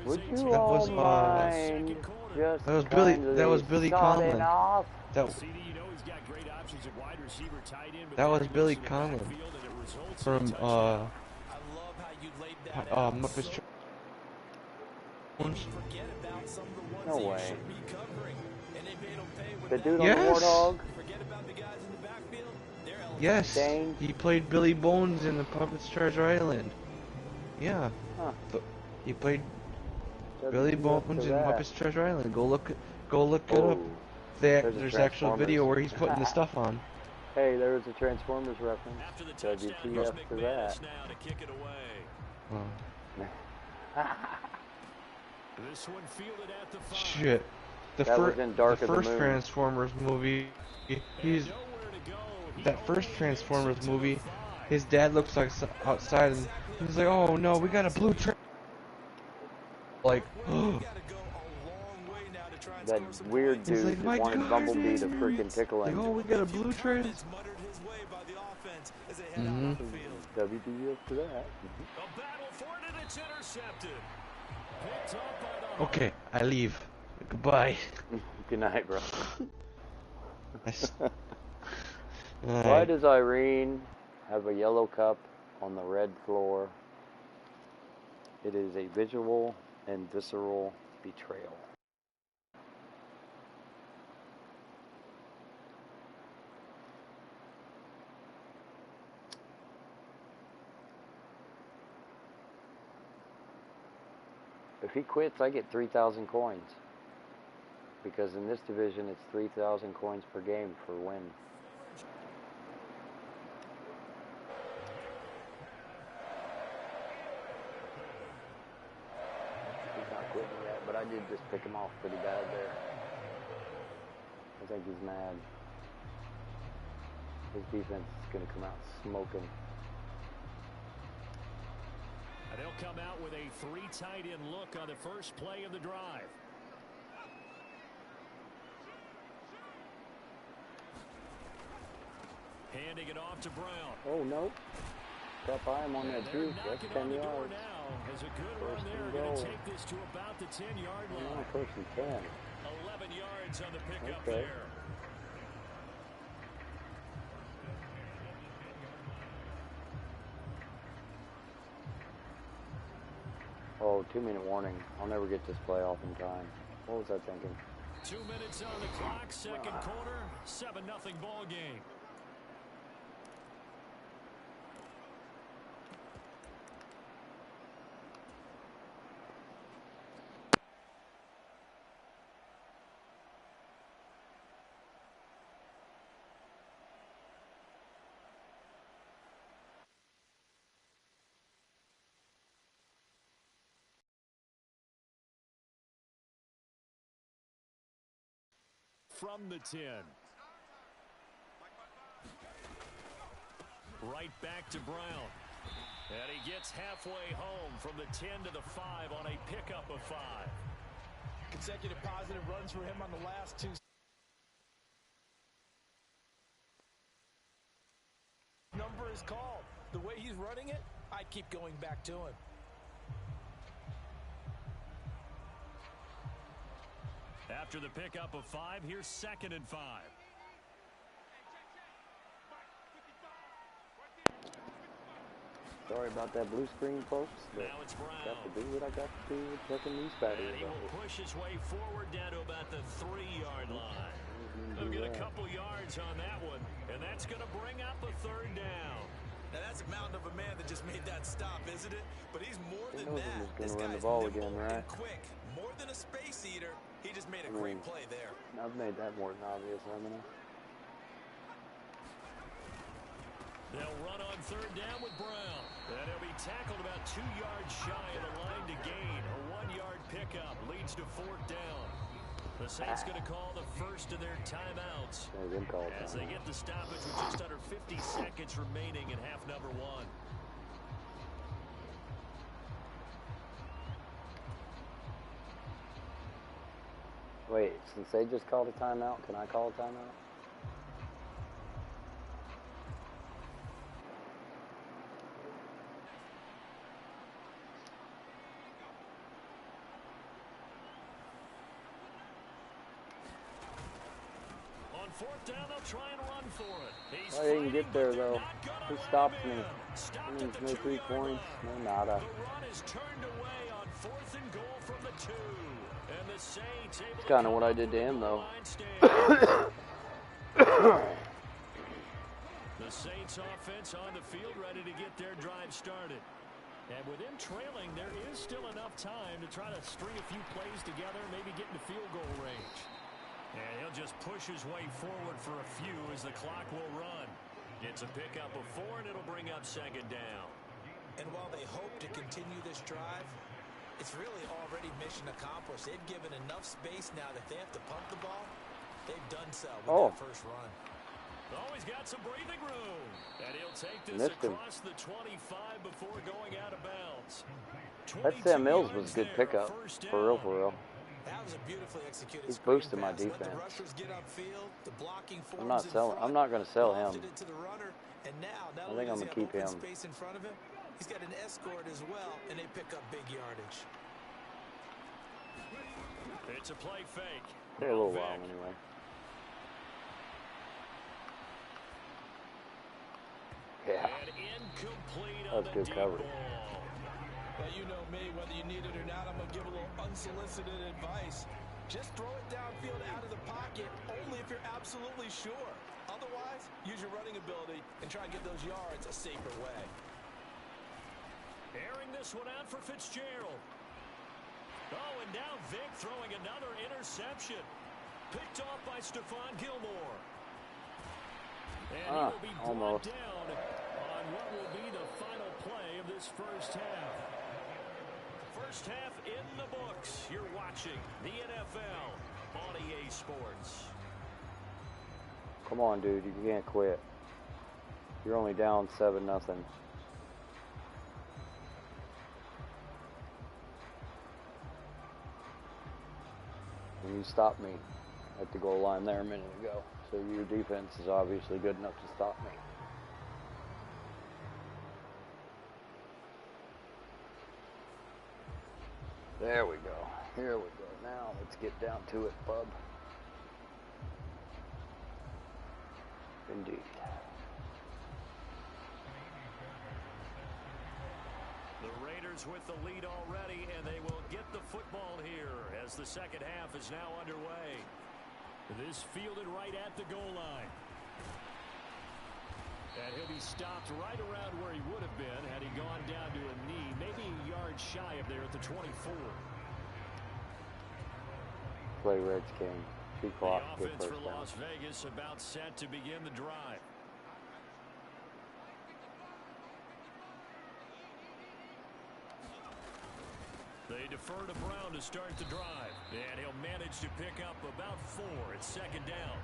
Would you That all was, mind just that was Billy- kindly that was Billy sodding Conlon. off? That was Billy Conlon from Muppets. No way. The dude on Yes. the warthog? Yes, Dane? he played Billy Bones in the Puppets Treasure Island. Yeah, Huh. he played Doesn't Billy live up Bones to in that. Muppets Treasure Island. Go look it up. Oh, There's actual Transformers. video where he's putting the stuff on. Hey, there was a Transformers reference. After the touchdown, WTF here's for McManus that. now to kick it away. Oh, This one fielded at the 5. shit. The, That was in Dark of the first Moon. Transformers movie. He's that first Transformers movie. His dad looks like outside, and he's like, "Oh no, we got a blue train." Like, That weird He's dude like, that "My wanted Bumblebee to garden." freaking tickle like, him. "Oh, we got a blue train." Mhm. WTF for that. A battle for it, and it's intercepted. Picked up by the Okay, I leave. Goodbye. Good night, bro. Why Alright. does Irene have a yellow cup on the red floor? It is a visual and visceral betrayal. If he quits, I get 3,000 coins. Because in this division, it's 3,000 coins per game for win. He's not quitting yet, but I did just pick him off pretty bad there. I think he's mad. His defense is going to come out smoking. And they'll come out with a 3 tight end look on the first play of the drive. Handing it off to Brown. Oh, no. Got by him on that juke. That's 10 yards. Now Has a good run there. Going to take this to about the 10-yard line. First and 10. 11 yards on the pickup Okay. there. Oh, 2-minute warning. I'll never get this play off in time. What was I thinking? 2 minutes on the clock, second quarter, 7-0 ball game. From the 10. Right back to Brown. And he gets halfway home from the 10 to the 5 on a pickup of 5. Consecutive positive runs for him on the last two. Number is called. The way he's running it, I'd keep going back to him. After the pickup of 5, here's 2nd and 5. Sorry about that blue screen, folks. But now it's Brown. got to do what I got to do with checking these batteries. And he will push his way forward down to about the 3-yard line. He'll get a couple yards on that one, and that's going to bring up a 3rd down. Now that's a mountain of a man that just made that stop, isn't it? But he's more than that. This guy's run the ball nimble again, right? and quick. More than a space eater. He just made a great play there. I've made that more than obvious, haven't I? They'll run on 3rd down with Brown. And he'll be tackled about 2 yards shy of the line to gain. A 1-yard pickup leads to 4th down. The Saints going to call the first of their timeouts as they get the stoppage with just under 50 seconds remaining in half number 1. Wait, since they just called a timeout, can I call a timeout? On 4th down, they'll try and run for it. He's I didn't get there, though. Who stopped me? No 3 points, no nada. The run is turned away on 4th and goal from the 2. And the Saints able It's kind of what I did to him, though. The Saints offense on the field ready to get their drive started. And with them trailing, there is still enough time to try to string a few plays together, maybe get into field goal range. And he'll just push his way forward for a few as the clock will run. It's a pickup of 4, and it'll bring up 2nd down. And while they hope to continue this drive, it's really already mission accomplished. They've given enough space now that they have to pump the ball. They've done so with that first run. Oh, he's got some breathing room. And he'll take this across the 25 before going out of bounds. That Sam Mills was a good pickup. For real, for real. That was a beautifully executed He's boosting my defense. Let the rushers get upfield, the blocking I'm not going to sell him. to the runner, and now, I think I'm going to keep him. Space in front of him, he's got an escort as well, and they pick up big yardage. It's a play fake. For a little while, anyway. Yeah. That was good coverage. Well, you know me, whether you need it or not, I'm going to give a little unsolicited advice. Just throw it downfield out of the pocket, only if you're absolutely sure. Otherwise, use your running ability and try and get those yards a safer way. Airing this one out for Fitzgerald. Oh, and now Vic throwing another interception. Picked off by Stephon Gilmore. And he will be brought down on what will be the final play of this first half. First half in the books. You're watching the NFL on EA Sports. Come on, dude. You can't quit. You're only down 7-0. And you stopped me at the goal line there a minute ago. So your defense is obviously good enough to stop me. There we go. Here we go. Now let's get down to it, bub. Indeed. The Raiders with the lead already, and they will get the football here as the second half is now underway. This fielded right at the goal line. And he'll be stopped right around where he would have been had he gone down to a knee, maybe a yard shy of there at the 24. Play Redskin. 2 clock. The offense for Las Vegas about set to begin the drive. They defer to Brown to start the drive. And he'll manage to pick up about 4 at second down.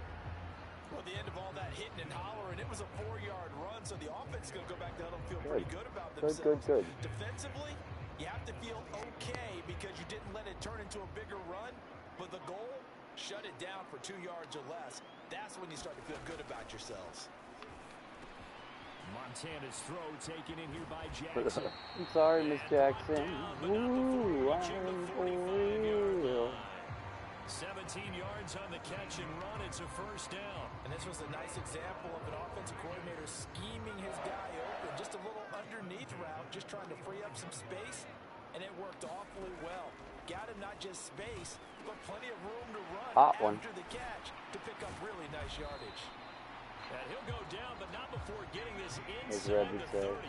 Well, the end of all that hitting and hollering, it was a 4-yard run, so the offense is going to go back down and feel pretty good about themselves. Good. Defensively, you have to feel okay because you didn't let it turn into a bigger run, but the goal, shut it down for 2 yards or less. That's when you start to feel good about yourselves. Montana's throw taken in here by Jackson. I'm sorry, Miss Jackson. Ooh, I'm for real. 17 yards on the catch and run. It's a first down. And this was a nice example of an offensive coordinator scheming his guy open. Just a little underneath route, just trying to free up some space, and it worked awfully well. Got him not just space, but plenty of room to run after the catch to pick up really nice yardage. And he'll go down, but not before getting this inside the 30.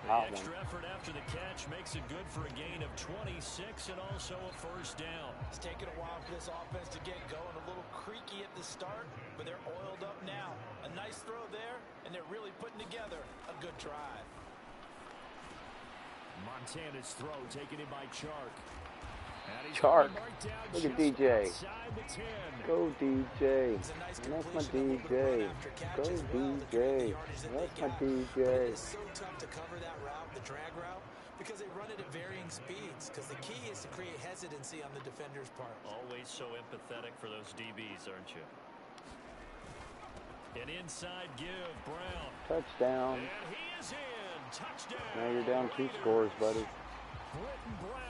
The extra effort after the catch makes it good for a gain of 26 and also a first down. It's taken a while for this offense to get going. A little creaky at the start, but they're oiled up now. A nice throw there, and they're really putting together a good drive. Montana's throw taken in by Chark. Chark. Look at DJ. Go DJ. And that's my DJ. Go DJ. That's my DJ. It's so tough to cover that route, the drag route, because they run it at varying speeds. Because the key is to create hesitancy on the defender's part. Always so empathetic for those DBs, aren't you? An inside give, Brown. Touchdown. And he is in. Touchdown. Now you're down 2 scores, buddy. Britton Brown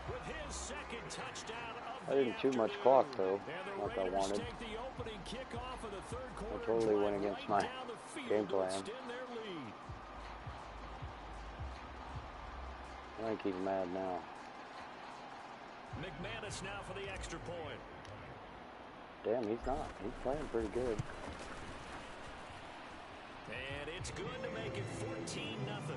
with his second touchdown of I didn't chew much clock, though, like I wanted. I totally went against my game plan. I think he's mad now. McManus now for the extra point. Damn, he's not. He's playing pretty good. And it's good to make it 14-0.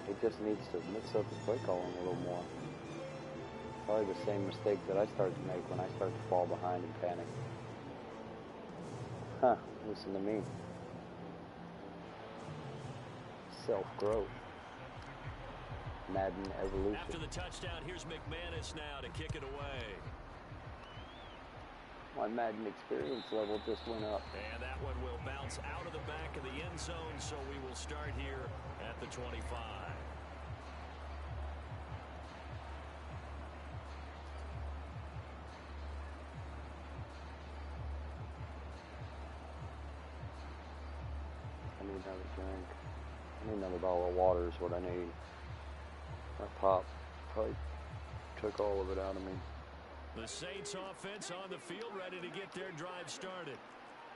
He just needs to mix up his play calling a little more. Probably the same mistake that I start to make when I start to fall behind and panic. Huh, listen to me. Self-growth. Madden evolution. After the touchdown, here's McManus now to kick it away. My Madden experience level just went up. And that one will bounce out of the back of the end zone, so we will start here at the 25. I need another drink. I need another bottle of water is what I need. My pop probably took all of it out of me. The Saints offense on the field ready to get their drive started.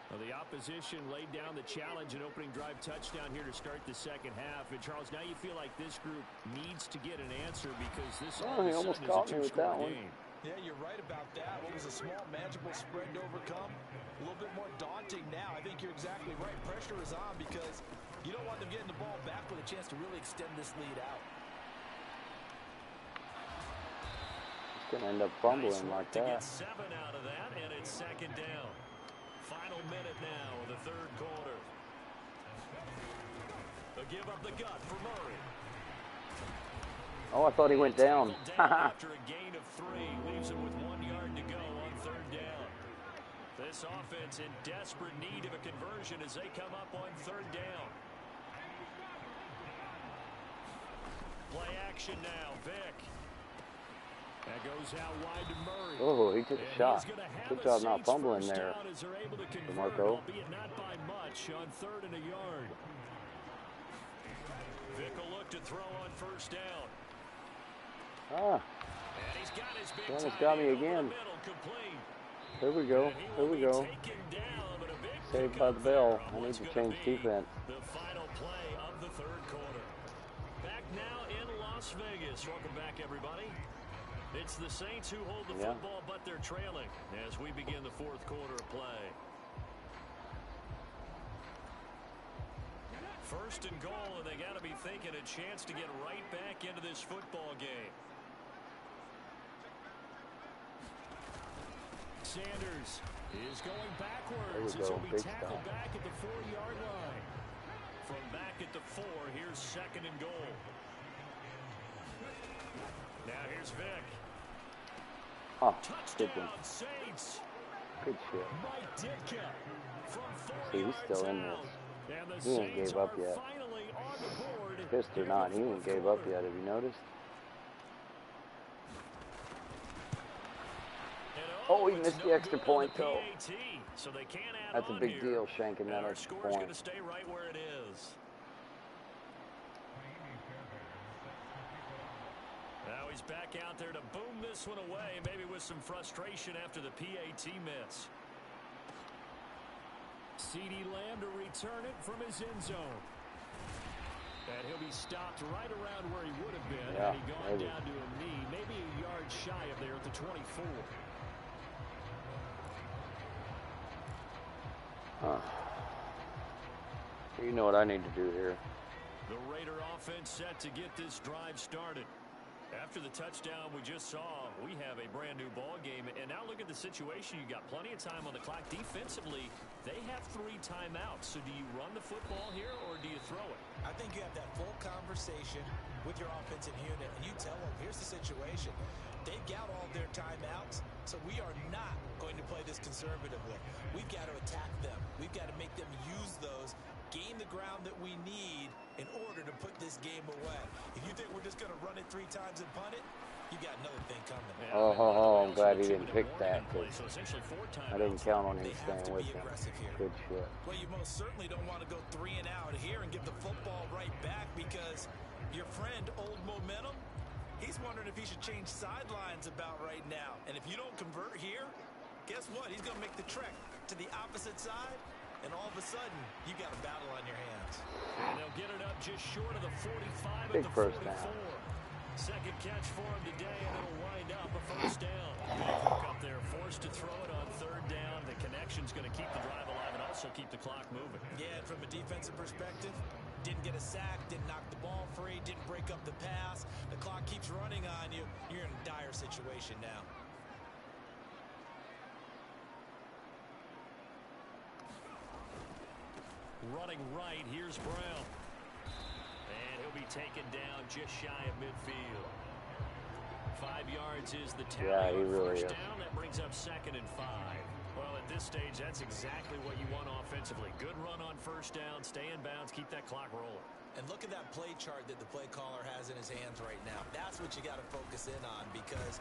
Well, the opposition laid down the challenge and opening drive touchdown here to start the second half. And Charles, now you feel like this group needs to get an answer because this he almost caught me with that one. Yeah, you're right about that. It was a small, manageable spread to overcome. A little bit more daunting now. I think you're exactly right. Pressure is on because you don't want them getting the ball back with a chance to really extend this lead out. Gonna end up fumbling like that. Get 7 out of that, and it's second down. Final minute now of the third quarter. A give up the gut for Murray. Oh, I thought he went down. After a gain of 3, leaves him with 1 yard to go on third down. This offense in desperate need of a conversion as they come up on third down. Play action now, Vick. That goes out wide to Murray. Oh, he took a shot. Good job not fumbling there, DeMarco. Albeit not by much on 3rd and a yard. to throw on first down. Ah. And he's got his big Almost got me again. Here we go. Here we go. Saved by the bell. I need to change defense. The final play of the third quarter. Back now in Las Vegas. Welcome back, everybody. It's the Saints who hold the football, but they're trailing as we begin the fourth quarter of play. First and goal, and they got to be thinking a chance to get right back into this football game. Sanders is going backwards as he'll be tackled back at the 4-yard line. From back at the 4, here's second and goal. Now here's Vic. Oh, touchdown, Saints. Good shit. Mike Ditka from 4 See, he's still in this. He ain't gave up yet. Pissed or not, he ain't gave up yet. Have you noticed? Oh, he missed the extra point, though. That's a big deal, shanking that extra point. Going to stay right where it is. Now he's back out there to boom this one away, maybe with some frustration after the PAT miss. CeeDee Lamb to return it from his end zone. And he'll be stopped right around where he would have been had he gone down to a knee, maybe a yard shy of there at the 24. You know what I need to do here. The Raider offense set to get this drive started. After the touchdown we just saw, we have a brand new ball game. And now look at the situation. You got plenty of time on the clock. Defensively, they have 3 timeouts. So do you run the football here or do you throw it? I think you have that full conversation with your offensive unit, and you tell them, here's the situation. They've got all their timeouts, so we are not going to play this conservatively. We've got to attack them. We've got to make them use those, gain the ground that we need in order to put this game away. If you think we're just going to run it 3 times and punt it, you got another thing coming. I'm glad he didn't pick that. I didn't count on him staying with him. Good shit. Well, you most certainly don't want to go 3 and out here and give the football right back because your friend, Old Momentum, he's wondering if he should change sidelines about right now. And if you don't convert here, guess what? He's going to make the trek to the opposite side, and all of a sudden, you got a battle on your hands. And they'll get it up just short of the 45 Big at the first 44. down. Second catch for him today, and it'll wind up a first down. Cook up there, forced to throw it on third down. The connection's going to keep the drive alive and also keep the clock moving. Yeah, and from a defensive perspective, didn't get a sack, didn't knock the ball free, didn't break up the pass. The clock keeps running on you. You're in a dire situation now. Running right, here's Brown. And he'll be taken down just shy of midfield. 5 yards is the tally on first down. That brings up second and 5. Well, at this stage, that's exactly what you want offensively. Good run on first down, stay in bounds, keep that clock rolling. And look at that play chart that the play caller has in his hands right now. That's what you got to focus in on because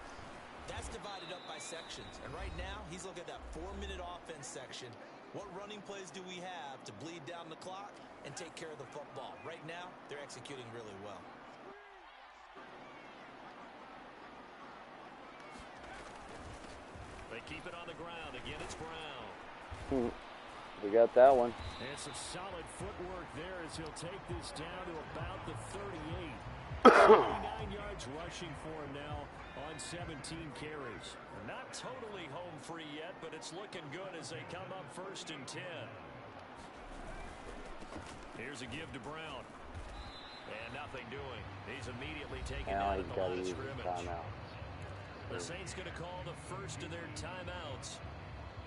that's divided up by sections. And right now, he's looking at that 4-minute offense section. What running plays do we have to bleed down the clock and take care of the football? Right now, they're executing really well. They keep it on the ground. Again, it's Brown. We got that one. And some solid footwork there as he'll take this down to about the 38. 39 yards rushing for him now on 17 carries. Not totally home free yet, but it's looking good as they come up first and 10. Here's a give to Brown. And nothing doing. He's immediately taken out at the line of scrimmage. The Saints going to call the first of their timeouts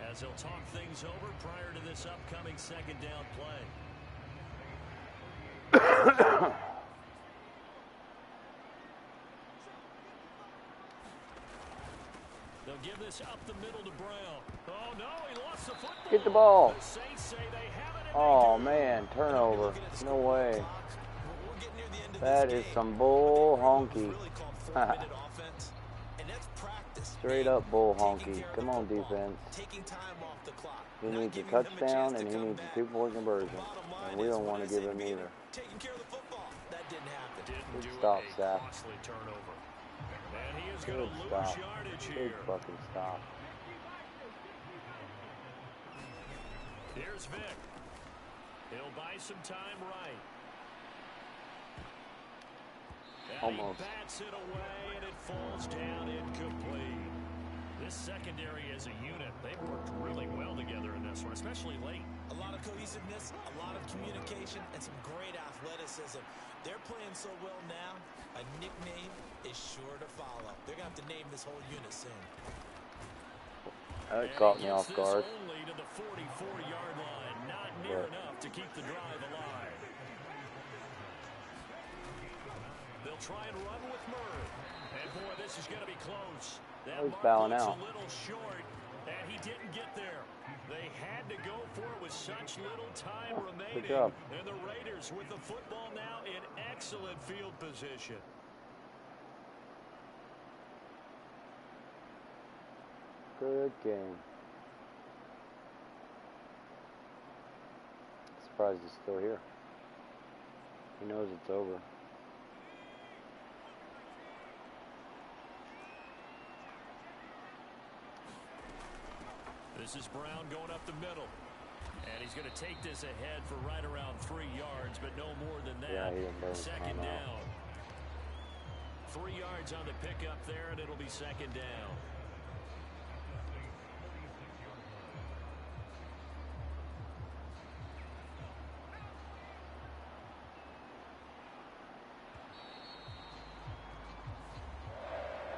as they'll talk things over prior to this upcoming second down play. They'll give this up the middle to Brown. Oh, no, he lost the football. Get the ball. The Saints say they have it. Oh, man, turnover. No way. That is some bull honky. Straight up bull honky. Come on, defense. He needs a touchdown and he needs a 2-point conversion. And we don't want to give him either. Taking care of the football. That didn't happen. didn't do stop, it, a Zach. costly turnover. And he is going Good to lose stop. yardage Good here. fucking stop. Here's Vic. He'll buy some time right. And Almost. he bats it away, and it falls down incomplete. This secondary as a unit, they've worked really well together in this one, especially late. A lot of cohesiveness, a lot of communication, and some great athleticism. They're playing so well now, a nickname is sure to follow. They're going to have to name this whole unit soon. That caught me off guard. Only to the 44-yard line, not near enough to keep the drive alive. They'll try and run with Murray. And boy, this is going to be close. That He's mark bowing looks out. a little short, and he didn't get there. They had to go for it with such little time remaining. Good job. And the Raiders with the football now in excellent field position. Good game. Surprised he's still here. He knows it's over. This is Brown going up the middle. And he's going to take this ahead for right around 3 yards, but no more than that. Yeah, he didn't burn Second time down. 3 yards on the pickup there, and it'll be second down.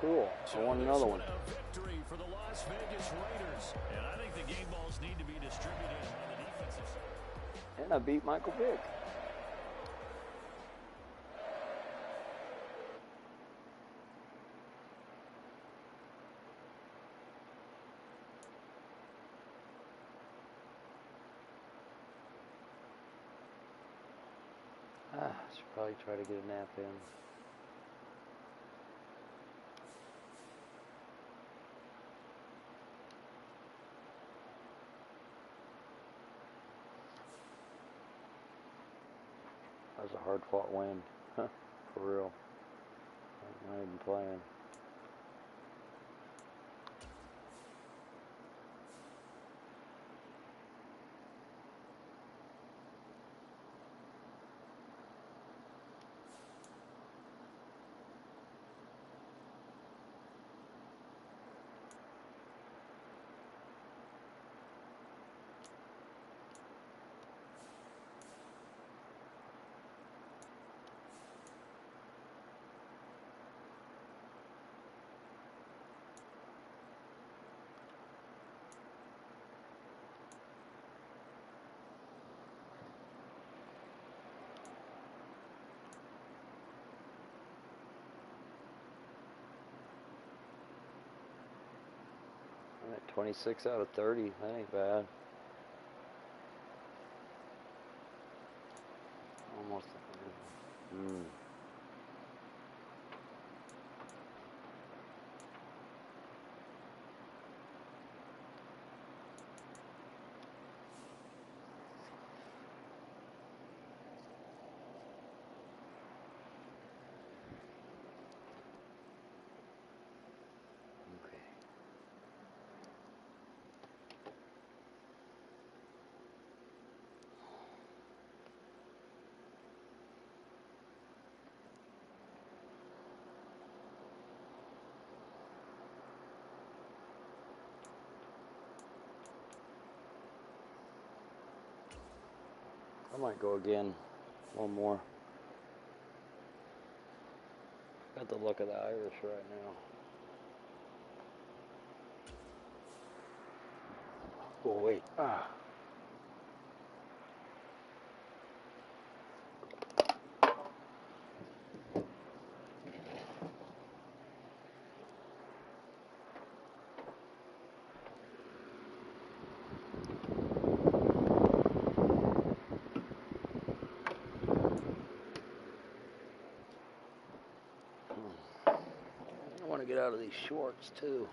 Cool. I want another one. A victory for the Las Vegas Raiders. And I think the game balls need to be distributed on the defensive side. And I beat Michael Vick. I should probably try to get a nap in. That was a hard-fought win. Huh, for real. I'm not even playing. I'm at 26 out of 30. That ain't bad. Almost. Okay. I might go again. One more. Got the look of the Irish right now. Oh, wait. I want to get out of these shorts too.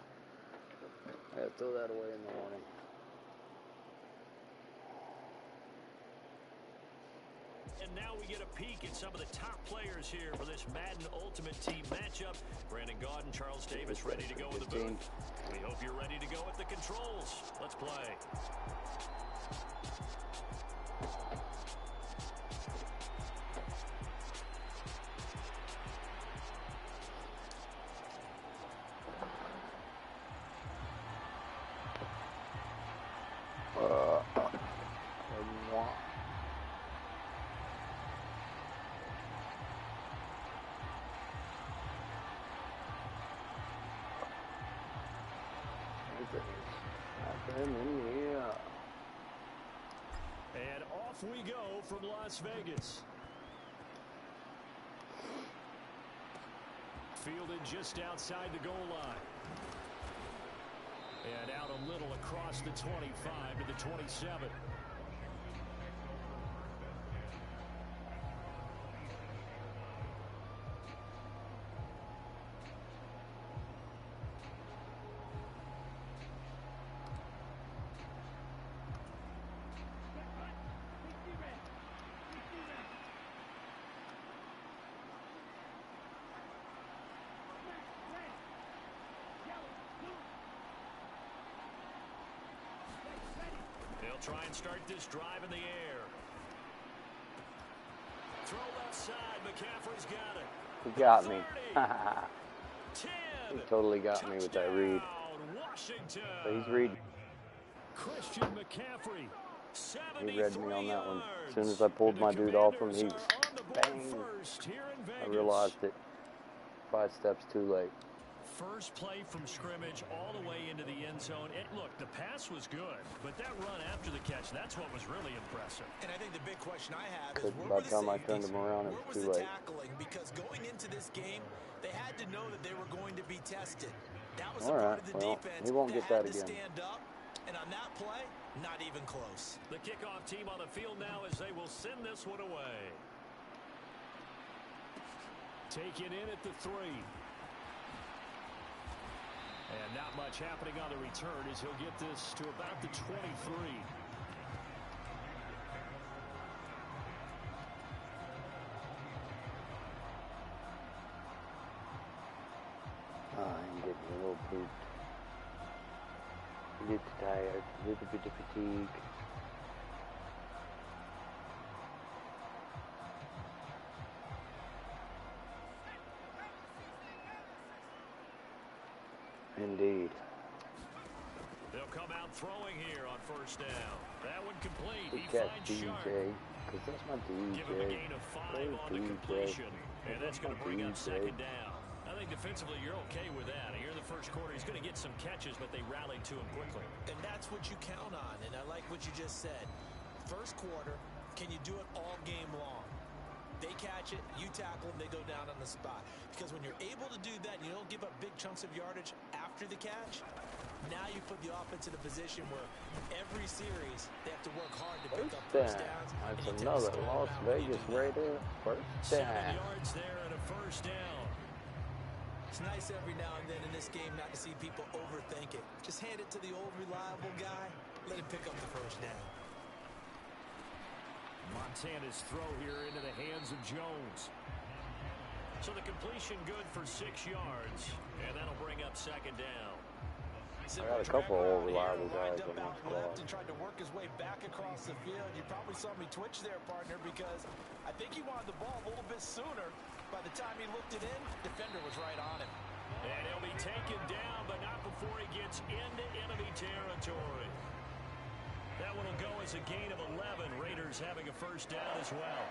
I gotta throw that away in the morning. And now we get a peek at some of the top players here for this Madden Ultimate Team matchup. Brandon Gaudin, Charles Davis ready to go in the booth. We hope you're ready to go at the controls. Let's play. And off we go from Las Vegas. Fielded just outside the goal line. And out a little across the 25 to the 27. They'll try and start this drive in the air. Throw left side. McCaffrey's got it. He got me. He totally got me with that read. But he's reading. Christian McCaffrey. He read me on that one. As soon as I pulled my dude off him, he bang. I realized it 5 steps too late. First play from scrimmage all the way into the end zone. And look, the pass was good, but that run after the catch, that's what was really impressive. And I think the big question I have is, by the time I turned him around, it was too late. Tackling? Because going into this game, they had to know that they were going to be tested. That was all a right, part of the defense. he won't get that again. Stand up, and on that play, not even close. The kickoff team on the field now as they will send this one away. Taken in at the 3. And not much happening on the return as he'll get this to about the 23. I'm getting a little pooped. A little tired, a little bit of fatigue. Indeed. They'll come out throwing here on first down. That one complete. He finds DJ, Sharp. because that's my DJ. Give him a gain of 5 on the completion. And that's going to bring up second down. I think defensively you're okay with that. Here in the first quarter, he's going to get some catches, but they rallied to him quickly. And that's what you count on. And I like what you just said. First quarter, can you do it all game long? They catch it, you tackle them, they go down on the spot. Because when you're able to do that, and you don't give up big chunks of yardage after the catch, now you put the offense in a position where every series they have to work hard to pick up first downs. That's another Las Vegas Raider first down. 7 yards there and a first down. It's nice every now and then in this game not to see people overthink it. Just hand it to the old reliable guy, let him pick up the first down. Montana's throw here into the hands of Jones. So the completion good for 6 yards, and that'll bring up second down. I got a couple of old reliable guys on my squad. And tried to work his way back across the field. You probably saw me twitch there, partner, because I think he wanted the ball a little bit sooner. By the time he looked it in, defender was right on him. And he'll be taken down, but not before he gets into enemy territory. That one will go as a gain of 11. Raiders having a first down as well.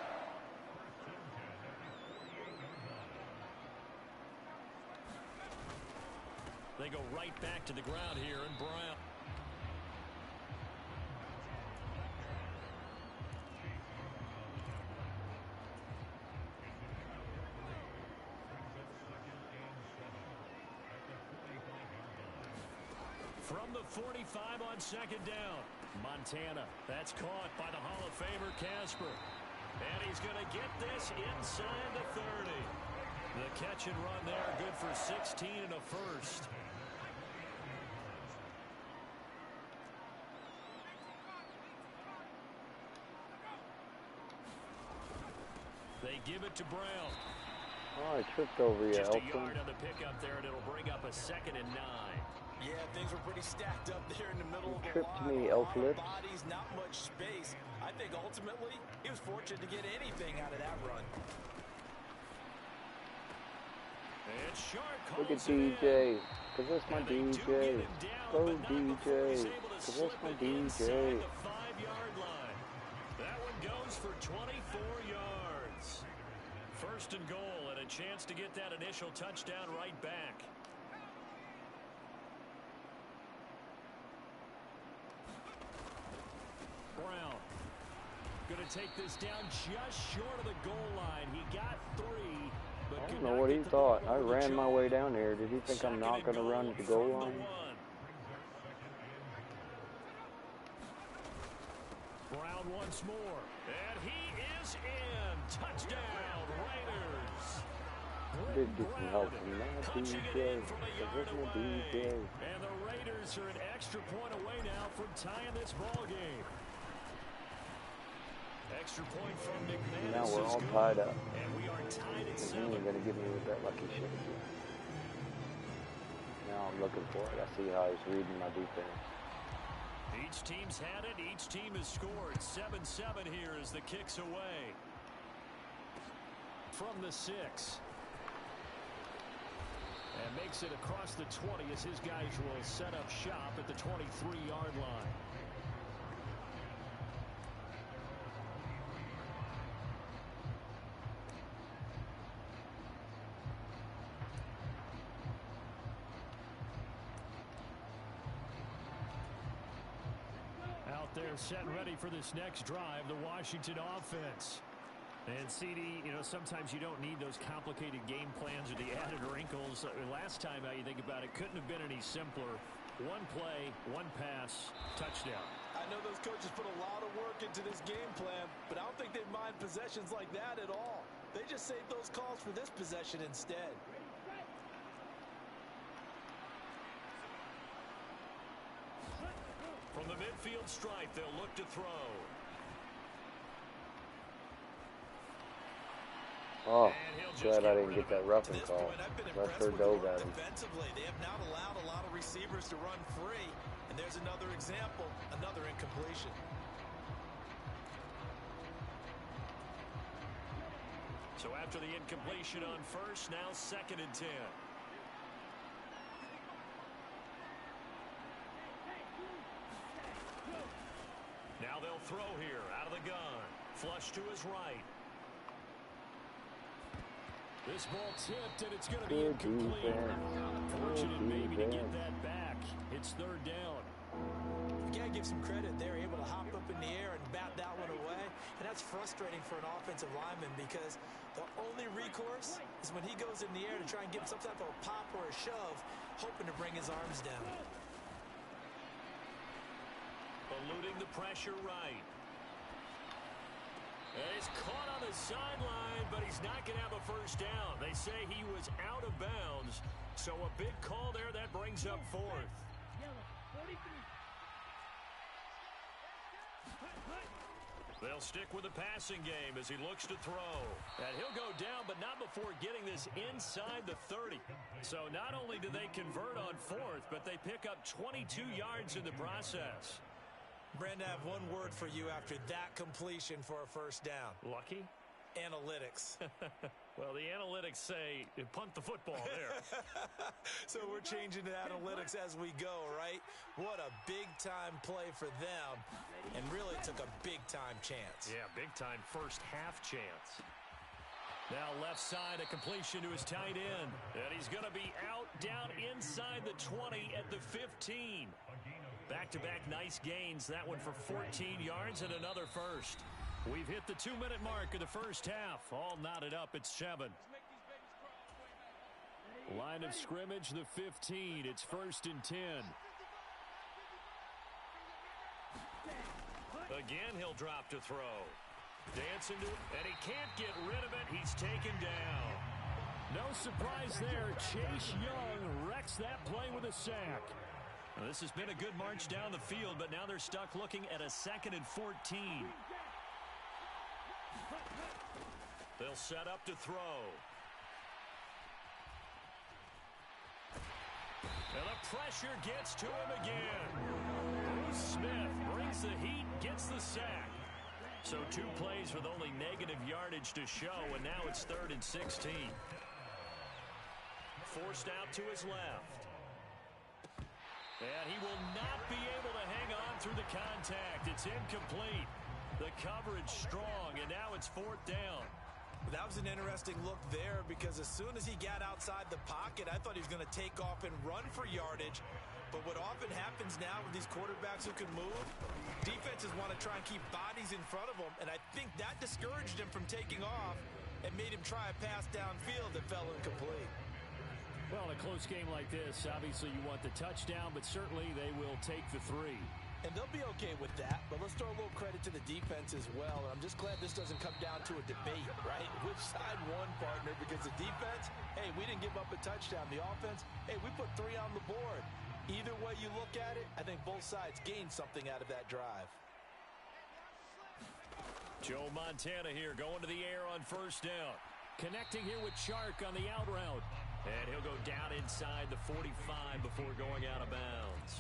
They go right back to the ground here in Brown. From the 45 on second down. Montana, that's caught by the Hall of Famer Casper. And he's going to get this inside the 30. The catch and run there, good for 16 and a first. They They give it to Brown. Oh, I tripped over you, Just a Elton. yard on the pickup there, and it'll bring up a 2nd and 9. Yeah, things were pretty stacked up there in the middle of the Tripped line. me, A lot Elflips. of bodies, not much space. I think ultimately he was fortunate to get anything out of that run. And Shark Look at holds it in. DJ. Cause that's my And they do DJ. get him down, Go but not before he's DJ. able to Cause slip that's my it DJ. inside the 5-yard line. That one goes for 24 yards. 1st and goal, and a chance to get that initial touchdown right back. Brown going to take this down just short of the goal line. He got 3. I don't know what he thought. I ran my way down here. Did he think I'm not going to run at the goal line? Brown once more. And he is in. Touchdown, Raiders. Did get some help from that DJ. Cause that's my DJ. And the Raiders are an extra point away now from tying this ball game. Extra point from McManus. Now we're all good. tied up. And we are tied at He 7. ain't gonna get me with that lucky shit again. Now I'm looking for it. I see how he's reading my defense. Each team's had it. Each team has scored. 7-7 here as the kick's away. From the 6. And makes it across the 20 as his guys will set up shop at the 23-yard line. Out there set and ready for this next drive, the Washington offense. And CD, you know, sometimes you don't need those complicated game plans or the added wrinkles. Last time, how you think about it, couldn't have been any simpler. One play, one pass, touchdown. I know those coaches put a lot of work into this game plan, but I don't think they mind possessions like that at all. They just save those calls for this possession instead. From the midfield stripe, they'll look to throw. Oh, glad I didn't get that roughing call. That's her dove at him. Defensively, they have not allowed a lot of receivers to run free. And there's another example, another incompletion. So after the incompletion on first, now 2nd and 10. Now they'll throw here out of the gun. Flush to his right. This ball tipped, and it's going to be incomplete. Fortunate maybe to get that back. It's 3rd down. You got to give some credit. They're able to hop up in the air and bat that one away. And that's frustrating for an offensive lineman because the only recourse is when he goes in the air to try and get some type of a pop or a shove, hoping to bring his arms down. Eluding the pressure right. And he's caught on the sideline, but he's not going to have a first down. They say he was out of bounds. So a big call there. That brings up 4th. They'll stick with the passing game as he looks to throw. And he'll go down, but not before getting this inside the 30. So not only do they convert on 4th, but they pick up 22 yards in the process. Brandon, I have one word for you after that completion for a first down. Lucky? Analytics. Well, the analytics say you punt the football there. So we're changing to analytics as we go, right? What a big-time play for them, and really took a big-time chance. Yeah, big-time first half chance. Now left side, a completion to his tight end. And he's going to be out down inside the 20 at the 15. Back-to-back nice gains. That one for 14 yards and another first. We've hit the 2-minute mark of the first half. All knotted up at 7. Line of scrimmage, the 15. It's 1st and 10. Again, he'll drop to throw. Dancing to it, and he can't get rid of it. He's taken down. No surprise there. Chase Young wrecks that play with a sack. Well, this has been a good march down the field, but now they're stuck looking at a 2nd and 14. They'll set up to throw. And the pressure gets to him again. Bruce Smith brings the heat, gets the sack. So 2 plays with only negative yardage to show, and now it's 3rd and 16. Forced out to his left. And he will not be able to hang on through the contact. It's incomplete. The coverage strong, and now it's 4th down. That was an interesting look there because as soon as he got outside the pocket, I thought he was going to take off and run for yardage. But what often happens now with these quarterbacks who can move, defenses want to try and keep bodies in front of them, and I think that discouraged him from taking off and made him try a pass downfield that fell incomplete. Well, in a close game like this, obviously you want the touchdown, but certainly they will take the 3. And they'll be okay with that, but let's throw a little credit to the defense as well. And I'm just glad this doesn't come down to a debate, right? Which side won, partner? Because the defense, hey, we didn't give up a touchdown. The offense, hey, we put 3 on the board. Either way you look at it, I think both sides gained something out of that drive. Joe Montana here going to the air on 1st down. Connecting here with Chark on the out route. And he'll go down inside the 45 before going out of bounds.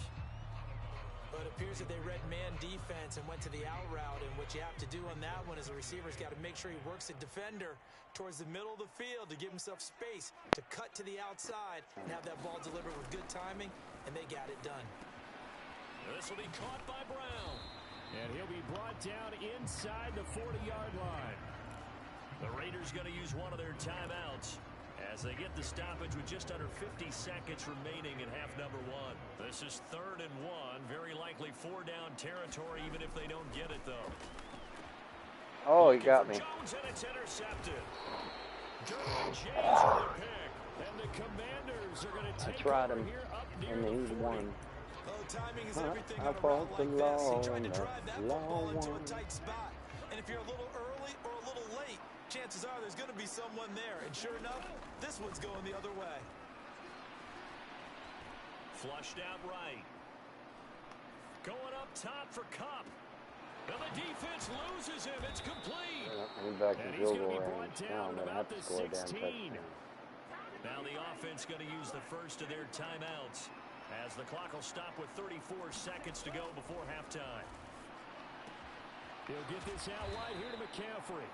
But it appears that they read man defense and went to the out route. And what you have to do on that one is the receiver's got to make sure he works the defender towards the middle of the field to give himself space to cut to the outside and have that ball delivered with good timing, and they got it done. This will be caught by Brown. And he'll be brought down inside the 40-yard line. The Raiders going to use one of their timeouts as they get the stoppage with just under 50 seconds remaining in half number 1. This is 3rd and 1. Very likely 4-down territory, even if they don't get it, though. Oh, he got me. Jones, and it's intercepted. Derwin James with the pick. And the Commanders are going to take over here up near the 40. Oh, timing is everything in a route like this. He tried to drive that football into a tight spot. And if you're a little early or a little late, chances are there's going to be someone there. And sure enough, this one's going the other way. Flushed out right. Going up top for Kupp. And the defense loses him. It's complete. And he's going to be brought down about the 16. Now the offense going to use the first of their timeouts as the clock will stop with 34 seconds to go before halftime. He'll get this out wide here to McCaffrey.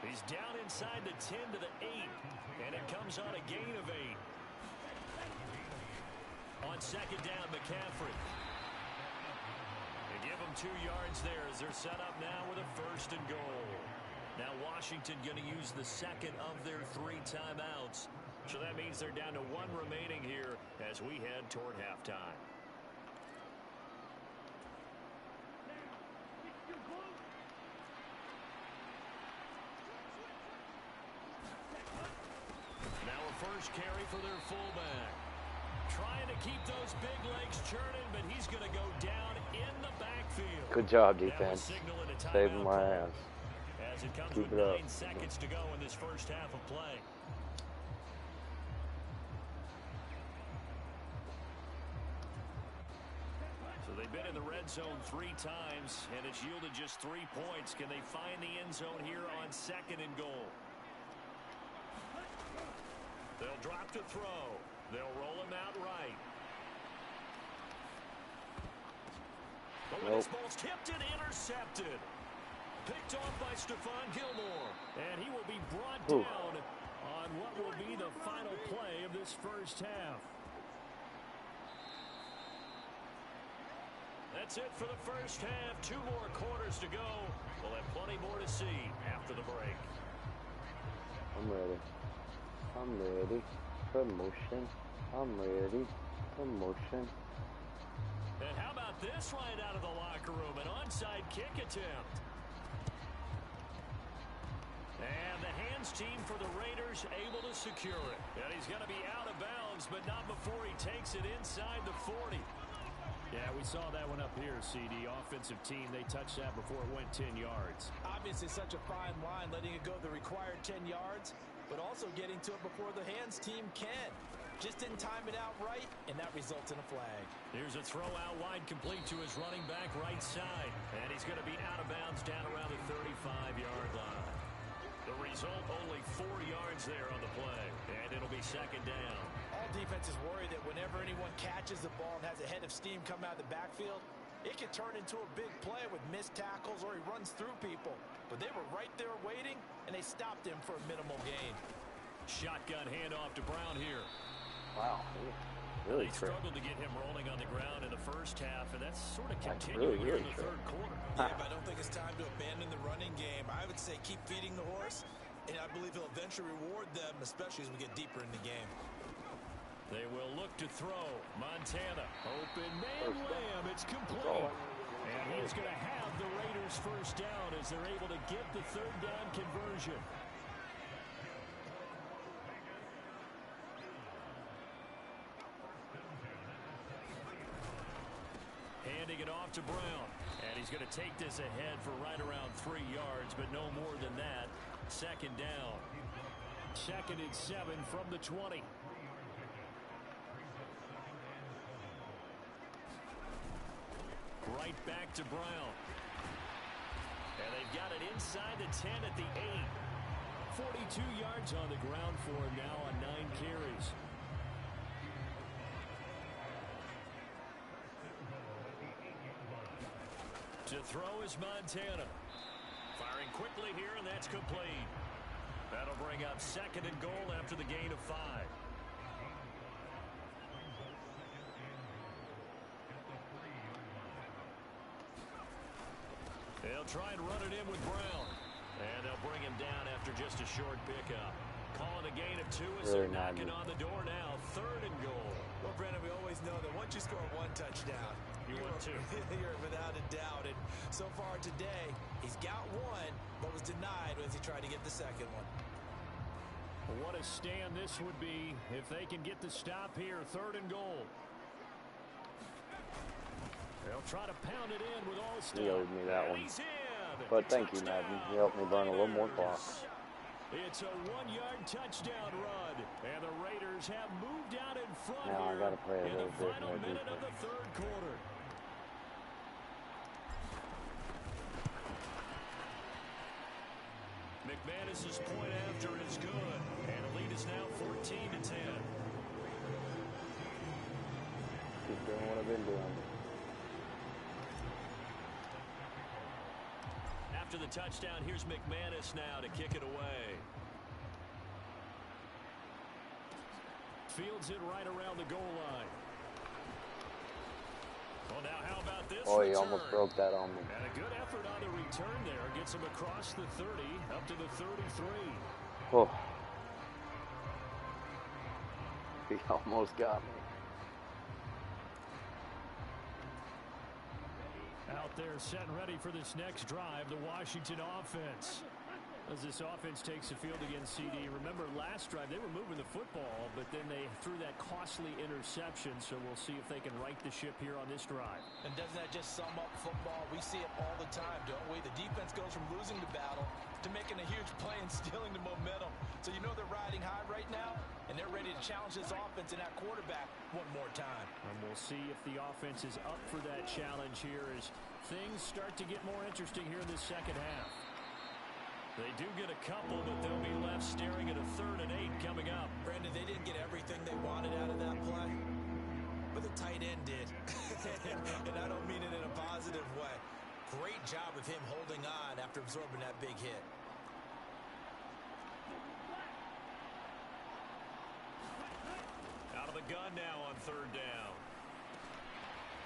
He's down inside the 10 to the 8, and it comes on a gain of 8. On 2nd down, McCaffrey. They give him 2 yards there as they're set up now with a 1st and goal. Now Washington going to use the 2nd of their 3 timeouts. So that means they're down to 1 remaining here as we head toward halftime. Now a first carry for their fullback. Trying to keep those big legs churning, but he's going to go down in the backfield. Good job, defense. Saving my ass. As it comes Keep with it up. 9 seconds to go in this first half of play. So they've been in the red zone 3 times, and it's yielded just 3 points. Can they find the end zone here on 2nd and goal? They'll drop to throw. They'll roll him out right. But when this ball's tipped and intercepted. Picked off by Stephon Gilmore. And he will be brought down on what will be the final play of this first half. That's it for the first half. 2 more quarters to go. We'll have plenty more to see after the break. I'm ready. I'm ready. Promotion. I'm ready. Promotion. And how about this right out of the locker room? An onside kick attempt. And the hands team for the Raiders able to secure it. And he's going to be out of bounds, but not before he takes it inside the 40. Yeah, we saw that one up here, CD. Offensive team, they touched that before it went 10 yards. Obviously such a fine line, letting it go the required 10 yards, but also getting to it before the hands team can. Just didn't time it out right, and that results in a flag. Here's a throw out wide, complete to his running back right side. And he's going to be out of bounds down around the 35-yard line. The result, only 4 yards there on the play. And it'll be second down. All defenses worry that whenever anyone catches the ball and has a head of steam come out of the backfield, it can turn into a big play with missed tackles or he runs through people. But they were right there waiting, and they stopped him for a minimal gain. Shotgun handoff to Brown here. Wow. Really they struggled to get him rolling on the ground in the first half, and that's sort of really, continuing really in the third quarter. Yeah, but I don't think it's time to abandon the running game. I would say keep feeding the horse, and I believe he'll eventually reward them, especially as we get deeper in the game. They will look to throw. Montana, open man, Lamb, it's complete. And he's going to have the Raiders first down as they're able to get the third down conversion. Handing it off to Brown. And he's going to take this ahead for right around 3 yards, but no more than that. Second down. 2nd and 7 from the 20. Right back to Brown. And they've got it inside the 10 at the 8. 42 yards on the ground for him now on 9 carries. To throw is Montana. Firing quickly here, and that's complete. That'll bring up 2nd and goal after the gain of 5. They'll try and run it in with Brown. And they'll bring him down after just a short pickup. Calling a gain of 2 as they're knocking on the door now. 3rd and goal. Well, Brandon, we always know that once you score 1 touchdown, you want 2. You're without a doubt. And so far today, he's got 1, but was denied as he tried to get the 2nd one. What a stand this would be if they can get the stop here. 3rd and goal. They'll try to pound it in with all stuff. He owed me that one. But thank you, Madden. You helped me burn a little more clock. It's a 1-yard touchdown run, and the Raiders have moved out in front now here I gotta play a in little the bit final more minute of defense. the 3rd quarter. McManus's point after is good, and the lead is now 14-10. Keep doing what I've been doing. After the touchdown, here's McManus now to kick it away. Fields it right around the goal line. Well, now how about this Oh, he return? almost broke that on me. And a good effort on the return there. Gets him across the 30, up to the 33. Oh. He almost got me. Out there set and ready for this next drive, the Washington offense. As this offense takes the field against CD. Remember last drive, they were moving the football, but then they threw that costly interception, so we'll see if they can right the ship here on this drive. And doesn't that just sum up football? We see it all the time, don't we? The defense goes from losing the battle to making a huge play and stealing the momentum. So you know they're riding high right now, and they're ready to challenge this offense and that quarterback one more time. And we'll see if the offense is up for that challenge here as things start to get more interesting here in the second half. They do get a couple, but they'll be left staring at a 3rd and 8 coming up. Brandon, they didn't get everything they wanted out of that play, but the tight end did. And I don't mean it in a positive way. Great job of him holding on after absorbing that big hit. Out of the gun now on 3rd down.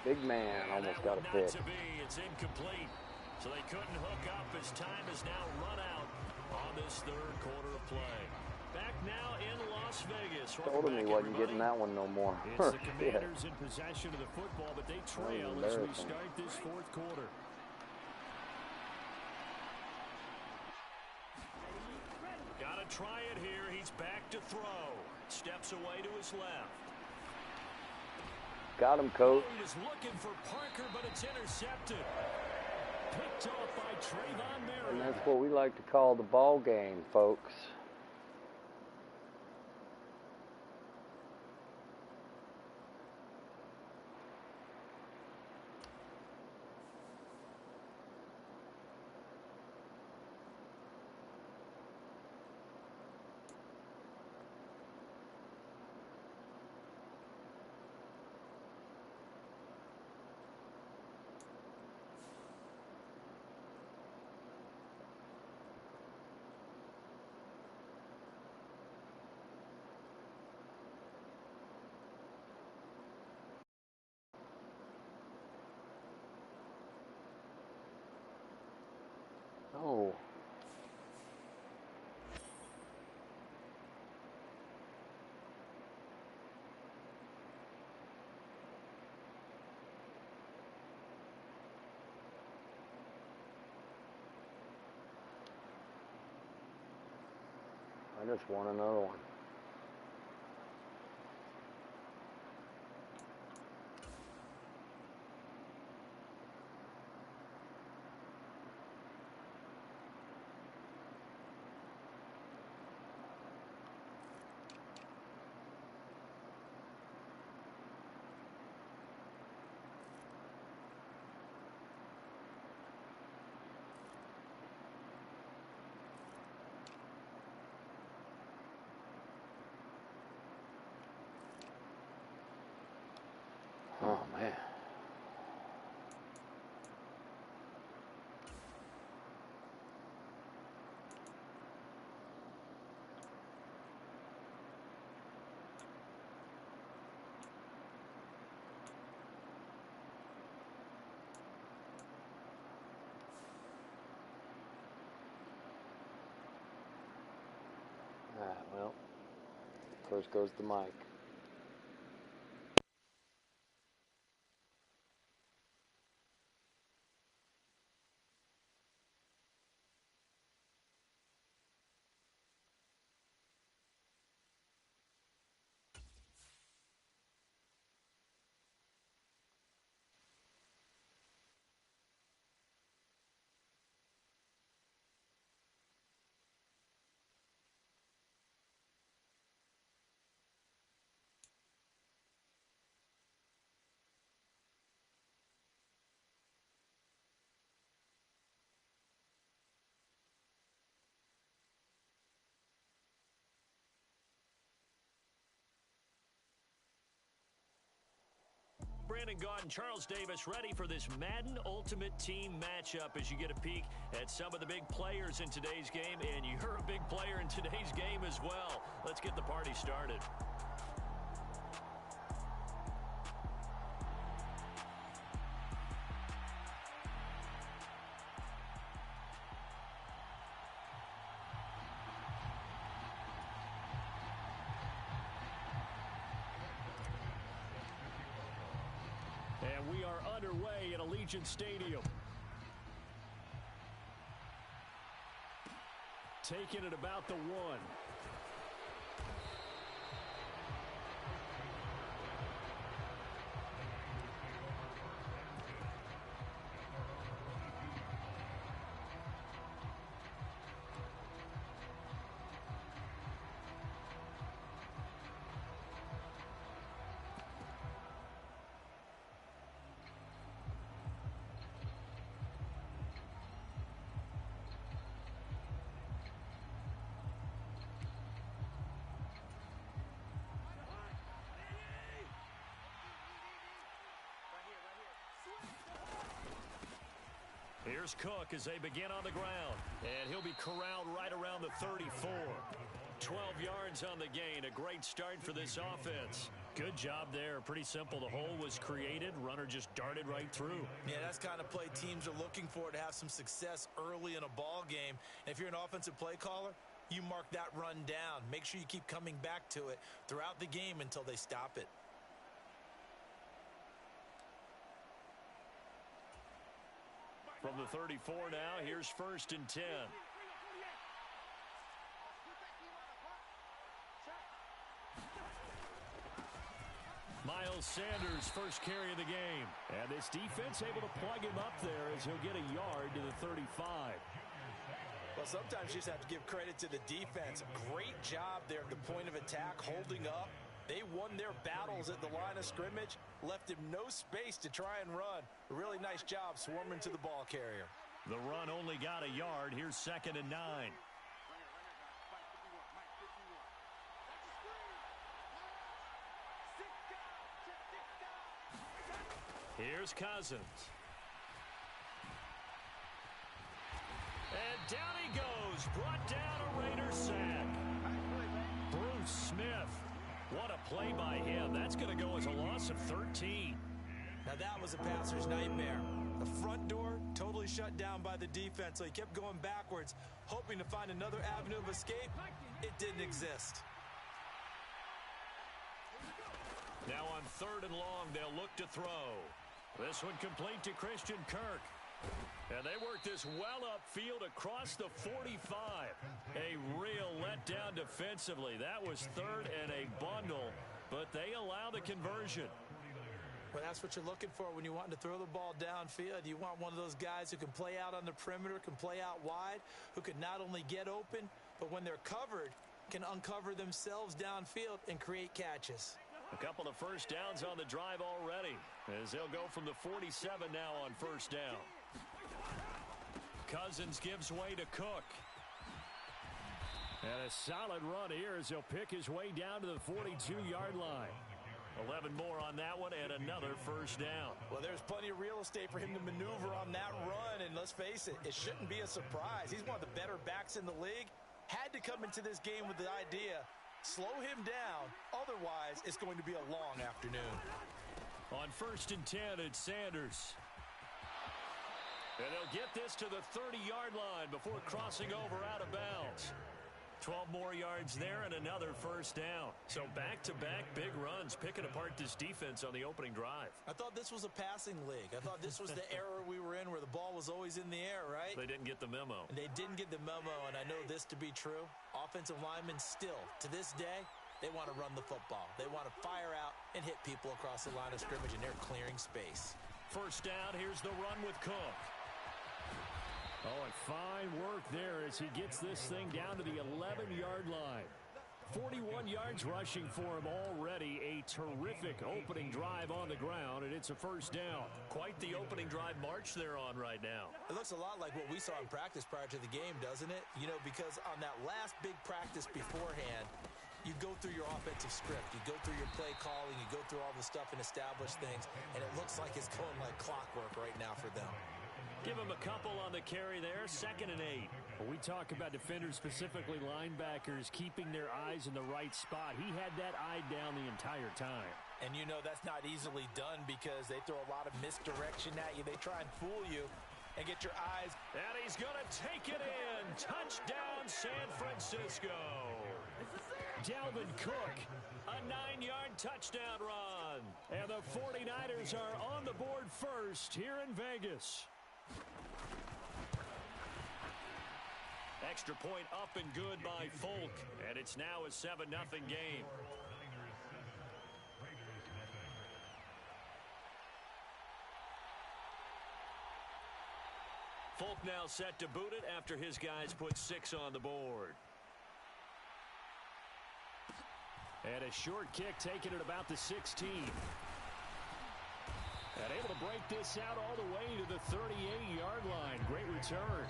Big man almost got a pick. To be, it's incomplete. So they couldn't hook up as time is now run out on this 3rd quarter of play. Back now in Las Vegas. Told him he wasn't getting that one no more. It's the Commanders in possession of the football, but they trail as we start this 4th quarter. Gotta try it here. He's back to throw. Steps away to his left. Got him, coach. He was looking for Parker, but it's intercepted. Picked off by Trayvon Merritt. And that's what we like to call the ball game, folks. I just want another one. Oh, man. Well, of course goes the mic. Brandon Gaudin, Charles Davis ready for this Madden Ultimate Team matchup as you get a peek at some of the big players in today's game, and you're a big player in today's game as well. Let's get the party started. And we are underway at Allegiant Stadium. Taking it about the 1. Here's Cook as they begin on the ground. And he'll be corralled right around the 34. 12 yards on the gain. A great start for this offense. Good job there. Pretty simple. The hole was created. Runner just darted right through. Yeah, that's the kind of play teams are looking for to have some success early in a ball game. And if you're an offensive play caller, you mark that run down. Make sure you keep coming back to it throughout the game until they stop it. From the 34 now, here's 1st and 10. Miles Sanders, first carry of the game. And this defense able to plug him up there as he'll get a yard to the 35. Well, sometimes you just have to give credit to the defense. Great job there at the point of attack, holding up. They won their battles at the line of scrimmage, left him no space to try and run. A really nice job swarming to the ball carrier. The run only got a yard. Here's 2nd and 9. Here's Cousins. And down he goes. Brought down a Raider sack. Bruce Smith. What a play by him. That's going to go as a loss of 13. Now that was a passer's nightmare. The front door totally shut down by the defense, so he kept going backwards, hoping to find another avenue of escape. It didn't exist. Now on 3rd and long, they'll look to throw. This one complete to Christian Kirk. And they work this well upfield across the 45. A real letdown defensively. That was third and a bundle, but they allow the conversion. Well, that's what you're looking for when you want to throw the ball downfield. You want one of those guys who can play out on the perimeter, can play out wide, who can not only get open, but when they're covered, can uncover themselves downfield and create catches. A couple of first downs on the drive already, as they'll go from the 47 now on first down. Cousins gives way to Cook. And a solid run here as he'll pick his way down to the 42-yard line. 11 more on that one and another first down. Well, there's plenty of real estate for him to maneuver on that run, and let's face it, it shouldn't be a surprise. He's one of the better backs in the league. Had to come into this game with the idea, slow him down, otherwise it's going to be a long afternoon. On first and 10, it's Sanders. And they'll get this to the 30-yard line before crossing over out of bounds. 12 more yards there and another first down. So back-to-back big runs, picking apart this defense on the opening drive. I thought this was a passing league. I thought this was the era we were in where the ball was always in the air, right? They didn't get the memo. And they didn't get the memo, and I know this to be true. Offensive linemen still, to this day, they want to run the football. They want to fire out and hit people across the line of scrimmage, and they're clearing space. First down, here's the run with Cook. Oh, and fine work there as he gets this thing down to the 11-yard line. 41 yards rushing for him already. A terrific opening drive on the ground, and it's a first down. Quite the opening drive march they're on right now. It looks a lot like what we saw in practice prior to the game, doesn't it? You know, because on that last big practice beforehand, you go through your offensive script. You go through your play calling. You go through all the stuff and establish things, and it looks like it's going like clockwork right now for them. Give him a couple on the carry there, 2nd and 8. Well, we talk about defenders, specifically linebackers, keeping their eyes in the right spot. He had that eye down the entire time. And you know that's not easily done because they throw a lot of misdirection at you. They try and fool you and get your eyes. And he's going to take it in. Touchdown, San Francisco. Dalvin Cook, a 9-yard touchdown run. And the 49ers are on the board first here in Vegas. Extra point up and good by Folk, and it's now a 7-0 game. Folk now set to boot it after his guys put 6 on the board. And a short kick taken at about the 16. And able to break this out all the way to the 38-yard line. Great return.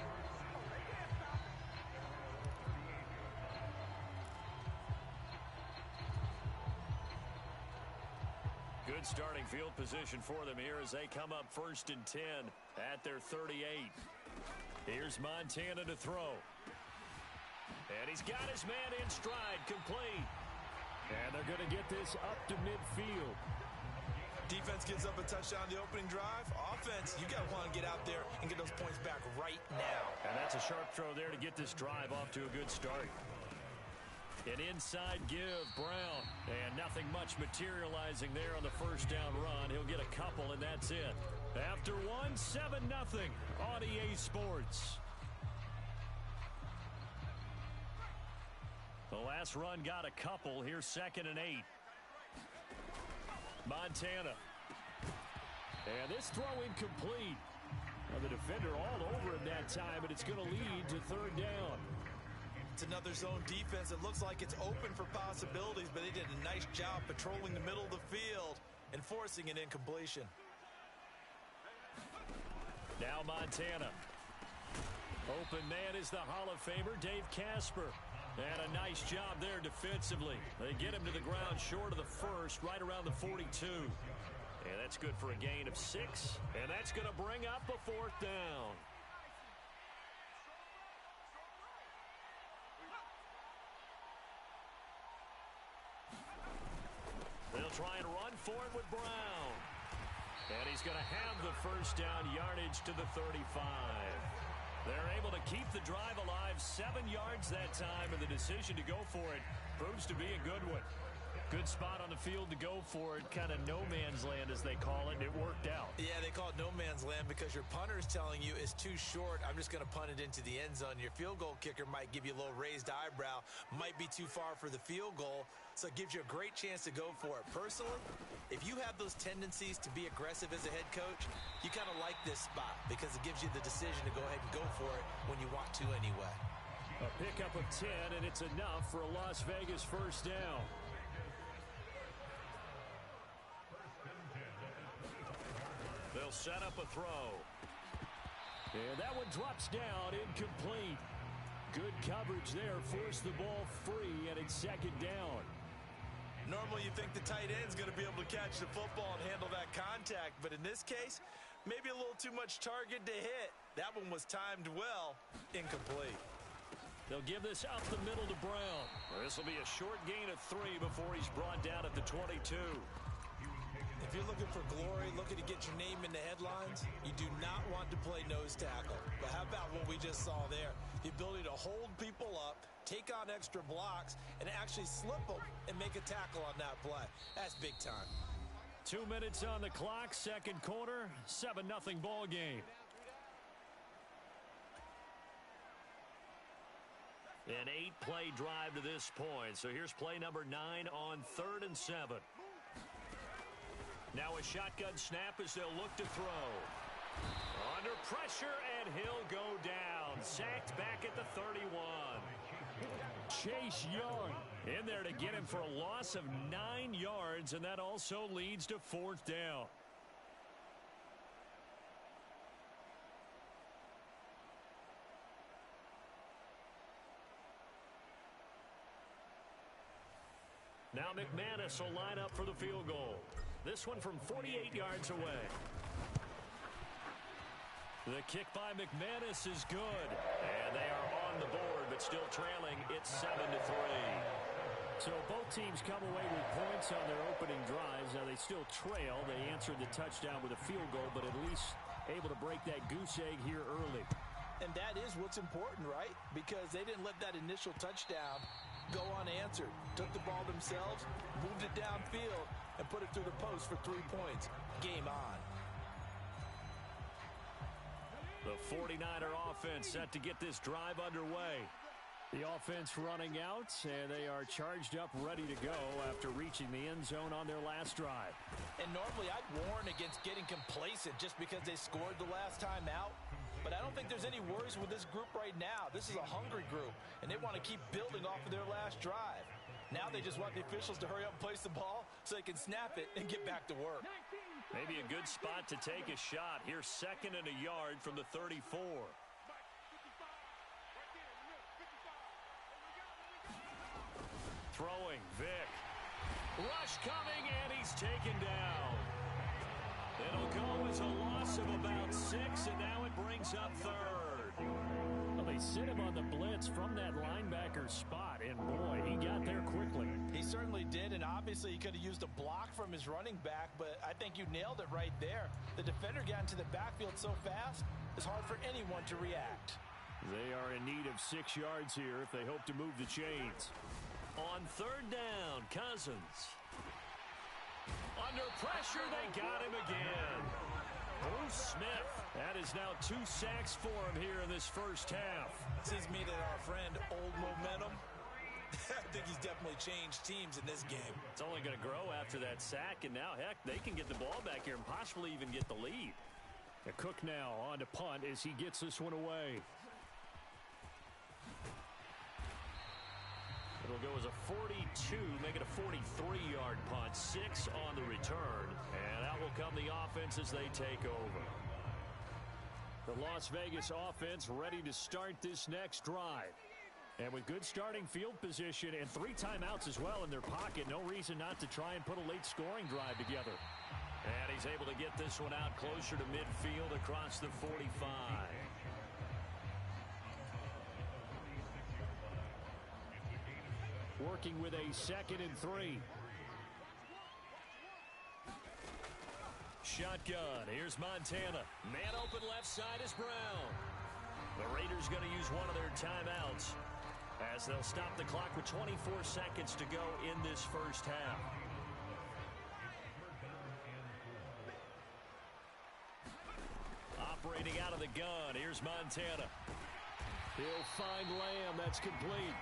Good starting field position for them here as they come up first and 10 at their 38. Here's Montana to throw. And he's got his man in stride, complete. And they're going to get this up to midfield. Defense gives up a touchdown on the opening drive. Offense, you got to want to get out there and get those points back right now. And that's a sharp throw there to get this drive off to a good start. An inside give, Brown. And nothing much materializing there on the first down run. He'll get a couple, and that's it. After one, 7-0 on EA Sports. The last run got a couple. Here's 2nd and 8. Montana. And this throw incomplete. Now the defender all over him that time, and it's going to lead to 3rd down. It's another zone defense. It looks like it's open for possibilities, but they did a nice job patrolling the middle of the field and forcing an incompletion. Now Montana. Open man is the Hall of Famer, Dave Casper. And a nice job there defensively. They get him to the ground short of the first, right around the 42. And that's good for a gain of 6. And that's going to bring up a 4th down. They'll try and run for it with Brown. And he's going to have the first down yardage to the 35. They're able to keep the drive alive, 7 yards that time, and the decision to go for it proves to be a good one. Good spot on the field to go for it. Kind of no man's land, as they call it. It worked out. Yeah, they call it no man's land because your punter is telling you it's too short. I'm just going to punt it into the end zone. Your field goal kicker might give you a little raised eyebrow. Might be too far for the field goal. So it gives you a great chance to go for it. Personally, if you have those tendencies to be aggressive as a head coach, you kind of like this spot because it gives you the decision to go ahead and go for it when you want to anyway. A pickup of 10, and it's enough for a Las Vegas first down. They'll set up a throw. And that one drops down, incomplete. Good coverage there, forced the ball free, and it's second down. Normally you think the tight end's going to be able to catch the football and handle that contact, but in this case, maybe a little too much target to hit. That one was timed well, incomplete. They'll give this up the middle to Brown. This will be a short gain of 3 before he's brought down at the 22. If you're looking for glory, looking to get your name in the headlines, you do not want to play nose tackle. But how about what we just saw there? The ability to hold people up, take on extra blocks, and actually slip them and make a tackle on that play. That's big time. 2 minutes on the clock, second quarter, 7-0 ball game. An 8-play drive to this point. So here's play number 9 on 3rd and 7. Now a shotgun snap as they'll look to throw. Under pressure, and he'll go down. Sacked back at the 31. Chase Young in there to get him for a loss of 9 yards, and that also leads to 4th down. Now McManus will line up for the field goal. This one from 48 yards away. The kick by McManus is good. And they are on the board, but still trailing. It's 7-3. So both teams come away with points on their opening drives. Now they still trail. They answered the touchdown with a field goal, but at least able to break that goose egg here early. And that is what's important, right? Because they didn't let that initial touchdown go unanswered. Took the ball themselves, moved it downfield, and put it through the post for 3 points. Game on. The 49er offense set to get this drive underway. The offense running out, and they are charged up, ready to go after reaching the end zone on their last drive. And normally I'd warn against getting complacent just because they scored the last time out. But I don't think there's any worries with this group right now. This is a hungry group, and they want to keep building off of their last drive. Now they just want the officials to hurry up and place the ball so they can snap it and get back to work. Maybe a good spot to take a shot. Here's 2nd and a yard from the 34. Throwing, Vick. Rush coming, and he's taken down. It'll go as a loss of about 6, and now it brings up 3rd. Well, they sit him on the blitz from that linebacker spot, and boy, he got there quickly. He certainly did, and obviously he could have used a block from his running back, but I think you nailed it right there. The defender got into the backfield so fast, it's hard for anyone to react. They are in need of 6 yards here if they hope to move the chains. On 3rd down, Cousins. Under pressure, they got him again. Bruce Smith. That is now 2 sacks for him here in this first half. Seems to me that our friend Old Momentum, I think he's definitely changed teams in this game. It's only going to grow after that sack, and now, heck, they can get the ball back here and possibly even get the lead. The Cook now on to punt as he gets this one away. It'll go as a 42, make it a 43-yard punt, 6 on the return, and out will come the offense as they take over. The Las Vegas offense ready to start this next drive. And with good starting field position and 3 timeouts as well in their pocket, no reason not to try and put a late scoring drive together. And he's able to get this one out closer to midfield across the 45. Working with a 2nd and 3. Shotgun. Here's Montana. Man open left side is Brown. The Raiders going to use one of their timeouts. as they'll stop the clock with 24 seconds to go in this first half. Operating out of the gun, here's Montana. He'll find Lamb. That's complete.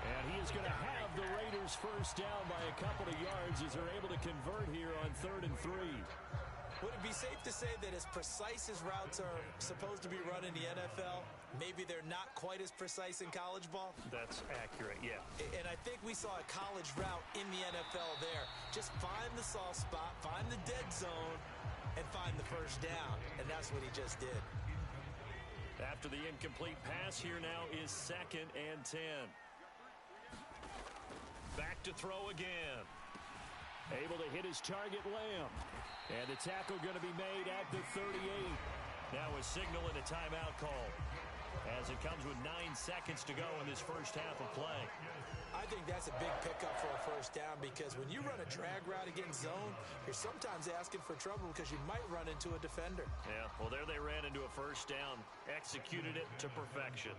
And he is going to have the Raiders first down by a couple of yards as they're able to convert here on 3rd and 3. Would it be safe to say that as precise as routes are supposed to be run in the NFL, maybe they're not quite as precise in college ball? That's accurate, yeah. And I think we saw a college route in the NFL there. Just find the soft spot, find the dead zone, and find the first down. And that's what he just did. After the incomplete pass, here now is 2nd and 10. Back to throw again. Able to hit his target, Lamb. And the tackle going to be made at the 38. Now a signal and a timeout call as it comes with 9 seconds to go in this first half of play. I think that's a big pickup for a first down because when you run a drag route against zone, you're sometimes asking for trouble because you might run into a defender. Yeah, well, there they ran into a first down, executed it to perfection.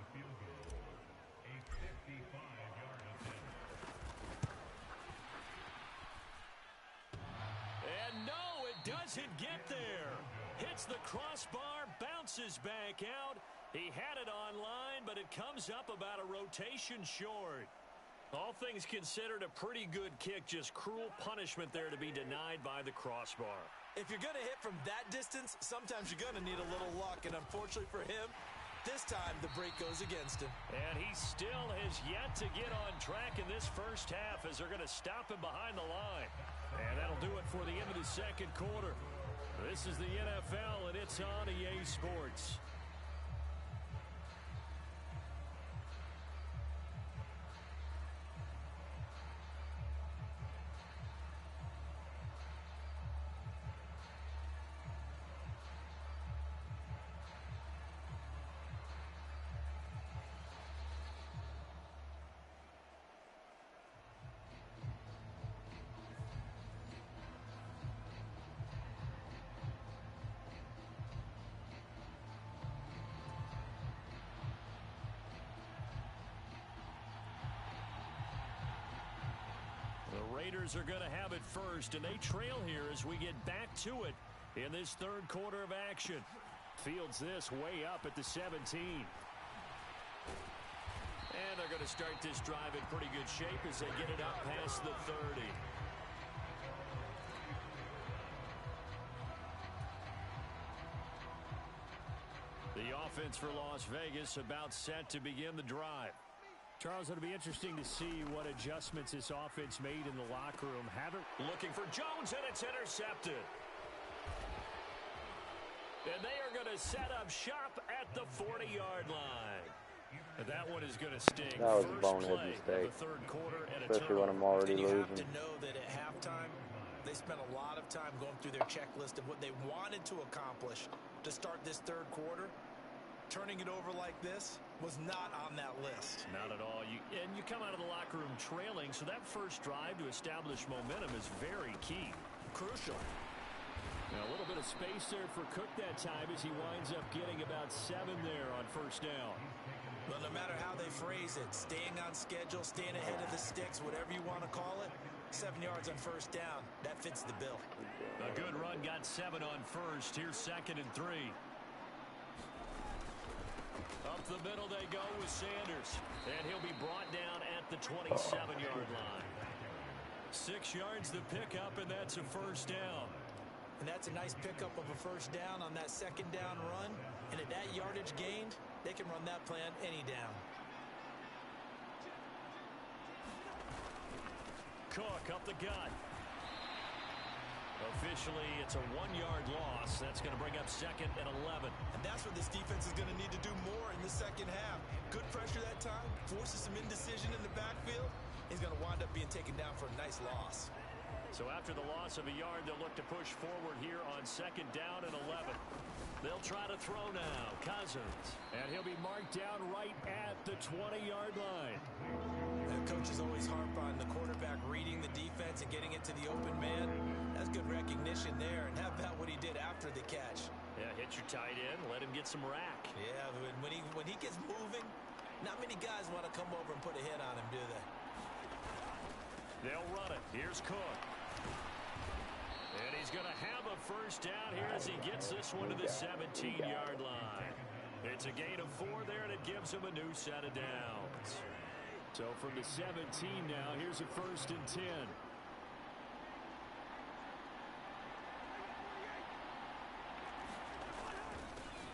And no, it doesn't get there. Hits the crossbar, bounces back out. He had it online, but it comes up about a rotation short. All things considered, a pretty good kick, just cruel punishment there to be denied by the crossbar. If you're going to hit from that distance, sometimes you're going to need a little luck, and unfortunately for him, this time the break goes against him. And he still has yet to get on track in this first half as they're going to stop him behind the line. And that'll do it for the end of the second quarter. This is the NFL, and it's on EA Sports. The Raiders are going to have it first, and they trail here as we get back to it in this third quarter of action. Fields this way up at the 17. And they're going to start this drive in pretty good shape as they get it up past the 30. The offense for Las Vegas about set to begin the drive. Charles, it'll be interesting to see what adjustments this offense made in the locker room. Looking for Jones, and it's intercepted. And they are going to set up shop at the 40-yard line. And that one is going to sting. That was a bonehead mistake, especially when I'm already losing. You have to know that at halftime, they spent a lot of time going through their checklist of what they wanted to accomplish to start this third quarter. Turning it over like this was not on that list. Not at all. And you come out of the locker room trailing, so that first drive to establish momentum is very key. Crucial. Now, a little bit of space there for Cook that time as he winds up getting about 7 there on first down. Well, no matter how they phrase it, staying on schedule, staying ahead of the sticks, whatever you want to call it, 7 yards on first down, that fits the bill. A good run, got 7 on first. Here's 2nd and 3. Up the middle they go with Sanders. And he'll be brought down at the 27-yard line. 6 yards the pickup, and that's a first down. And that's a nice pickup of a first down on that second down run. And at that yardage gained, they can run that plan any down. Cook up the gut. Officially, it's a 1-yard loss. That's going to bring up 2nd and 11. And that's what this defense is going to need to do more in the second half. Good pressure that time, forces some indecision in the backfield. He's going to wind up being taken down for a nice loss. So after the loss of a yard, they'll look to push forward here on 2nd down and 11. They'll try to throw now. Cousins. And he'll be marked down right at the 20-yard line. And coaches always harp on the quarterback reading the defense and getting it to the open man. That's good recognition there. And how about what he did after the catch? Yeah, hit your tight end, let him get some rack. Yeah, when he gets moving, Not many guys want to come over and put a hit on him, do they? They'll run it. Here's Cook. And he's going to have a first down here as he gets this one to the 17-yard line. It's a gain of 4 there, and it gives him a new set of downs. So from the 17 now, here's a 1st and 10.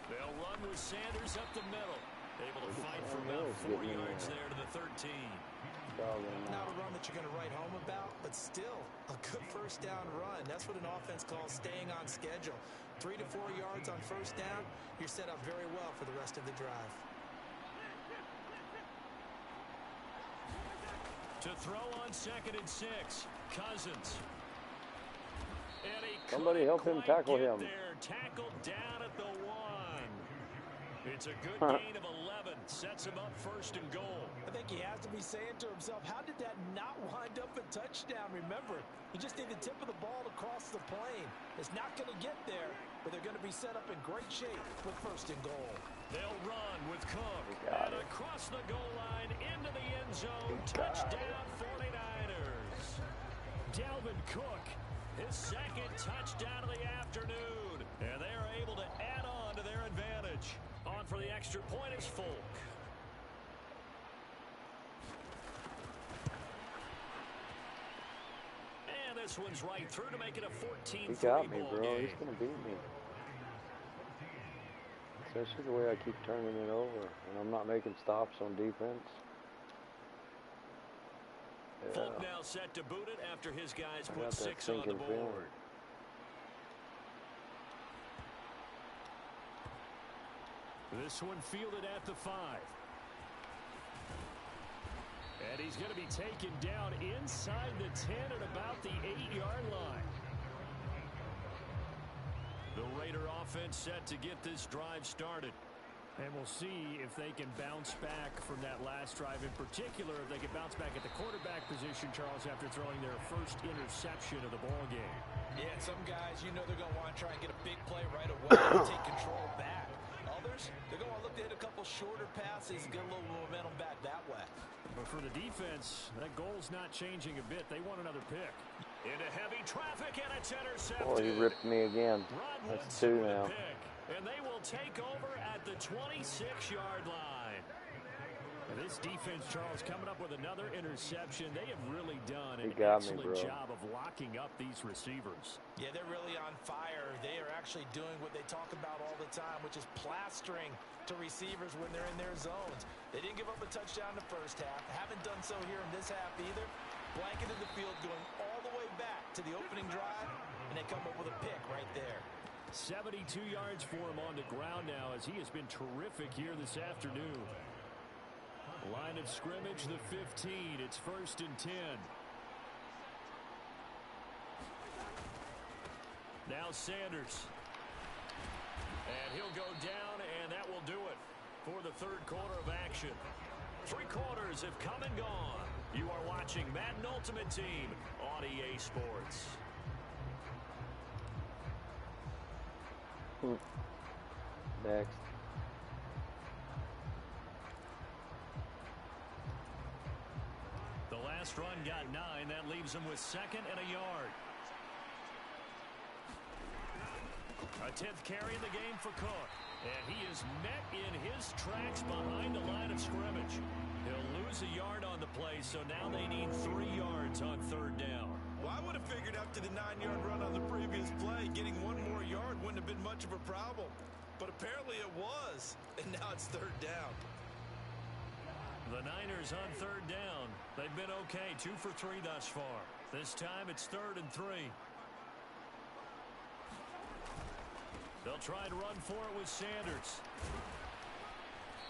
They'll run with Sanders up the middle. Able to fight for about 4 yards there to the 13. Not a run that you're going to write home about, but still a good first down run. That's what an offense calls staying on schedule. 3 to 4 yards on first down, you're set up very well for the rest of the drive. To throw on 2nd and 6, Cousins. And somebody help him tackle him. There. Tackled down at the 1. It's a good gain of 11. Sets him up 1st and goal. I think he has to be saying to himself, how did that not wind up a touchdown? Remember, you just need the tip of the ball to cross the plane. It's not going to get there, but they're going to be set up in great shape with 1st and goal. They'll run with Cook. And across the goal line into the end zone. Touchdown 49ers. Dalvin Cook, his 2nd touchdown of the afternoon. And they are able to add on to their advantage. On for the extra point is Folk. And this one's right through to make it a 14-3 He got me, ball bro. game. He's going to beat me. Especially the way I keep turning it over. And I'm not making stops on defense. Yeah. Folk now set to boot it after his guys I put got that 6 on the sinking board. feeling. This one fielded at the 5. And he's going to be taken down inside the 10 at about the 8-yard line. The Raider offense set to get this drive started. And we'll see if they can bounce back from that last drive. In particular, if they can bounce back at the quarterback position, Charles, after throwing their first interception of the ball game. Yeah, some guys, you know they're going to want to try and get a big play right away and take control back. Others, they're going to look to hit a couple shorter passes and get a little momentum back that way. But for the defense, that goal's not changing a bit. They want another pick. Into heavy traffic, and it's intercepted. Oh, he ripped me again. That's 2 now. And they will take over at the 26-yard line. And this defense, Charles, coming up with another interception. They have really done an excellent job of locking up these receivers. Yeah, they're really on fire. They are actually doing what they talk about all the time, which is plastering to receivers when they're in their zones. They didn't give up a touchdown in the first half. Haven't done so here in this half either. Blanketed the field going all the way back to the opening drive, and they come up with a pick right there. 72 yards for him on the ground now as he has been terrific here this afternoon. Line of scrimmage, the 15. It's 1st and 10. Now Sanders. And he'll go down, and that will do it for the 3rd quarter of action. 3 quarters have come and gone. You are watching Madden Ultimate Team on EA Sports. Next. The last run got 9. That leaves him with 2nd and a yard. A 10th carry in the game for Cook. And he is met in his tracks behind the line of scrimmage. He'll lose a yard on the play, so now they need 3 yards on 3rd down. Well, I would have figured after the 9-yard run on the previous play, getting 1 more yard wouldn't have been much of a problem. But apparently it was, and now it's 3rd down. The Niners on 3rd down. They've been okay, 2 for 3 thus far. This time it's 3rd and 3. They'll try to run for it with Sanders.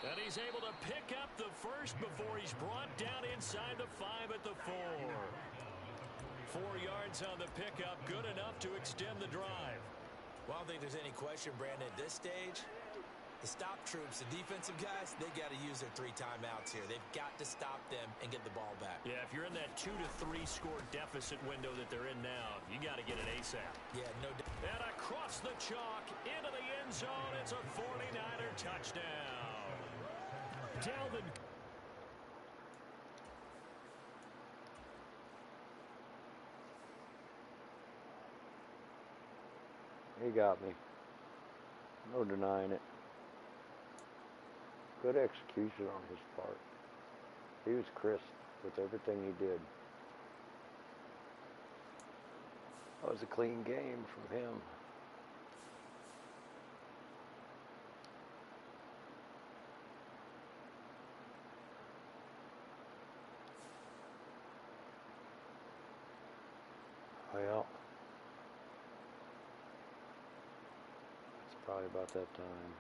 And he's able to pick up the first before he's brought down inside the 5 at the 4. 4 yards on the pickup, good enough to extend the drive. Well, I don't think there's any question, Brandon, at this stage, the stop troops, the defensive guys, they got to use their 3 timeouts here. They've got to stop them and get the ball back. Yeah, if you're in that 2 to 3 score deficit window that they're in now, you got to get it ASAP. Yeah, no doubt. And across the chalk, into the end zone, it's a 49er touchdown. Dalvin He got me. No denying it. Good execution on his part. He was crisp with everything he did. That was a clean game from him. Well, it's probably about that time.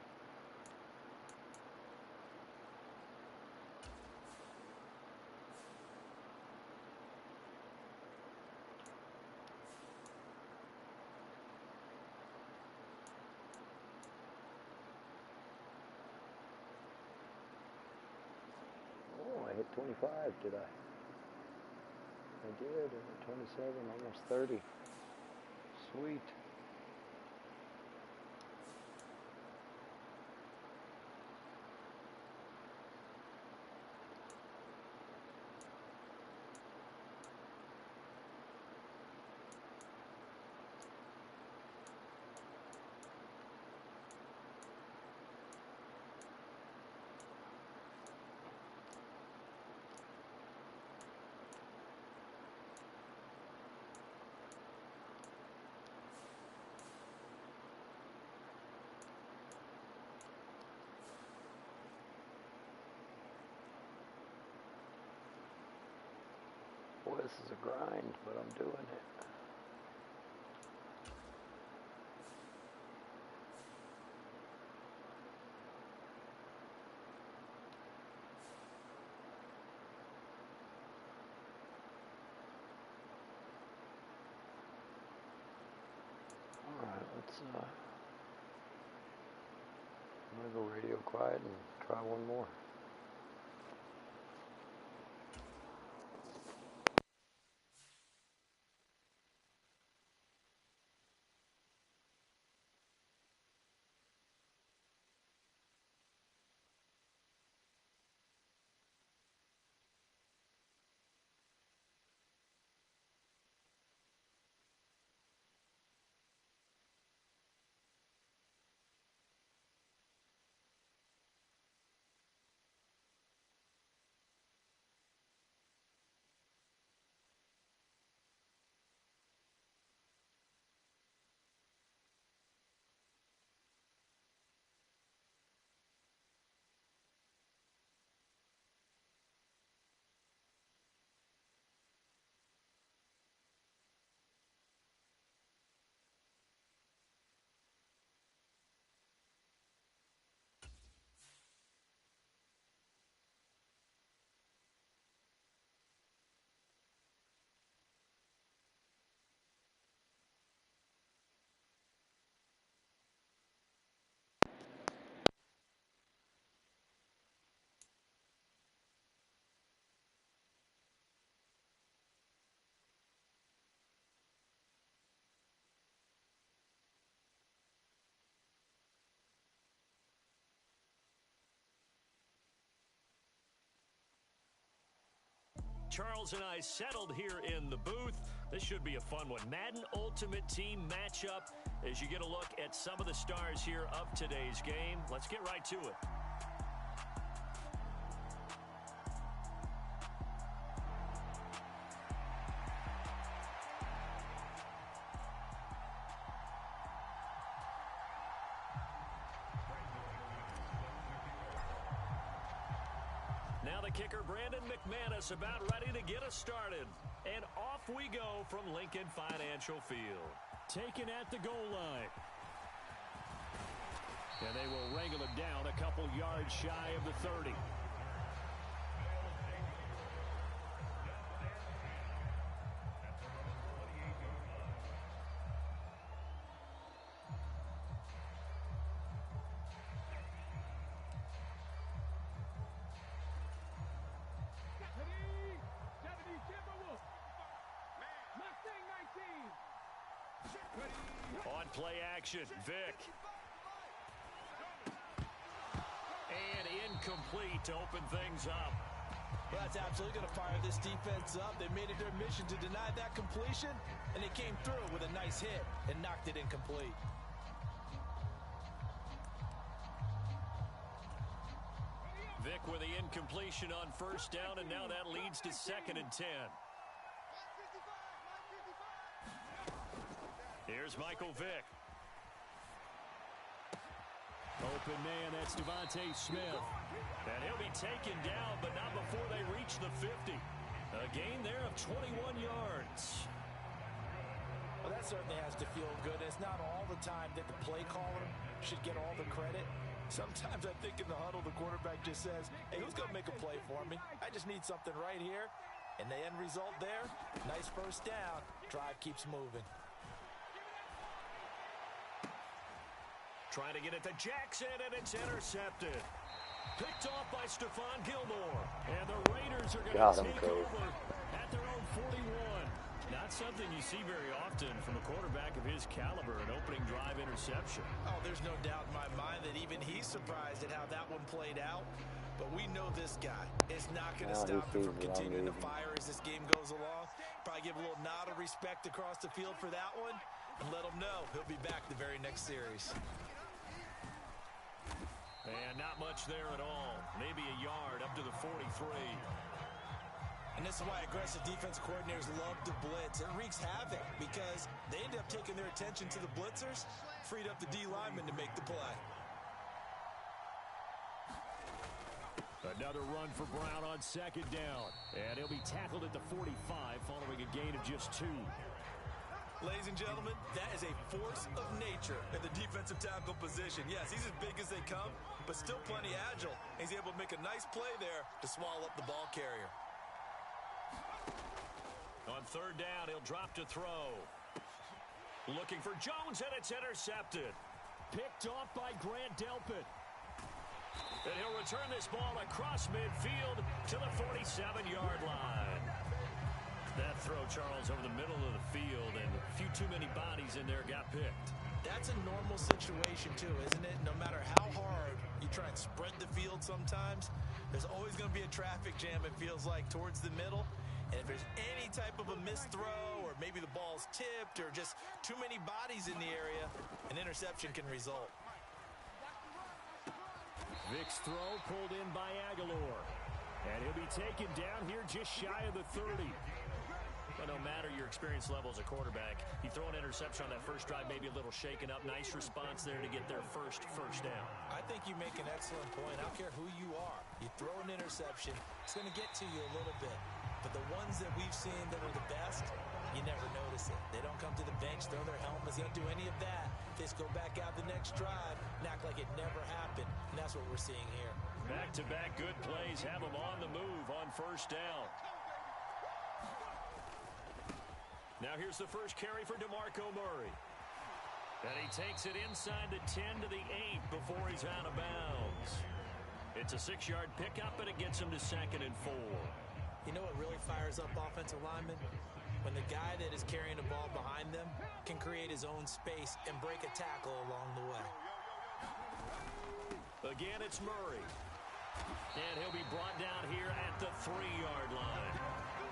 Oh, I hit 25, did I? I did. I hit 27, almost 30. Sweet. Boy, this is a grind, but I'm doing it. All right, let's I'm gonna go radio quiet and try one more. Charles and I settled here in the booth. This should be a fun one. Madden Ultimate Team matchup as you get a look at some of the stars here of today's game. Let's get right to it. Now the kicker, Brandon McManus, about ready to get us started. And off we go from Lincoln Financial Field. Taken at the goal line. And they will wrangle him down a couple yards shy of the 30. On play action, Vic. And incomplete to open things up. Well, that's absolutely going to fire this defense up. They made it their mission to deny that completion, and they came through with a nice hit and knocked it incomplete. Vick with the incompletion on first down, and now that leads to 2nd and 10. Here's Michael Vick. Open man, that's Devontae Smith. And he'll be taken down, but not before they reach the 50. A gain there of 21 yards. Well, that certainly has to feel good. It's not all the time that the play caller should get all the credit. Sometimes I think in the huddle, the quarterback just says, hey, who's going to make a play for me? I just need something right here. And the end result there, nice first down. Drive keeps moving. Trying to get it to Jackson, and it's intercepted. Picked off by Stephon Gilmore. And the Raiders are going to take over at their own 41. Not something you see very often from a quarterback of his caliber, an opening drive interception. Oh, there's no doubt in my mind that even he's surprised at how that one played out. But we know this guy is not going to stop him from continuing to fire as this game goes along. Probably give a little nod of respect across the field for that one and let him know he'll be back the very next series. And not much there at all. Maybe a yard up to the 43. And this is why aggressive defensive coordinators love to blitz. It wreaks havoc because they end up taking their attention to the blitzers, freed up the D lineman to make the play. Another run for Brown on 2nd down. And he'll be tackled at the 45 following a gain of just 2. Ladies and gentlemen, that is a force of nature in the defensive tackle position. Yes, he's as big as they come, but still plenty agile. He's able to make a nice play there to swallow up the ball carrier. On 3rd down, he'll drop to throw. Looking for Jones, and it's intercepted. Picked off by Grant Delpit. And he'll return this ball across midfield to the 47-yard line. That throw, Charles, over the middle of the field, and a few too many bodies in there got picked. That's a normal situation, too, isn't it? No matter how hard you try and spread the field sometimes, there's always going to be a traffic jam, it feels like, towards the middle. And if there's any type of a missed throw, or maybe the ball's tipped, or just too many bodies in the area, an interception can result. Vick's throw pulled in by Aguilar. And he'll be taken down here just shy of the 30. But no matter your experience level as a quarterback, you throw an interception on that first drive, maybe a little shaken up. Nice response there to get their first down. I think you make an excellent point. I don't care who you are. You throw an interception, it's going to get to you a little bit. But the ones that we've seen that are the best, you never notice it. They don't come to the bench, throw their helmets, they don't do any of that. They just go back out the next drive and act like it never happened. And that's what we're seeing here. Back-to-back good plays have them on the move on first down. Now here's the first carry for DeMarco Murray. And he takes it inside the 10 to the 8 before he's out of bounds. It's a 6-yard pickup, and it gets him to 2nd and 4. You know what really fires up offensive linemen? When the guy that is carrying the ball behind them can create his own space and break a tackle along the way. Again, it's Murray. And he'll be brought down here at the 3-yard line.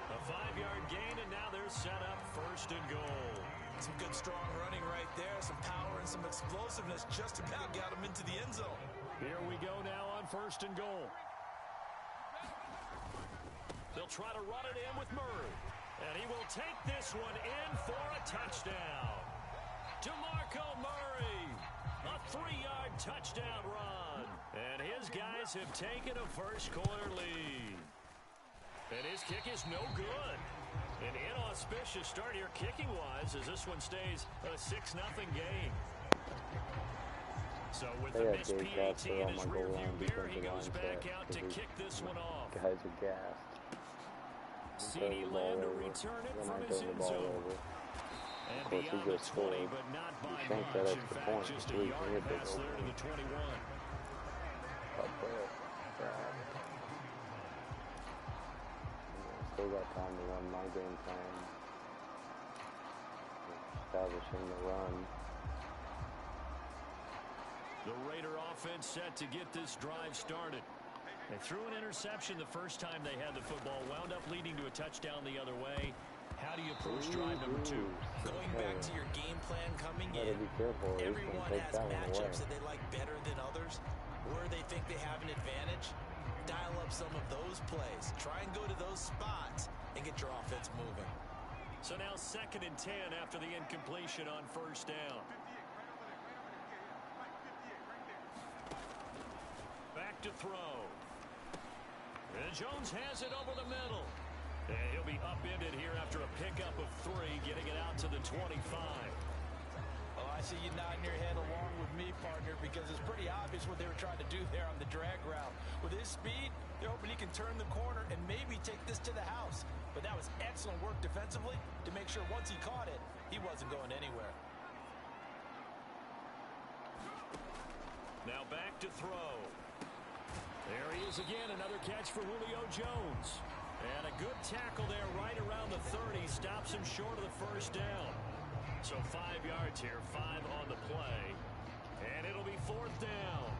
A 5-yard gain, and now they're set up 1st and goal. Some good, strong running right there. Some power and some explosiveness just about got him into the end zone. Here we go now on 1st and goal. They'll try to run it in with Murray. And he will take this one in for a touchdown. DeMarco Murray, a 3-yard touchdown run. And his guys have taken a first-quarter lead. And his kick is no good. An inauspicious start here kicking-wise as this one stays a 6-0 game. So with the missed PAT in his rearview mirror, he goes back out to kick this one off. Guys are gassed. CeeDee Lamb to return it from his end zone. And of course, he beyond the goes 20, but not by much. In fact, just a yard pass there to the 21. Still got time to run my game plan. Establishing the run. The Raider offense set to get this drive started. They threw an interception the first time they had the football, wound up leading to a touchdown the other way. How do you approach drive number 2? Going back to your game plan coming in, be careful. everyone has matchups that they like better than others, where they think they have an advantage. dial up some of those plays. Try and go to those spots and get your offense moving. So now 2nd and 10 after the incompletion on 1st down. Back to throw. And Jones has it over the middle. And he'll be upended here after a pickup of 3, getting it out to the 25. Oh, I see you nodding your head along with me, partner, because it's pretty obvious what they were trying to do there on the drag route. With his speed, they're hoping he can turn the corner and maybe take this to the house. But that was excellent work defensively to make sure once he caught it, he wasn't going anywhere. Now back to throw. There he is again, another catch for Julio Jones. And a good tackle there right around the 30, stops him short of the 1st down. So 5 yards here, 5 on the play. And it'll be 4th down.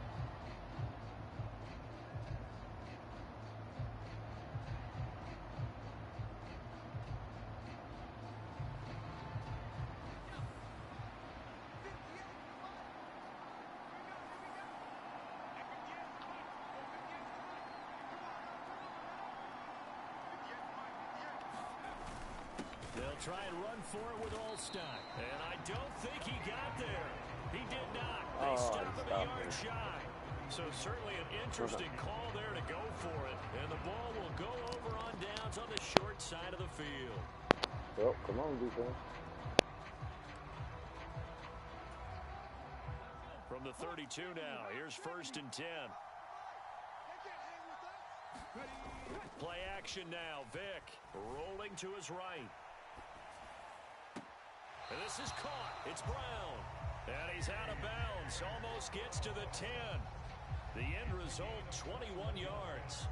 They'll try and run for it with Olstein. And I don't think he got there. He did not. They stopped him a yard shy. So certainly an interesting call there to go for it. And the ball will go over on downs on the short side of the field. Well, come on, defense. From the 32 now, here's 1st and 10. Play action now. Vick rolling to his right. And this is caught. It's Brown. And he's out of bounds. Almost gets to the 10. The end result, 21 yards.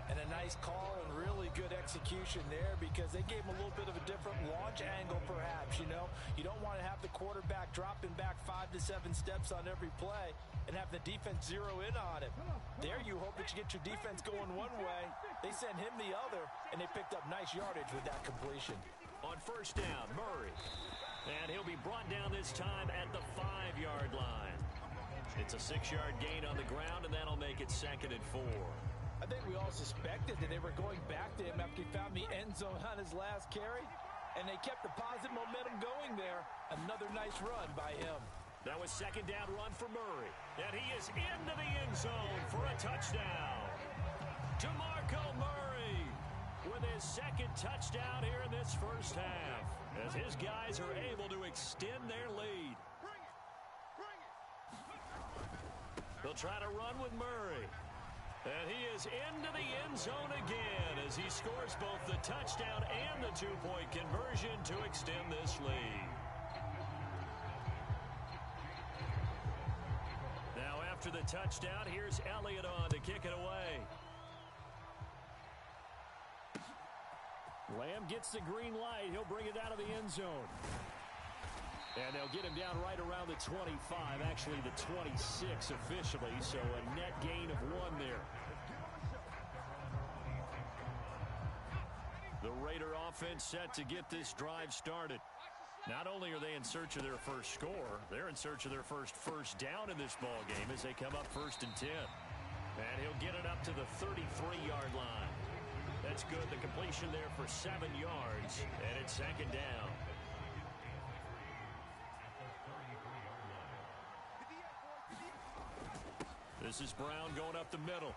And a nice call and really good execution there because they gave him a little bit of a different launch angle perhaps, you know. You don't want to have the quarterback dropping back 5 to 7 steps on every play and have the defense zero in on him. There you hope that you get your defense going one way. They sent him the other, and they picked up nice yardage with that completion. On 1st down, Murray. And he'll be brought down this time at the 5-yard line. It's a 6-yard gain on the ground, and that'll make it 2nd and 4. I think we all suspected that they were going back to him after he found the end zone on his last carry, and they kept the positive momentum going there. Another nice run by him. That was 2nd down run for Murray, and he is into the end zone for a touchdown. DeMarco Murray with his 2nd touchdown here in this 1st half, as his guys are able to extend their lead. They'll try to run with Murray. And he is into the end zone again as he scores both the touchdown and the 2-point conversion to extend this lead. Now after the touchdown, here's Elliott on to kick it away. Lamb gets the green light. He'll bring it out of the end zone. And they'll get him down right around the 25, actually the 26 officially, so a net gain of 1 there. The Raider offense set to get this drive started. Not only are they in search of their first score, they're in search of their first down in this ball game as they come up 1st and 10. And he'll get it up to the 33-yard line. That's good. The completion there for 7 yards, and it's 2nd down. This is Brown going up the middle.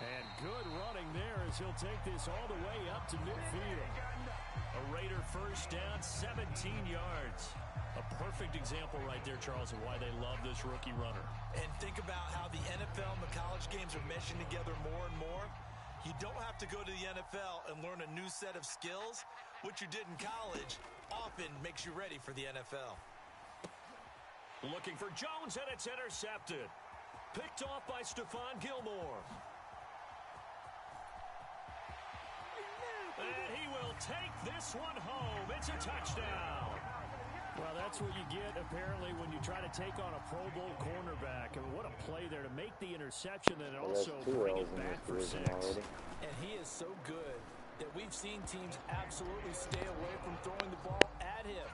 And good running there as he'll take this all the way up to midfield. A Raider first down, 17 yards. A perfect example right there, Charles, of why they love this rookie runner. And think about how the NFL and the college games are meshing together more and more. You don't have to go to the NFL and learn a new set of skills. What you did in college often makes you ready for the NFL. Looking for Jones, and it's intercepted. Picked off by Stephon Gilmore. And he will take this one home. It's a touchdown. Well, that's what you get, apparently, when you try to take on a Pro Bowl cornerback. I mean, what a play there to make the interception and also bring it back for 6. And he is so good that we've seen teams absolutely stay away from throwing the ball at him.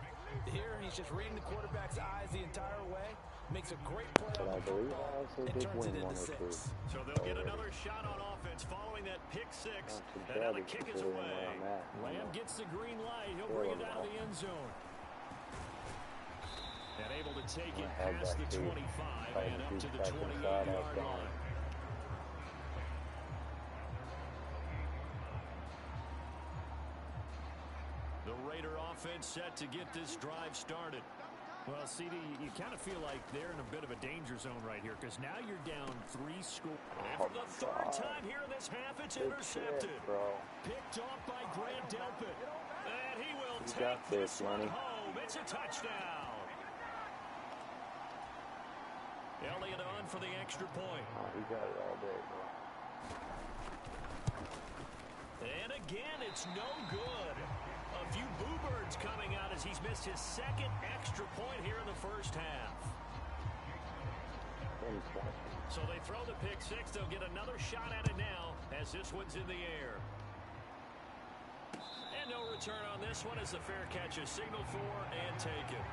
Here, he's just reading the quarterback's eyes the entire way. Makes a great play on the football and turns it into 6. So they'll get another shot on offense following that pick 6. And now the kick is away. Lamb gets the green light. He'll bring it out of the end zone. And able to take it past the 25 and up to the 28-yard line. The Raider offense set to get this drive started. Well, CD, you kind of feel like they're in a bit of a danger zone right here because now you're down 3 scores. And for the 3rd time here in this half, it's intercepted. Picked off by Grant Delpit. And he will take this one home. It's a touchdown. Elliott on for the extra point. Oh, he got it all day, bro. And again, it's no good. A few boo birds coming out as he's missed his 2nd extra point here in the first half. So they throw the pick 6. They'll get another shot at it now as this one's in the air. And no return on this one as the fair catch is signaled for and taken.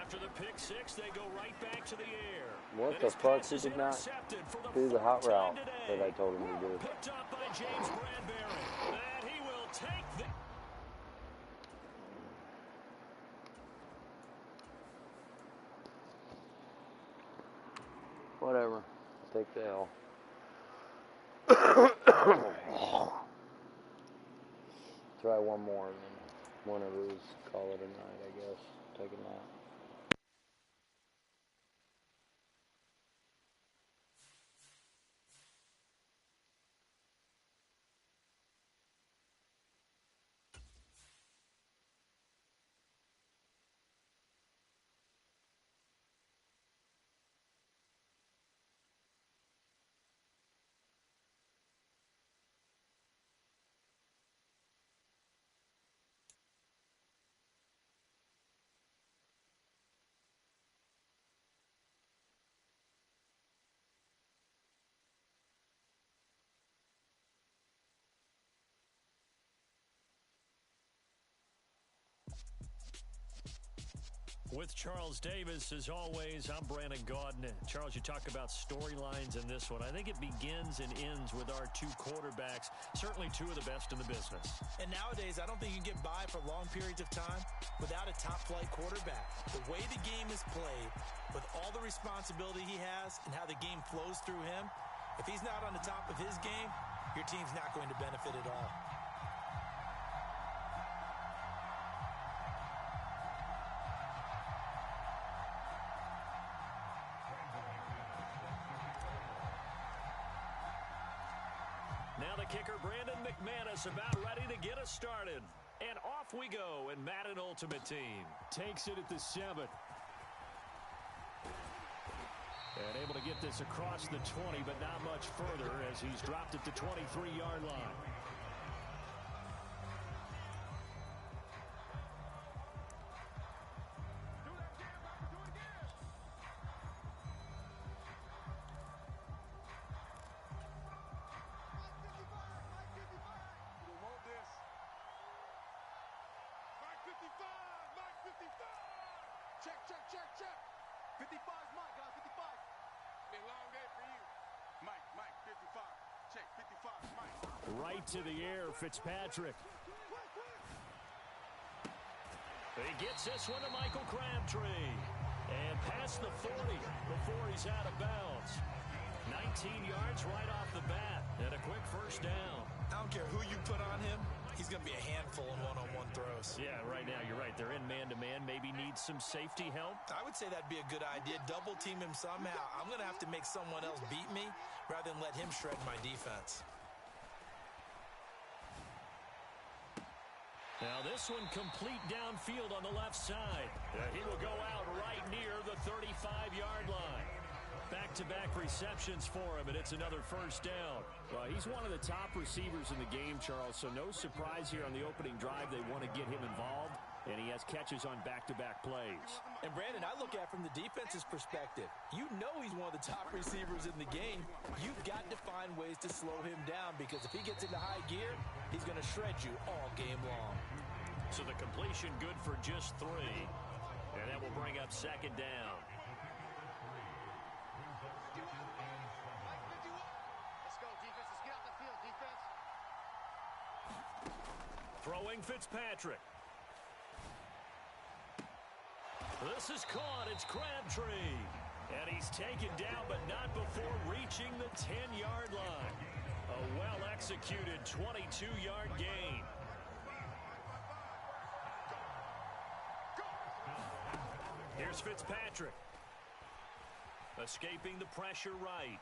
After the pick 6, they go right back to the air. What the fuck? He did not do the hot route that I told him to do. Picked up by James Bradbury. And he will take the... Whatever. Take the L. Try one more and then one of these. Call it a night, I guess. Take a nap. With Charles Davis, as always, I'm Brandon Gaudin. Charles, you talk about storylines in this one. I think it begins and ends with our 2 quarterbacks, certainly 2 of the best in the business. And nowadays, I don't think you can get by for long periods of time without a top-flight quarterback. The way the game is played, with all the responsibility he has and how the game flows through him, if he's not on the top of his game, your team's not going to benefit at all. Now the kicker, Brandon McManus, about ready to get us started. And off we go in Madden Ultimate Team. Takes it at the 7. And able to get this across the 20, but not much further as he's dropped at the 23-yard line. Check. 55 is Mike, guys. 55. Been a long day for you. Mike, 55. Check, 55 is Mike. Right to the air, Fitzpatrick. He gets this one to Michael Crabtree. And past the 40 before he's out of bounds. 19 yards right off the bat. And a quick first down. I don't care who you put on him. He's going to be a handful in one-on-one throws. Yeah, right now, you're right. They're in man-to-man. Maybe needs some safety help. I would say that'd be a good idea. Double team him somehow. I'm going to have to make someone else beat me rather than let him shred my defense. Now this one complete downfield on the left side. He will go out right near the 35-yard line. Back-to-back receptions for him, and it's another first down. Well, he's one of the top receivers in the game, Charles, so no surprise here on the opening drive they want to get him involved. And he has catches on back-to-back plays. And, Brandon, I look at it from the defense's perspective. You know he's one of the top receivers in the game. You've got to find ways to slow him down because if he gets into high gear, he's going to shred you all game long. So the completion good for just 3. And that will bring up second down. Let's go, defense. Let's get out the field, defense. Throwing Fitzpatrick. This is caught. It's Crabtree. And he's taken down, but not before reaching the 10-yard line. A well-executed 22-yard gain. Here's Fitzpatrick. Escaping the pressure right.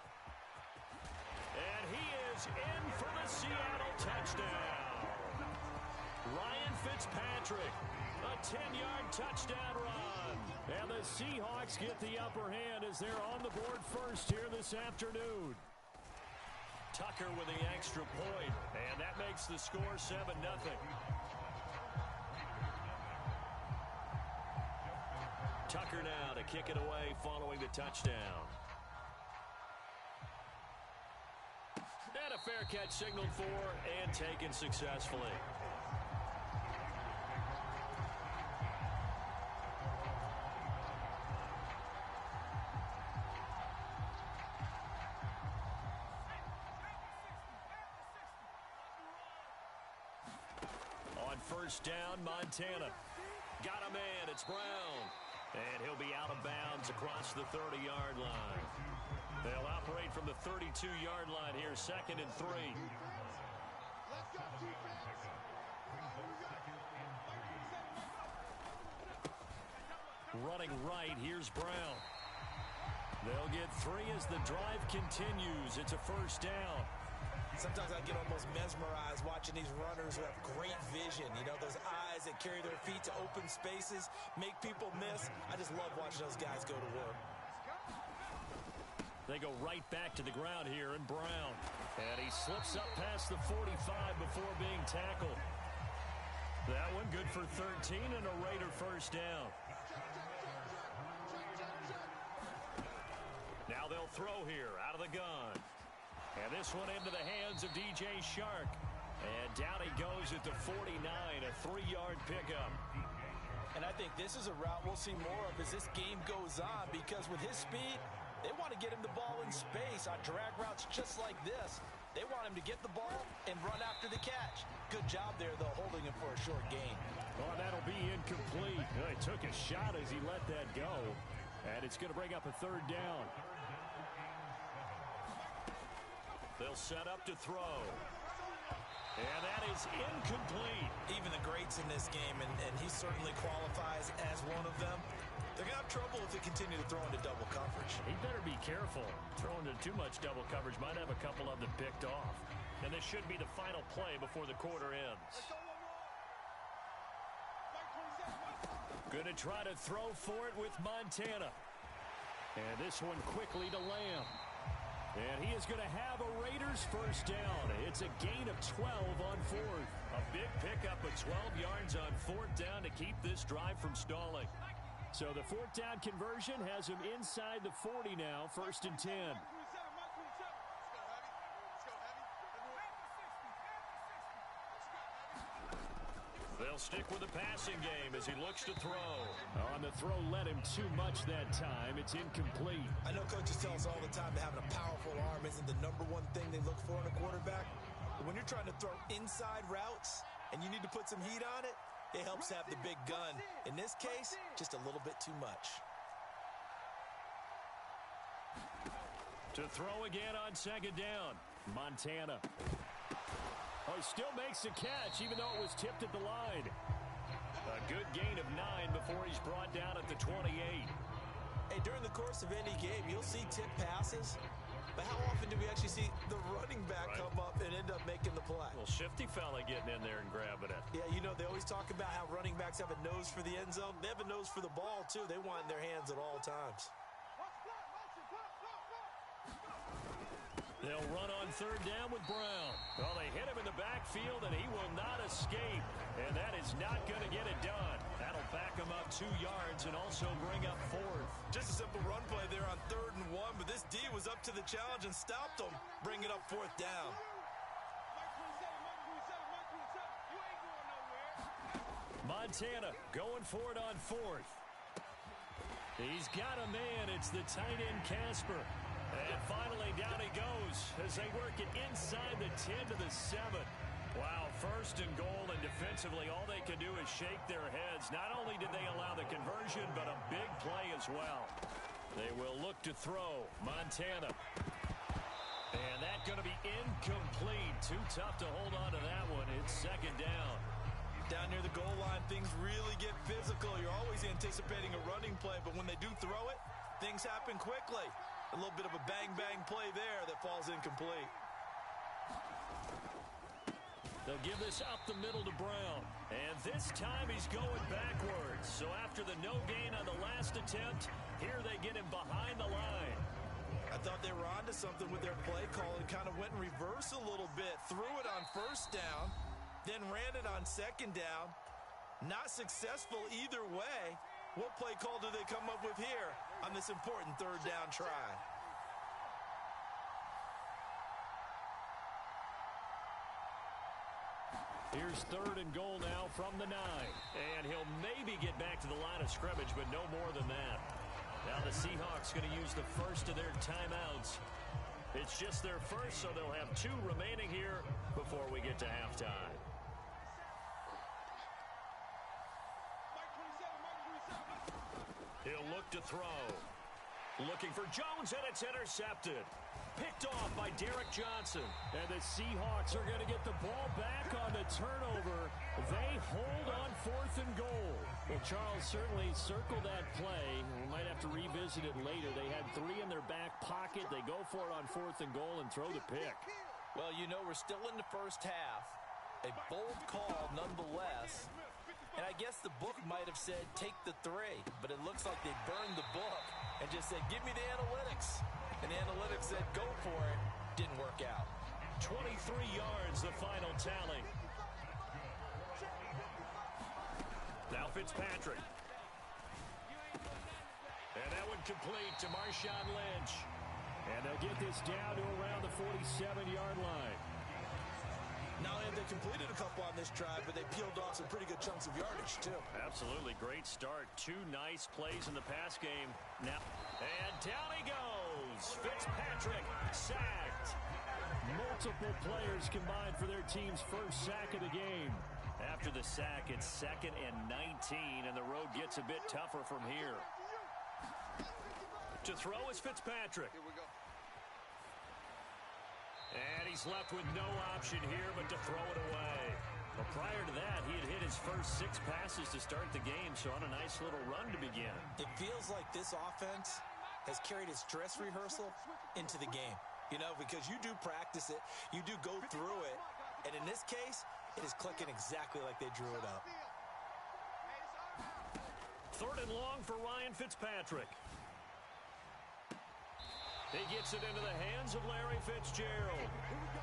And he is in for the Seattle touchdown. Ryan Fitzpatrick, a 10-yard touchdown run. And the Seahawks get the upper hand as they're on the board first here this afternoon. Tucker with the extra point, and that makes the score 7-0. Tucker now to kick it away following the touchdown. And a fair catch signaled for and taken successfully. On first down, Montana. Got a man, it's Brown. And he'll be out of bounds across the 30-yard line. They'll operate from the 32-yard line here, 2nd and 3. Let's go, defense. Running right, here's Brown. They'll get 3 as the drive continues. It's a first down. Sometimes I get almost mesmerized watching these runners who have great vision. You know, those eyes that carry their feet to open spaces, make people miss. I just love watching those guys go to work. They go right back to the ground here in Brown. And he slips up past the 45 before being tackled. That one good for 13 and a Raider first down. Now they'll throw here out of the gun. And this one into the hands of DJ Shark. And down he goes at the 49, a 3-yard pickup. And I think this is a route we'll see more of as this game goes on because with his speed, they want to get him the ball in space on drag routes just like this. They want him to get the ball and run after the catch. Good job there, though, holding him for a short gain. Oh, that'll be incomplete. He took a shot as he let that go. And it's going to bring up a 3rd down. They'll set up to throw. And that is incomplete. Even the greats in this game, and he certainly qualifies as one of them, they're going to have trouble if they continue to throw into double coverage. He better be careful. Throwing into too much double coverage might have a couple of them picked off. And this should be the final play before the quarter ends. Going to try to throw for it with Montana. And this one quickly to Lamb. And he is going to have a Raiders first down. It's a gain of 12 on 4th. A big pickup of 12 yards on 4th down to keep this drive from stalling. So the 4th down conversion has him inside the 40 now, 1st and 10. They'll stick with the passing game as he looks to throw. On the throw led him too much that time. It's incomplete. I know coaches tell us all the time that having a powerful arm isn't the #1 thing they look for in a quarterback. But when you're trying to throw inside routes and you need to put some heat on it, it helps to have the big gun. In this case, just a little bit too much. To throw again on 2nd down, Montana. Oh, he still makes the catch, even though it was tipped at the line. A good gain of 9 before he's brought down at the 28. Hey, during the course of any game, you'll see tip passes. But how often do we actually see the running back come up and end up making the play? Well, shifty fella getting in there and grabbing it. Yeah, you know, they always talk about how running backs have a nose for the end zone. They have a nose for the ball, too. They want it in their hands at all times. They'll run on third down with Brown. Well, they hit him in the backfield, and he will not escape. And that is not going to get it done. That'll back him up 2 yards and also bring up fourth. Just a simple run play there on 3rd and 1, but this D was up to the challenge and stopped him, bringing up 4th down. Montana going for it on 4th. He's got a man. It's the tight end, Casper. And finally, down he goes as they work it inside the 10 to the 7. Wow, 1st and goal, and defensively, all they can do is shake their heads. Not only did they allow the conversion, but a big play as well. They will look to throw. Montana. And that's going to be incomplete. Too tough to hold on to that one. It's 2nd down. Down near the goal line, things really get physical. You're always anticipating a running play, but when they do throw it, things happen quickly. A little bit of a bang-bang play there that falls incomplete. They'll give this up the middle to Brown. And this time he's going backwards. So after the no gain on the last attempt, here they get him behind the line. I thought they were onto something with their play call and kind of went in reverse a little bit. Threw it on 1st down, then ran it on 2nd down. Not successful either way. What play call do they come up with here on this important 3rd down try? Here's 3rd and goal now from the 9. And he'll maybe get back to the line of scrimmage, but no more than that. Now the Seahawks going to use the first of their timeouts. It's just their first, so they'll have 2 remaining here before we get to halftime. He'll look to throw. Looking for Jones, and it's intercepted. Picked off by Derek Johnson. And the Seahawks are going to get the ball back on the turnover. They hold on 4th and goal. Well, Charles certainly circled that play. We might have to revisit it later. They had 3 in their back pocket. They go for it on 4th and goal and throw the pick. Well, you know, we're still in the first half. A bold call nonetheless. And I guess the book might have said, take the 3. But it looks like they burned the book and just said, give me the analytics. And the analytics said, go for it. Didn't work out. 23 yards, the final tally. Now Fitzpatrick. And that one complete to Marshawn Lynch. And they'll get this down to around the 47-yard line. Not only have they completed a couple on this drive, but they peeled off some pretty good chunks of yardage, too. Absolutely. Great start. 2 nice plays in the pass game. Now, and down he goes. Fitzpatrick sacked. Multiple players combined for their team's first sack of the game. After the sack, it's 2nd and 19, and the road gets a bit tougher from here. To throw is Fitzpatrick. Here we go. And he's left with no option here but to throw it away. Well, prior to that, he had hit his first 6 passes to start the game, so on a nice little run to begin. It feels like this offense has carried its dress rehearsal into the game. You know, because you do practice it, you do go through it, and in this case, it is clicking exactly like they drew it up. 3rd and long for Ryan Fitzpatrick. He gets it into the hands of Larry Fitzgerald.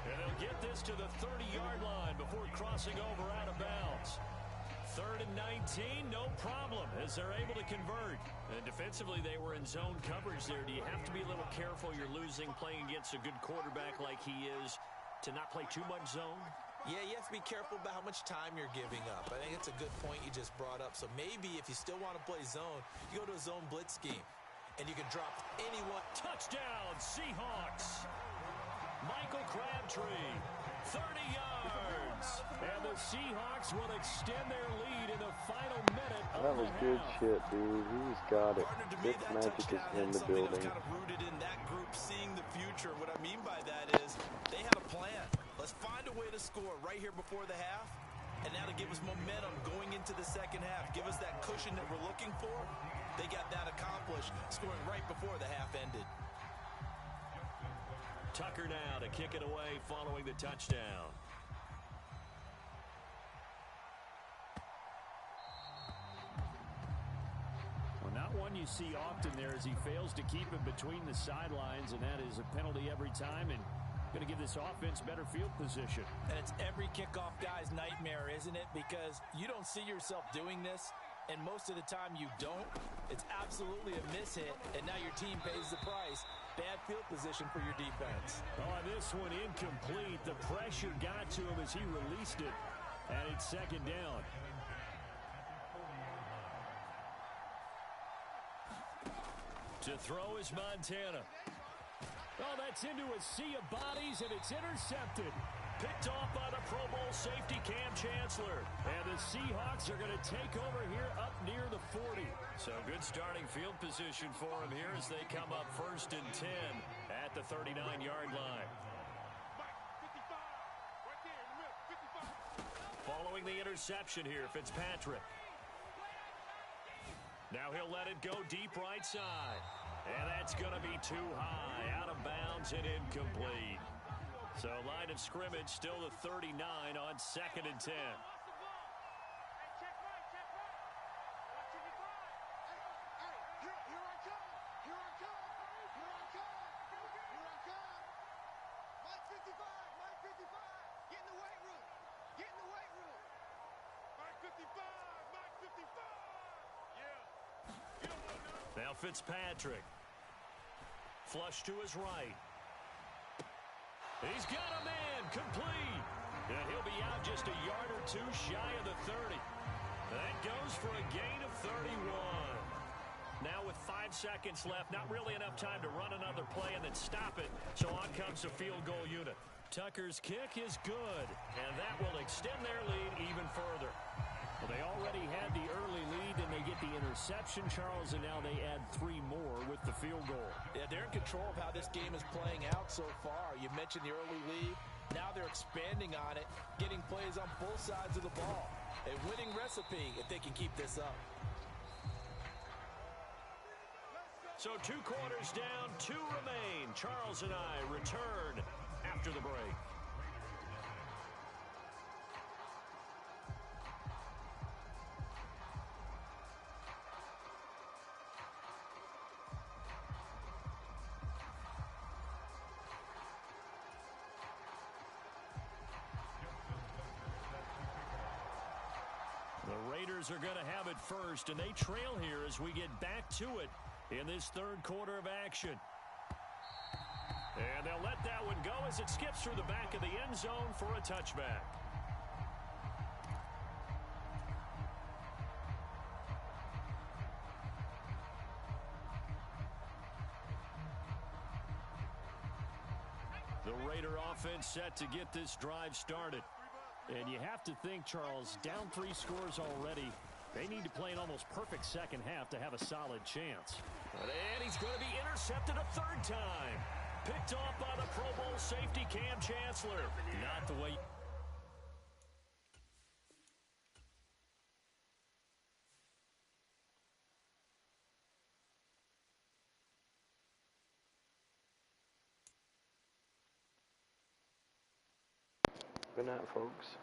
And he'll get this to the 30-yard line before crossing over out of bounds. 3rd and 19, no problem, as they're able to convert. And defensively, they were in zone coverage there. Do you have to be a little careful? You're losing, playing against a good quarterback like he is, to not play too much zone? Yeah, you have to be careful about how much time you're giving up. I think it's a good point you just brought up. So maybe if you still want to play zone, you go to a zone blitz scheme. And you can drop anyone. Touchdown, Seahawks. Michael Crabtree, 30 yards. And the Seahawks will extend their lead in the final minute of That was good shit, dude. He's got it. This magic is in the building. Kind of rooted in that group seeing the future. What I mean by that is they had a plan. Let's find a way to score right here before the half. And now to give us momentum going into the second half. Give us that cushion that we're looking for. They got that accomplished, scoring right before the half ended. Tucker now to kick it away following the touchdown. Well, not one you see often there as he fails to keep it between the sidelines, and that is a penalty every time. And Going to give this offense better field position. And it's every kickoff guy's nightmare, isn't it? Because you don't see yourself doing this, and most of the time you don't. It's absolutely a mishit, and now your team pays the price. Bad field position for your defense. Oh, this one incomplete. The pressure got to him as he released it, and it's second down. To throw is Montana. Oh, that's into a sea of bodies, and it's intercepted. Picked off by the Pro Bowl safety Cam Chancellor. And the Seahawks are going to take over here up near the 40. So good starting field position for them here as they come up 1st and 10 at the 39-yard line. Following the interception here, Fitzpatrick. Now he'll let it go deep right side. And that's going to be too high, out of bounds and incomplete. So line of scrimmage still the 39 on 2nd and 10. Now Fitzpatrick. Flush to his right. He's got a man complete. And he'll be out just a yard or two shy of the 30. That goes for a gain of 31. Now with 5 seconds left, not really enough time to run another play and then stop it. So on comes the field goal unit. Tucker's kick is good, and that will extend their lead even further. Well, they already had the early lead, and they get the interception, Charles, and now they add 3 more with the field goal. Yeah, they're in control of how this game is playing out so far. You mentioned the early lead. Now they're expanding on it, getting plays on both sides of the ball. A winning recipe if they can keep this up. So 2 quarters down, 2 remain. Charles and I return after the break. The Raiders are going to have it first, and they trail here as we get back to it in this 3rd quarter of action. And they'll let that one go as it skips through the back of the end zone for a touchback. The Raider offense set to get this drive started. And you have to think, Charles, down 3 scores already. They need to play an almost perfect second half to have a solid chance. And he's going to be intercepted a 3rd time. Picked off by the Pro Bowl safety Cam Chancellor. Not the way... Good night, folks.